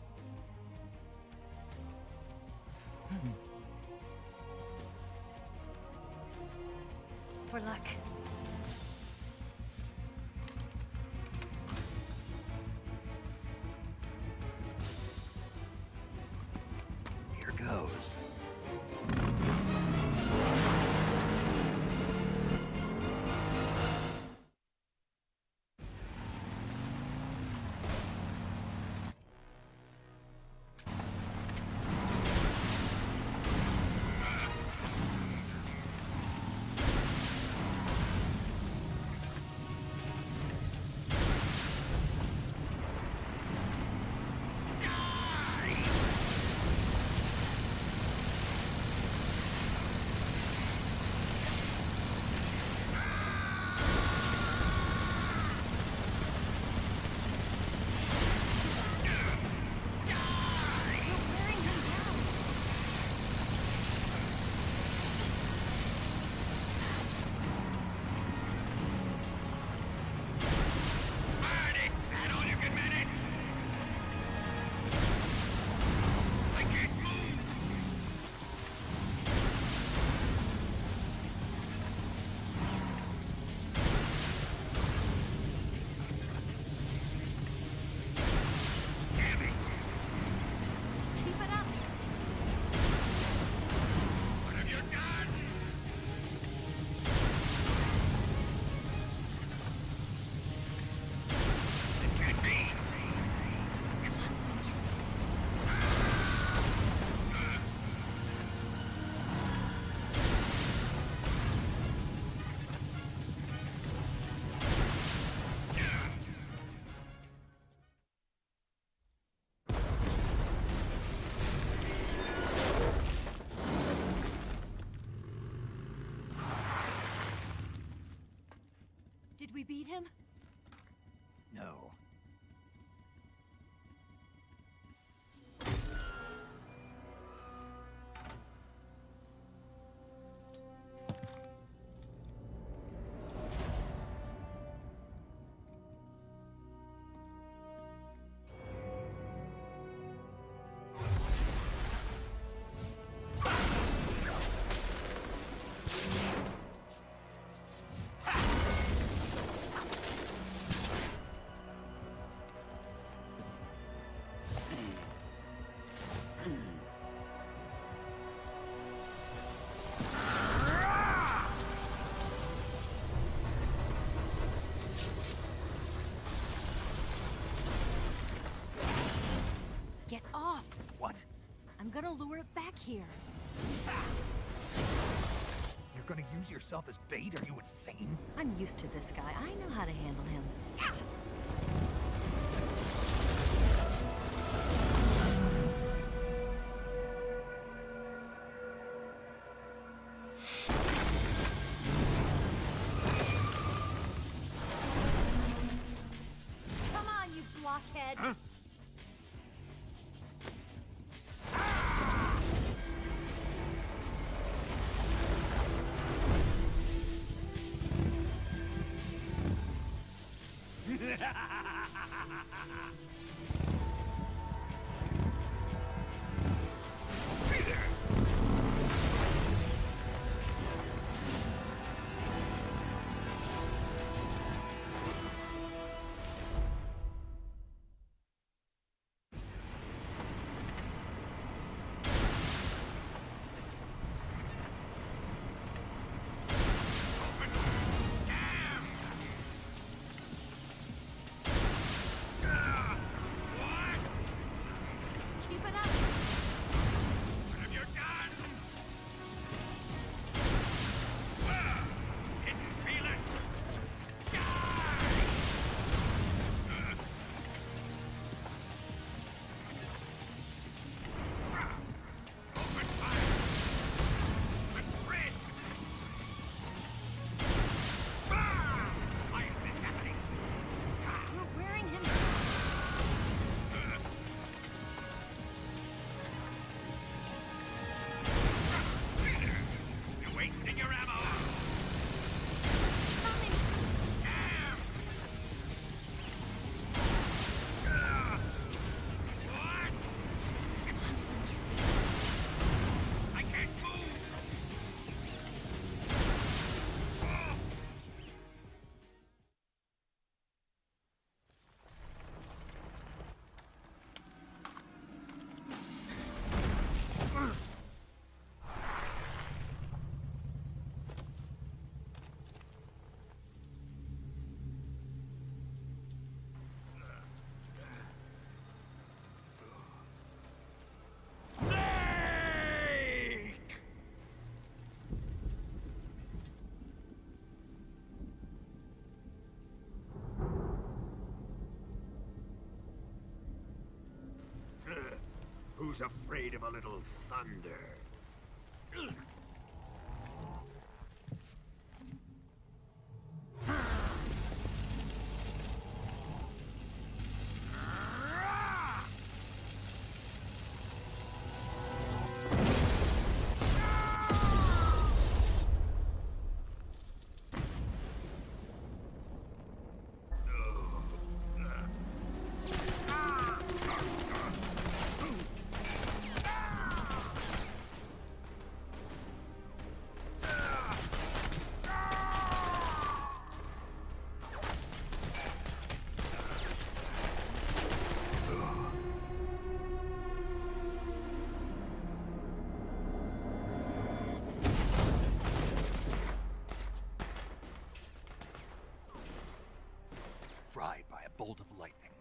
For luck. Here goes. Did we beat him? No. Get off! What? I'm gonna lure it back here. You're gonna use yourself as bait? Are you insane? I'm used to this guy. I know how to handle him. Come on, you blockhead! Huh? Who's afraid of a little thunder? Fried by a bolt of lightning.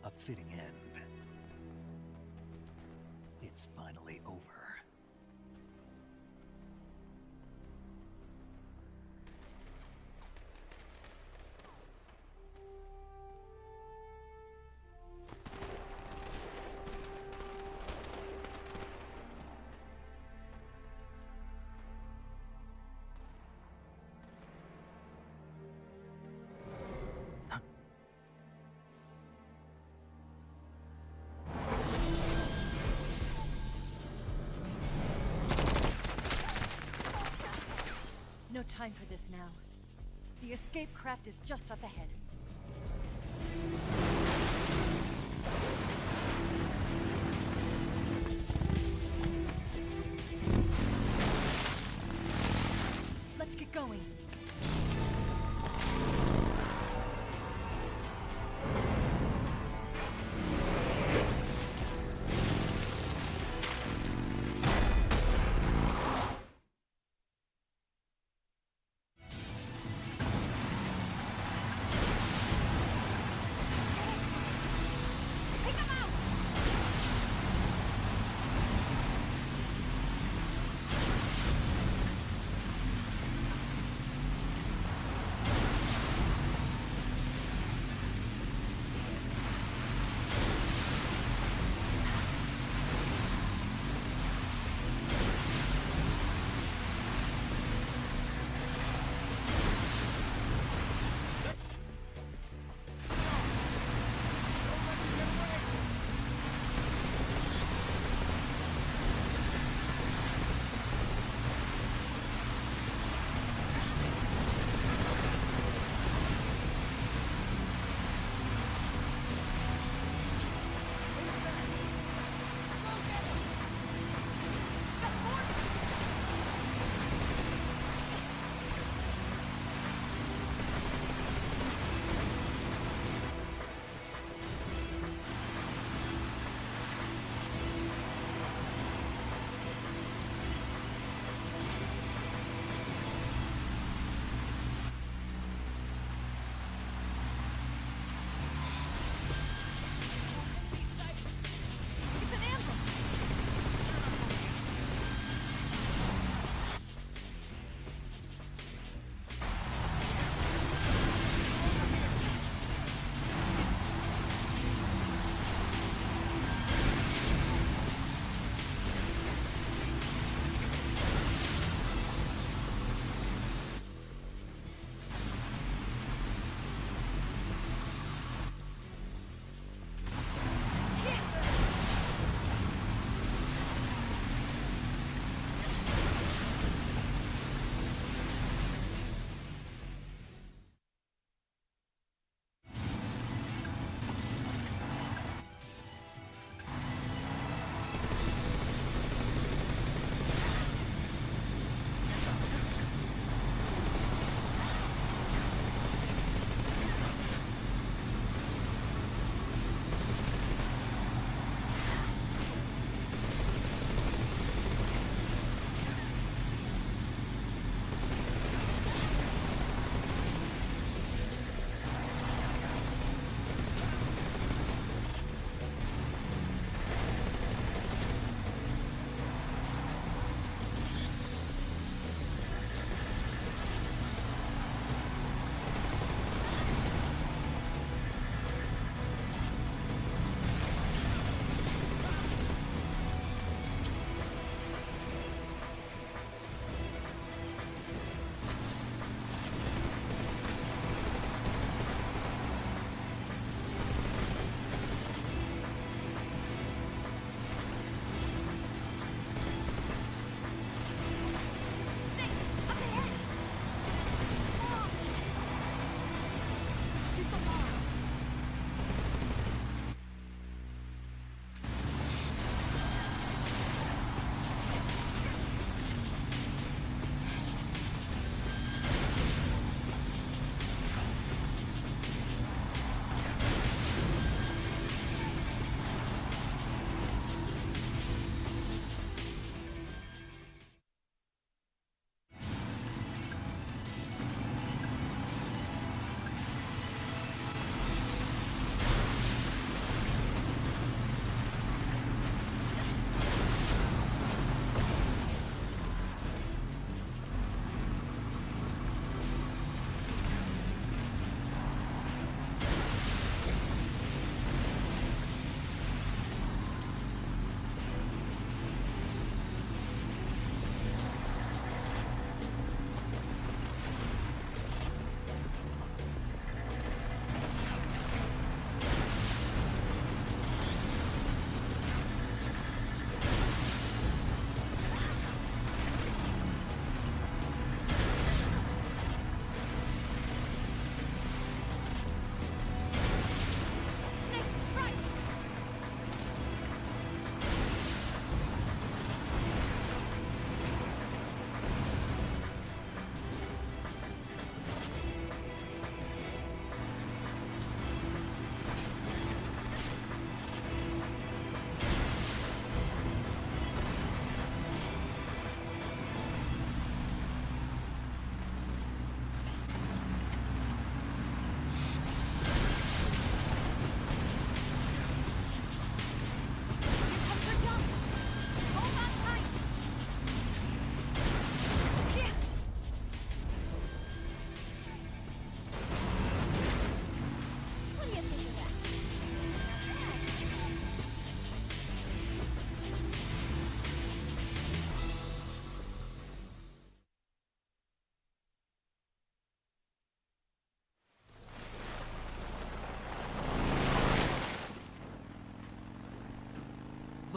A fitting end. It's finally over. No time for this now. The escape craft is just up ahead. Let's get going.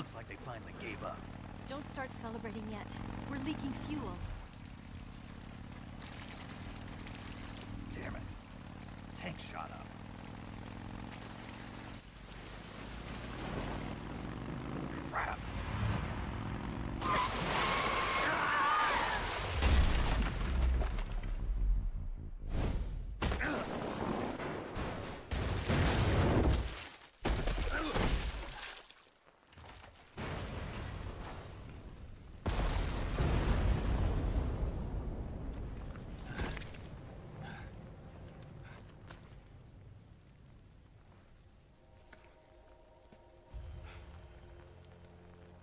Looks like they finally gave up. Don't start celebrating yet. We're leaking fuel. Damn it. Tank shot up. Crap.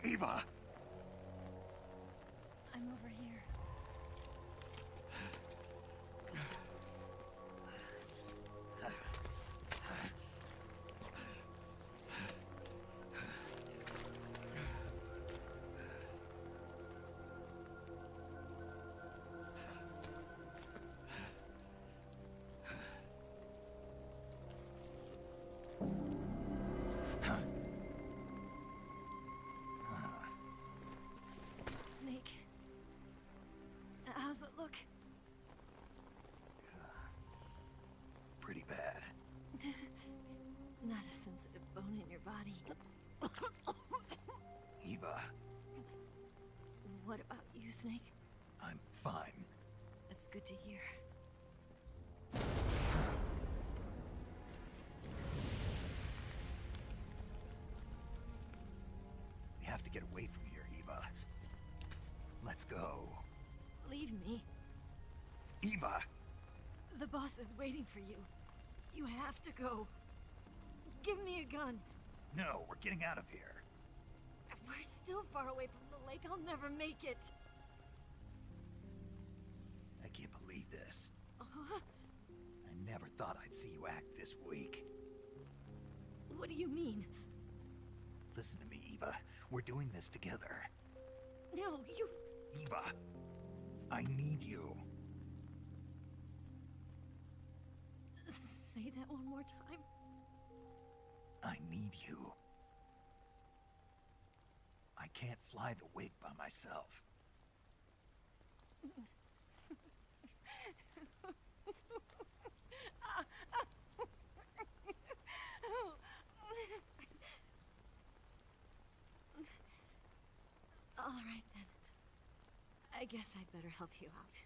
Eva! I'm over here. Snake. How's it look? Pretty bad. Not a sensitive bone in your body. Eva, What about you, Snake? I'm fine. That's good to hear. We have to get away from here, Eva. Let's go. Leave me. Eva! The boss is waiting for you. You have to go. Give me a gun. No, we're getting out of here. We're still far away from the lake. I'll never make it. I can't believe this. Uh-huh. I never thought I'd see you act this weak. What do you mean? Listen to me, Eva. We're doing this together. No, you... Eva, I need you. Say that one more time. I need you. I can't fly the wig by myself. All right, then. I guess I'd better help you out.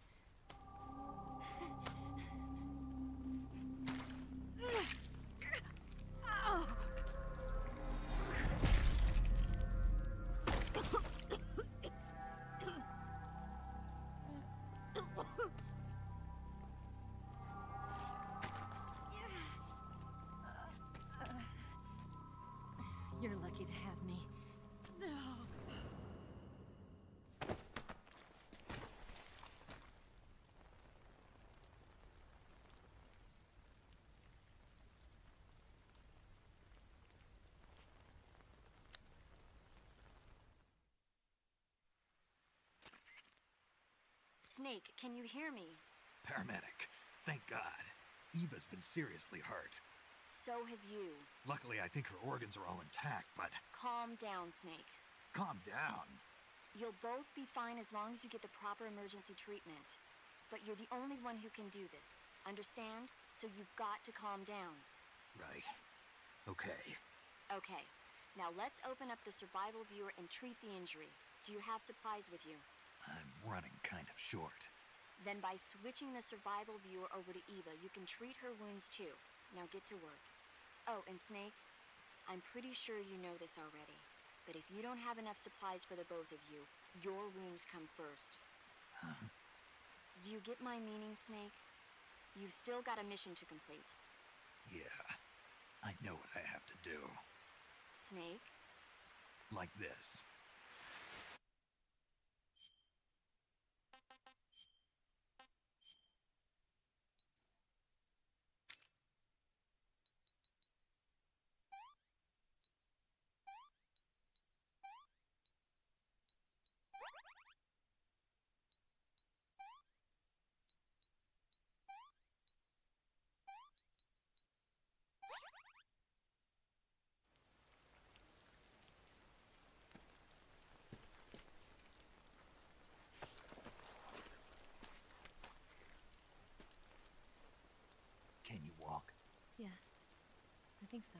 You're lucky to have me. Snake, can you hear me? Paramedic, thank God. Eva's been seriously hurt. So have you. Luckily, I think her organs are all intact, but... Calm down, Snake. Calm down. You'll both be fine as long as you get the proper emergency treatment. But you're the only one who can do this. Understand? So you've got to calm down. Right. Okay. Okay. Now let's open up the survival viewer and treat the injury. Do you have supplies with you? I'm running kind of short. Then by switching the survival viewer over to Eva, you can treat her wounds too. Now get to work. Oh, and Snake, I'm pretty sure you know this already, but if you don't have enough supplies for the both of you, your wounds come first. Huh? Do you get my meaning, Snake? You've still got a mission to complete. Yeah, I know what I have to do. Snake? Like this. Yeah, I think so.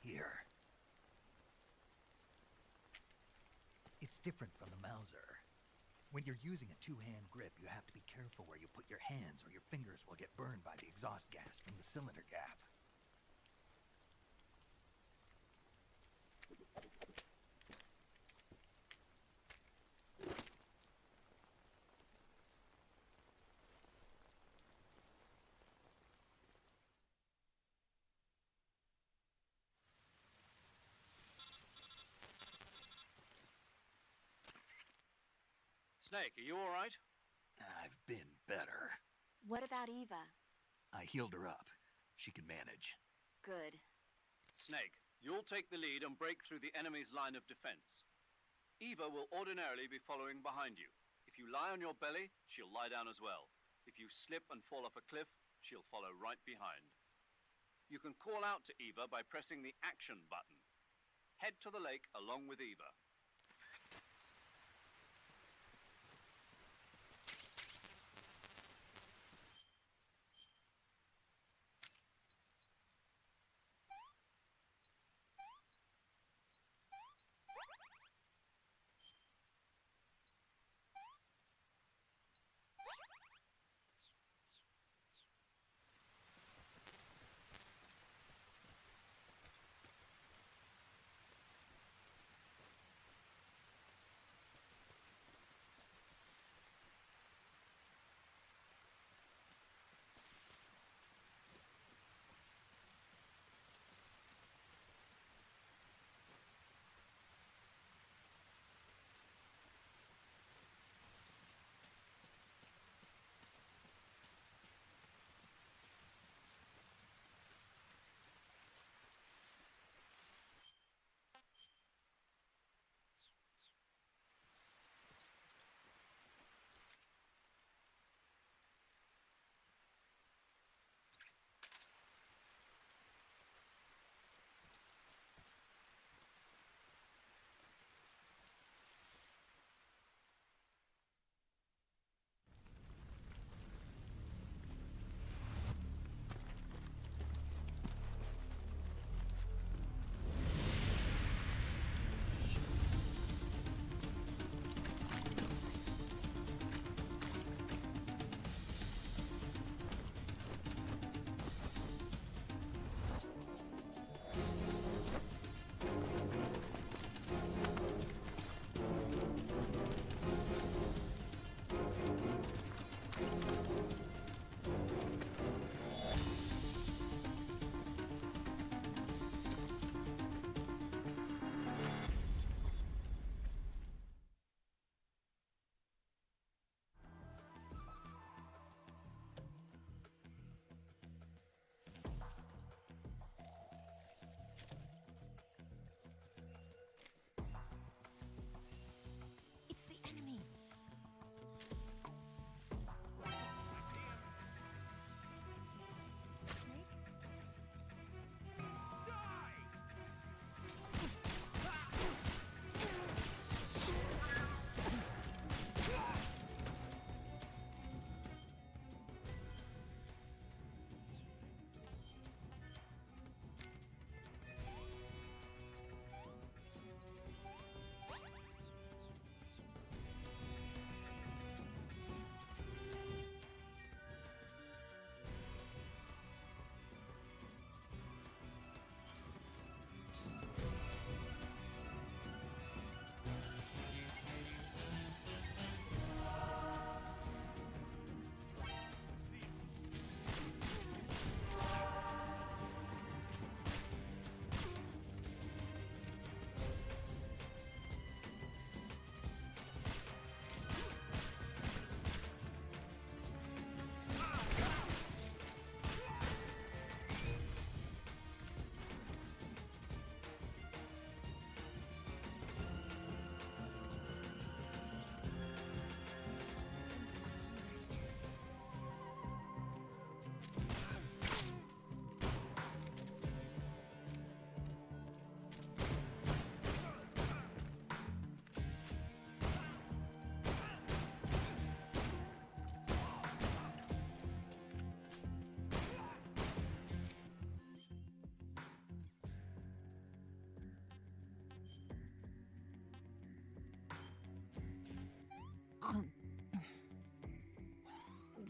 Here. It's different from the Mauser. When you're using a two-hand grip, you have to be careful where you put your hands or your fingers will get burned by the exhaust gas from the cylinder gap. Snake, are you all right? I've been better. What about Eva? I healed her up. She can manage. Good. Snake, you'll take the lead and break through the enemy's line of defense. Eva will ordinarily be following behind you. If you lie on your belly, she'll lie down as well. If you slip and fall off a cliff, she'll follow right behind. You can call out to Eva by pressing the action button. Head to the lake along with Eva.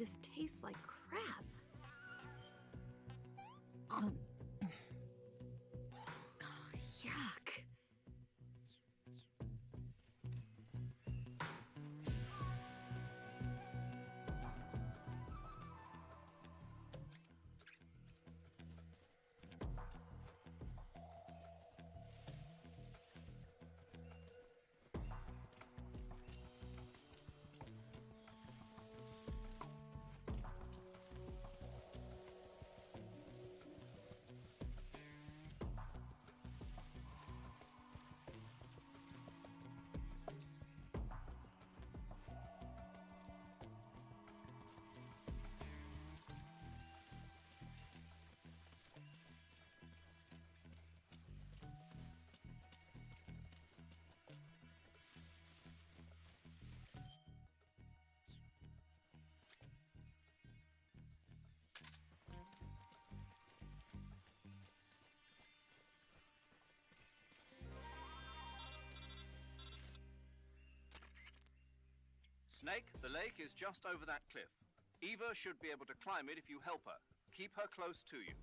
This tastes like crap. Yuck. Snake, the lake is just over that cliff. Eva should be able to climb it if you help her. Keep her close to you.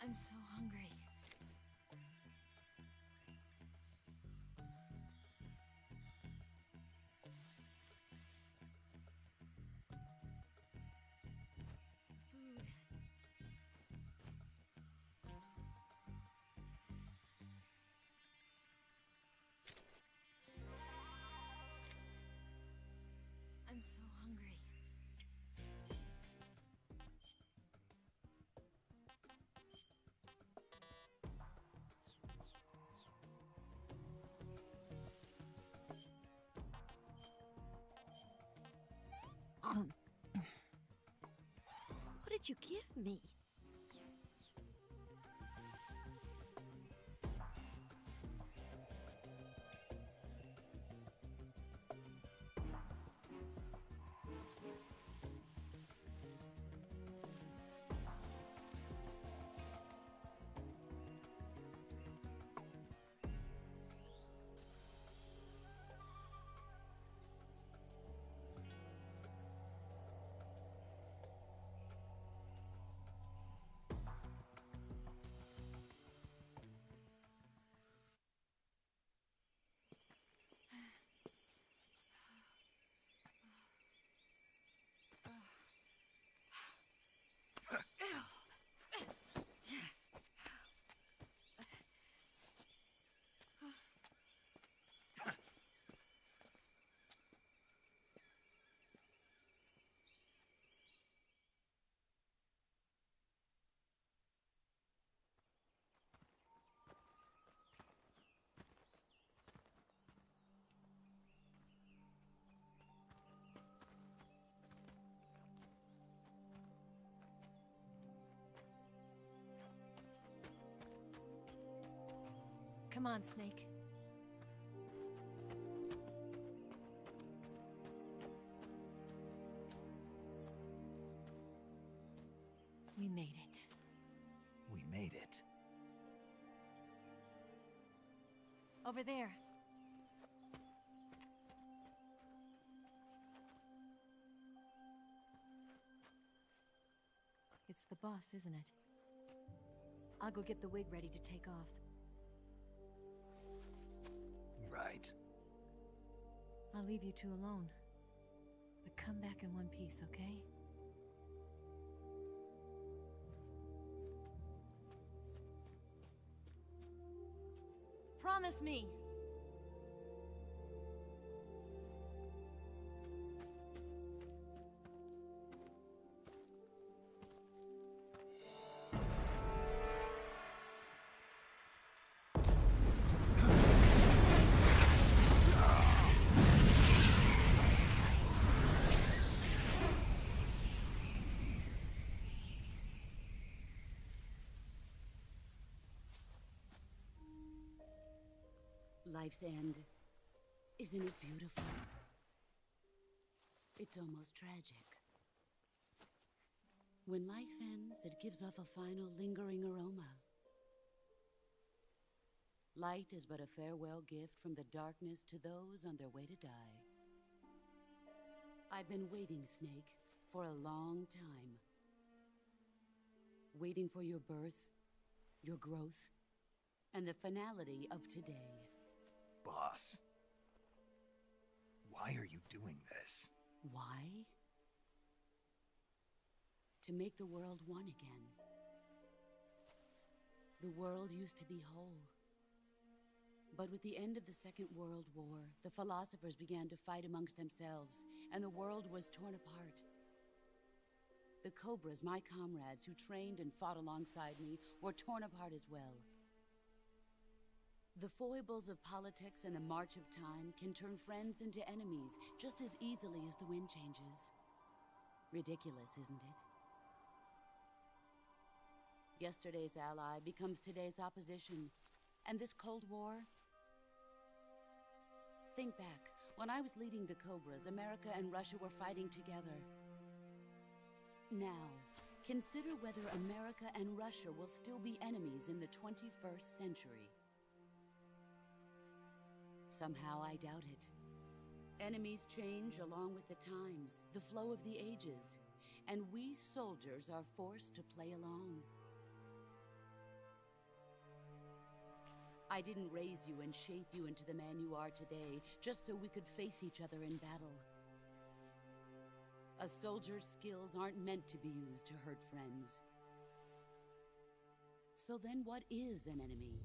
I'm so hungry. Food. I'm so hungry. What did you give me? Come on, Snake. We made it. We made it. Over there. It's the boss, isn't it? I'll go get the wig ready to take off. Right. I'll leave you two alone. But come back in one piece, okay? Promise me! Life's end. Isn't it beautiful? It's almost tragic. When life ends, it gives off a final lingering aroma. Light is but a farewell gift from the darkness to those on their way to die. I've been waiting, Snake, for a long time. Waiting for your birth, your growth, and the finality of today. Boss. Why are you doing this? Why? To make the world one again. The world used to be whole. But with the end of the Second World War, the philosophers began to fight amongst themselves, and the world was torn apart. The Cobras, my comrades who trained and fought alongside me, were torn apart as well. The foibles of politics and the march of time can turn friends into enemies just as easily as the wind changes. Ridiculous, isn't it? Yesterday's ally becomes today's opposition. And this Cold War? Think back. When I was leading the Cobras, America and Russia were fighting together. Now, consider whether America and Russia will still be enemies in the 21st century. Somehow I doubt it. Enemies change along with the times, the flow of the ages, and we soldiers are forced to play along. I didn't raise you and shape you into the man you are today just so we could face each other in battle. A soldier's skills aren't meant to be used to hurt friends. So then what is an enemy?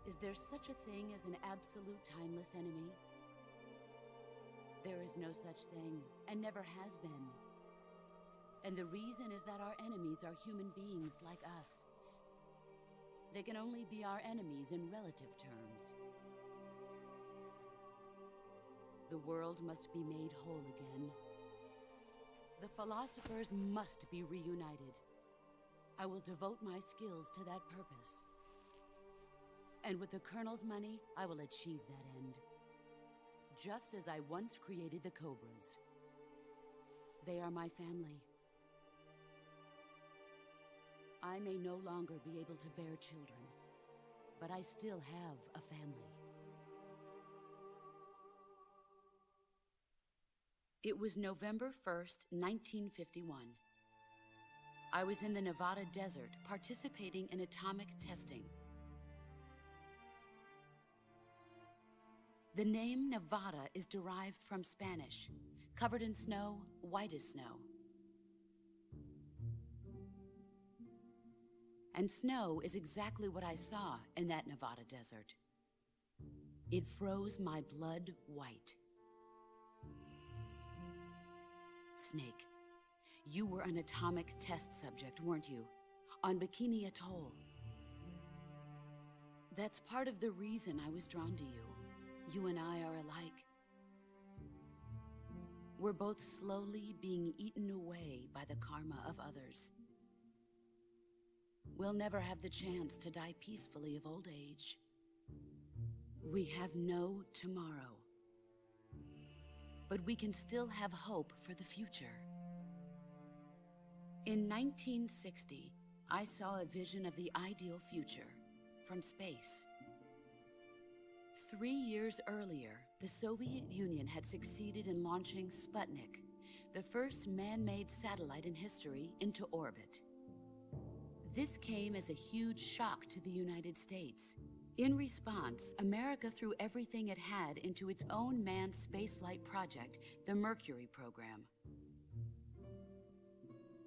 Is there such a thing as an absolute timeless enemy? There is no such thing, and never has been. And the reason is that our enemies are human beings like us. They can only be our enemies in relative terms. The world must be made whole again. The philosophers must be reunited. I will devote my skills to that purpose. And with the Colonel's money, I will achieve that end. Just as I once created the Cobras. They are my family. I may no longer be able to bear children, but I still have a family. It was November 1st, 1951. I was in the Nevada desert participating in atomic testing. The name Nevada is derived from Spanish, covered in snow, white as snow. And snow is exactly what I saw in that Nevada desert. It froze my blood white. Snake, you were an atomic test subject, weren't you? On Bikini Atoll. That's part of the reason I was drawn to you. You and I are alike. We're both slowly being eaten away by the karma of others. we'll never have the chance to die peacefully of old age. We have no tomorrow. But we can still have hope for the future. In 1960, I saw a vision of the ideal future from space. 3 years earlier, the Soviet Union had succeeded in launching Sputnik, the first man-made satellite in history, into orbit. This came as a huge shock to the United States. In response, America threw everything it had into its own manned spaceflight project, the Mercury program.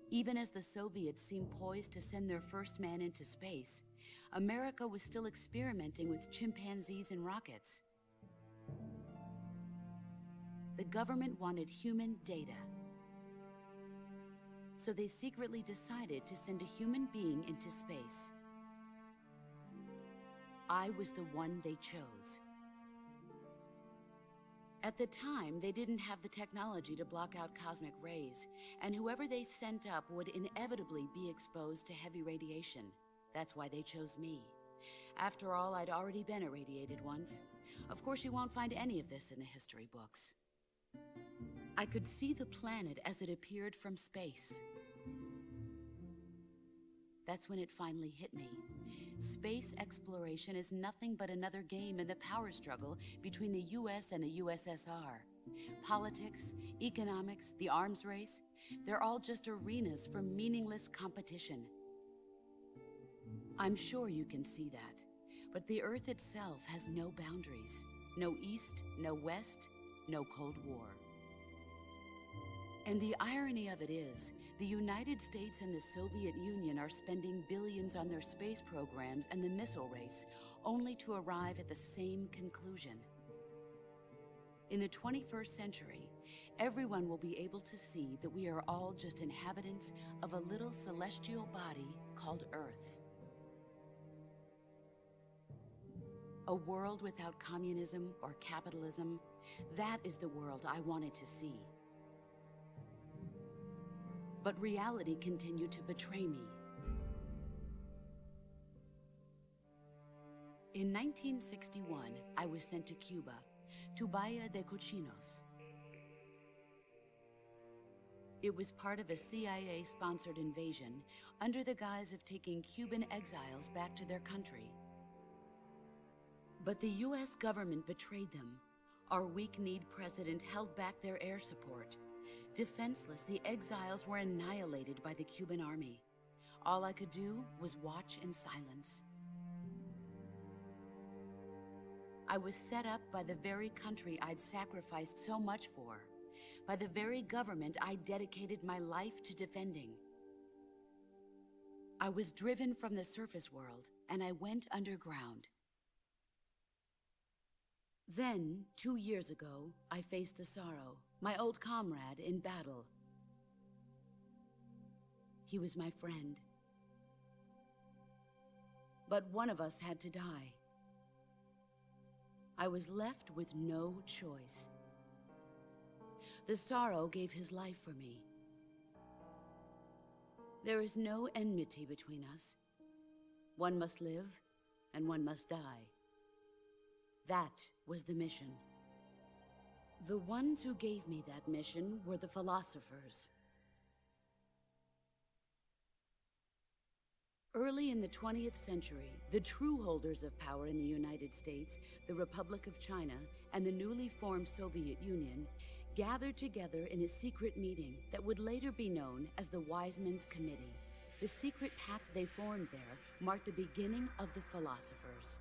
Even as the Soviets seemed poised to send their first man into space, America was still experimenting with chimpanzees and rockets. The government wanted human data. So they secretly decided to send a human being into space. I was the one they chose. At the time, they didn't have the technology to block out cosmic rays, and whoever they sent up would inevitably be exposed to heavy radiation. That's why they chose me. After all, I'd already been irradiated once. Of course, you won't find any of this in the history books. I could see the planet as it appeared from space. That's when it finally hit me. Space exploration is nothing but another game in the power struggle between the US and the USSR. Politics, economics, the arms race, they're all just arenas for meaningless competition. I'm sure you can see that, but the Earth itself has no boundaries. No East, no West, no Cold War. And the irony of it is, the United States and the Soviet Union are spending billions on their space programs and the missile race, only to arrive at the same conclusion. In the 21st century, everyone will be able to see that we are all just inhabitants of a little celestial body called Earth. A world without communism or capitalism, that is the world I wanted to see. But reality continued to betray me. In 1961, I was sent to Cuba, to Bahia de Cochinos. It was part of a CIA-sponsored invasion under the guise of taking Cuban exiles back to their country. But the US government betrayed them. Our weak-kneed president held back their air support. Defenseless, the exiles were annihilated by the Cuban army. All I could do was watch in silence. I was set up by the very country I'd sacrificed so much for, by the very government I dedicated my life to defending. I was driven from the surface world, and I went underground. Then, 2 years ago, I faced the Sorrow, my old comrade in battle. He was my friend. But one of us had to die. I was left with no choice. The Sorrow gave his life for me. There is no enmity between us. One must live, and one must die. That was the mission. The ones who gave me that mission were the philosophers. Early in the 20th century, the true holders of power in the United States, the Republic of China, and the newly formed Soviet Union gathered together in a secret meeting that would later be known as the Wise Men's Committee. The secret pact they formed there marked the beginning of the philosophers.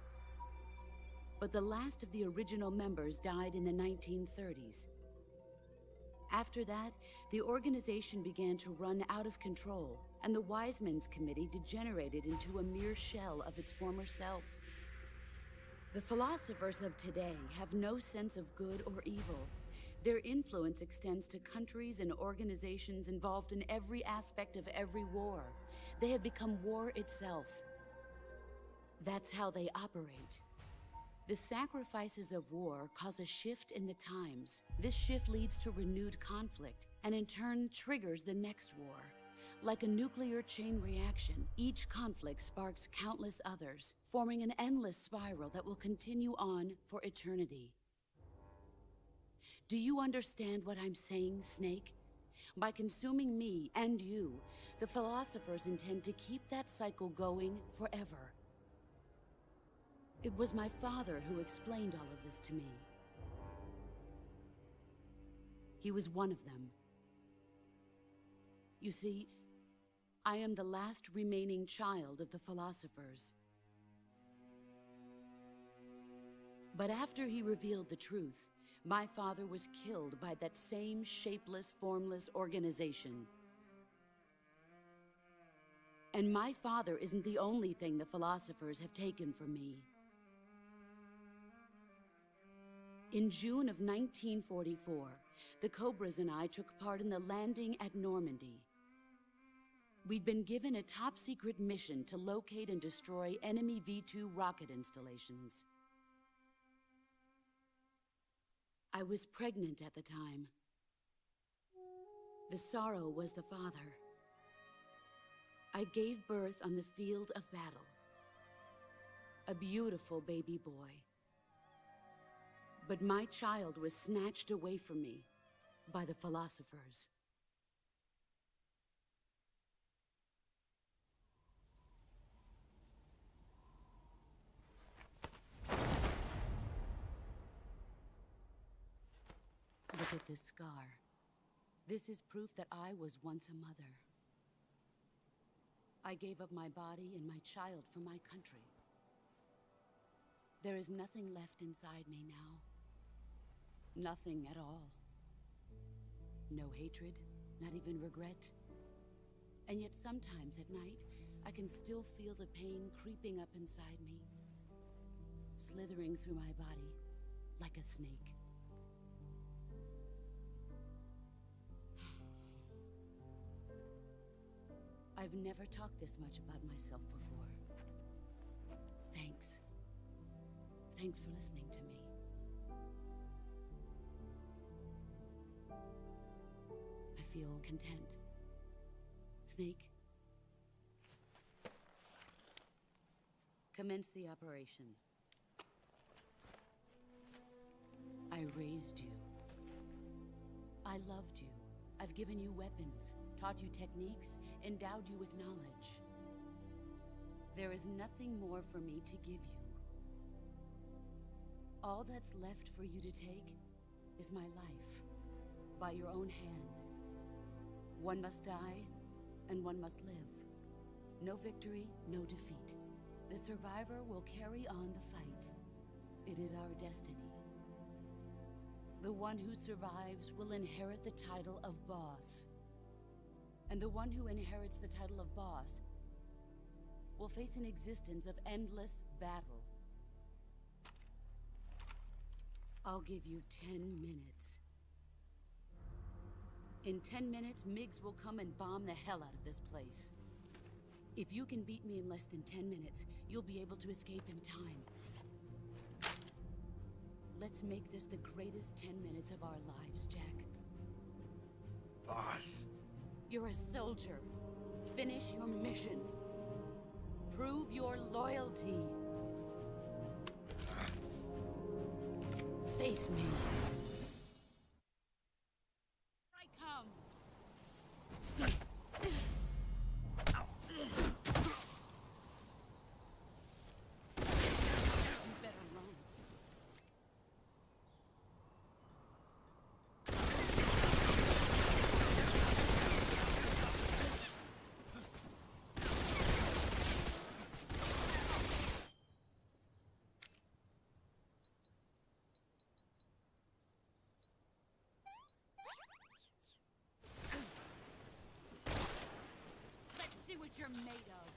But the last of the original members died in the 1930s. After that, the organization began to run out of control, and the Wise Men's Committee degenerated into a mere shell of its former self. The philosophers of today have no sense of good or evil. Their influence extends to countries and organizations involved in every aspect of every war. They have become war itself. That's how they operate. The sacrifices of war cause a shift in the times. This shift leads to renewed conflict, and in turn triggers the next war. Like a nuclear chain reaction, each conflict sparks countless others, forming an endless spiral that will continue on for eternity. Do you understand what I'm saying, Snake? By consuming me and you, the philosophers intend to keep that cycle going forever. It was my father who explained all of this to me. He was one of them. You see, I am the last remaining child of the philosophers. But after he revealed the truth, my father was killed by that same shapeless, formless organization. And my father isn't the only thing the philosophers have taken from me. In June of 1944, the Cobras and I took part in the landing at Normandy. We'd been given a top-secret mission to locate and destroy enemy V-2 rocket installations. I was pregnant at the time. The sorrow was the father. I gave birth on the field of battle. A beautiful baby boy. But my child was snatched away from me by the philosophers. Look at this scar. This is proof that I was once a mother. I gave up my body and my child for my country. There is nothing left inside me now. Nothing at all. No hatred, not even regret. And yet sometimes at night, I can still feel the pain creeping up inside me, slithering through my body like a snake. I've never talked this much about myself before. Thanks. Thanks for listening to me. I feel content. Snake? Commence the operation. I raised you. I loved you. I've given you weapons, taught you techniques, endowed you with knowledge. There is nothing more for me to give you. All that's left for you to take is my life, by your own hand. One must die, and one must live. No victory, no defeat. The survivor will carry on the fight. It is our destiny. The one who survives will inherit the title of boss. And the one who inherits the title of boss will face an existence of endless battle. I'll give you 10 minutes. In 10 minutes, MiGs will come and bomb the hell out of this place. If you can beat me in less than 10 minutes, you'll be able to escape in time. Let's make this the greatest 10 minutes of our lives, Jack. Boss. You're a soldier. Finish your mission. Prove your loyalty. Face me. I come. You better run. Let's see what you're made of.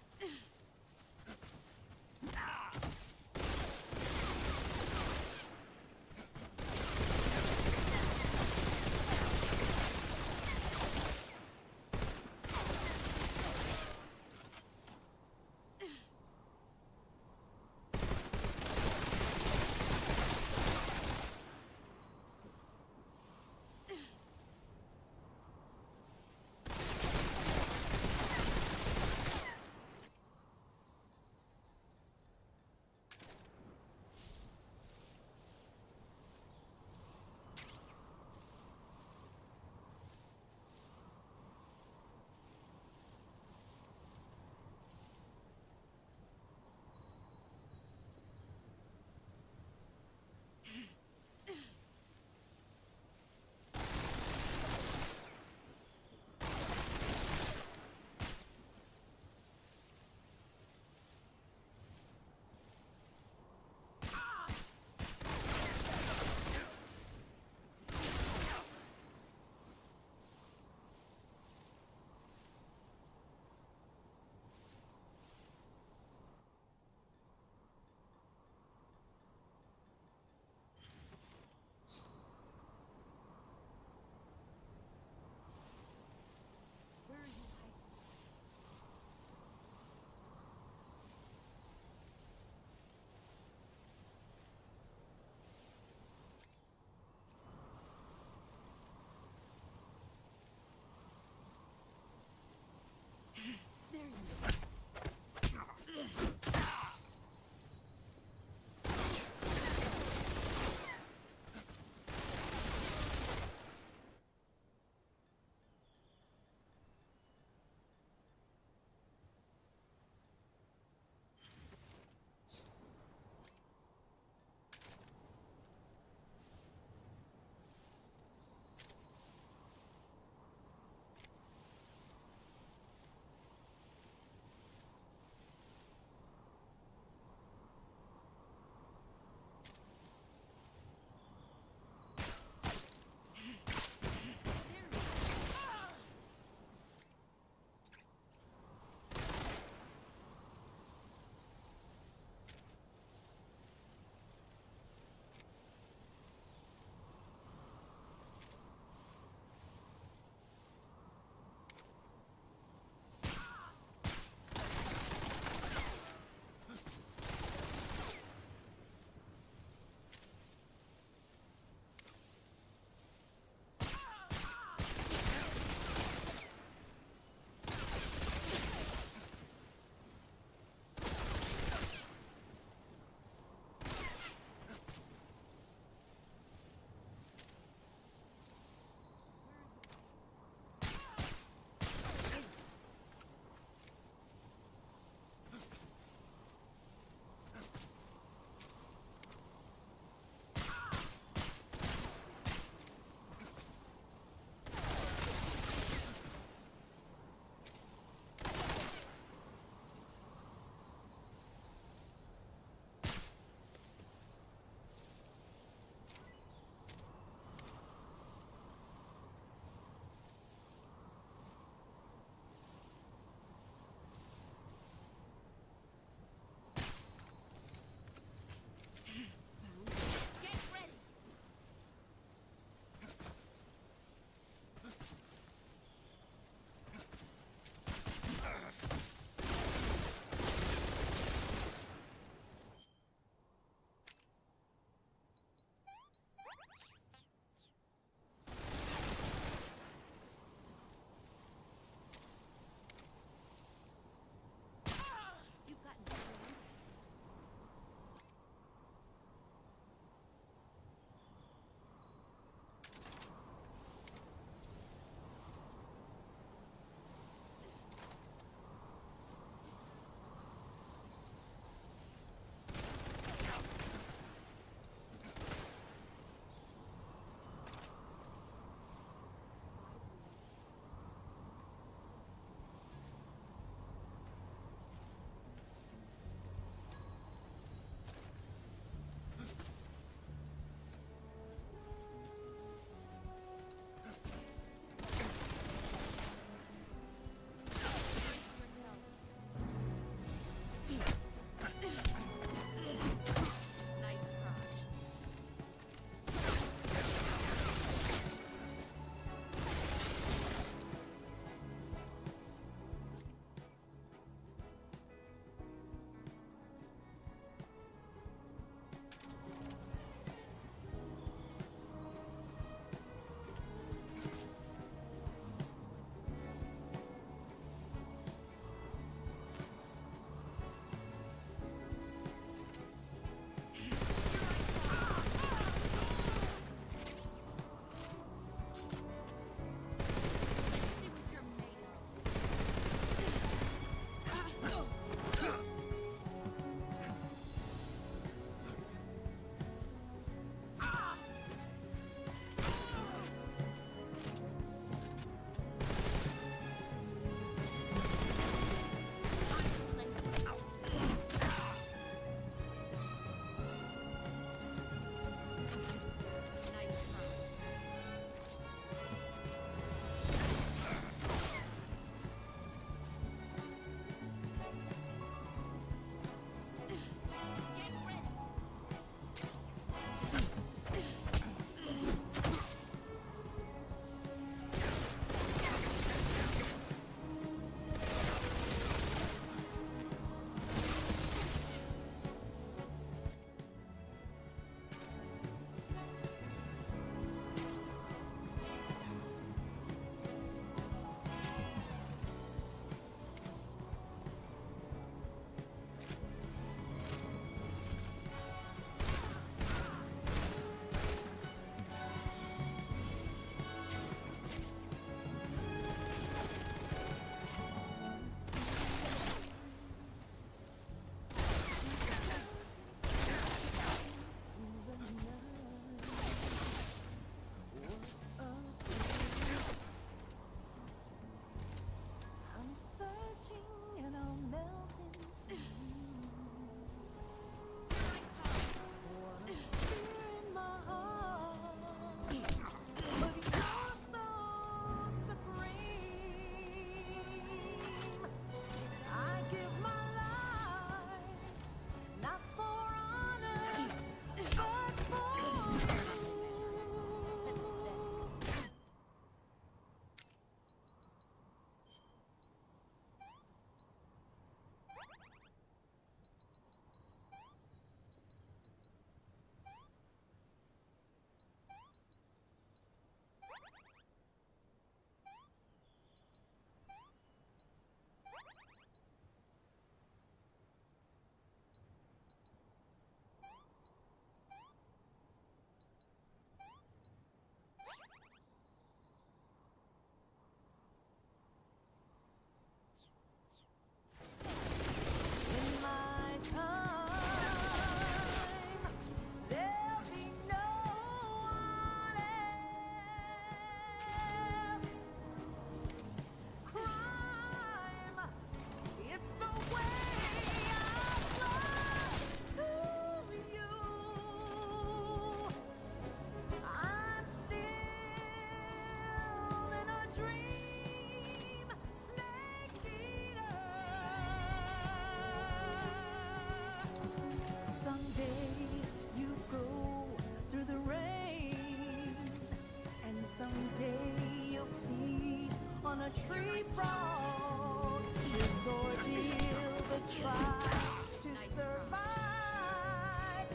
on a tree frog. This ordeal that tries to survive.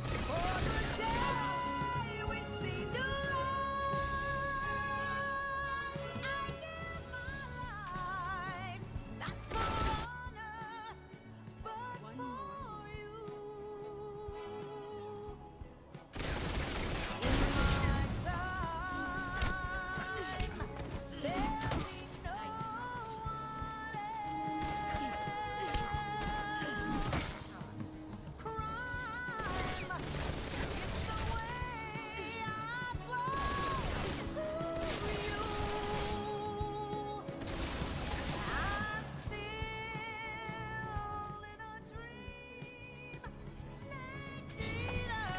For the day we see new life, I give my life, not for honor, but for you. In my time, there'll be no one else. Crime, it's the way I flow to you. I'm still in a dream, snake eater.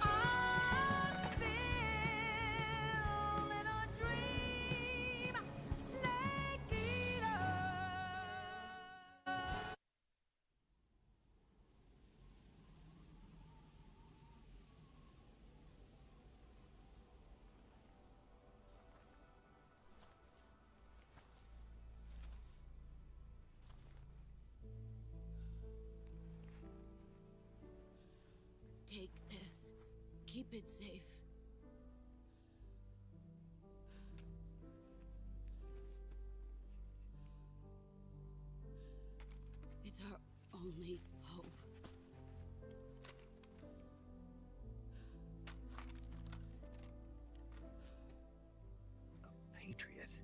I'm still in a dream, snake eater. Take this. Keep it safe. It's our only hope. Patriot?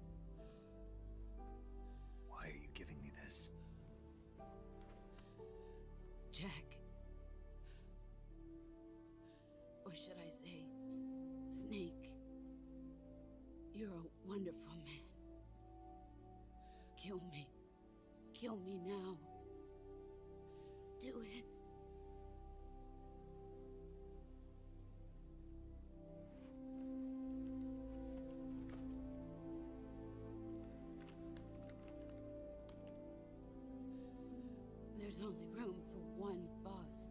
Why are you giving me this? Jack. Or should I say, Snake. You're a wonderful man. Kill me. Kill me now. Do it. There's only room for one boss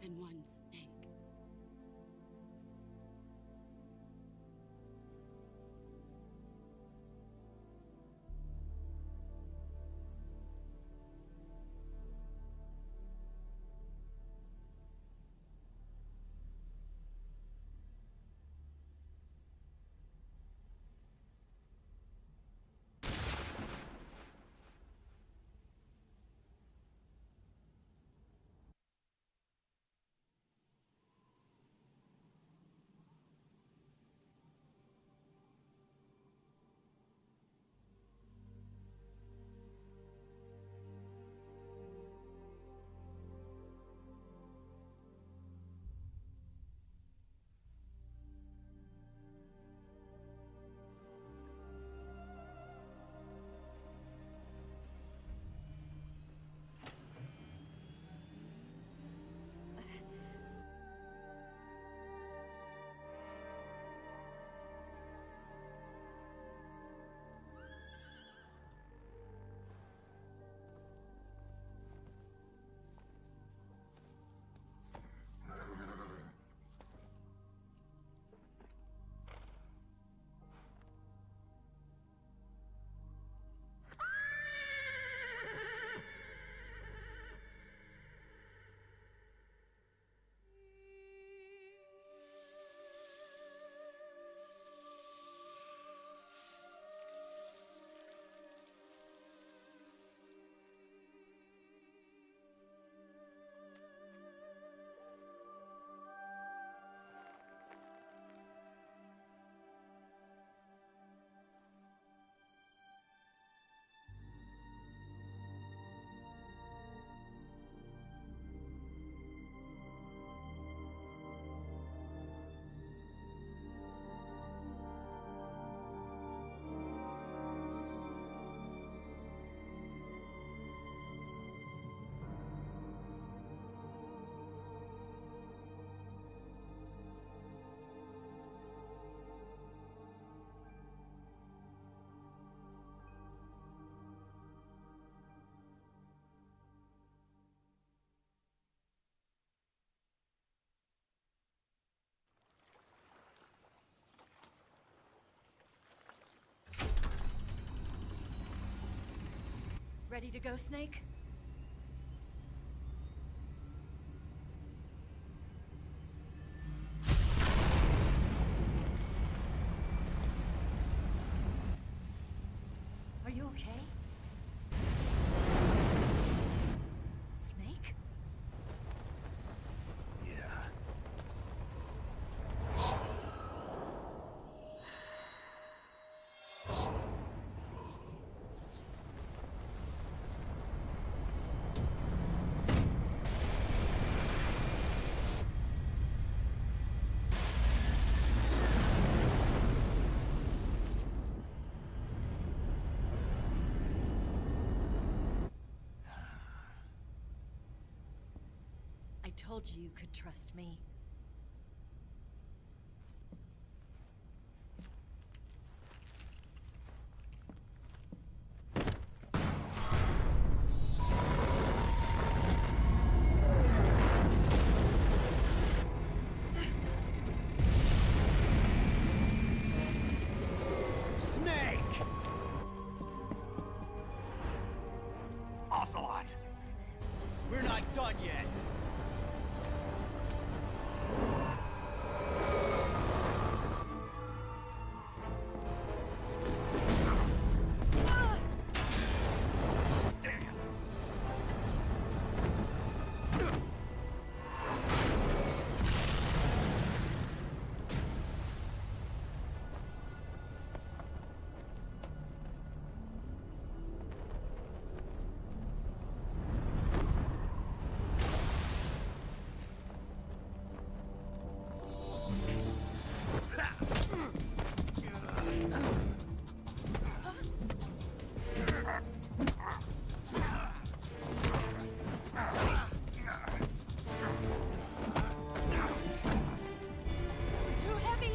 and one snake. Ready to go, Snake? Are you okay? Snake? Yeah. I told you you could trust me. Snake! Ocelot! We're not done yet! Too heavy!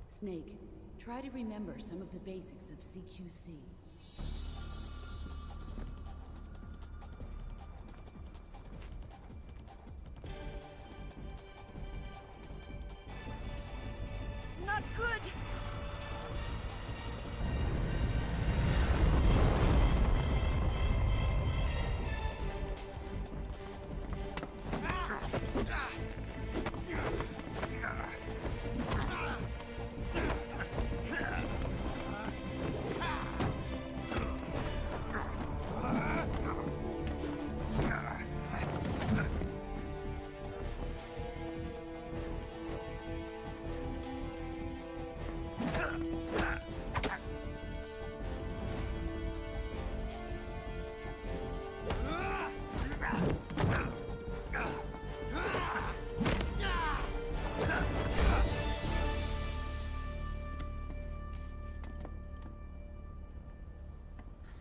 Snake, try to remember some of the basics of CQC. Not good!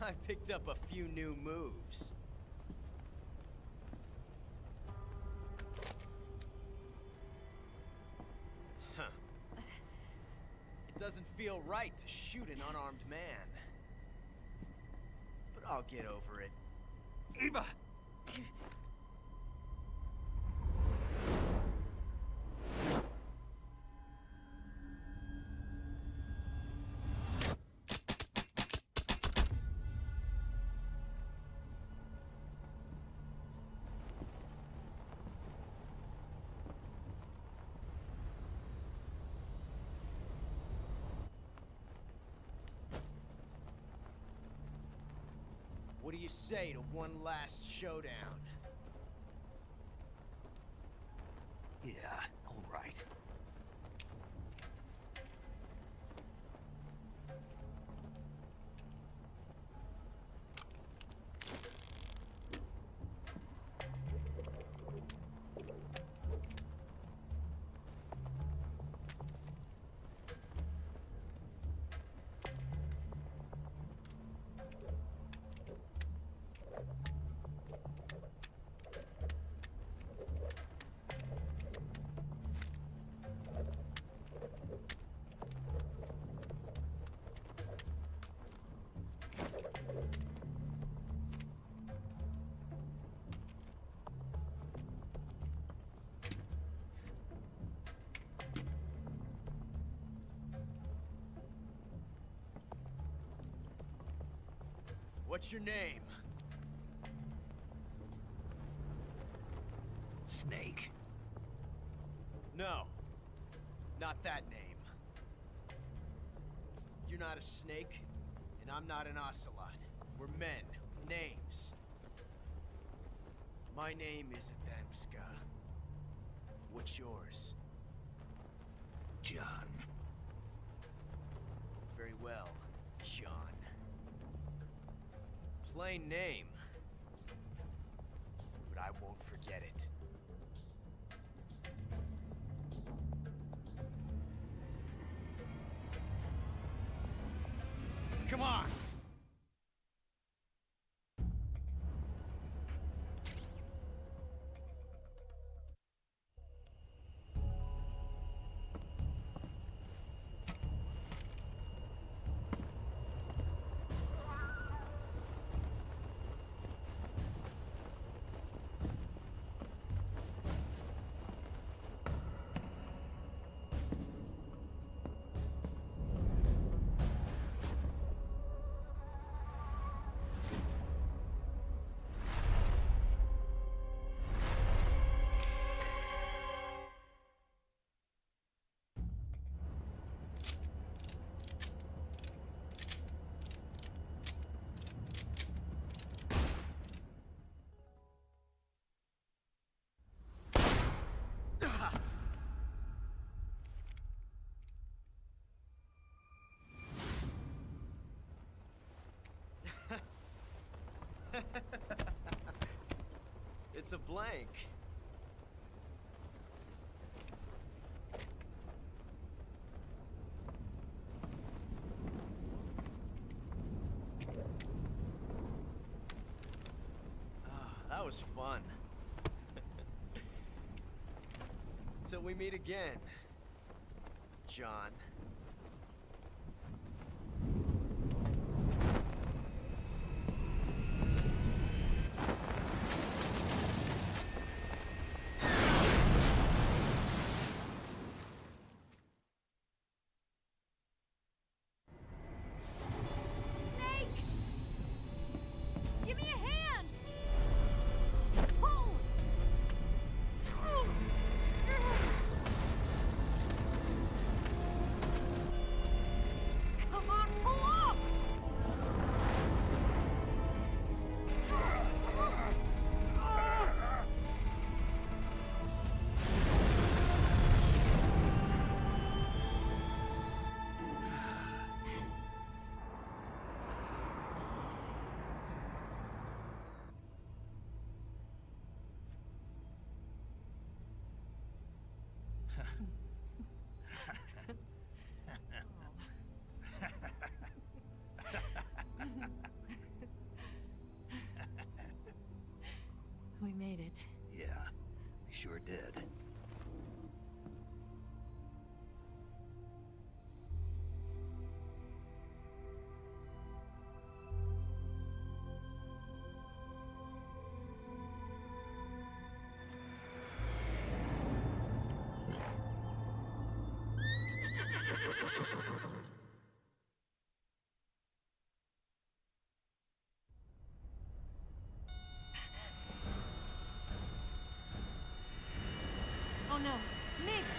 I picked up a few new moves. Huh. It doesn't feel right to shoot an unarmed man. But I'll get over it. Eva! What do you say to one last showdown? Yeah, all right. What's your name? Snake. No. Not that name. You're not a snake, and I'm not an ocelot. We're men with names. My name is Adamska. What's yours? John. Very well, John. Plain name. But I won't forget it. Come on! It's a blank. That was fun. Till we meet again, John. Give me a hand! Pull! Come on, pull up! We made it. Yeah, we sure did. Oh no, Miggs!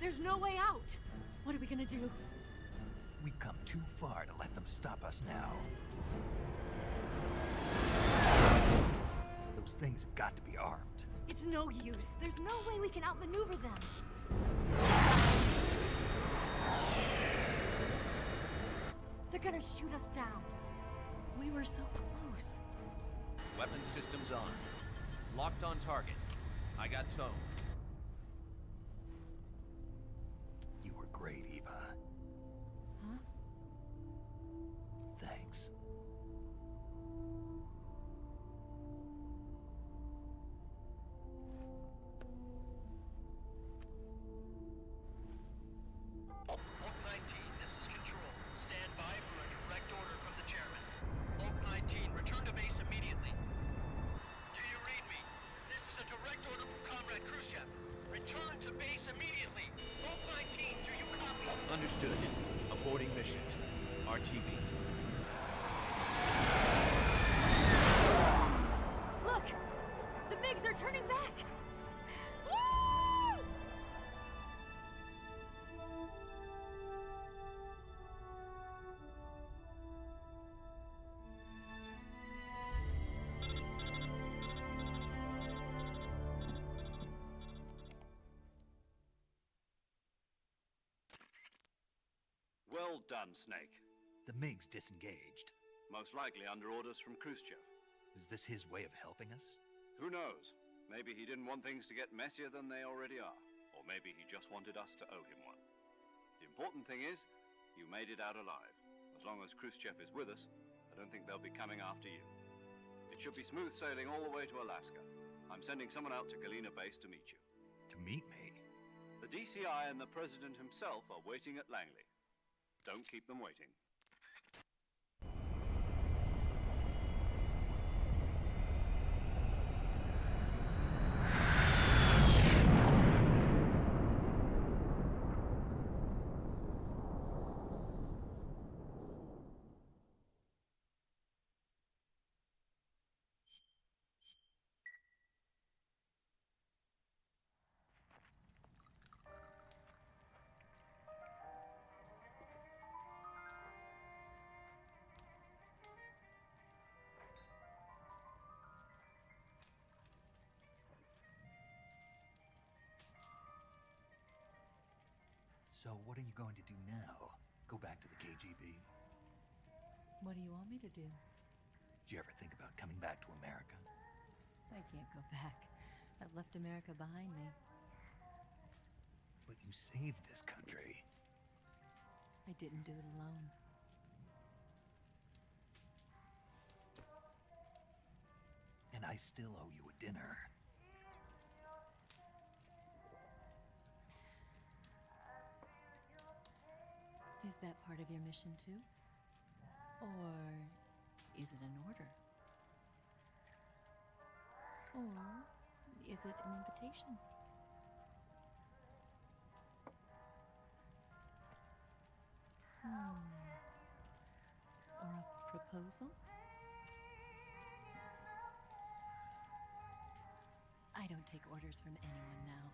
There's no way out! What are we gonna do? We've come too far to let them stop us now. Those things have got to be armed. It's no use. There's no way we can outmaneuver them. They're gonna shoot us down. We were so close. Weapon systems on. Locked on target. I got tone. You were great, Eva. Huh? Thanks. Oak 19, this is Control. Stand by for a direct order from the chairman. Oak 19, return to base immediately. Do you read me? This is a direct order from Comrade Khrushchev. Understood. Aborting mission. RTB. Look! The MiGs are turning back! Woo! Well done, Snake. The MiGs disengaged. Most likely under orders from Khrushchev. Is this his way of helping us? Who knows? Maybe he didn't want things to get messier than they already are. Or maybe he just wanted us to owe him one. The important thing is, you made it out alive. As long as Khrushchev is with us, I don't think they'll be coming after you. It should be smooth sailing all the way to Alaska. I'm sending someone out to Galena Base to meet you. To meet me? The DCI and the President himself are waiting at Langley. Don't keep them waiting. So what are you going to do now? Go back to the KGB? What do you want me to do? Did you ever think about coming back to America? I can't go back. I've left America behind me. But you saved this country. I didn't do it alone. And I still owe you a dinner. Is that part of your mission too? Or is it an order? Or is it an invitation? Or a proposal? I don't take orders from anyone now.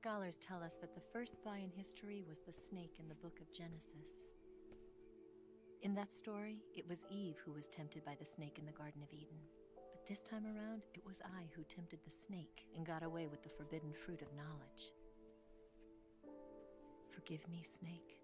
Scholars tell us that the first spy in history was the snake in the book of Genesis. In that story, it was Eve who was tempted by the snake in the Garden of Eden. But this time around, it was I who tempted the snake and got away with the forbidden fruit of knowledge. Forgive me, Snake.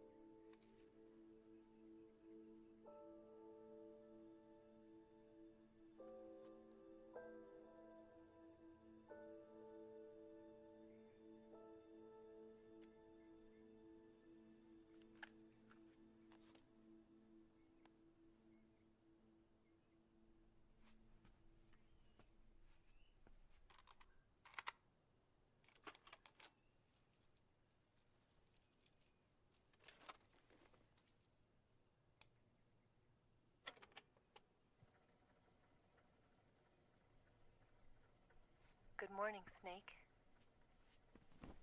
morning, Snake.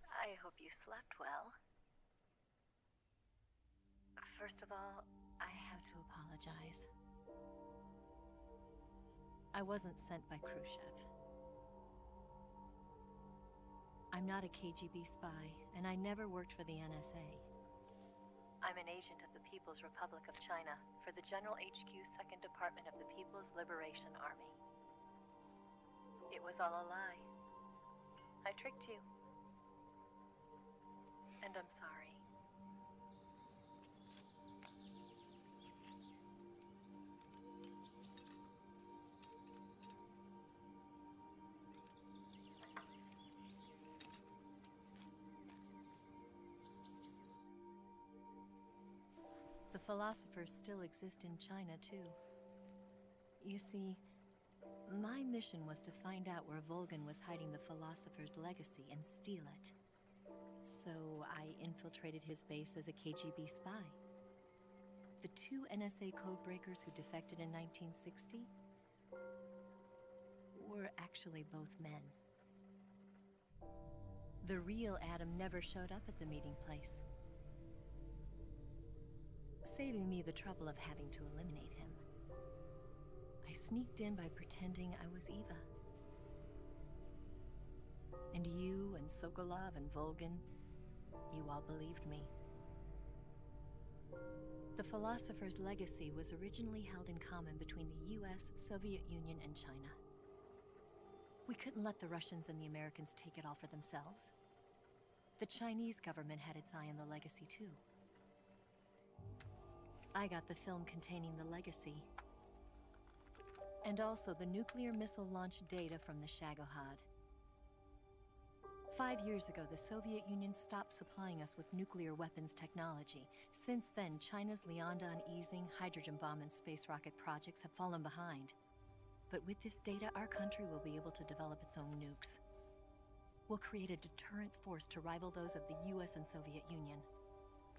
I hope you slept well. First of all, I have to apologize. I wasn't sent by Khrushchev. I'm not a KGB spy, and I never worked for the NSA. I'm an agent of the People's Republic of China for the General HQ 2nd Department of the People's Liberation Army. It was all a lie. I tricked you. And I'm sorry. The philosophers still exist in China, too. You see, my mission was to find out where Volgin was hiding the philosopher's legacy and steal it. So I infiltrated his base as a KGB spy. The two NSA codebreakers who defected in 1960 were actually both men. The real Adam never showed up at the meeting place, saving me the trouble of having to eliminate him. I sneaked in by pretending I was Eva. And you and Sokolov and Volgin, you all believed me. The philosopher's legacy was originally held in common between the US, Soviet Union, and China. We couldn't let the Russians and the Americans take it all for themselves. The Chinese government had its eye on the legacy, too. I got the film containing the legacy, and also the nuclear missile launch data from the Shagohod. 5 years ago, the Soviet Union stopped supplying us with nuclear weapons technology. Since then, China's Liaodong easing, hydrogen bomb, and space rocket projects have fallen behind. But with this data, our country will be able to develop its own nukes. We'll create a deterrent force to rival those of the US and Soviet Union.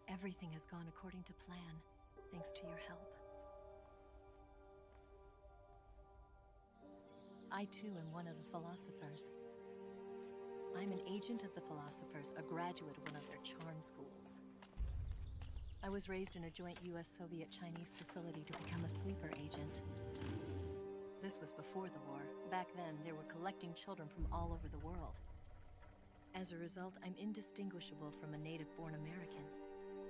Everything has gone according to plan, thanks to your help. I too am one of the philosophers. I'm an agent of the philosophers, a graduate of one of their charm schools. I was raised in a joint US-Soviet-Chinese facility to become a sleeper agent. This was before the war. Back then, they were collecting children from all over the world. As a result, I'm indistinguishable from a native-born American.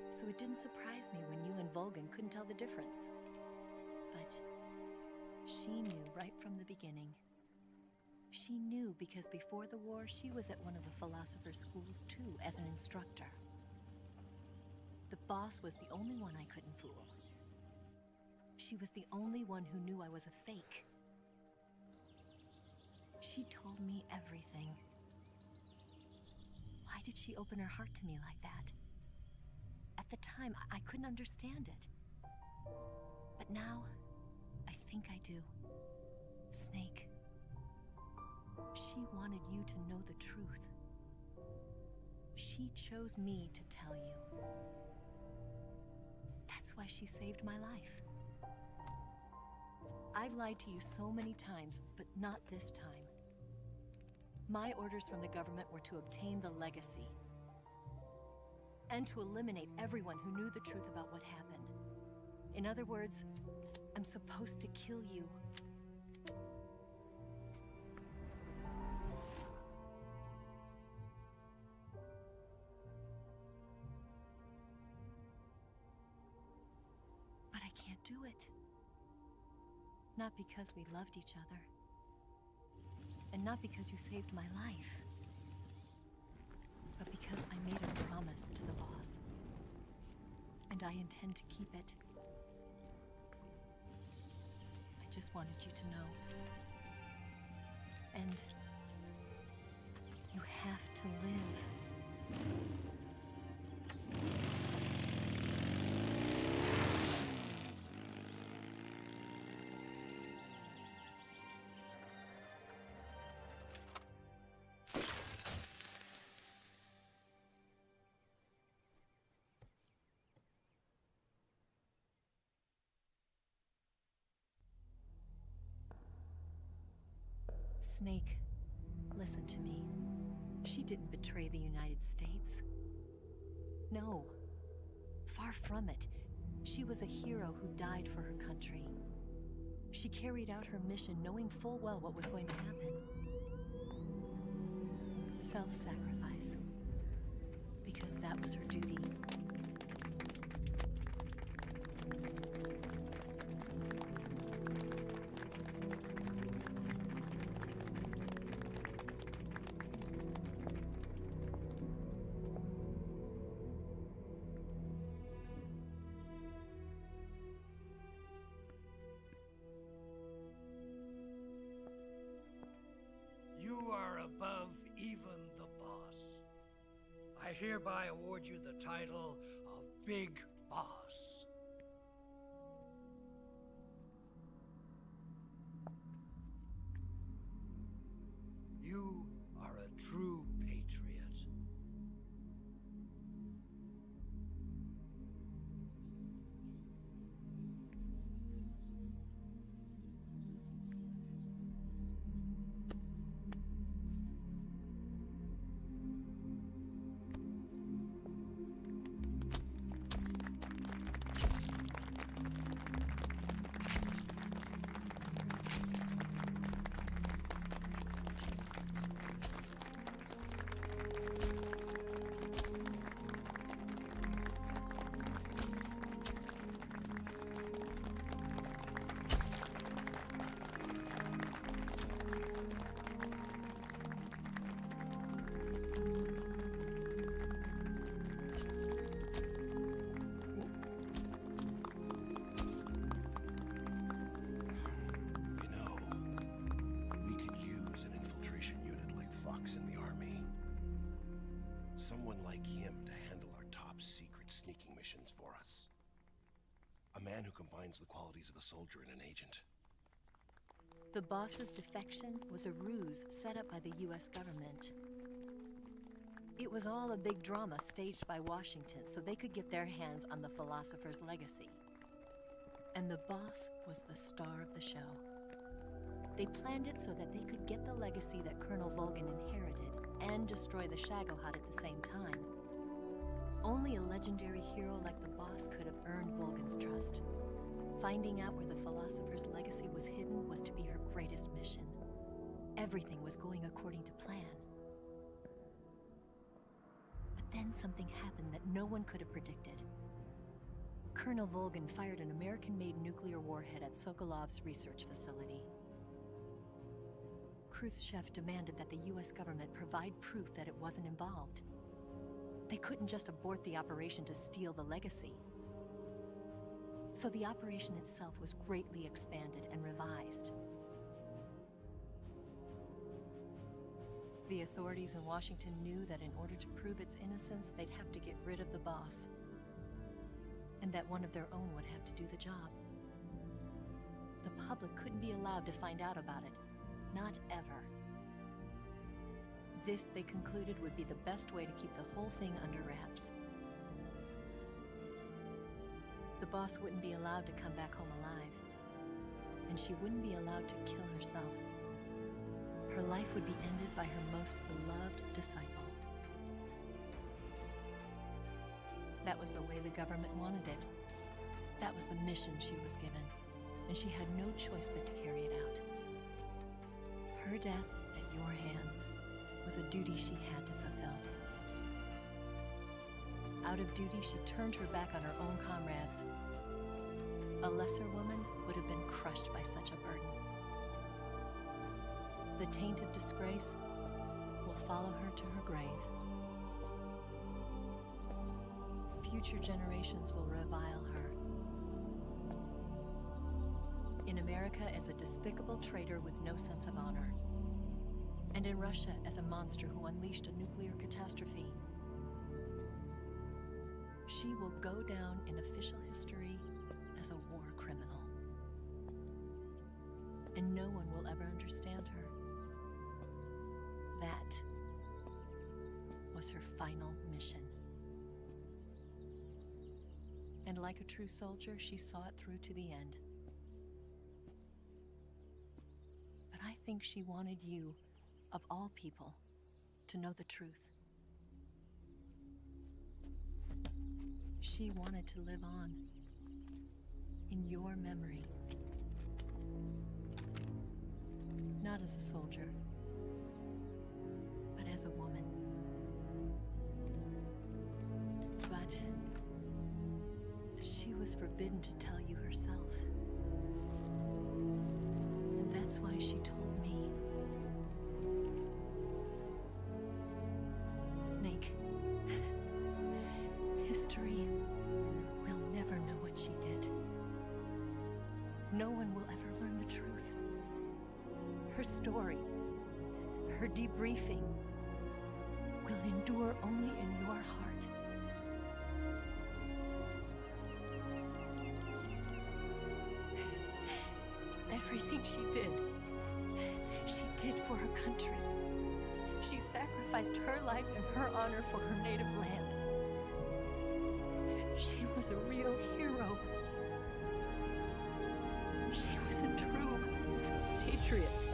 So it didn't surprise me when you and Volgin couldn't tell the difference. But she knew right from the beginning. She knew because before the war, she was at one of the philosopher's schools too, as an instructor. The boss was the only one I couldn't fool. She was the only one who knew I was a fake. She told me everything. Why did she open her heart to me like that? At the time, I couldn't understand it. But now, I think I do. Snake. She wanted you to know the truth. She chose me to tell you. That's why she saved my life. I've lied to you so many times, but not this time. My orders from the government were to obtain the legacy, and to eliminate everyone who knew the truth about what happened. In other words, I'm supposed to kill you. But I can't do it. Not because we loved each other. And not because you saved my life. But because I made a promise to the boss. And I intend to keep it. I just wanted you to know. And you have to live. Snake, Listen to me. She didn't betray the United States. No. Far from it. She was a hero who died for her country. She carried out her mission knowing full well what was going to happen. Self-sacrifice. Because that was her duty. You are above even the boss. I hereby award you the title of Big Boss. You are a true patriot. Someone like him to handle our top secret sneaking missions for us. A man who combines the qualities of a soldier and an agent. The boss's defection was a ruse set up by the US government. It was all a big drama staged by Washington so they could get their hands on the philosopher's legacy. And the boss was the star of the show. They planned it so that they could get the legacy that Colonel Volgin inherited and destroy the Shagohod at the same time. Only a legendary hero like the boss could have earned Volgin's trust. Finding out where the philosopher's legacy was hidden was to be her greatest mission. Everything was going according to plan. But then something happened that no one could have predicted. Colonel Volgin fired an American-made nuclear warhead at Sokolov's research facility. Khrushchev demanded that the US government provide proof that it wasn't involved. They couldn't just abort the operation to steal the legacy. So the operation itself was greatly expanded and revised. The authorities in Washington knew that in order to prove its innocence, they'd have to get rid of the boss. And that one of their own would have to do the job. The public couldn't be allowed to find out about it. Not ever. This, they concluded, would be the best way to keep the whole thing under wraps. The boss wouldn't be allowed to come back home alive. And she wouldn't be allowed to kill herself. Her life would be ended by her most beloved disciple. That was the way the government wanted it. That was the mission she was given, and she had no choice but to carry it out. Her death at your hands was a duty she had to fulfill. Out of duty, she turned her back on her own comrades. A lesser woman would have been crushed by such a burden. The taint of disgrace will follow her to her grave. Future generations will revile her. In America as a despicable traitor with no sense of honor. And in Russia as a monster who unleashed a nuclear catastrophe. She will go down in official history as a war criminal. And no one will ever understand her. That was her final mission. And like a true soldier, she saw it through to the end. But I think she wanted you, of all people, to know the truth. She wanted to live on, in your memory. Not as a soldier, but as a woman. But she was forbidden to tell you herself. And that's why she told me. Snake, history will never know what she did. No one will ever learn the truth. Her story, her debriefing, will endure only in your heart. Everything she did for her country. She sacrificed her life and her honor for her native land. She was a real hero. She was a true patriot.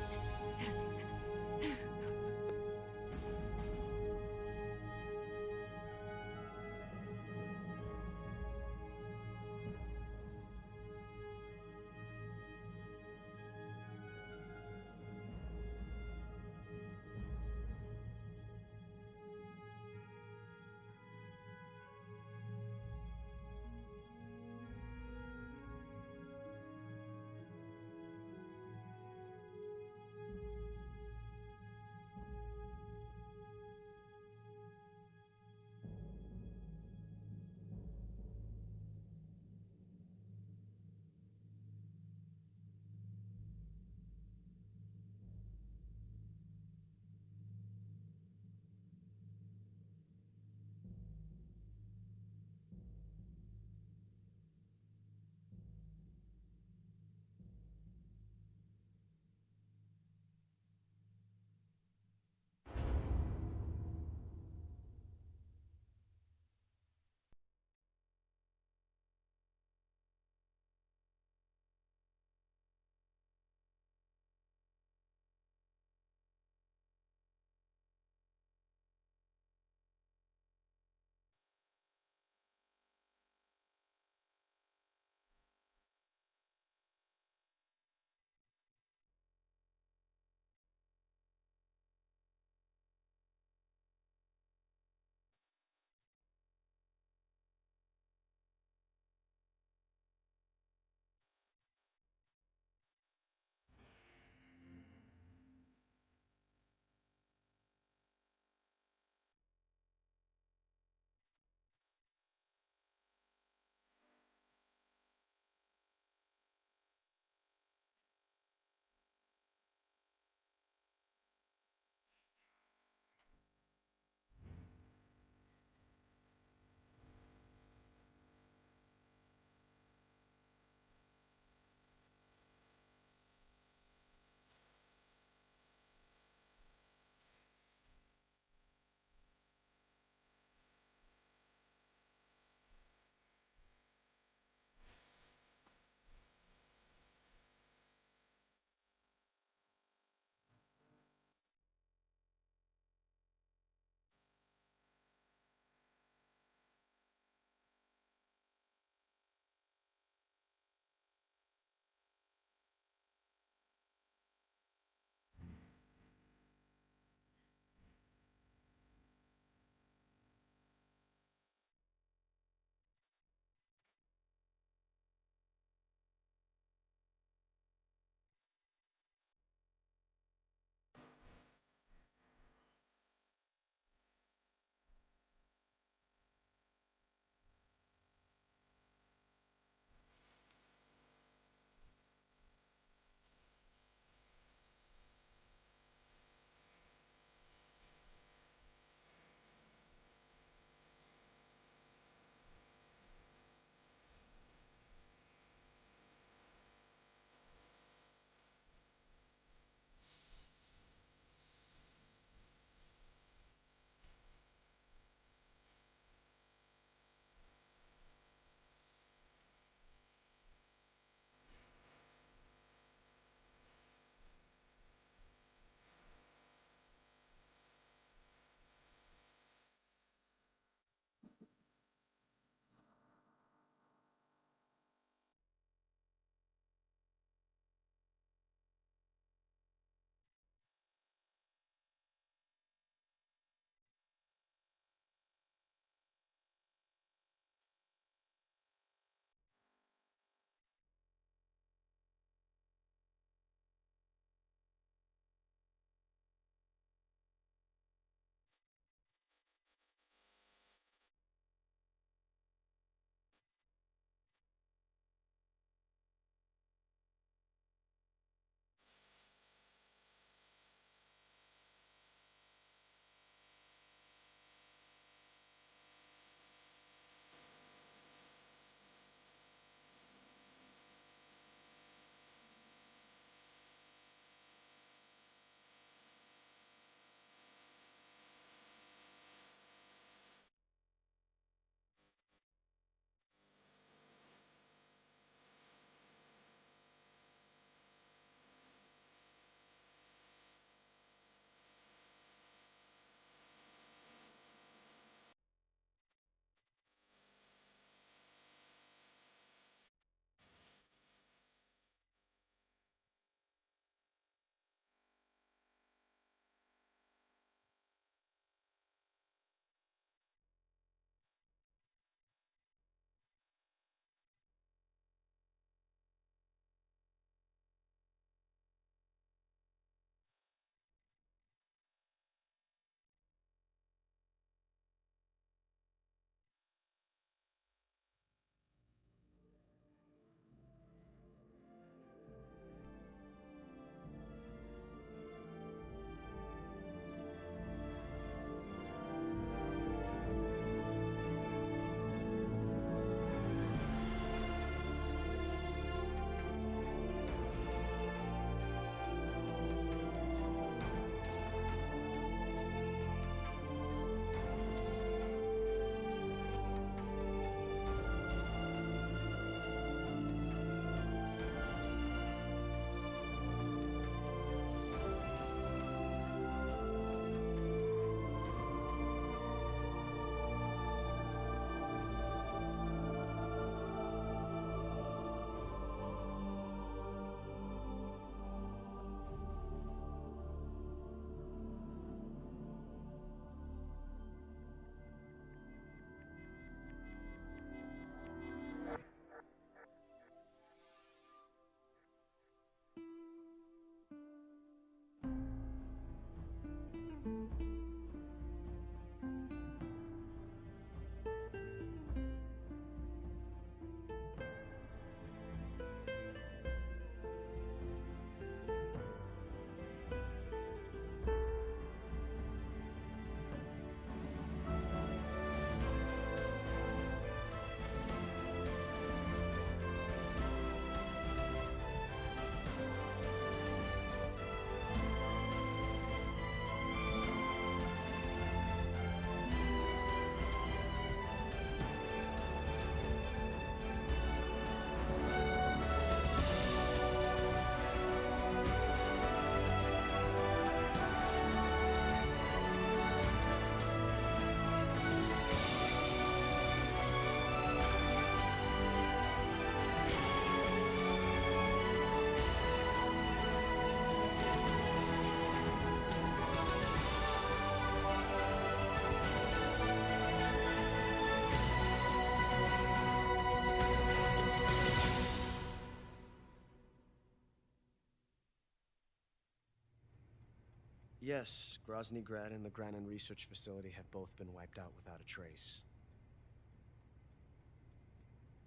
Yes, Groznygrad and the Granin Research Facility have both been wiped out without a trace.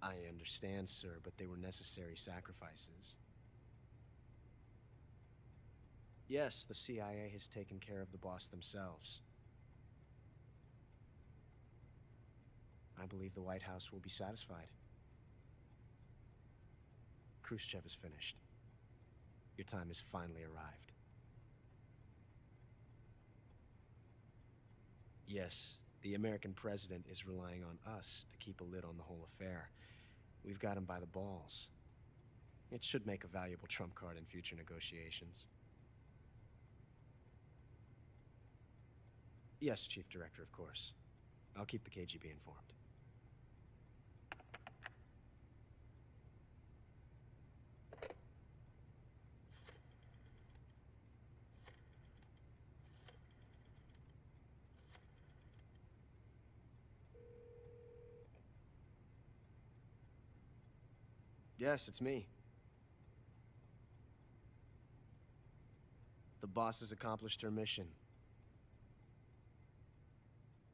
I understand, sir, but they were necessary sacrifices. Yes, the CIA has taken care of the boss themselves. I believe the White House will be satisfied. Khrushchev is finished. Your time has finally arrived. Yes, the American president is relying on us to keep a lid on the whole affair. We've got him by the balls. It should make a valuable trump card in future negotiations. Yes, Chief Director, of course. I'll keep the KGB informed. Yes, it's me. The boss has accomplished her mission.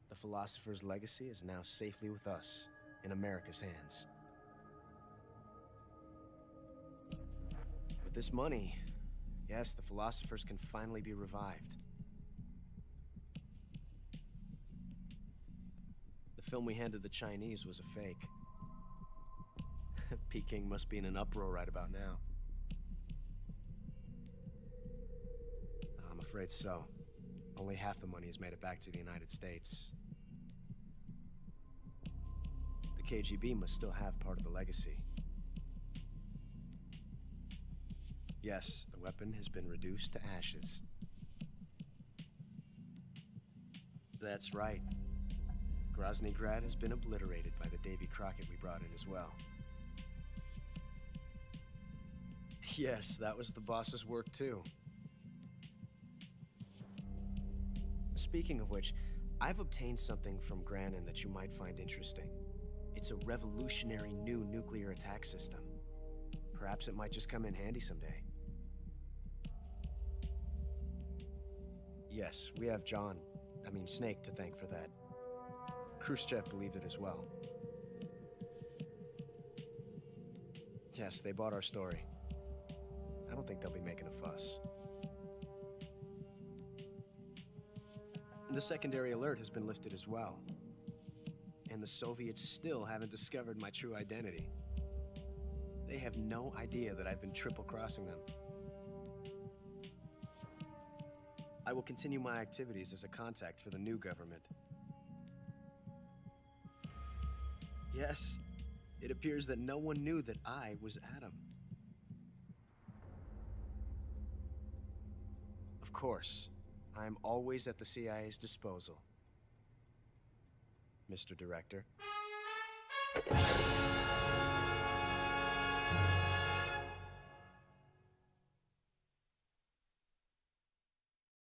The philosopher's legacy is now safely with us, in America's hands. With this money, yes, the philosophers can finally be revived. The film we handed the Chinese was a fake. Peking must be in an uproar right about now. I'm afraid so. Only half the money has made it back to the United States. The KGB must still have part of the legacy. Yes, the weapon has been reduced to ashes. That's right. Groznygrad has been obliterated by the Davy Crockett we brought in as well. Yes, that was the boss's work too. Speaking of which, I've obtained something from Granin that you might find interesting. It's a revolutionary new nuclear attack system. Perhaps it might just come in handy someday. Yes, we have Snake to thank for that. Khrushchev believed it as well. Yes, they bought our story. I don't think they'll be making a fuss. The secondary alert has been lifted as well. And the Soviets still haven't discovered my true identity. They have no idea that I've been triple-crossing them. I will continue my activities as a contact for the new government. Yes, it appears that no one knew that I was Adam. Of course, I am always at the CIA's disposal, Mr. Director.